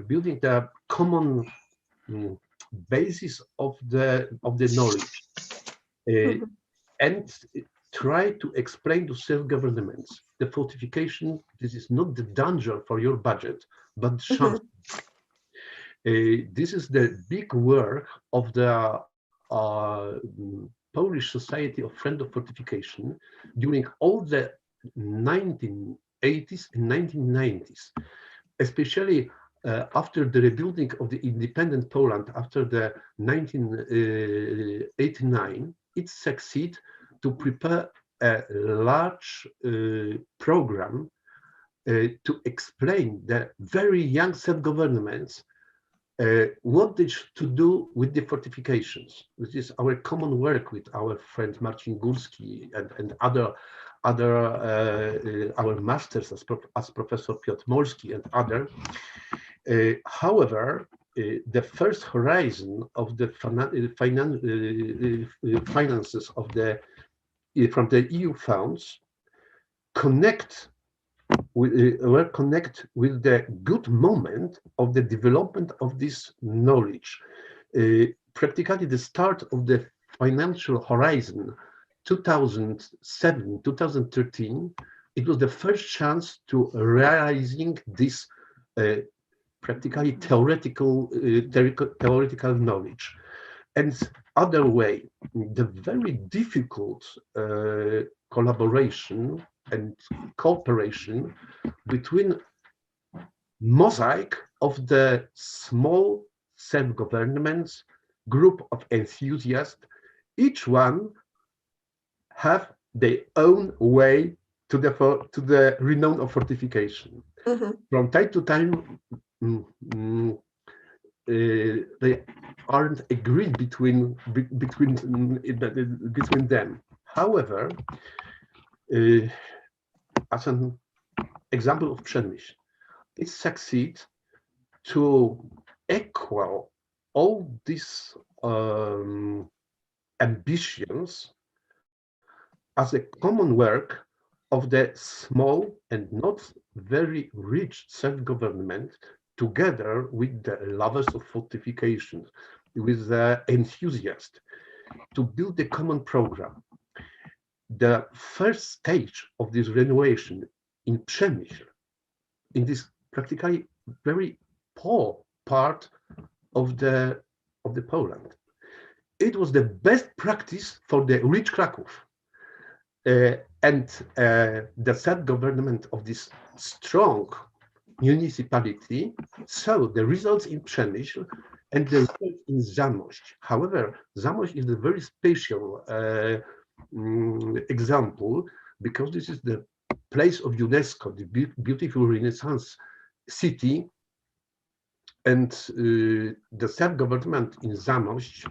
building the common basis of the knowledge, and try to explain to self-governments the fortification. This is not the danger for your budget, but chance. This is the big work of the Polish Society of Friends of Fortification during all the 1980s and 1990s, especially after the rebuilding of the independent Poland after the 1989. It succeeded to prepare a large program to explain the very young self-governments what they should do with the fortifications. This is our common work with our friend Marcin Górski and other our masters as Professor Piotr Molski and other. However, the first horizon of the finances of from the EU funds were connect with the good moment of the development of this knowledge. Practically the start of the financial horizon 2007, 2013, it was the first chance to realizing this practically theoretical knowledge. And other way, the very difficult collaboration and cooperation between mosaic of the small self-governments, group of enthusiasts, each one have their own way to the renown of fortification. From time to time, they aren't agreed between them. However, as an example of Przemyśl, it succeeds to equal all these ambitions as a common work of the small and not very rich self-government, together with the lovers of fortifications, with the enthusiasts, to build a common program. The first stage of this renovation in Przemyśl, in this practically very poor part of the Poland, it was the best practice for the rich Kraków. And the self-government of this strong municipality saw the results in Przemyśl and the results in Zamość. However, Zamość is a very special example, because this is the place of UNESCO, the beautiful Renaissance city, and the self-government in Zamość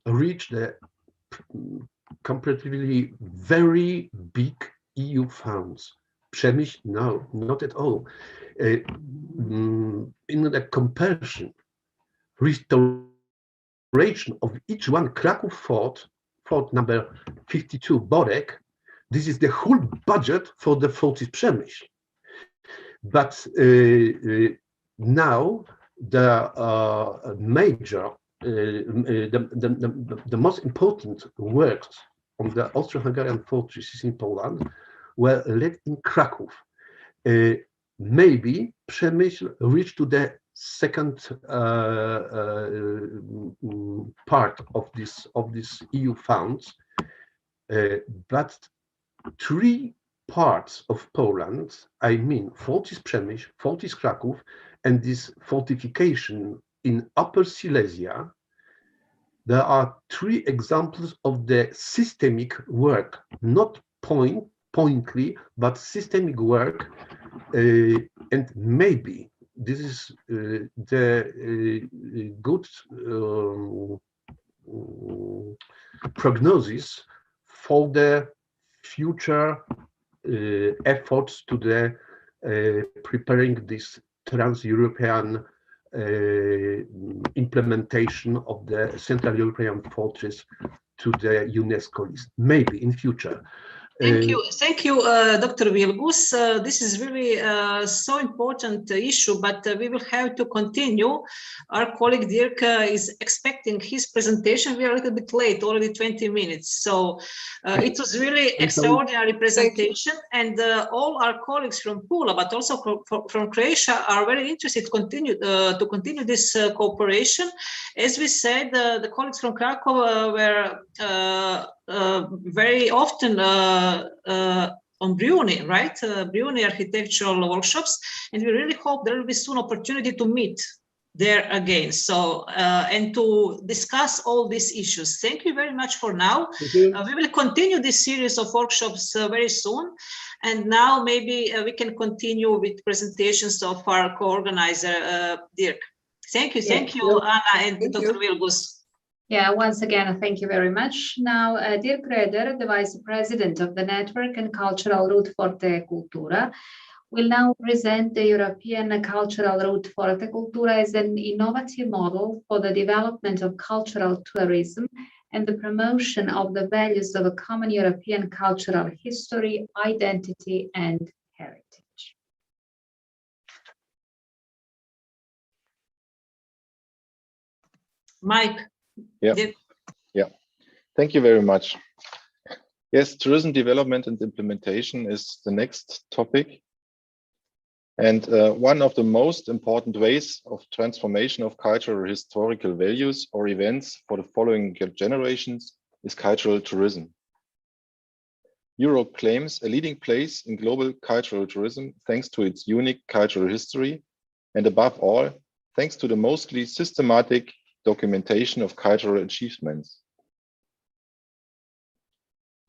reached the comparatively very big EU funds. Przemyśl, no, not at all. In the comparison, restoration of each one Kraków fort number 52, Borek, this is the whole budget for the fort in Przemyśl. But now the major, the most important works on the Austro-Hungarian fortresses in Poland were led in Kraków. Maybe Przemyśl reached to the second part of this EU funds, but 3 parts of Poland, I mean Fortis Przemyśl, Fortis Kraków, and this fortification in Upper Silesia, there are 3 examples of the systemic work, not pointedly, but systemic work, and maybe this is the good prognosis for the future efforts to the preparing this trans-European implementation of the Central European Fortress to the UNESCO list, maybe in future. Thank you, Dr. Vilgus. This is really so important issue, but we will have to continue. Our colleague Dirk is expecting his presentation. We are a little bit late, already 20 minutes. So it was really extraordinary presentation, and all our colleagues from Pula, but also from Croatia, are very interested to continue this cooperation. As we said, the colleagues from Krakow were very often on Bruni, right? Bruni architectural workshops, and we really hope there will be soon opportunity to meet there again. So and to discuss all these issues. Thank you very much for now. We will continue this series of workshops very soon, and now maybe we can continue with presentations of our co-organizer Dirk. Thank you, Anna and Dr. Vilgus. Yeah, once again, thank you very much. Now, Dirk Reder, the Vice President of the Network and Cultural Route Forte Cultura, will now present the European Cultural Route Forte Cultura as an innovative model for the development of cultural tourism and the promotion of the values of a common European cultural history, identity, and heritage. Mike. Yeah. Thank you very much. Yes, tourism development and implementation is the next topic. And one of the most important ways of transformation of cultural historical values or events for the following generations is cultural tourism. Europe claims a leading place in global cultural tourism thanks to its unique cultural history, and above all, thanks to the mostly systematic documentation of cultural achievements.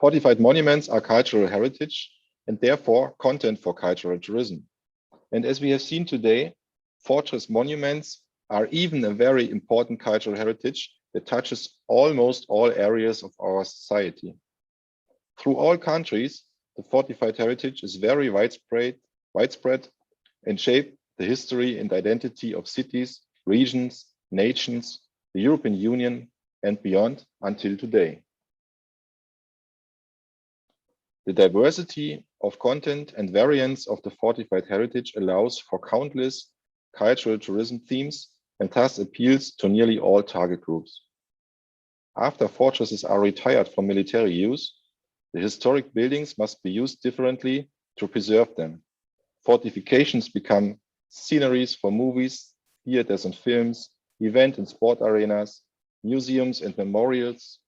Fortified monuments are cultural heritage and therefore content for cultural tourism. And as we have seen today, fortress monuments are even a very important cultural heritage that touches almost all areas of our society. Through all countries, the fortified heritage is very widespread and shape the history and identity of cities, regions, nations, the European Union, and beyond until today. The diversity of content and variance of the fortified heritage allows for countless cultural tourism themes and thus appeals to nearly all target groups. After fortresses are retired from military use, the historic buildings must be used differently to preserve them. Fortifications become sceneries for movies, theaters and films, event and sport arenas, museums and memorials,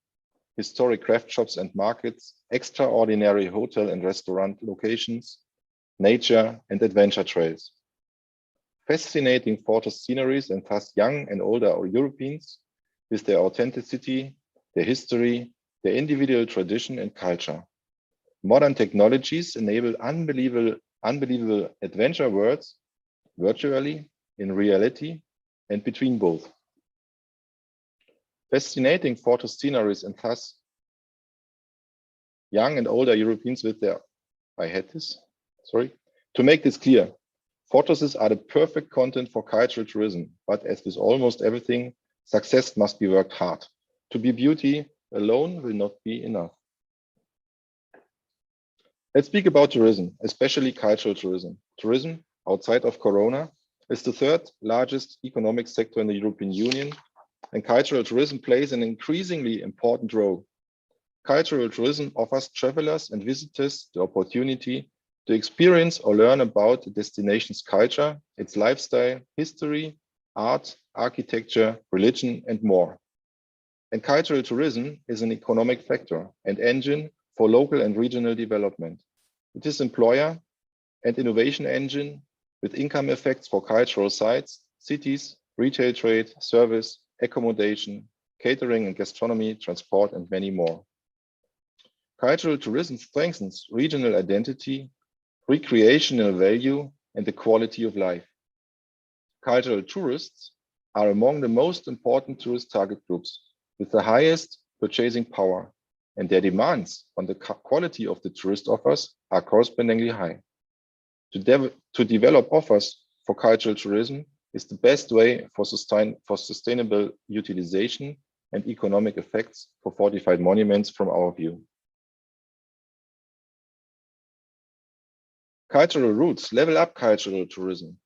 historic craft shops and markets, extraordinary hotel and restaurant locations, nature and adventure trails. Fascinating fortress sceneries and thus young and older Europeans with their authenticity, their history, their individual tradition and culture. Modern technologies enable unbelievable adventure worlds virtually, in reality, and between both. Fascinating fortress sceneries and thus young and older Europeans with their, To make this clear, fortresses are the perfect content for cultural tourism, but as with almost everything, success must be worked hard. To be beauty alone will not be enough. Let's speak about tourism, especially cultural tourism. Tourism outside of Corona is the third largest economic sector in the European Union, and cultural tourism plays an increasingly important role. Cultural tourism offers travelers and visitors the opportunity to experience or learn about the destination's culture, its lifestyle, history, art, architecture, religion, and more. And cultural tourism is an economic factor and engine for local and regional development. It is employer and innovation engine with income effects for cultural sites, cities, retail trade, service, accommodation, catering and gastronomy, transport, and many more. Cultural tourism strengthens regional identity, recreational value, and the quality of life. Cultural tourists are among the most important tourist target groups with the highest purchasing power, and their demands on the quality of the tourist offers are correspondingly high. To develop offers for cultural tourism is the best way for sustainable utilization and economic effects for fortified monuments from our view. Cultural routes level up cultural tourism.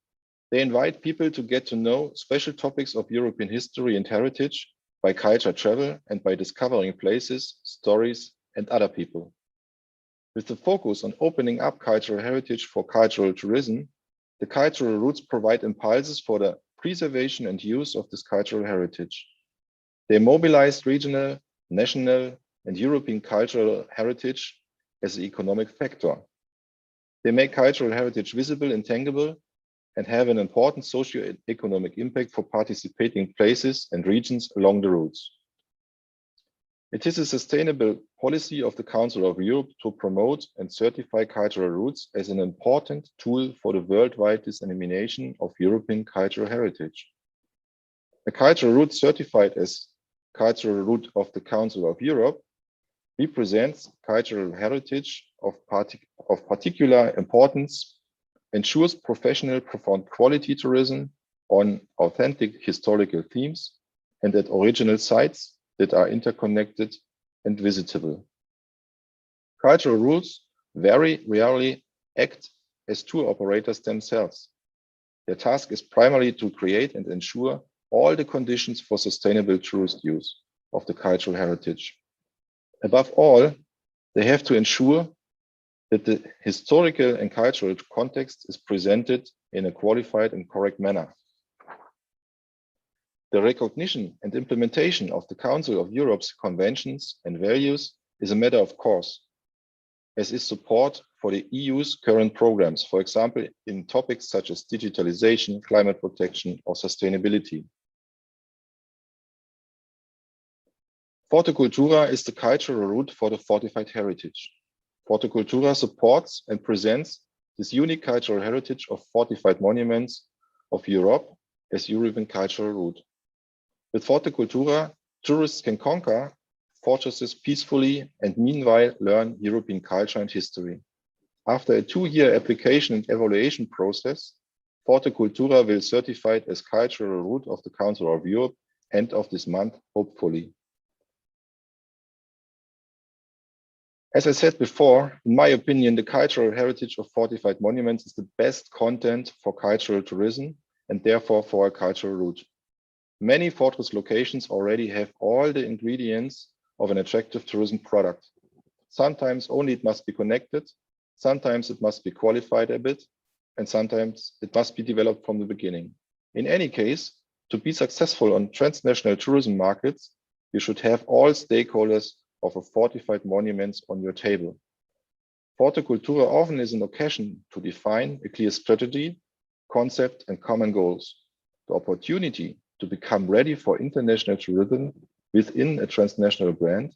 They invite people to get to know special topics of European history and heritage by culture travel and by discovering places, stories, and other people. With the focus on opening up cultural heritage for cultural tourism, the cultural routes provide impulses for the preservation and use of this cultural heritage. They mobilize regional, national, and European cultural heritage as an economic factor. They make cultural heritage visible and tangible and have an important socio-economic impact for participating places and regions along the routes. It is a sustainable policy of the Council of Europe to promote and certify cultural routes as an important tool for the worldwide dissemination of European cultural heritage. A cultural route certified as cultural route of the Council of Europe represents cultural heritage of particular importance, ensures professional profound quality tourism on authentic historical themes and at original sites that are interconnected and visitable. Cultural routes very rarely act as tour operators themselves. Their task is primarily to create and ensure all the conditions for sustainable tourist use of the cultural heritage. Above all, they have to ensure that the historical and cultural context is presented in a qualified and correct manner. The recognition and implementation of the Council of Europe's conventions and values is a matter of course, as is support for the EU's current programs, for example, in topics such as digitalization, climate protection, or sustainability. FORTE CULTURA is the cultural route for the fortified heritage. FORTE CULTURA supports and presents this unique cultural heritage of fortified monuments of Europe as European cultural route. With FORTE CULTURA, tourists can conquer fortresses peacefully and meanwhile learn European culture and history. After a 2-year application and evaluation process, FORTE CULTURA will certify it as cultural route of the Council of Europe end of this month, hopefully. As I said before, in my opinion, the cultural heritage of fortified monuments is the best content for cultural tourism and therefore for a cultural route. Many fortress locations already have all the ingredients of an attractive tourism product. Sometimes only it must be connected, sometimes it must be qualified a bit, and sometimes it must be developed from the beginning. In any case, to be successful on transnational tourism markets, you should have all stakeholders of a fortified monuments on your table. FORTE CULTURA often is an occasion to define a clear strategy, concept, and common goals. The opportunity to become ready for international tourism within a transnational brand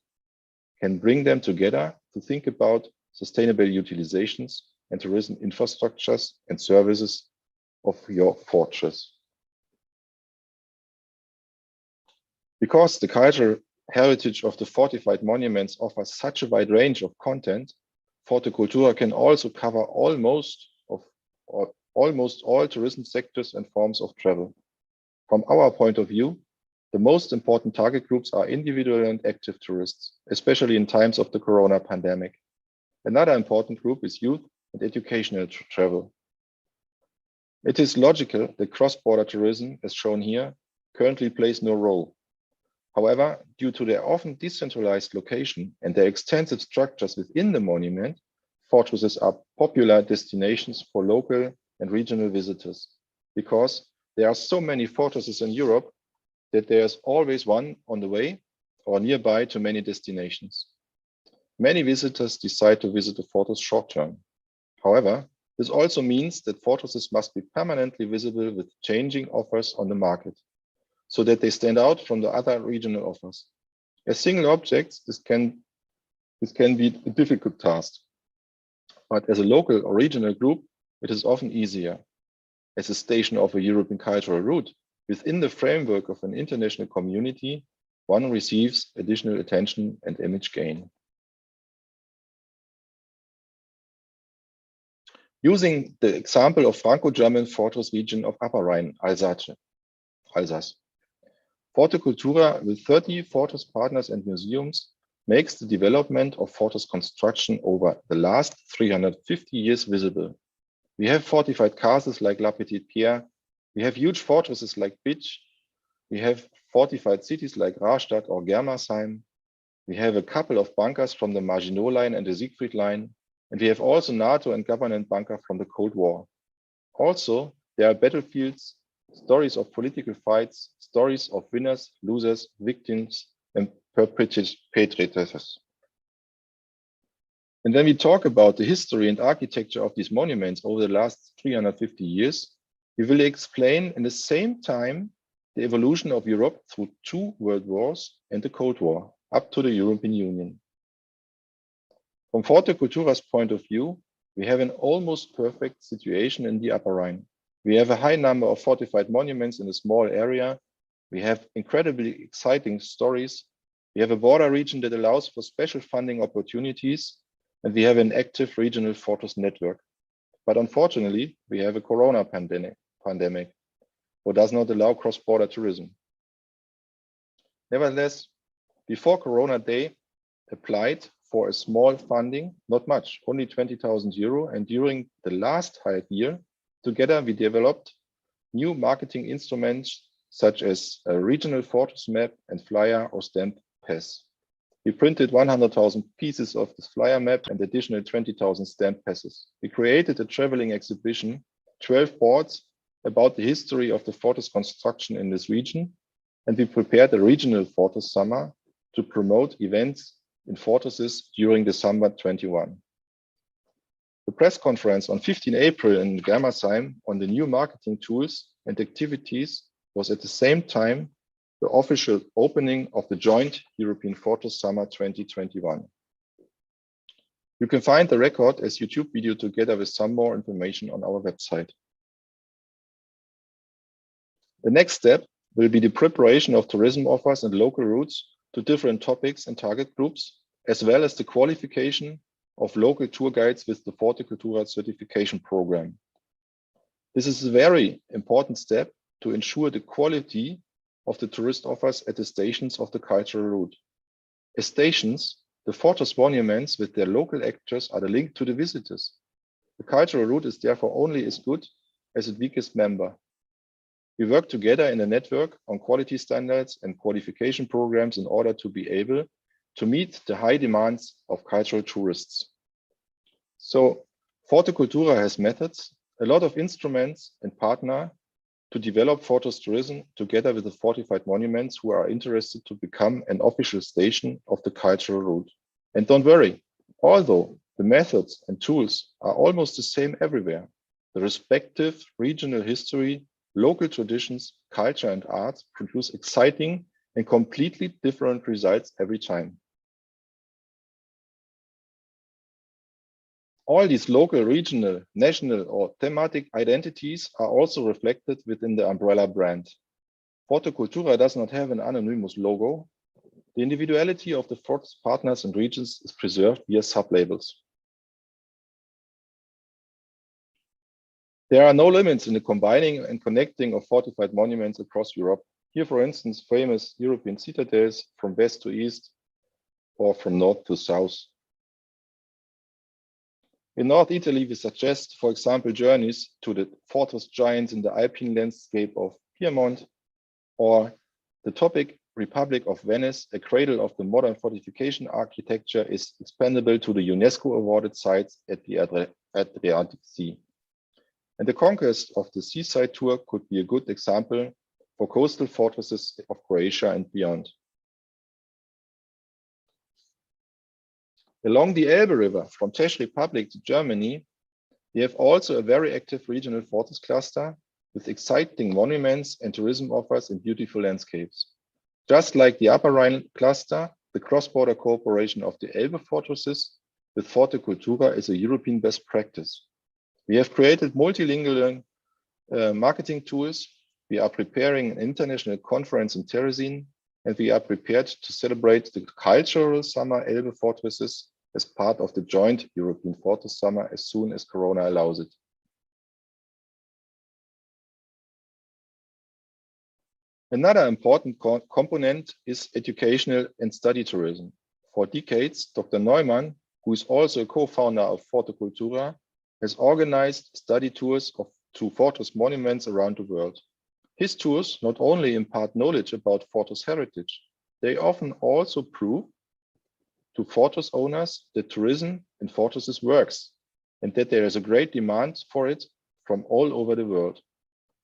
can bring them together to think about sustainable utilizations and tourism infrastructures and services of your fortress. Because the cultural heritage of the fortified monuments offers such a wide range of content, FORTE CULTURA can also cover almost all tourism sectors and forms of travel. From our point of view, the most important target groups are individual and active tourists, especially in times of the corona pandemic. Another important group is youth and educational travel. It is logical that cross-border tourism, as shown here, currently plays no role. However, due to their often decentralized location and their extensive structures within the monument, fortresses are popular destinations for local and regional visitors because there are so many fortresses in Europe that there's always one on the way or nearby to many destinations. Many visitors decide to visit a fortress short term. However, this also means that fortresses must be permanently visible with changing offers on the market, so that they stand out from the other regional offers. As single objects, this can be a difficult task. But as a local or regional group, it is often easier. As a station of a European cultural route, within the framework of an international community, one receives additional attention and image gain. Using the example of Franco-German fortress region of Upper Rhine, Alsace. FORTE CULTURA, with 30 fortress partners and museums, makes the development of fortress construction over the last 350 years visible. We have fortified castles like La Petite Pierre, we have huge fortresses like Bitsch, we have fortified cities like Rastatt or Germersheim, we have a couple of bunkers from the Maginot Line and the Siegfried Line, and we have also NATO and government bunker from the Cold War. Also, there are battlefields, stories of political fights, stories of winners, losers, victims, and perpetrators. And when we talk about the history and architecture of these monuments over the last 350 years, we will explain in the same time the evolution of Europe through 2 world wars and the Cold War, up to the European Union. From FORTE CULTURA's point of view, we have an almost perfect situation in the Upper Rhine. We have a high number of fortified monuments in a small area. We have incredibly exciting stories. We have a border region that allows for special funding opportunities, and we have an active regional fortress network. But unfortunately, we have a corona pandemic, which does not allow cross-border tourism. Nevertheless, before Corona Day applied for a small funding, not much, only 20,000 euro, and during the last half year, together we developed new marketing instruments such as a regional fortress map and flyer or stamp pass. We printed 100,000 pieces of this flyer map and additional 20,000 stamp passes. We created a traveling exhibition, 12 boards about the history of the fortress construction in this region, and we prepared a regional fortress summer to promote events in fortresses during the summer 21. The press conference on 15 April in Germersheim on the new marketing tools and activities was at the same time the official opening of the joint European Fortress Summer 2021. You can find the record as YouTube video together with some more information on our website. The next step will be the preparation of tourism offers and local routes to different topics and target groups, as well as the qualification of local tour guides with the FORTE CULTURA certification program. This is a very important step to ensure the quality of the tourist offers at the stations of the cultural route. As stations, the fortress monuments with their local actors are the link to the visitors. The cultural route is therefore only as good as its weakest member. We work together in a network on quality standards and qualification programs in order to be able to meet the high demands of cultural tourists. So FORTE CULTURA has methods, a lot of instruments and partner to develop fortress tourism together with the fortified monuments who are interested to become an official station of the cultural route. And don't worry, although the methods and tools are almost the same everywhere, the respective regional history, local traditions, culture and arts produce exciting and completely different results every time. All these local, regional, national or thematic identities are also reflected within the umbrella brand. FORTE CULTURA does not have an anonymous logo. The individuality of the fortress partners and regions is preserved via sublabels. There are no limits in the combining and connecting of fortified monuments across Europe. Here, for instance, famous European citadels from west to east or from north to south. In North Italy, we suggest, for example, journeys to the fortress giants in the Alpine landscape of Piedmont, or the topic Republic of Venice, a cradle of the modern fortification architecture, is expandable to the UNESCO awarded sites at the Adriatic Sea. And the conquest of the seaside tour could be a good example for coastal fortresses of Croatia and beyond. Along the Elbe River, from Czech Republic to Germany, we have also a very active regional fortress cluster with exciting monuments and tourism offers in beautiful landscapes. Just like the Upper Rhine cluster, the cross-border cooperation of the Elbe fortresses with Forte Cultura is a European best practice. We have created multilingual marketing tools. We are preparing an international conference in Terezin, and we are prepared to celebrate the cultural summer Elbe fortresses as part of the joint European Fortress Summer as soon as Corona allows it. Another important component is educational and study tourism. For decades, Dr. Neumann, who is also a co-founder of Forte Cultura, has organized study tours to fortress monuments around the world. His tours not only impart knowledge about fortress heritage, they often also prove to fortress owners that tourism in fortresses works and that there is a great demand for it from all over the world.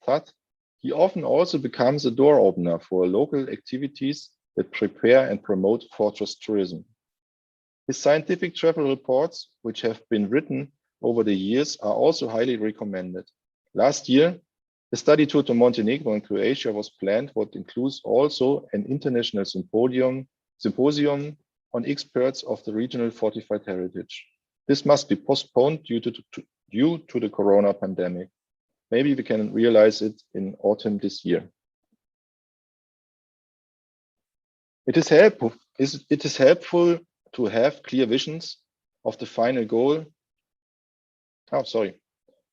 Thus, he often also becomes a door opener for local activities that prepare and promote fortress tourism. His scientific travel reports, which have been written over the years, are also highly recommended. Last year, a study tour to Montenegro and Croatia was planned, what includes also an international symposium on experts of the regional fortified heritage. This must be postponed due to the Corona pandemic. Maybe we can realize it in autumn this year. It is helpful to have clear visions of the final goal.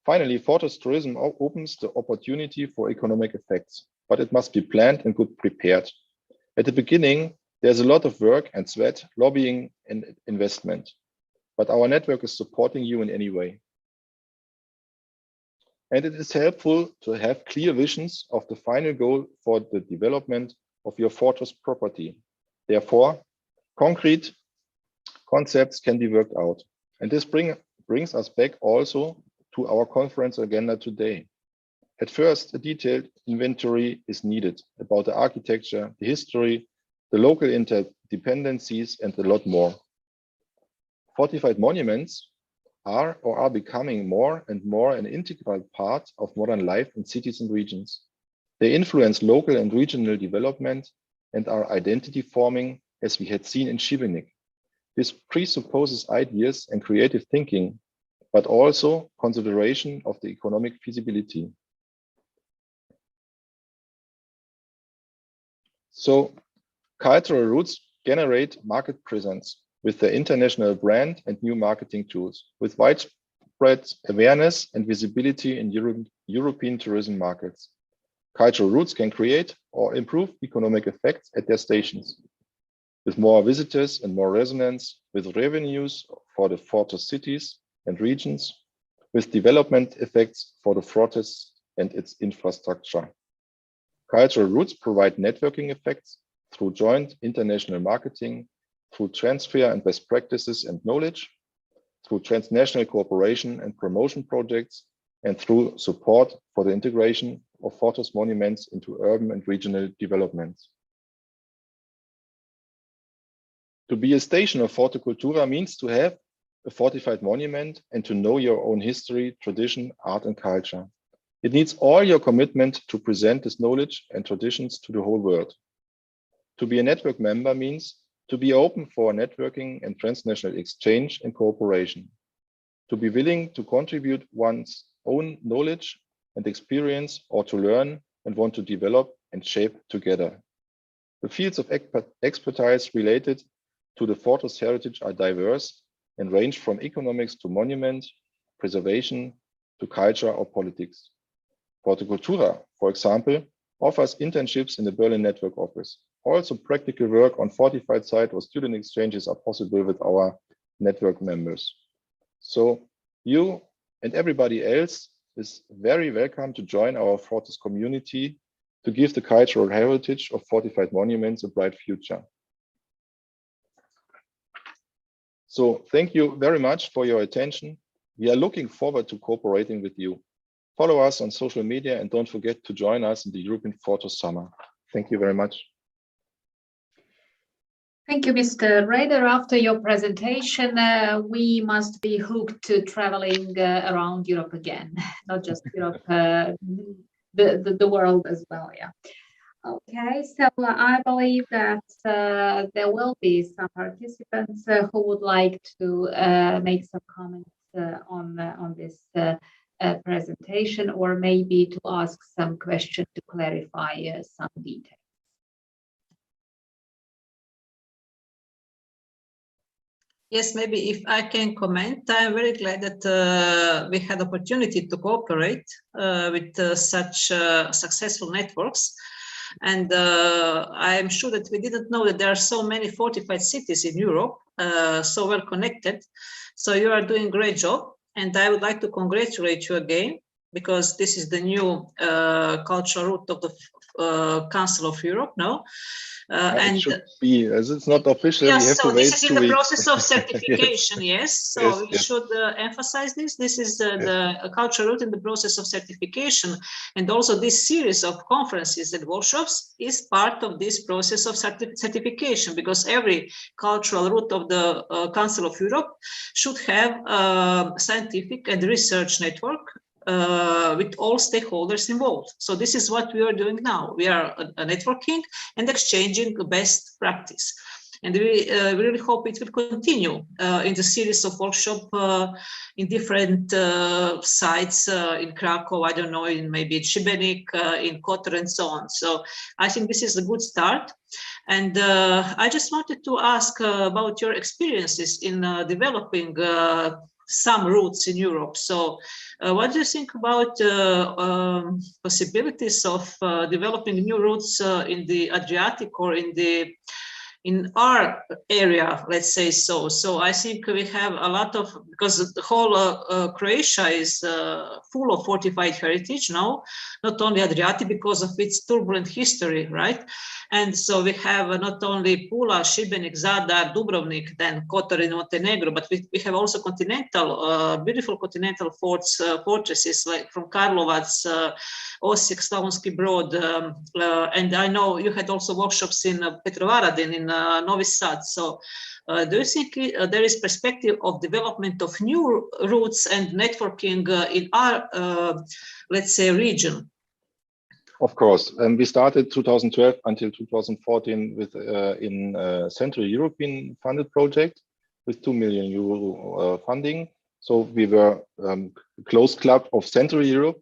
Finally, fortress tourism opens the opportunity for economic effects, but it must be planned and good prepared. At the beginning, there's a lot of work and sweat, lobbying and investment, but our network is supporting you in any way. And it is helpful to have clear visions of the final goal for the development of your fortress property. Therefore, concrete concepts can be worked out. And this brings us back also to our conference agenda today. At first, a detailed inventory is needed about the architecture, the history, the local interdependencies, and a lot more. Fortified monuments are becoming more and more an integral part of modern life in cities and regions. They influence local and regional development and are identity forming, as we had seen in Šibenik. This presupposes ideas and creative thinking, but also consideration of the economic feasibility. So, cultural roots generate market presence with their international brand and new marketing tools, with widespread awareness and visibility in European tourism markets. Cultural routes can create or improve economic effects at their stations, with more visitors and more resonance, with revenues for the fortress cities and regions, with development effects for the fortress and its infrastructure. Cultural routes provide networking effects through joint international marketing, through transfer and best practices and knowledge, through transnational cooperation and promotion projects, and through support for the integration of fortress monuments into urban and regional developments. To be a station of Forte Cultura means to have a fortified monument and to know your own history, tradition, art, and culture. It needs all your commitment to present this knowledge and traditions to the whole world. To be a network member means to be open for networking and transnational exchange and cooperation. To be willing to contribute one's own knowledge and experience, or to learn and want to develop and shape together. The fields of expertise related to the fortress heritage are diverse and range from economics to monument, preservation, to culture or politics. Forte Cultura, for example, offers internships in the Berlin Network Office. Also, practical work on fortified site or student exchanges are possible with our network members. So you and everybody else is very welcome to join our fortress community to give the cultural heritage of fortified monuments a bright future. So thank you very much for your attention. We are looking forward to cooperating with you. Follow us on social media and don't forget to join us in the European Forte Summer. Thank you very much. Thank you, Mr. Rader. After your presentation, we must be hooked to traveling around Europe again, not just Europe, the world as well. Yeah. Okay, so I believe that there will be some participants who would like to make some comments on this presentation, or maybe to ask some questions to clarify some details. Yes, maybe if I can comment, I'm very glad that we had opportunity to cooperate with such successful networks. And I'm sure that we didn't know that there are so many fortified cities in Europe, so well connected. So you are doing a great job. And I would like to congratulate you again, because this is the new cultural route of the Council of Europe, no? And it should be, as it's not official, yes, we have so to wait 2 weeks. this is in the process of certification, yes. So yes, we should emphasize this. This is the cultural route in the process of certification. And also this series of conferences and workshops is part of this process of certification, because every cultural route of the Council of Europe should have a scientific and research network with all stakeholders involved. So this is what we are doing now. We are networking and exchanging best practice. And we really hope it will continue in the series of workshops in different sites in Krakow, I don't know, in maybe Šibenik, in Kotor and so on. So I think this is a good start. And I just wanted to ask about your experiences in developing some routes in Europe. So what do you think about possibilities of developing new routes in the Adriatic or in our area, let's say so. So I think we have a lot of, because the whole Croatia is full of fortified heritage now, not only Adriatic because of its turbulent history, right? And so we have not only Pula, Šibenik, Zadar, Dubrovnik, then Kotor in Montenegro, but we have also continental, beautiful continental fortresses like from Karlovac, Osijek, Slavonski Brod, and I know you had also workshops in Petrovaradin, in Novi Sad. So do you think there is perspective of development of new routes and networking in our, let's say, region? Of course, we started 2012 until 2014 with in Central European funded project with €2 million funding. So we were a close club of Central Europe,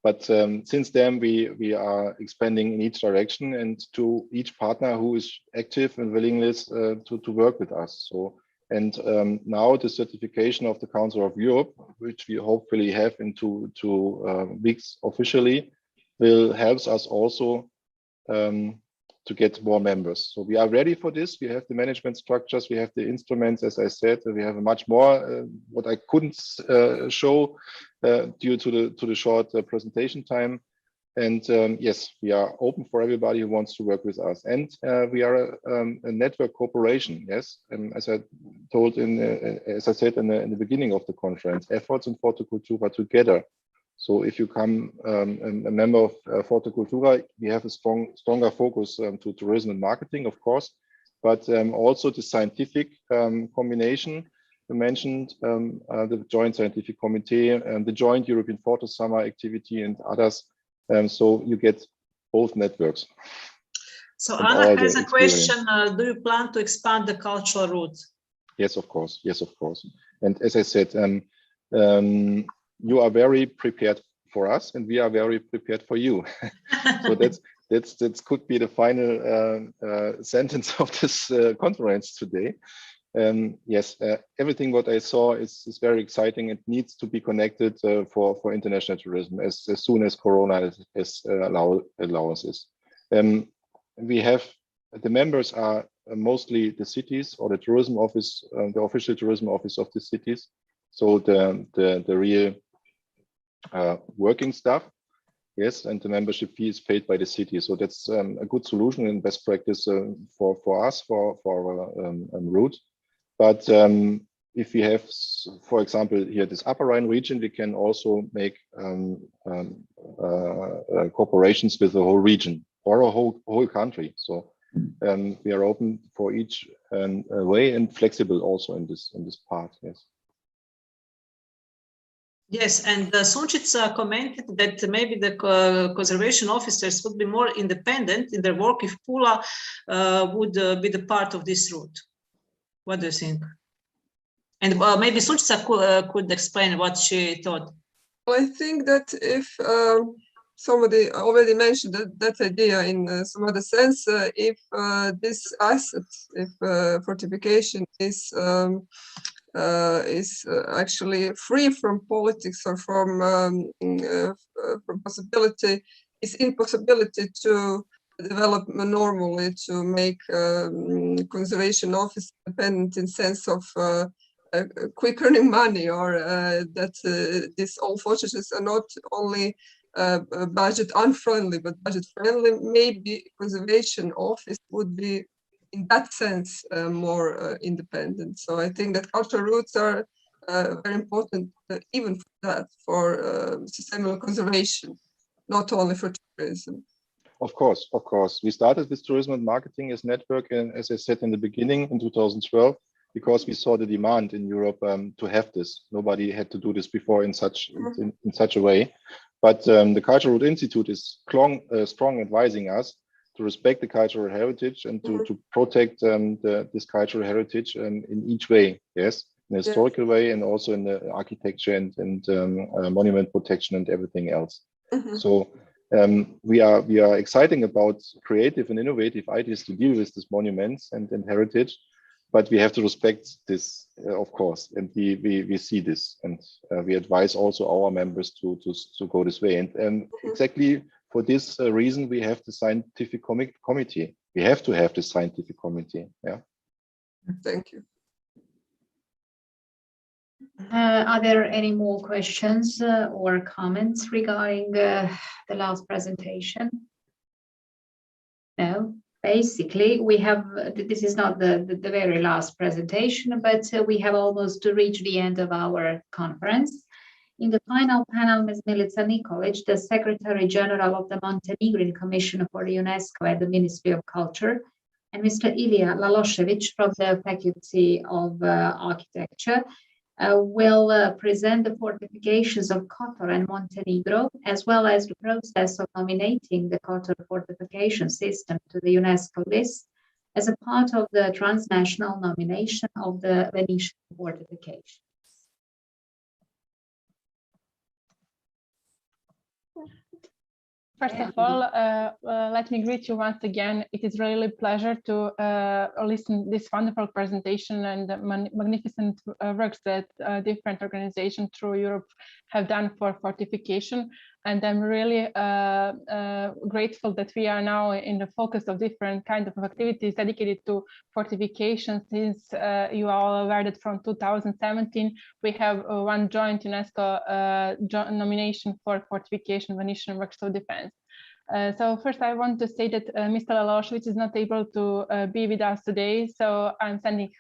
but since then we are expanding in each direction and to each partner who is active and willingness to work with us. So and now the certification of the Council of Europe, which we hopefully have in two weeks officially, will help us also to get more members. So we are ready for this. We have the management structures, we have the instruments, as I said, we have much more, what I couldn't show due to the short presentation time. And yes, we are open for everybody who wants to work with us. And we are a network corporation, yes. And as I told as I said in the beginning of the conference, efforts in FORTE CULTURA together. So if you come a member of FORTE CULTURA, we have a stronger focus to tourism and marketing, of course, but also the scientific combination. You mentioned the Joint Scientific Committee and the Joint European Forte Summer activity and others. So you get both networks. So Anna has a question. Do you plan to expand the cultural route? Yes, of course. Yes, of course. And as I said, you are very prepared for us, and we are very prepared for you. So that could be the final sentence of this conference today. Yes, everything what I saw is very exciting. It needs to be connected for international tourism as soon as Corona allows us. We have the members are mostly the cities or the tourism office, the official tourism office of the cities. So the real working staff, yes, and the membership fee is paid by the city. So that's a good solution and best practice for us for our route. But if we have, for example, here this Upper Rhine region, we can also make cooperations with the whole region or a whole country. So we are open for each way and flexible also in this part. Yes. Yes, and Sunčica commented that maybe the conservation officers would be more independent in their work if Pula would be the part of this route. What do you think? And maybe Sunčica could explain what she thought. Well, I think that if somebody already mentioned that idea in some other sense, if this asset, if fortification is actually free from politics or from possibility, is impossibility to develop normally, to make conservation office independent in sense of quick earning money, or that these old fortresses are not only budget unfriendly but budget friendly. Maybe conservation office would be in that sense more independent. So I think that cultural routes are very important even for that, for sustainable conservation, not only for tourism. Of course. We started with tourism and marketing as network, and as I said in the beginning in 2012, because we saw the demand in Europe to have this. Nobody had to do this before in such a way. But the Cultural Route Institute is strong advising us to respect the cultural heritage and to protect this cultural heritage in each way. Yes, in a historical way and also in the architecture and monument protection and everything else. So we are exciting about creative and innovative ideas to deal with these monuments and heritage. But we have to respect this, of course, and we see this, and we advise also our members to go this way. And exactly for this reason, we have the scientific committee. We have to have the scientific committee. Yeah. Thank you. Are there any more questions or comments regarding the last presentation? No. Basically, we have, this is not the very last presentation, but we have almost reached the end of our conference. In the final panel, Ms. Milica Nikolic, the Secretary General of the Montenegrin Commission for the UNESCO at the Ministry of Culture, and Mr. Ilija Lalošević from the Faculty of Architecture will present the fortifications of Kotor and Montenegro, as well as the process of nominating the Kotor fortification system to the UNESCO list as a part of the transnational nomination of the Venetian fortifications. First of all, let me greet you once again. It is really a pleasure to listen to this wonderful presentation and the magnificent works that different organizations through Europe have done for fortification. And I'm really grateful that we are now in the focus of different kinds of activities dedicated to fortification, since you are all aware that from 2017, we have one joint UNESCO nomination for fortification Venetian works of defense. So first I want to say that Mr. Lalošević is not able to be with us today, so I'm sending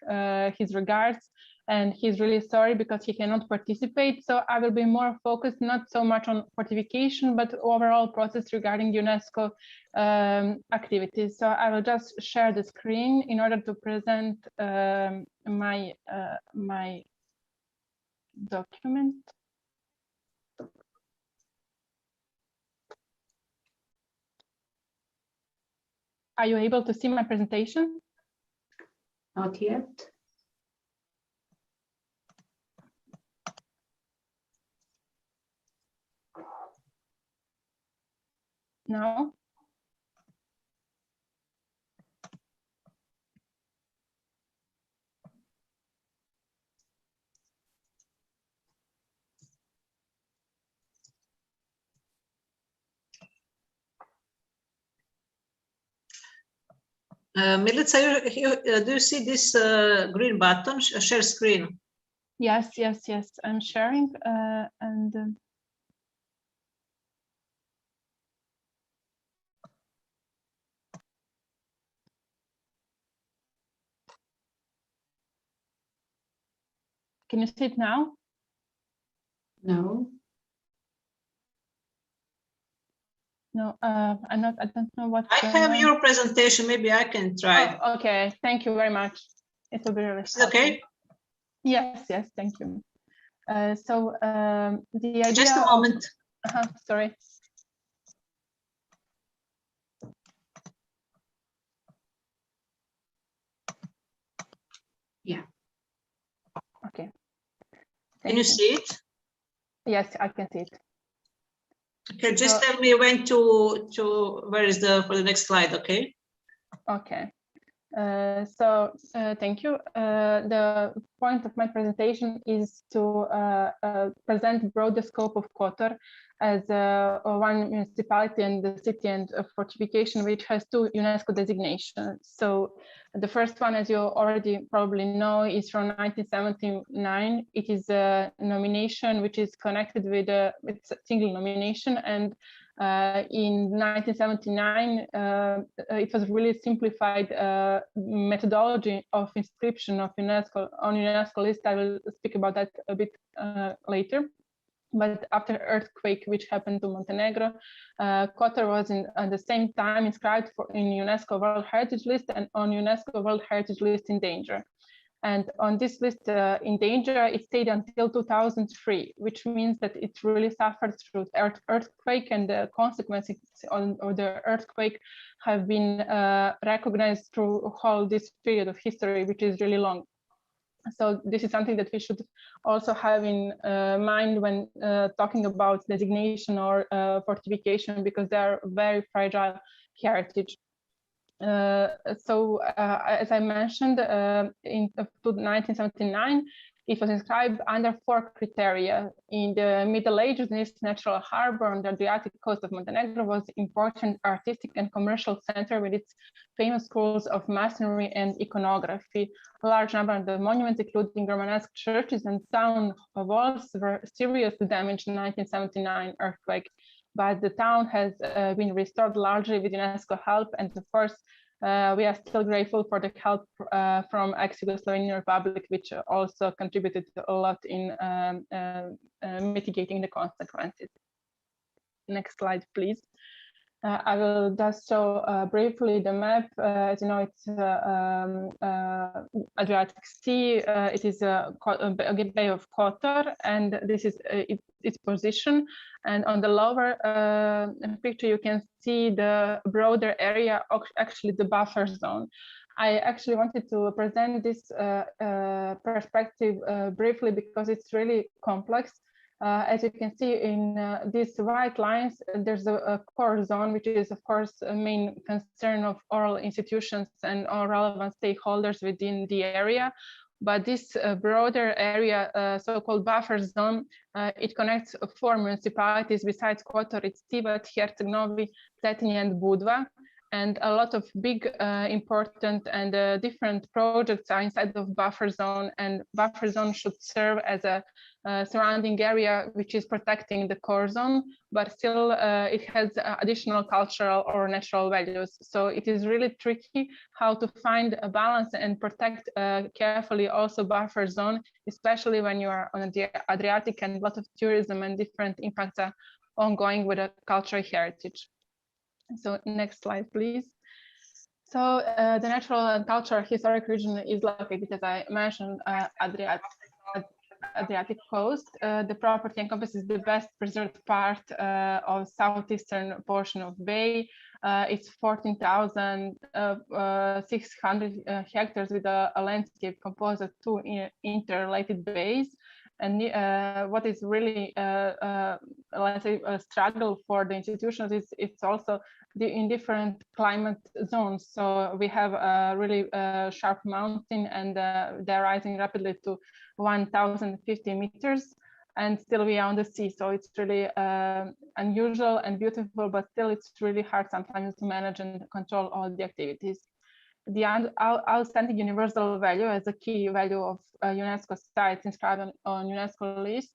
his regards, and he's really sorry because he cannot participate. So I will be more focused not so much on fortification, but overall process regarding UNESCO activities. So I will just share the screen in order to present my document. Are you able to see my presentation? Not yet. No. Milica, do you see this green button, share screen? Yes, I'm sharing and Can you see it now? No. No, I don't know what. I have your presentation. Maybe I can try. Oh, okay, thank you very much. It will be really helpful. Okay. Yes, thank you. So the idea. Just a moment. Sorry. Yeah. Okay. Can you see it? Yes, I can see it. Okay, just tell me when to where is for the next slide, okay? Okay. Thank you. The point of my presentation is to present broader scope of Kotor as one municipality and the city and fortification which has 2 UNESCO designations. So the first one, as you already probably know, is from 1979. It is a nomination which is connected with a single nomination, and in 1979, it was really simplified methodology of inscription of UNESCO on UNESCO list. I will speak about that a bit later. But after earthquake, which happened to Montenegro, Kotor was at the same time inscribed in UNESCO World Heritage List and on UNESCO World Heritage List in danger. And on this list in danger, it stayed until 2003, which means that it really suffered through earthquake, and the consequences of the earthquake have been recognized through whole this period of history, which is really long. So this is something that we should also have in mind when talking about designation or fortification, because they are very fragile heritage. As I mentioned, in 1979, it was inscribed under 4 criteria. In the Middle Ages, this natural harbor on the Adriatic coast of Montenegro was an important artistic and commercial center with its famous schools of masonry and iconography. A large number of the monuments, including Romanesque churches and town walls, were seriously damaged in the 1979 earthquake. But the town has been restored largely with UNESCO help, and of course, we are still grateful for the help from ex-Yugoslavian Republic, which also contributed a lot in mitigating the consequences. Next slide, please. I will just show briefly the map. As you know, it's Adriatic Sea. It is a Bay of Kotor, and this is its position. And on the lower picture, you can see the broader area, actually the buffer zone. I actually wanted to present this perspective briefly because it's really complex. As you can see in these white lines, there's a core zone, which is, of course, a main concern of all institutions and all relevant stakeholders within the area. But this broader area, so-called buffer zone, it connects 4 municipalities besides Kotor. It's Tivat, Herceg Novi, Cetinje, and Budva. And a lot of big, important and different projects are inside of buffer zone, and buffer zone should serve as a surrounding area which is protecting the core zone, but still it has additional cultural or natural values. So it is really tricky how to find a balance and protect carefully also buffer zone, especially when you are on the Adriatic and a lot of tourism and different impacts are ongoing with a cultural heritage. So next slide, please. So the natural and cultural historic region is located, as I mentioned, Adriatic coast. The property encompasses the best preserved part of southeastern portion of bay. It's 14,600 hectares with a landscape composed of 2 interrelated bays. And what is really, let's say, a struggle for the institutions is it's also in different climate zones. So we have a really sharp mountain, and they're rising rapidly to 1,050 meters. And still we are on the sea. So it's really unusual and beautiful, but still it's really hard sometimes to manage and control all the activities. The outstanding universal value as a key value of UNESCO sites inscribed on UNESCO list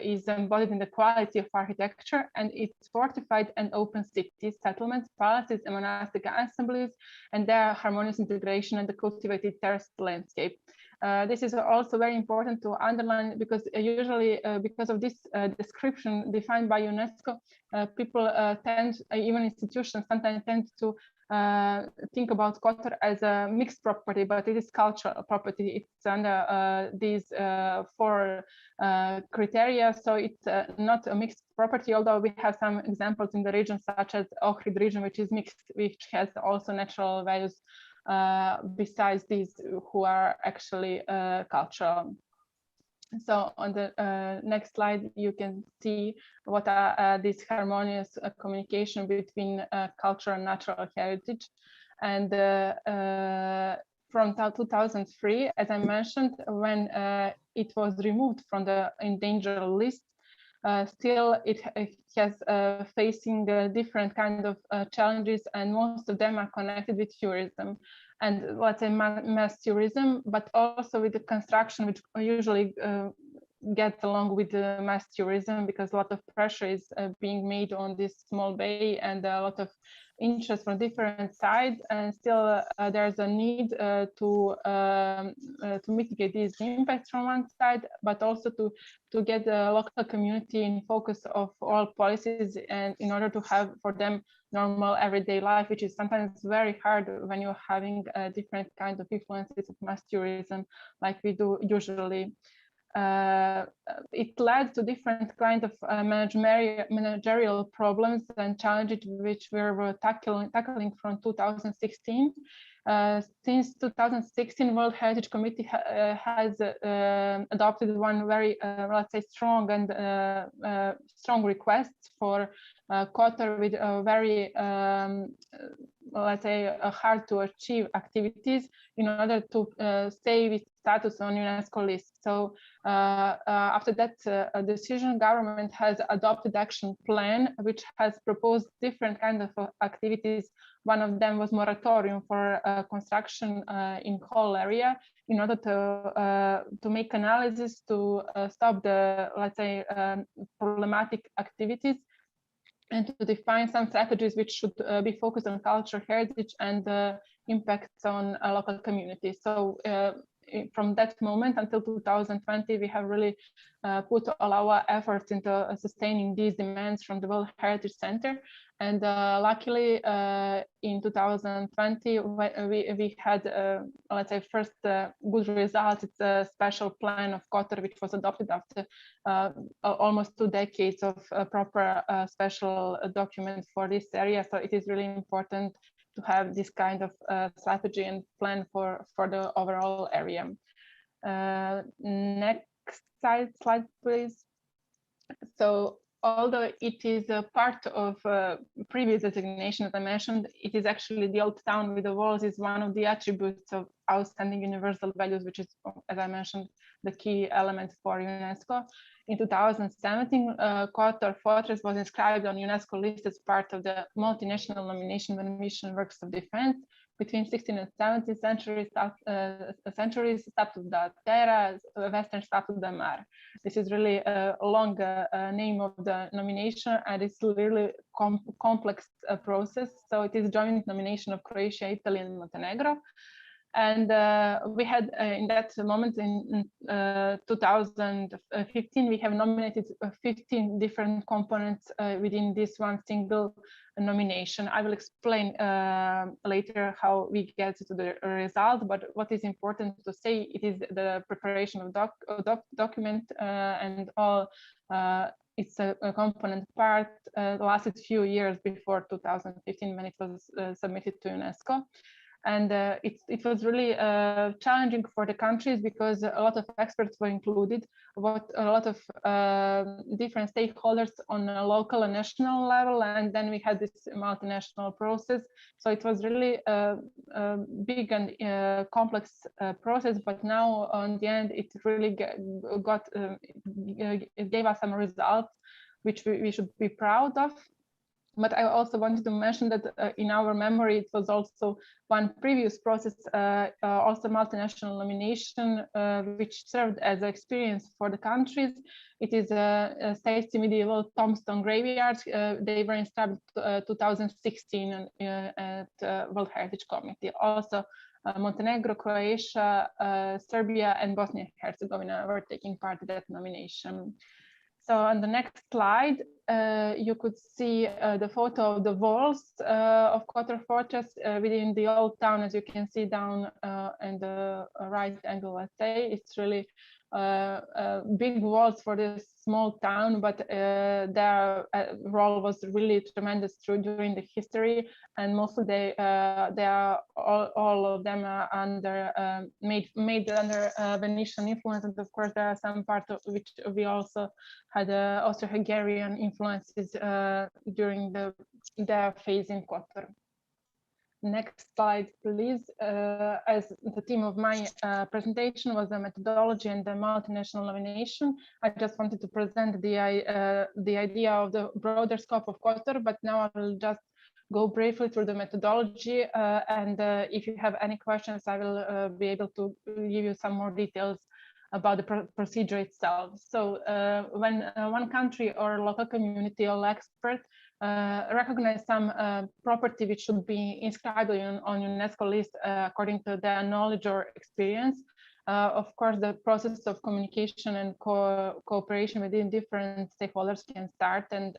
is embodied in the quality of architecture, and its fortified and open cities, settlements, palaces, and monastic assemblies, and their harmonious integration and the cultivated terraced landscape. This is also very important to underline because usually because of this description defined by UNESCO, people tend, even institutions sometimes tend to think about Kotor as a mixed property, but it is cultural property. It's under these 4 criteria, so it's not a mixed property, although we have some examples in the region such as Ohrid region, which is mixed, which has also natural values besides these who are actually cultural. So on the next slide, you can see what are this harmonious communication between culture and natural heritage. And from 2003, as I mentioned, when it was removed from the endangered list, still it has facing different kind of challenges, and most of them are connected with tourism. And let's say mass tourism, but also with the construction, which usually gets along with the mass tourism, because a lot of pressure is being made on this small bay and a lot of interest from different sides. And still there's a need to mitigate these impacts from one side, but also to get the local community in focus of all policies, and in order to have for them normal everyday life, which is sometimes very hard when you're having different kinds of influences of mass tourism like we do usually. It led to different kind of managerial problems and challenges which we were tackling from 2016. Since 2016, World Heritage Committee has adopted one very, let's say, strong and strong requests for Kotor with very, let's say, hard to achieve activities in order to save its status on UNESCO list. So after that decision, government has adopted action plan, which has proposed different kinds of activities. One of them was moratorium for construction in whole area, in order to make analysis to stop the, let's say, problematic activities, and to define some strategies which should be focused on cultural heritage and impacts on local communities. So from that moment until 2020, we have really put all our efforts into sustaining these demands from the World Heritage Center. And luckily, in 2020, we had, let's say, first good results. It's a special plan of Kotor, which was adopted after almost 2 decades of proper special document for this area. So it is really important to have this kind of strategy and plan for the overall area. Next slide, please. So although it is a part of previous designation, as I mentioned, it is actually the old town with the walls is one of the attributes of outstanding universal values, which is, as I mentioned, the key element for UNESCO. In 2017, Kotor Fortress was inscribed on UNESCO list as part of the multinational nomination and mission works of defense between 16th and 17th centuries, Statut da Terra, Western Statut da Mar. This is really a long name of the nomination, and it's really complex process. So it is joint nomination of Croatia, Italy, and Montenegro. And we had in that moment in 2015, we have nominated 15 different components within this one single nomination. I will explain later how we get to the result, but what is important to say, it is the preparation of document and all it's a component part lasted few years before 2015 when it was submitted to UNESCO. And it was really challenging for the countries because a lot of experts were included, a lot of different stakeholders on a local and national level, and then we had this multinational process. So it was really a big and complex process, but now on the end, it really it gave us some results which we should be proud of. But I also wanted to mention that in our memory, it was also one previous process, also multinational nomination, which served as an experience for the countries. It is a States medieval tombstone graveyard. They were installed 2016 at World Heritage Committee. Also, Montenegro, Croatia, Serbia, and Bosnia and Herzegovina were taking part in that nomination. So on the next slide, you could see the photo of the walls of Kotor Fortress within the old town, as you can see down in the right angle, let's say. It's really big walls for this small town, but their role was really tremendous during the history, and mostly they are all of them are under made under Venetian influence, and of course there are some part of which we also had Austro-Hungarian influences during their phase in Kotor. Next slide, please. As the theme of my presentation was the methodology and the multinational nomination, I just wanted to present the idea of the broader scope of Kotor, but now I will just go briefly through the methodology, and if you have any questions, I will be able to give you some more details about the procedure itself. So when one country or local community or expert recognize some property which should be inscribed on UNESCO list according to their knowledge or experience, of course, the process of communication and cooperation within different stakeholders can start. And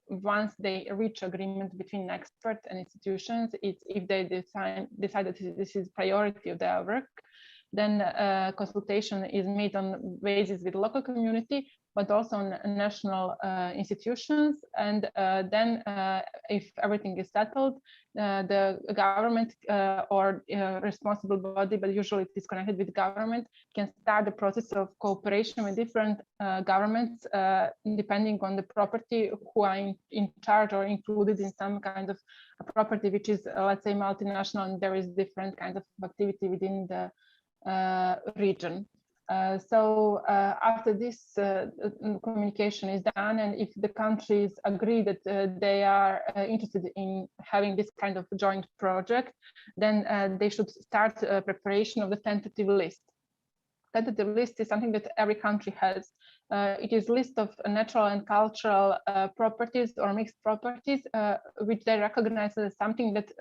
once they reach agreement between experts and institutions, if they decide that this is priority of their work, then consultation is made on basis with local community, but also on national institutions. And then if everything is settled, the government or responsible body, but usually it is connected with government, can start the process of cooperation with different governments, depending on the property who are in charge or included in some kind of property, which is, let's say, multinational, and there is different kinds of activity within the region. So after this communication is done, and if the countries agree that they are interested in having this kind of joint project, then they should start preparation of the tentative list. Tentative list is something that every country has. It is a list of natural and cultural properties or mixed properties, which they recognize as something that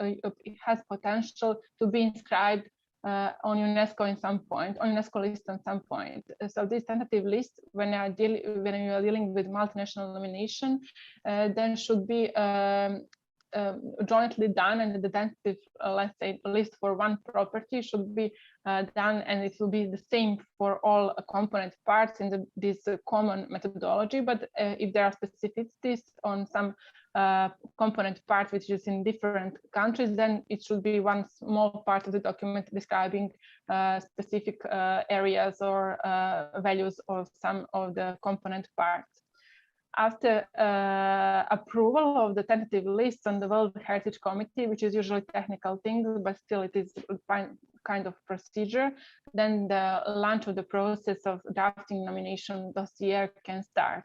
has potential to be inscribed on UNESCO in some point, on UNESCO list at some point. So this tentative list, when you are dealing with multinational nomination, then should be jointly done, and the tentative, let's say, list for one property should be done, and it will be the same for all component parts in this common methodology. But if there are specificities on some component part which is in different countries, then it should be one small part of the document describing specific areas or values of some of the component parts. After approval of the tentative list on the World Heritage Committee, which is usually technical things, but still it is a kind of procedure, then the launch of the process of drafting nomination dossier can start.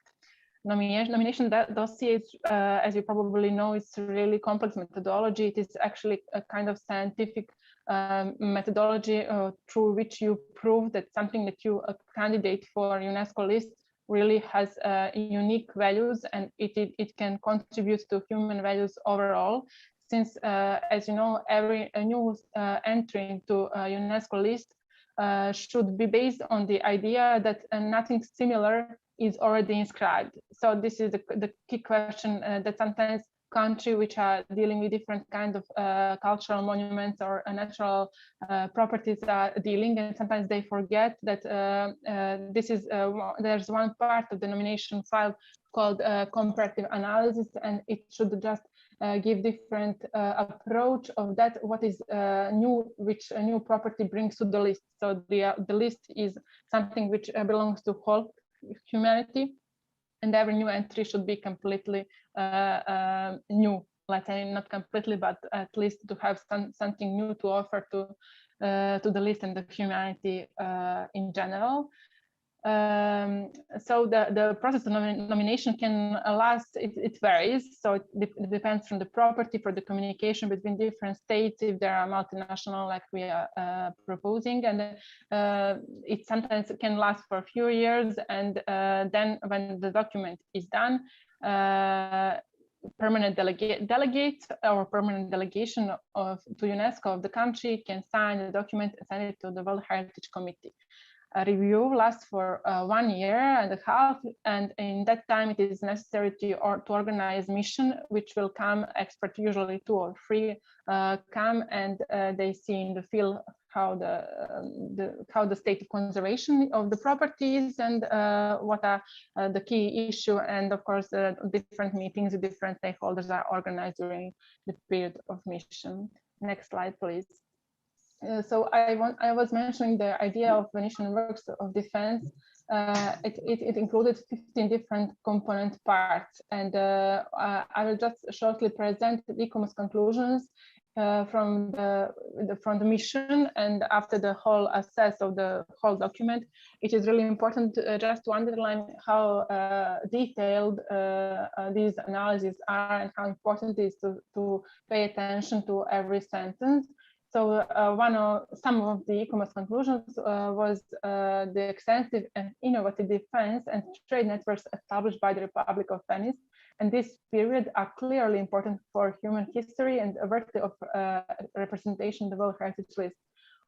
Nomination dossier, as you probably know, it's a really complex methodology. It is actually a kind of scientific methodology through which you prove that something that you candidate for UNESCO list really has unique values, and it can contribute to human values overall. Since, as you know, every new entry into a UNESCO list should be based on the idea that nothing similar is already inscribed. So this is the key question that sometimes countries which are dealing with different kind of cultural monuments or natural properties are dealing, and sometimes they forget that this is there's one part of the nomination file called comparative analysis, and it should just give different approach of that, what is new, which a new property brings to the list. So the list is something which belongs to whole humanity, and every new entry should be completely new, let's say, not completely, but at least to have something new to offer to the list and the humanity in general. So the process of nomination can last, it varies, so it depends from the property, for the communication between different states, if there are multinational like we are proposing, and it sometimes can last for a few years, and then when the document is done, permanent delegate or permanent delegation to UNESCO of the country can sign the document and send it to the World Heritage Committee. A review lasts for 1 year and a half, and in that time it is necessary to organize mission, which will come expert, usually 2 or 3, come and they see in the field how the state of conservation of the properties and what are the key issue, and of course different meetings with different stakeholders are organized during the period of mission. Next slide, please. So I was mentioning the idea of Venetian works of defense. It included 15 different component parts, and I will just shortly present the ICOMOS conclusions from the mission. And after the whole assess of the whole document, it is really important just to underline how detailed these analyses are and how important it is to pay attention to every sentence. So some of the ICOMOS conclusions was the extensive and innovative defense and trade networks established by the Republic of Venice, and this period are clearly important for human history and worthy of representation in the World Heritage List.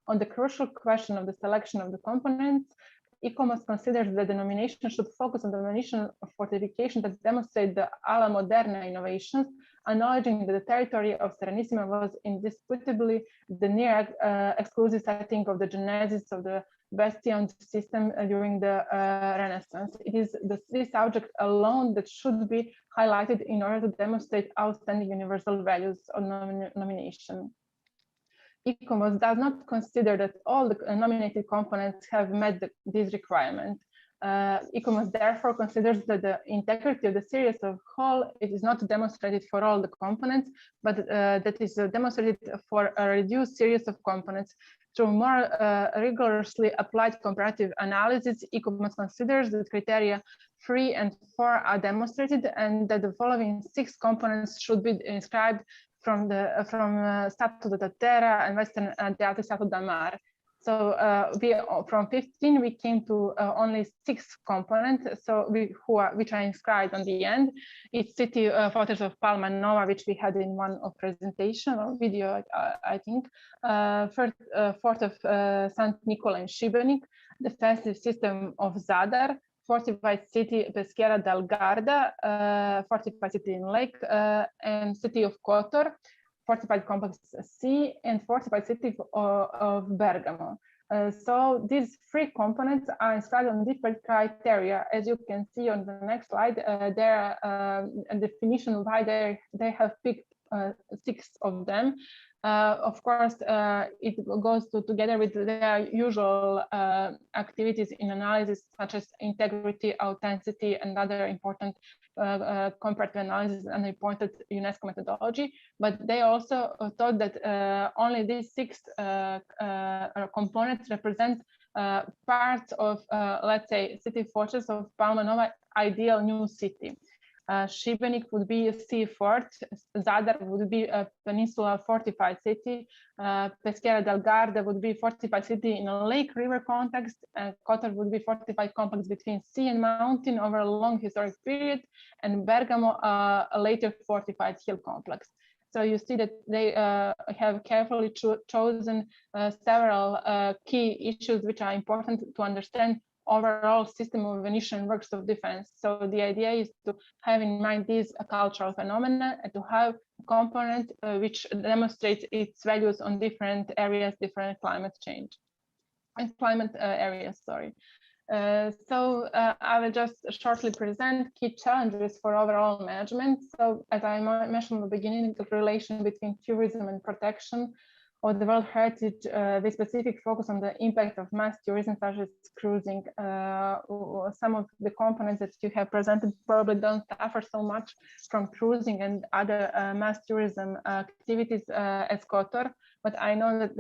On the crucial question of the selection of the components, ICOMOS considers that the nomination should focus on the Venetian fortification that demonstrate the alla moderna innovations, acknowledging that the territory of Serenissima was indisputably the near exclusive setting of the genesis of the bastion system during the Renaissance. It is this subject alone that should be highlighted in order to demonstrate outstanding universal values of nomination. ICOMOS does not consider that all the nominated components have met this requirement. ICOMOS therefore considers that the integrity of the series of whole, it is not demonstrated for all the components, but that is demonstrated for a reduced series of components. Through more rigorously applied comparative analysis, ICOMOS considers that criteria 3 and 4 are demonstrated, and that the following 6 components should be inscribed from Stato da Terra and Western Adriatic Stato da Mar. So from 15 we came to only 6 components, so which are inscribed on the end. It's city fortress of Palma Nova, which we had in one of presentation or video, I think. Fort of St. Nicola in Šibenik, defensive system of Zadar, fortified city Peschiera del Garda, fortified city in Lake, and city of Kotor, fortified complex C, and fortified city of Bergamo. So these 3 components are inscribed on different criteria. As you can see on the next slide, there are a definition why they have picked 6 of them. Of course, it goes together with their usual activities in analysis, such as integrity, authenticity, and other important comparative analysis and important UNESCO methodology. But they also thought that only these 6 components represent parts of, let's say, city fortress of Palma Nova ideal new city. Šibenik would be a sea fort, Zadar would be a peninsula fortified city, Peschiera del Garda would be fortified city in a lake river context, and Kotor would be fortified complex between sea and mountain over a long historic period, and Bergamo a later fortified hill complex. So you see that they have carefully chosen several key issues which are important to understand overall system of Venetian works of defense. So the idea is to have in mind these cultural phenomena and to have a component which demonstrates its values on different areas, different climate change and climate areas, sorry. So I will just shortly present key challenges for overall management. So as I mentioned at the beginning, the relation between tourism and protection of the World Heritage, with specific focus on the impact of mass tourism, such as cruising. Some of the components that you have presented probably don't suffer so much from cruising and other mass tourism activities as Kotor, but I know that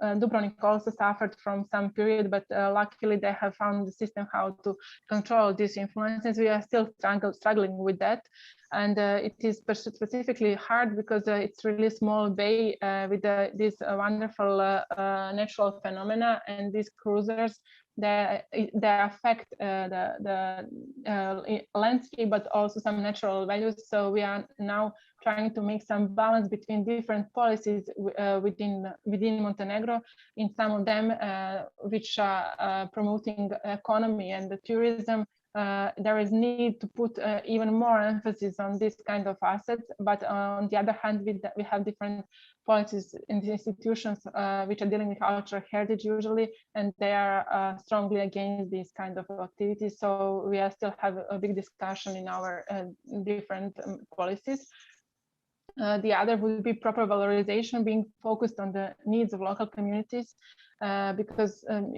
Dubrovnik also suffered from some period, but luckily they have found the system how to control these influences. We are still struggling with that, and it is specifically hard because it's really small bay with this wonderful natural phenomena, and these cruisers they affect the landscape, but also some natural values. So we are now trying to make some balance between different policies within Montenegro. In some of them, which are promoting economy and the tourism, there is need to put even more emphasis on this kind of assets. But on the other hand, we have different policies in the institutions which are dealing with cultural heritage usually, and they are strongly against these kind of activities. So we are still have a big discussion in our different policies. The other would be proper valorization, being focused on the needs of local communities, because when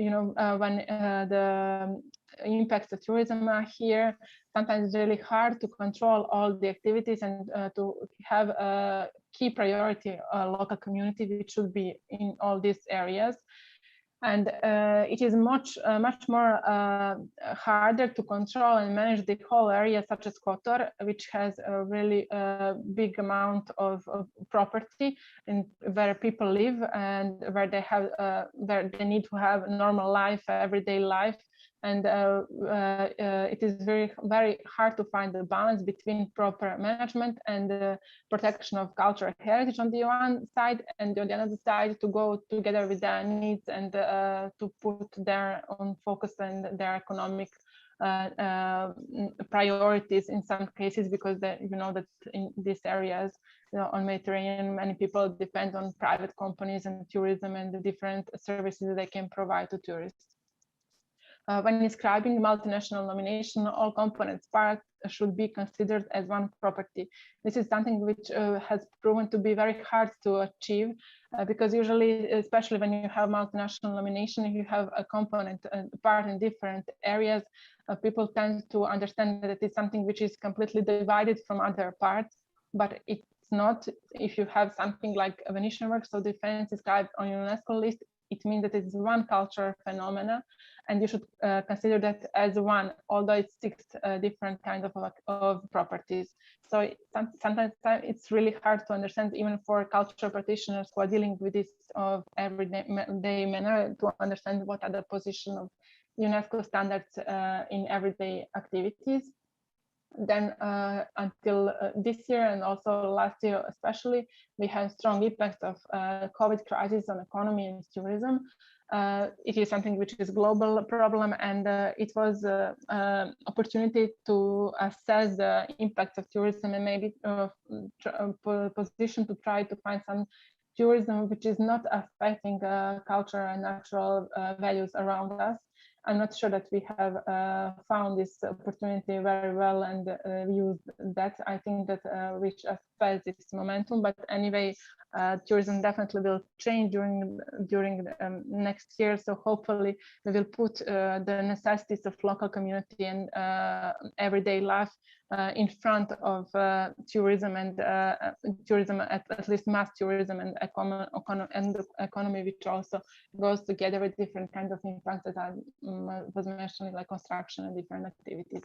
the impacts of tourism are here, sometimes it's really hard to control all the activities and to have a key priority local community, which should be in all these areas. And it is much more harder to control and manage the whole area, such as Kotor, which has a really big amount of property and where people live and where they have where they need to have a normal life, everyday life. And it is very hard to find the balance between proper management and the protection of cultural heritage on the one side, and on the other side to go together with their needs and to put their own focus and their economic priorities in some cases, because that in these areas on Mediterranean, many people depend on private companies and tourism and the different services that they can provide to tourists. When describing multinational nomination, all components part should be considered as one property. This is something which has proven to be very hard to achieve, because usually, especially when you have multinational nomination, you have a component part in different areas. People tend to understand that it's something which is completely divided from other parts, but it's not. If you have something like Venetian works of defense described on UNESCO list, it means that it's one cultural phenomena, and you should consider that as one, although it's 6 different kinds of properties. So sometimes it's really hard to understand, even for cultural practitioners who are dealing with this of everyday manner, to understand what are the position of UNESCO standards in everyday activities. Then until this year and also last year especially, we had strong impacts of COVID crisis on economy and tourism. It is something which is a global problem, and it was an opportunity to assess the impact of tourism and maybe position to try to find some tourism which is not affecting culture and natural values around us. I'm not sure that we have found this opportunity very well and used that. I think that we felt this momentum, but anyway, tourism definitely will change during the next year. So hopefully we will put the necessities of local community and everyday life in front of tourism and tourism, at least mass tourism and economy, which also goes together with different kinds of impacts that I was mentioning, like construction and different activities.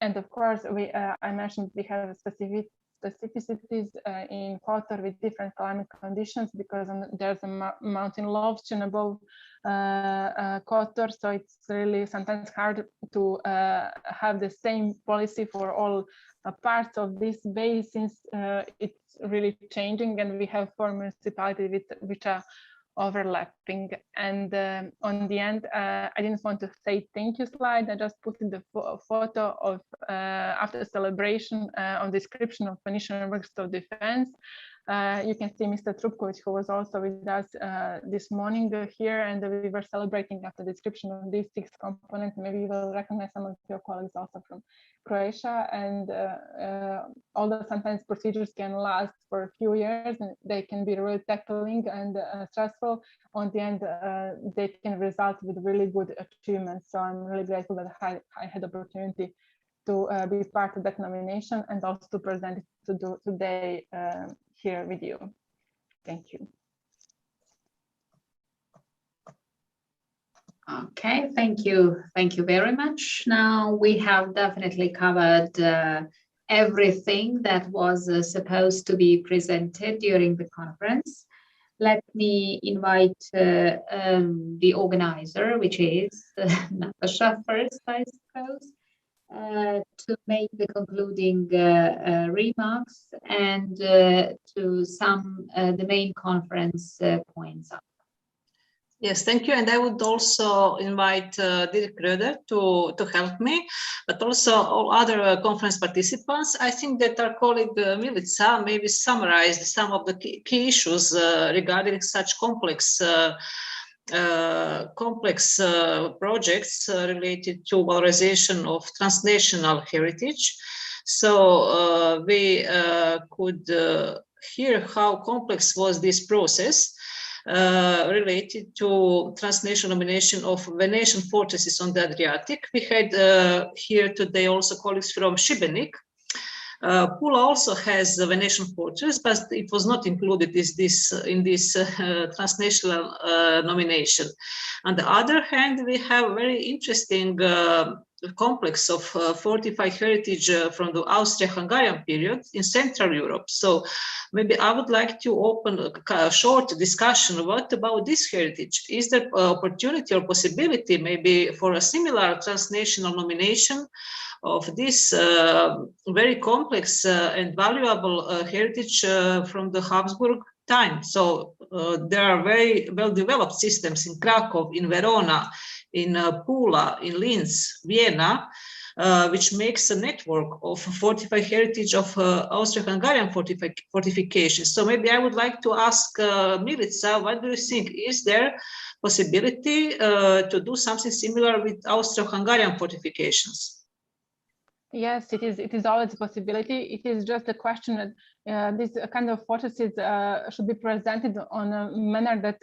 And of course, I mentioned we have specificities in Kotor with different climate conditions, because there's a mountain Lovćen above Kotor, so it's really sometimes hard to have the same policy for all parts of this bay, since it's really changing, and we have 4 municipalities which are overlapping. And on the end, I didn't want to say thank you slide. I just put in the photo of after the celebration on description of Venetian works of defense. You can see Mr. Trupkovic, who was also with us this morning here, and we were celebrating after the description of these 6 components. Maybe you will recognize some of your colleagues also from Croatia. And although sometimes procedures can last for a few years and they can be really tackling and stressful, on the end they can result with really good achievements. So I'm really grateful that I had the opportunity to be part of that nomination and also to present it today here with you. Thank you. Okay, thank you. Thank you very much. Now we have definitely covered everything that was supposed to be presented during the conference. Let me invite the organizer, which is Natasha first, I suppose, to make the concluding remarks and to sum the main conference points up. Yes, thank you. And I would also invite Dirk Röder to help me, but also all other conference participants. I think that our colleague Milica maybe summarized some of the key issues regarding such complex projects related to valorization of transnational heritage. So we could hear how complex was this process related to transnational nomination of Venetian fortresses on the Adriatic. We had here today also colleagues from Šibenik. Pula also has a Venetian fortress, but it was not included in this transnational nomination. On the other hand, we have a very interesting complex of fortified heritage from the Austro-Hungarian period in Central Europe. So maybe I would like to open a short discussion. What about this heritage? Is there opportunity or possibility maybe for a similar transnational nomination of this very complex and valuable heritage from the Habsburg time? So there are very well-developed systems in Krakow, in Verona, in Pula, in Linz, Vienna, which makes a network of fortified heritage of Austro-Hungarian fortifications. So maybe I would like to ask Milica, what do you think? Is there possibility to do something similar with Austro-Hungarian fortifications? Yes, it is always a possibility. It is just a question that these kind of fortresses should be presented on a manner that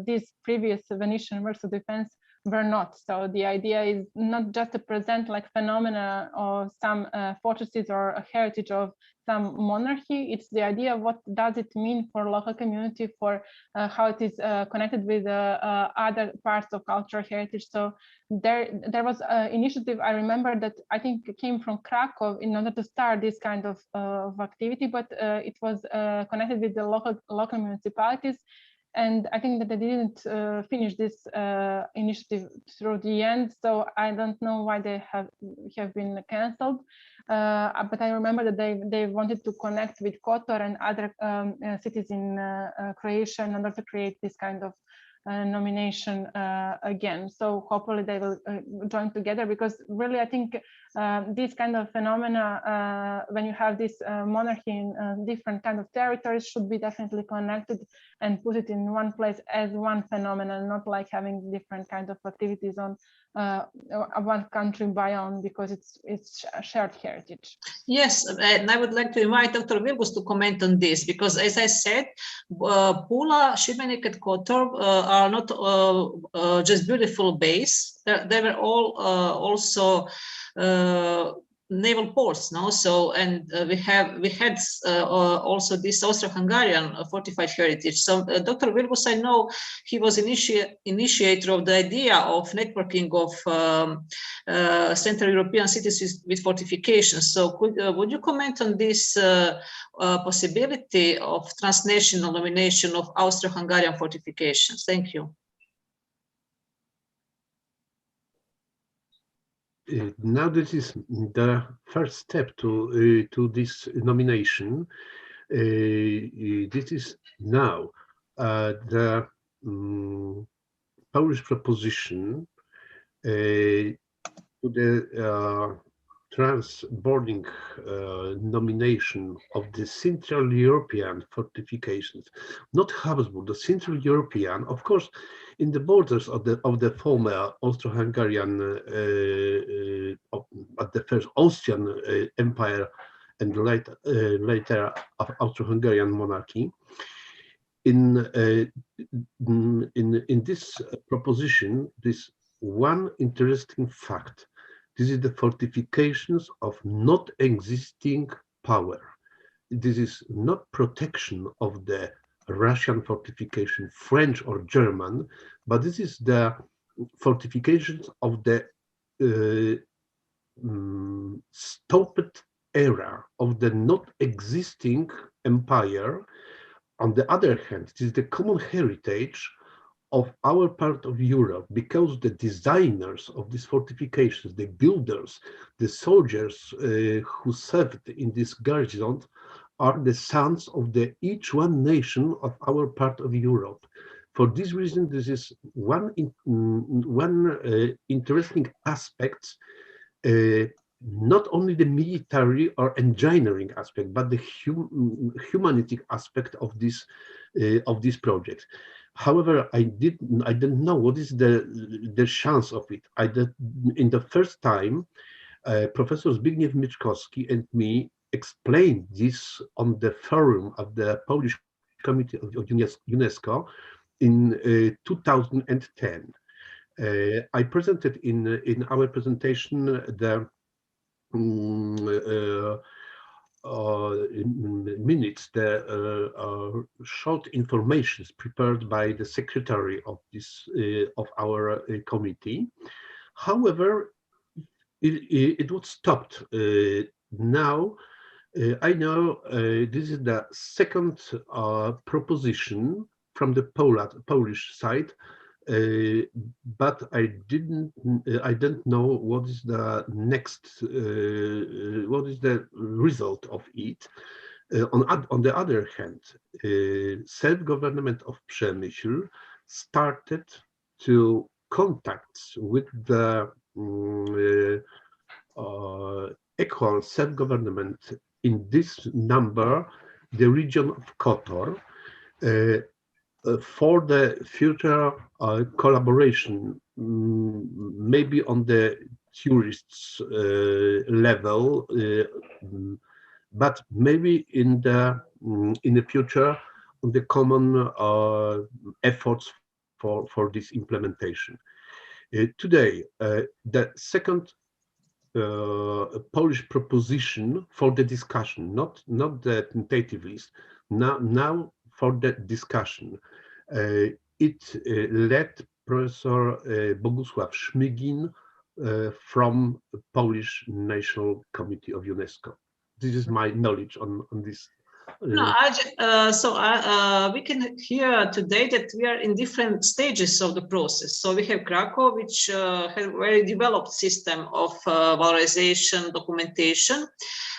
these previous Venetian works of defense were not. So the idea is not just to present like phenomena of some fortresses or a heritage of some monarchy. It's the idea of what does it mean for local community, for how it is connected with other parts of cultural heritage. So there was an initiative, I remember, that I think came from Krakow in order to start this kind of activity, but it was connected with the local municipalities. And I think that they didn't finish this initiative through the end. So I don't know why they have been cancelled. But I remember that they wanted to connect with Kotor and other cities in Croatia in order to create this kind of nomination again. So hopefully they will join together, because really I think this kind of phenomena, when you have this monarchy in different kind of territories, should be definitely connected and put it in one place as one phenomenon, not like having different kind of activities on one country biome, because it's a shared heritage. Yes, and I would like to invite Dr. Vilgus to comment on this, because as I said, Pula, Šibenik and Kotor are not just beautiful bays. They were all also naval ports, no? So, and we had also this Austro-Hungarian fortified heritage. So Dr. Vilgus, I know he was initiator of the idea of networking of Central European cities with fortifications. So would you comment on this possibility of transnational nomination of Austro-Hungarian fortifications? Thank you. Now this is the first step to this nomination. This is now the Polish proposition to the transbording nomination of the Central European fortifications, not Habsburg, the Central European, of course, in the borders of the former Austro-Hungarian, at the first Austrian Empire and later Austro-Hungarian monarchy. In this proposition, this one interesting fact. This is the fortifications of not existing power. This is not protection of the Russian fortification, French or German, but this is the fortifications of the stopped era of the not existing empire. On the other hand, it is the common heritage of our part of Europe, because the designers of these fortifications, the builders, the soldiers who served in this garrison are the sons of the each one nation of our part of Europe. For this reason, this is one interesting aspect, not only the military or engineering aspect, but the humanistic aspect of this project. However, I didn't know what is the chance of it. In the first time, Professor Zbigniew Mieczkowski and me explained this on the forum of the Polish Committee of UNESCO in 2010. I presented in our presentation the minutes, the short informations prepared by the secretary of this of our committee. However, it was stopped. Now I know this is the second proposition from the Polish side, but I don't know what is the next, what is the result of it. On the other hand, self-government of Przemyśl started to contact with the equal self-government in this number, the region of Kotor, for the future collaboration, maybe on the tourists level, but maybe in the future on the common efforts for this implementation. Today, the second Polish proposition for the discussion, not the tentative list, now for the discussion. It led Professor Bogusław Szmygin from Polish National Committee of UNESCO. This is my knowledge on this. No, we can hear today that we are in different stages of the process. So we have Krakow, which has a very developed system of valorization documentation.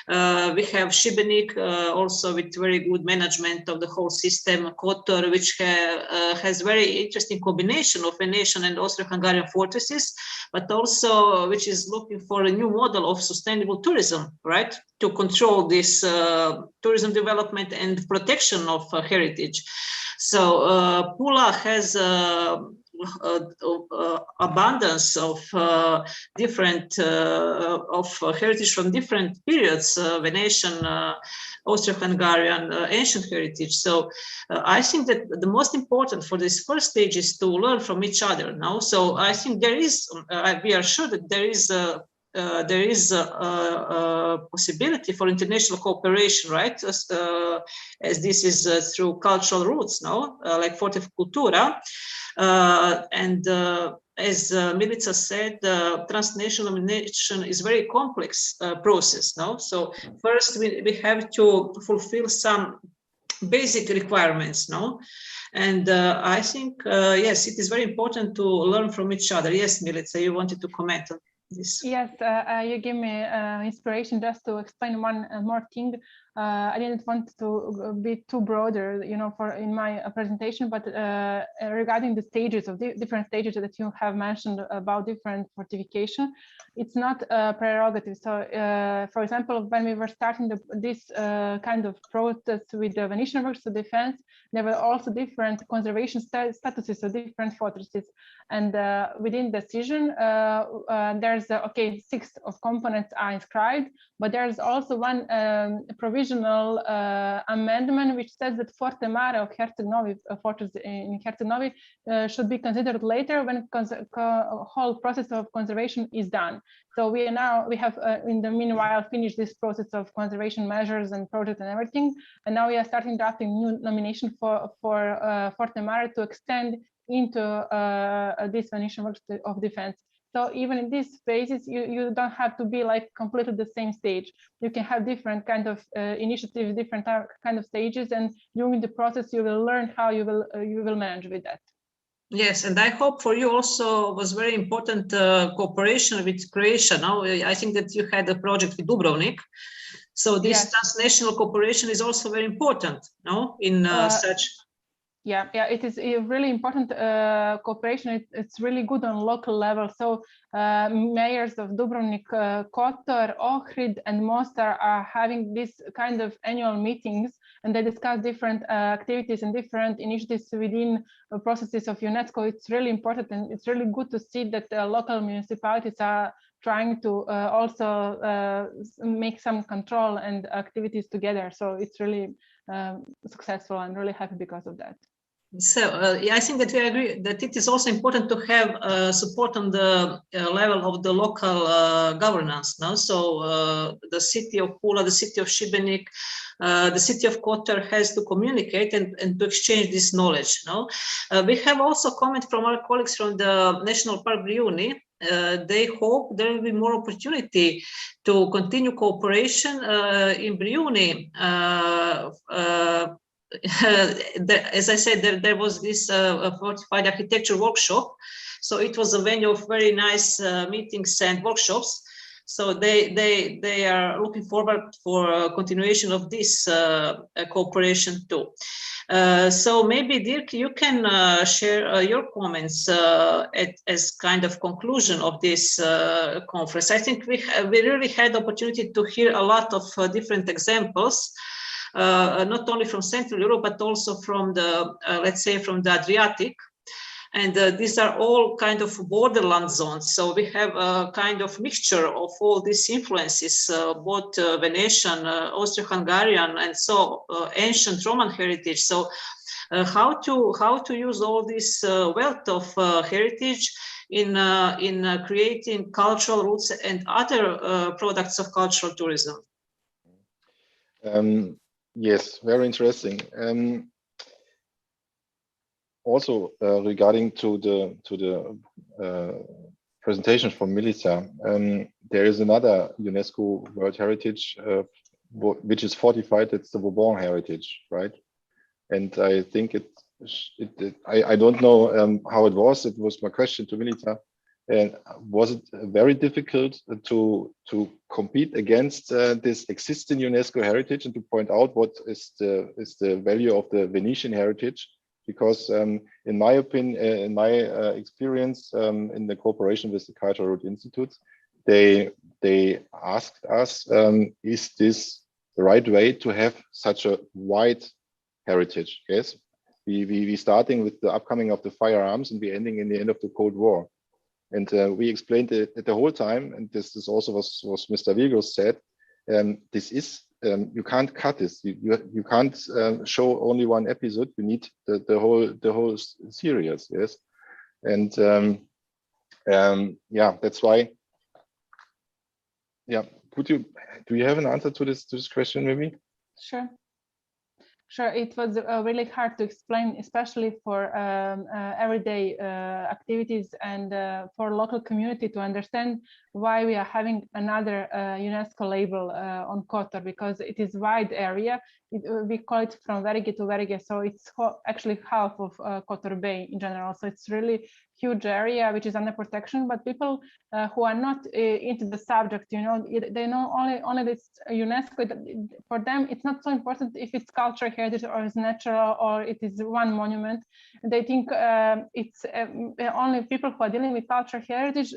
We have Šibenik also with very good management of the whole system. Kotor, which has very interesting combination of Venetian and Austro-Hungarian fortresses, but also which is looking for a new model of sustainable tourism, right? To control this tourism development and protection of heritage. So Pula has abundance of different of heritage from different periods, Venetian, Austro-Hungarian, ancient heritage. So I think that the most important for this first stage is to learn from each other now. So I think there is, we are sure that there is a possibility for international cooperation, right? As this is through cultural roots, no? Like FORTE CULTURA. As Milica said, transnational nomination is very complex process, no? So first we have to fulfill some basic requirements, no? And I think, yes, it is very important to learn from each other. Yes, Milica, you wanted to comment on this. Yes, you give me inspiration just to explain one more thing. I didn't want to be too broader, you know, in my presentation, but regarding the stages of different stages that you have mentioned about different fortification, it's not a prerogative. So, for example, when we were starting this kind of process with the Venetian Works of Defense, there were also different conservation statuses of different fortresses, and within the decision, there's 6 of components are inscribed, but there's also one provision provisional amendment which says that Forte Mare of Herceg-Novi, fortress in Herceg-Novi, should be considered later when whole process of conservation is done. So we have in the meanwhile finished this process of conservation measures and project and everything, and now we are starting drafting new nomination for Forte Mare to extend into this Venetian Works of Defense. So even in these phases, you don't have to be like completely the same stage. You can have different kind of initiatives, different kind of stages, and during the process, you will learn how you will manage with that. Yes, and I hope for you also was very important cooperation with Croatia. Now, I think that you had a project with Dubrovnik. So this transnational cooperation is also very important, no? In such. Yeah, it is a really important cooperation. It's really good on local level. So mayors of Dubrovnik, Kotor, Ohrid, and Mostar are having this kind of annual meetings, and they discuss different activities and different initiatives within processes of UNESCO. It's really important, and it's really good to see that local municipalities are trying to also make some control and activities together. So it's really successful. I'm really happy because of that. So I think that we agree that it is also important to have support on the level of the local governance. No? So the city of Pula, the city of Šibenik, the city of Kotor has to communicate and to exchange this knowledge. No? We have also comment from our colleagues from the National Park Brijuni. They hope there will be more opportunity to continue cooperation in Brijuni. As I said, there was this fortified architecture workshop. So it was a venue of very nice meetings and workshops. So they are looking forward for continuation of this cooperation too. So maybe Dirk, you can share your comments as kind of conclusion of this conference. I think we really had the opportunity to hear a lot of different examples. Not only from Central Europe, but also from the, let's say, from the Adriatic. And these are all kind of borderland zones. So we have a kind of mixture of all these influences, both Venetian, Austro-Hungarian, and so ancient Roman heritage. So how to use all this wealth of heritage in creating cultural roots and other products of cultural tourism? Yes, very interesting. Also, regarding to the presentation from Milica, there is another UNESCO World Heritage which is fortified. It's the Bourbon heritage, right? And I think I don't know how it was. It was my question to Milica. And was it very difficult to compete against this existing UNESCO heritage and to point out what is the value of the Venetian heritage? Because in my opinion, in my experience in the cooperation with the Cultural Root Institutes, they asked us, is this the right way to have such a wide heritage? Yes, we starting with the upcoming of the firearms and we ending in the end of the Cold War. And we explained it the whole time, and this is also was Mr. Vigos said. This is you can't cut this. You can't show only one episode. You need the whole series. Yes, and yeah, that's why. Yeah, do you have an answer to this question, maybe? Sure. Sure, it was really hard to explain, especially for everyday activities and for local community to understand why we are having another UNESCO label on Kotor, because it is wide area. We call it from Verige to Verige, so it's actually half of Kotor Bay in general. So it's really huge area which is under protection, but people who are not into the subject, you know, they know only this UNESCO. For them, it's not so important if it's cultural heritage or it's natural or it is one monument. They think it's only people who are dealing with cultural heritage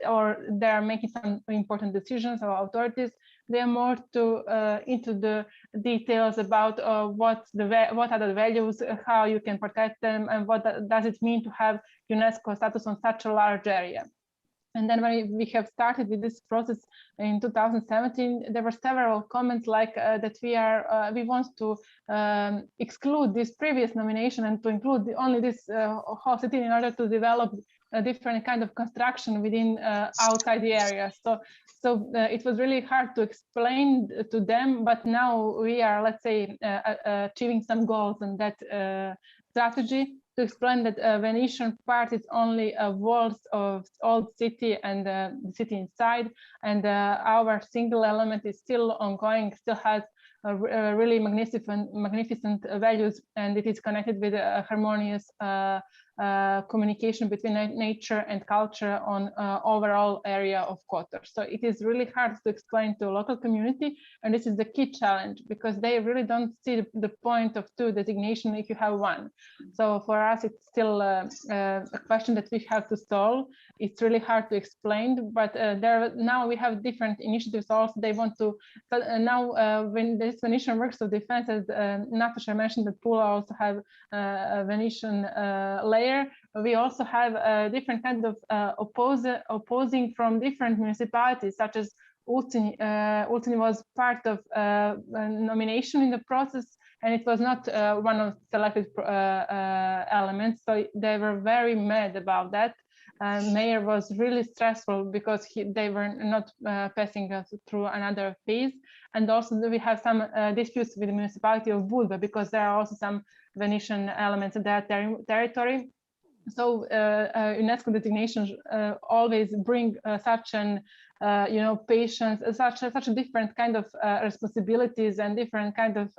or they are making some important decisions, or authorities. They are more into the details about what are the values, how you can protect them, and what does it mean to have UNESCO status on such a large area. And then when we have started with this process in 2017, there were several comments like that we want to exclude this previous nomination and to include only this whole city in order to develop a different kind of construction within outside the area. So it was really hard to explain to them, but now we are, let's say, achieving some goals in that strategy, to explain that Venetian part is only walls of old city and the city inside, and our single element is still ongoing, still has really magnificent values, and it is connected with a harmonious communication between nature and culture on overall area of Kotor. So it is really hard to explain to local community, and this is the key challenge, because they really don't see the point of two designation if you have one. So for us, it's still a question that we have to solve. It's really hard to explain, but now we have different initiatives also. They want to, now when this Venetian Works of Defense, as Natasha mentioned, that Pula also have a Venetian layer. We also have different kind of opposing from different municipalities, such as Ultini. Ultini was part of a nomination in the process, and it was not one of selected elements. So they were very mad about that. Mayor was really stressful because they were not passing us through another phase. And also we have some disputes with the municipality of Budva, because there are also some Venetian elements in that territory. So UNESCO designations always bring such an patience, such a different kind of responsibilities and different kind of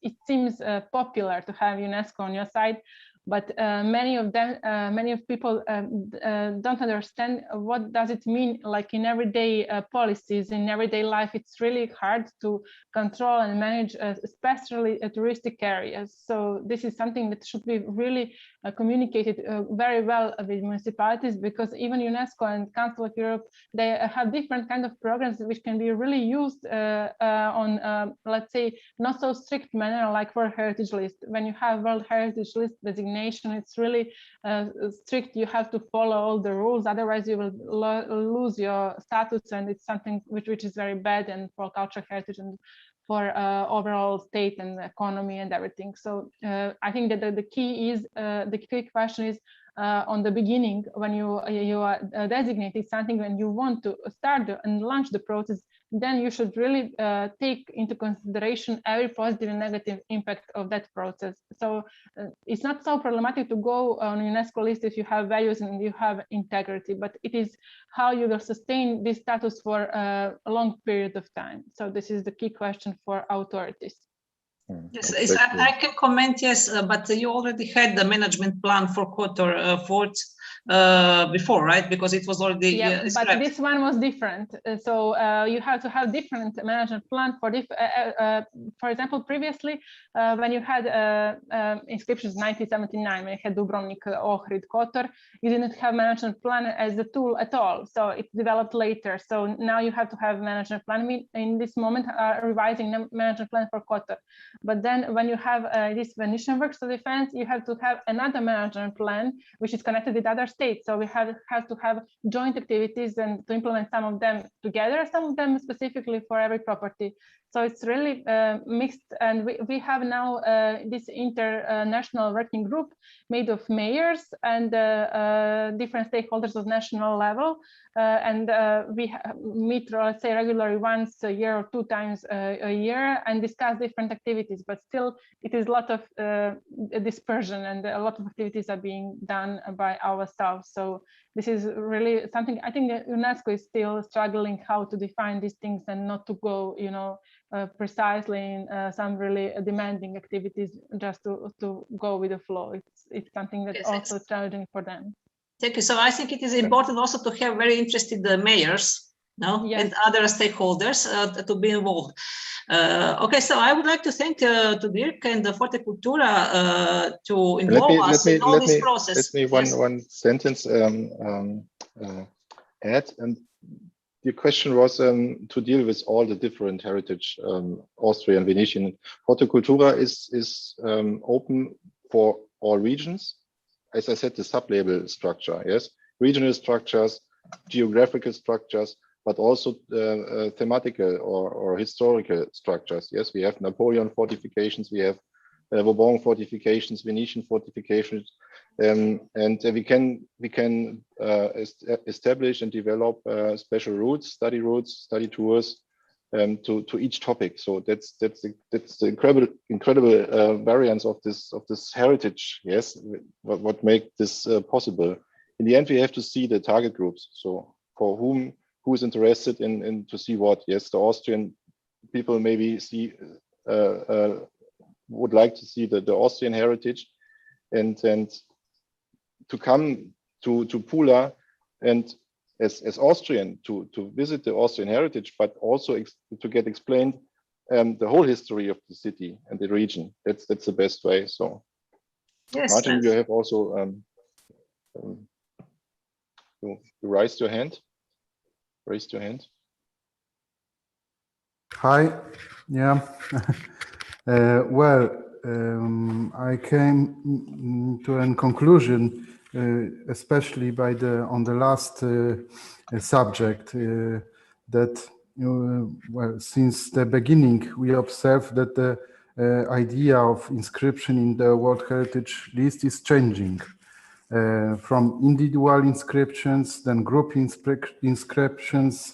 it seems popular to have UNESCO on your side, but many of people don't understand what does it mean, like in everyday policies, in everyday life. It's really hard to control and manage, especially touristic areas. So this is something that should be really communicated very well with municipalities, because even UNESCO and Council of Europe, they have different kind of programs which can be really used on, let's say, not so strict manner, like World Heritage List. When you have World Heritage List designation, it's really strict. You have to follow all the rules, otherwise you will lose your status, and it's something which is very bad and for cultural heritage and for overall state and economy and everything. So I think that the key question is on the beginning, when you are designated something, when you want to start and launch the process, then you should really take into consideration every positive and negative impact of that process. So it's not so problematic to go on UNESCO list if you have values and you have integrity, but it is how you will sustain this status for a long period of time. So this is the key question for authorities. Yes, I can comment, yes, but you already had the management plan for Kotor Fort before, right? Because it was already but this one was different. So you have to have different management plan for example, previously when you had inscriptions 1979, when you had Dubrovnik, Ohrid, Kotor, you didn't have management plan as a tool at all. So it developed later. So now you have to have management plan. We in this moment are revising the management plan for Kotor. But then when you have this Venetian Works of Defense, you have to have another management plan, which is connected with other states. So we have to have joint activities and to implement some of them together, some of them specifically for every property. So it's really mixed. And we have now this international working group made of mayors and different stakeholders of national level. And we meet, let's say, regularly once a year or 2 times a year and discuss different activities. But still, it is a lot of dispersion, and a lot of activities are being done by ourselves. So this is really something I think that UNESCO is still struggling how to define these things and not to go, precisely in some really demanding activities just to go with the flow. It's something that's also challenging for them. Thank you. So I think it is important also to have very interested mayors, and other stakeholders to be involved. Okay, so I would like to thank to Dirk and the Forte Cultura to involve us in all this process. Let me one sentence add. And the question was to deal with all the different heritage, Austrian, Venetian. Forte Cultura is open for all regions. As I said, the sub-label structure, yes, regional structures geographical structures, but also thematical or historical structures. Yes, we have Napoleon fortifications, we have Vauban fortifications, Venetian fortifications, and we can establish and develop special routes, study tours to each topic. So that's the incredible variance of this heritage. Yes, what make this possible. In the end, we have to see the target groups. So for who is interested in to see what? Yes, the Austrian people maybe see would like to see the Austrian heritage, and to come to Pula and as Austrian to visit the Austrian heritage, but also to get explained the whole history of the city and the region. That's the best way. So, yes, Martin, you have also you raised your hand. Raised your hand. Hi. Yeah. Well, I came to a conclusion, especially on the last subject, that well, since the beginning we observed that the idea of inscription in the World Heritage List is changing from individual inscriptions, then group inscriptions,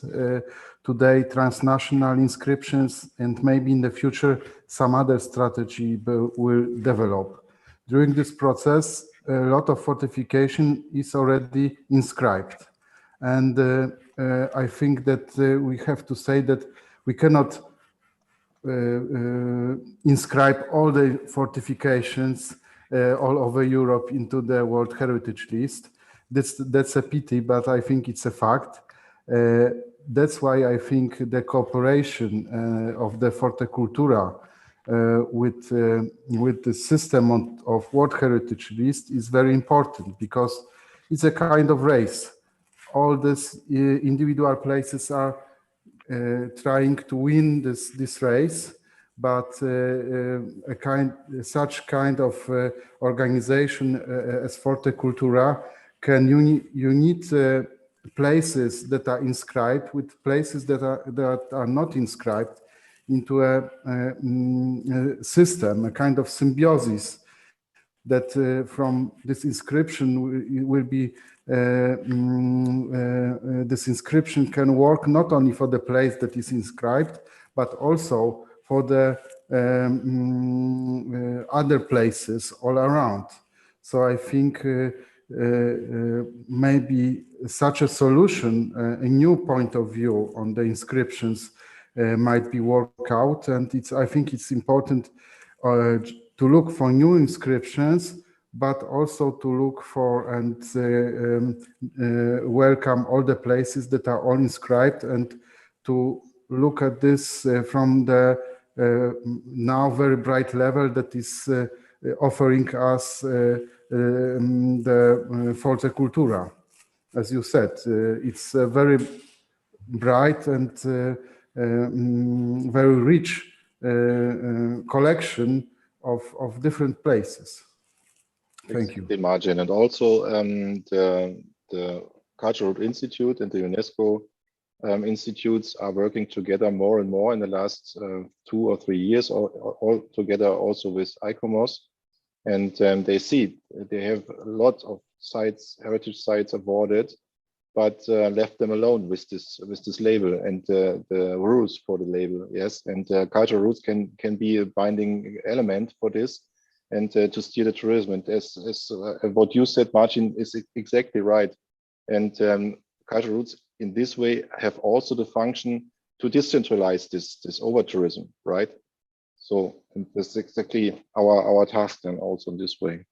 today transnational inscriptions, and maybe in the future some other strategy will develop. During this process, a lot of fortification is already inscribed. And I think that we have to say that we cannot inscribe all the fortifications all over Europe into the World Heritage List. That's a pity, but I think it's a fact. That's why I think the cooperation of the FORTE CULTURA with the system of World Heritage List is very important, because it's a kind of race. All these individual places are trying to win this race, but such kind of organization as FORTE CULTURA can unite places that are inscribed with places that are not inscribed into a system, a kind of symbiosis, that from this inscription will be this inscription can work not only for the place that is inscribed, but also for the other places all around. So I think maybe such a solution, a new point of view on the inscriptions might be worked out, and I think it's important to look for new inscriptions, but also to look for and welcome all the places that are all inscribed, and to look at this from the now very bright level that is offering us the FORTE CULTURA. As you said, it's a very bright and very rich collection of different places. Thank you. Margin. And also the Cultural Institute and the UNESCO institutes are working together more and more in the last 2 or 3 years, all together also with ICOMOS. And they see they have a lot of sites, heritage sites awarded, but left them alone with this label and the rules for the label. Yes, and cultural roots can be a binding element for this, and to steer the tourism. And as what you said, Martin, is exactly right. And cultural roots in this way have also the function to decentralize this over tourism, right? So that's exactly our task then also in this way.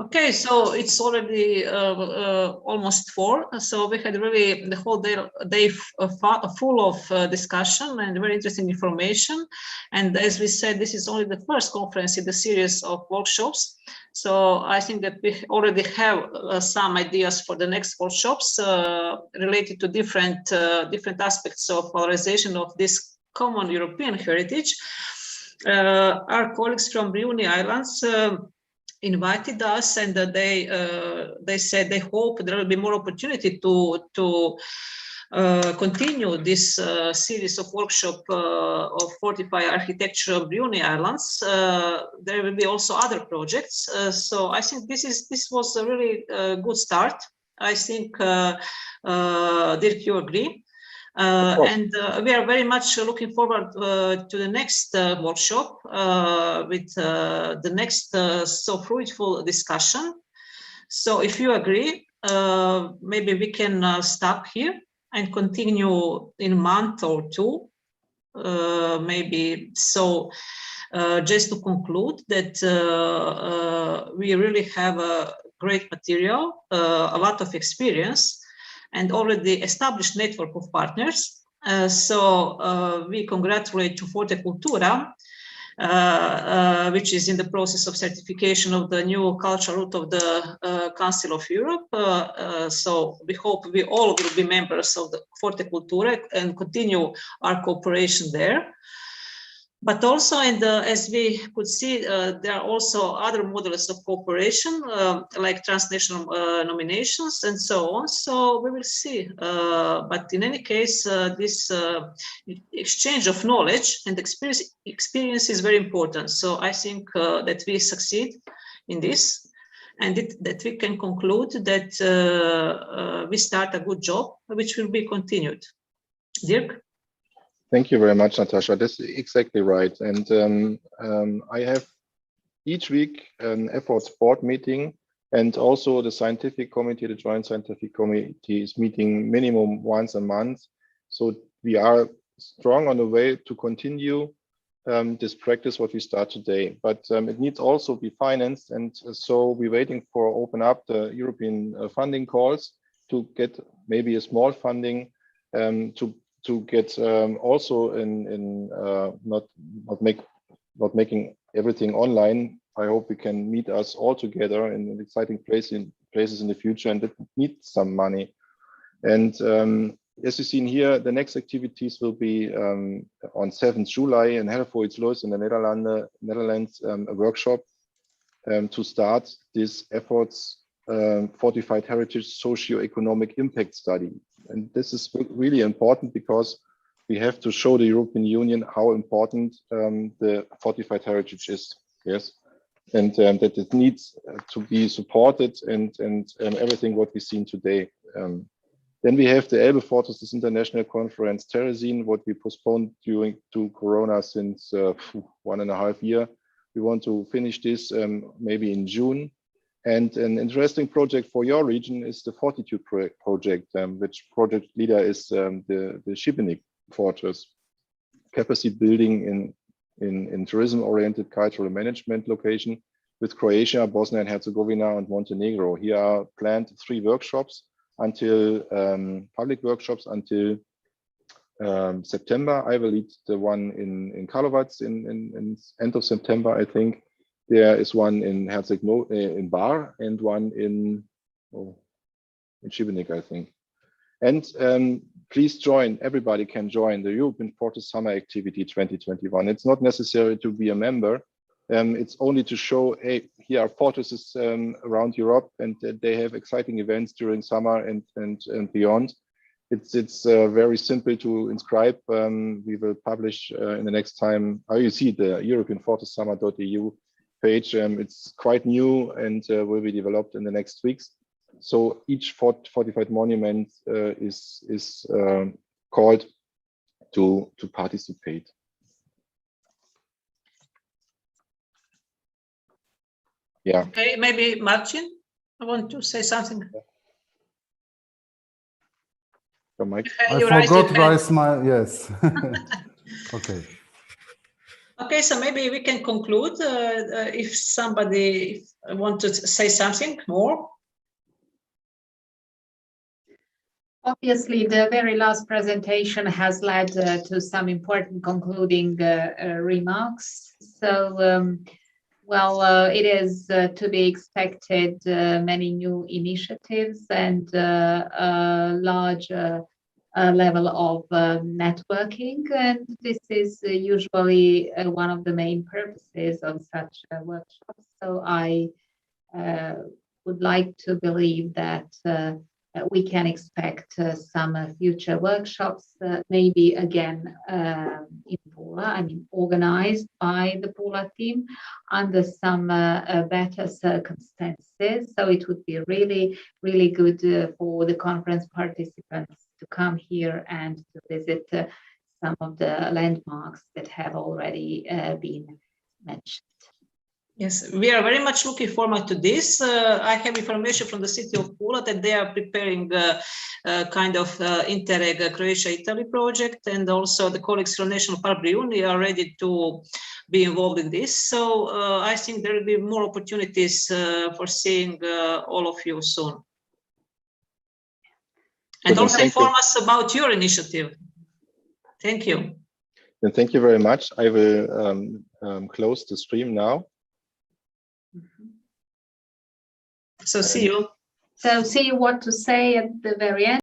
Okay, so it's already almost 4. So we had really the whole day full of discussion and very interesting information. And as we said, this is only the first conference in the series of workshops. So I think that we already have some ideas for the next workshops related to different aspects of valorization of this common European heritage. Our colleagues from Brunei Islands invited us, and they said they hope there will be more opportunity to continue this series of workshop of fortified architecture of Brunei Islands. There will be also other projects. So I think this was a really good start. I think, Dirk, you agree? And we are very much looking forward to the next workshop with the next so fruitful discussion. So if you agree, maybe we can stop here and continue in a month or two, maybe. So just to conclude that we really have a great material, a lot of experience, and already established network of partners. So we congratulate to Forte Cultura, which is in the process of certification of the new cultural route of the Council of Europe. So we hope we all will be members of the Forte Cultura and continue our cooperation there. But also, and as we could see, there are also other models of cooperation, like transnational nominations and so on. So we will see. But in any case, this exchange of knowledge and experience is very important. So I think that we succeed in this, and that we can conclude that we start a good job, which will be continued. Dirk? Thank you very much, Natasha. That's exactly right. And I have each week an efforts board meeting, and also the scientific committee, the joint scientific committee is meeting minimum once a month. So we are strong on the way to continue this practice, what we start today. But it needs also be financed. And so we're waiting for open up the European funding calls to get maybe a small funding to get also in not making everything online. I hope we can meet us all together in exciting places in the future, and it needs some money. And as you've seen here, the next activities will be on 7th July in Helvoetsluis in the Netherlands, a workshop to start this efforts fortified heritage socio-economic impact study. And this is really important because we have to show the European Union how important the fortified heritage is, yes, and that it needs to be supported and everything what we've seen today. Then we have the Elbe Fortresses International Conference Terezin, what we postponed due to Corona since 1.5 years. We want to finish this maybe in June. And an interesting project for your region is the Fortitude project, which project leader is the Šibenik Fortress, capacity building in tourism-oriented cultural management location with Croatia, Bosnia and Herzegovina, and Montenegro. Here are planned 3 workshops until public workshops until September. I will lead the one in Karlovac in end of September, I think. There is one in in Bar and one in Šibenik, I think. And please join, everybody can join the European Fortress Summer Activity 2021. It's not necessary to be a member. It's only to show, hey, here are fortresses around Europe, and they have exciting events during summer and beyond. It's very simple to inscribe. We will publish in the next time. You see the europeanfortressummer.eu page. It's quite new and will be developed in the next weeks. So each fortified monument is called to participate. Yeah. Okay, maybe Marcin, I want to say something. I forgot to raise my, yes. Okay. Okay, so maybe we can conclude if somebody wants to say something more. Obviously, the very last presentation has led to some important concluding remarks. So, it is to be expected many new initiatives and large level of networking, and this is usually one of the main purposes of such workshops. So I would like to believe that we can expect some future workshops, maybe again in Pula, I mean organized by the Pula team under some better circumstances. So it would be really, really good for the conference participants to come here and to visit some of the landmarks that have already been mentioned. Yes, we are very much looking forward to this. I have information from the city of Pula that they are preparing kind of Interreg Croatia-Italy project, and also the colleagues from National Park Briuni are ready to be involved in this. So I think there will be more opportunities for seeing all of you soon. And also inform us about your initiative. Thank you. And thank you very much. I will close the stream now. So see you. So see what to say at the very end.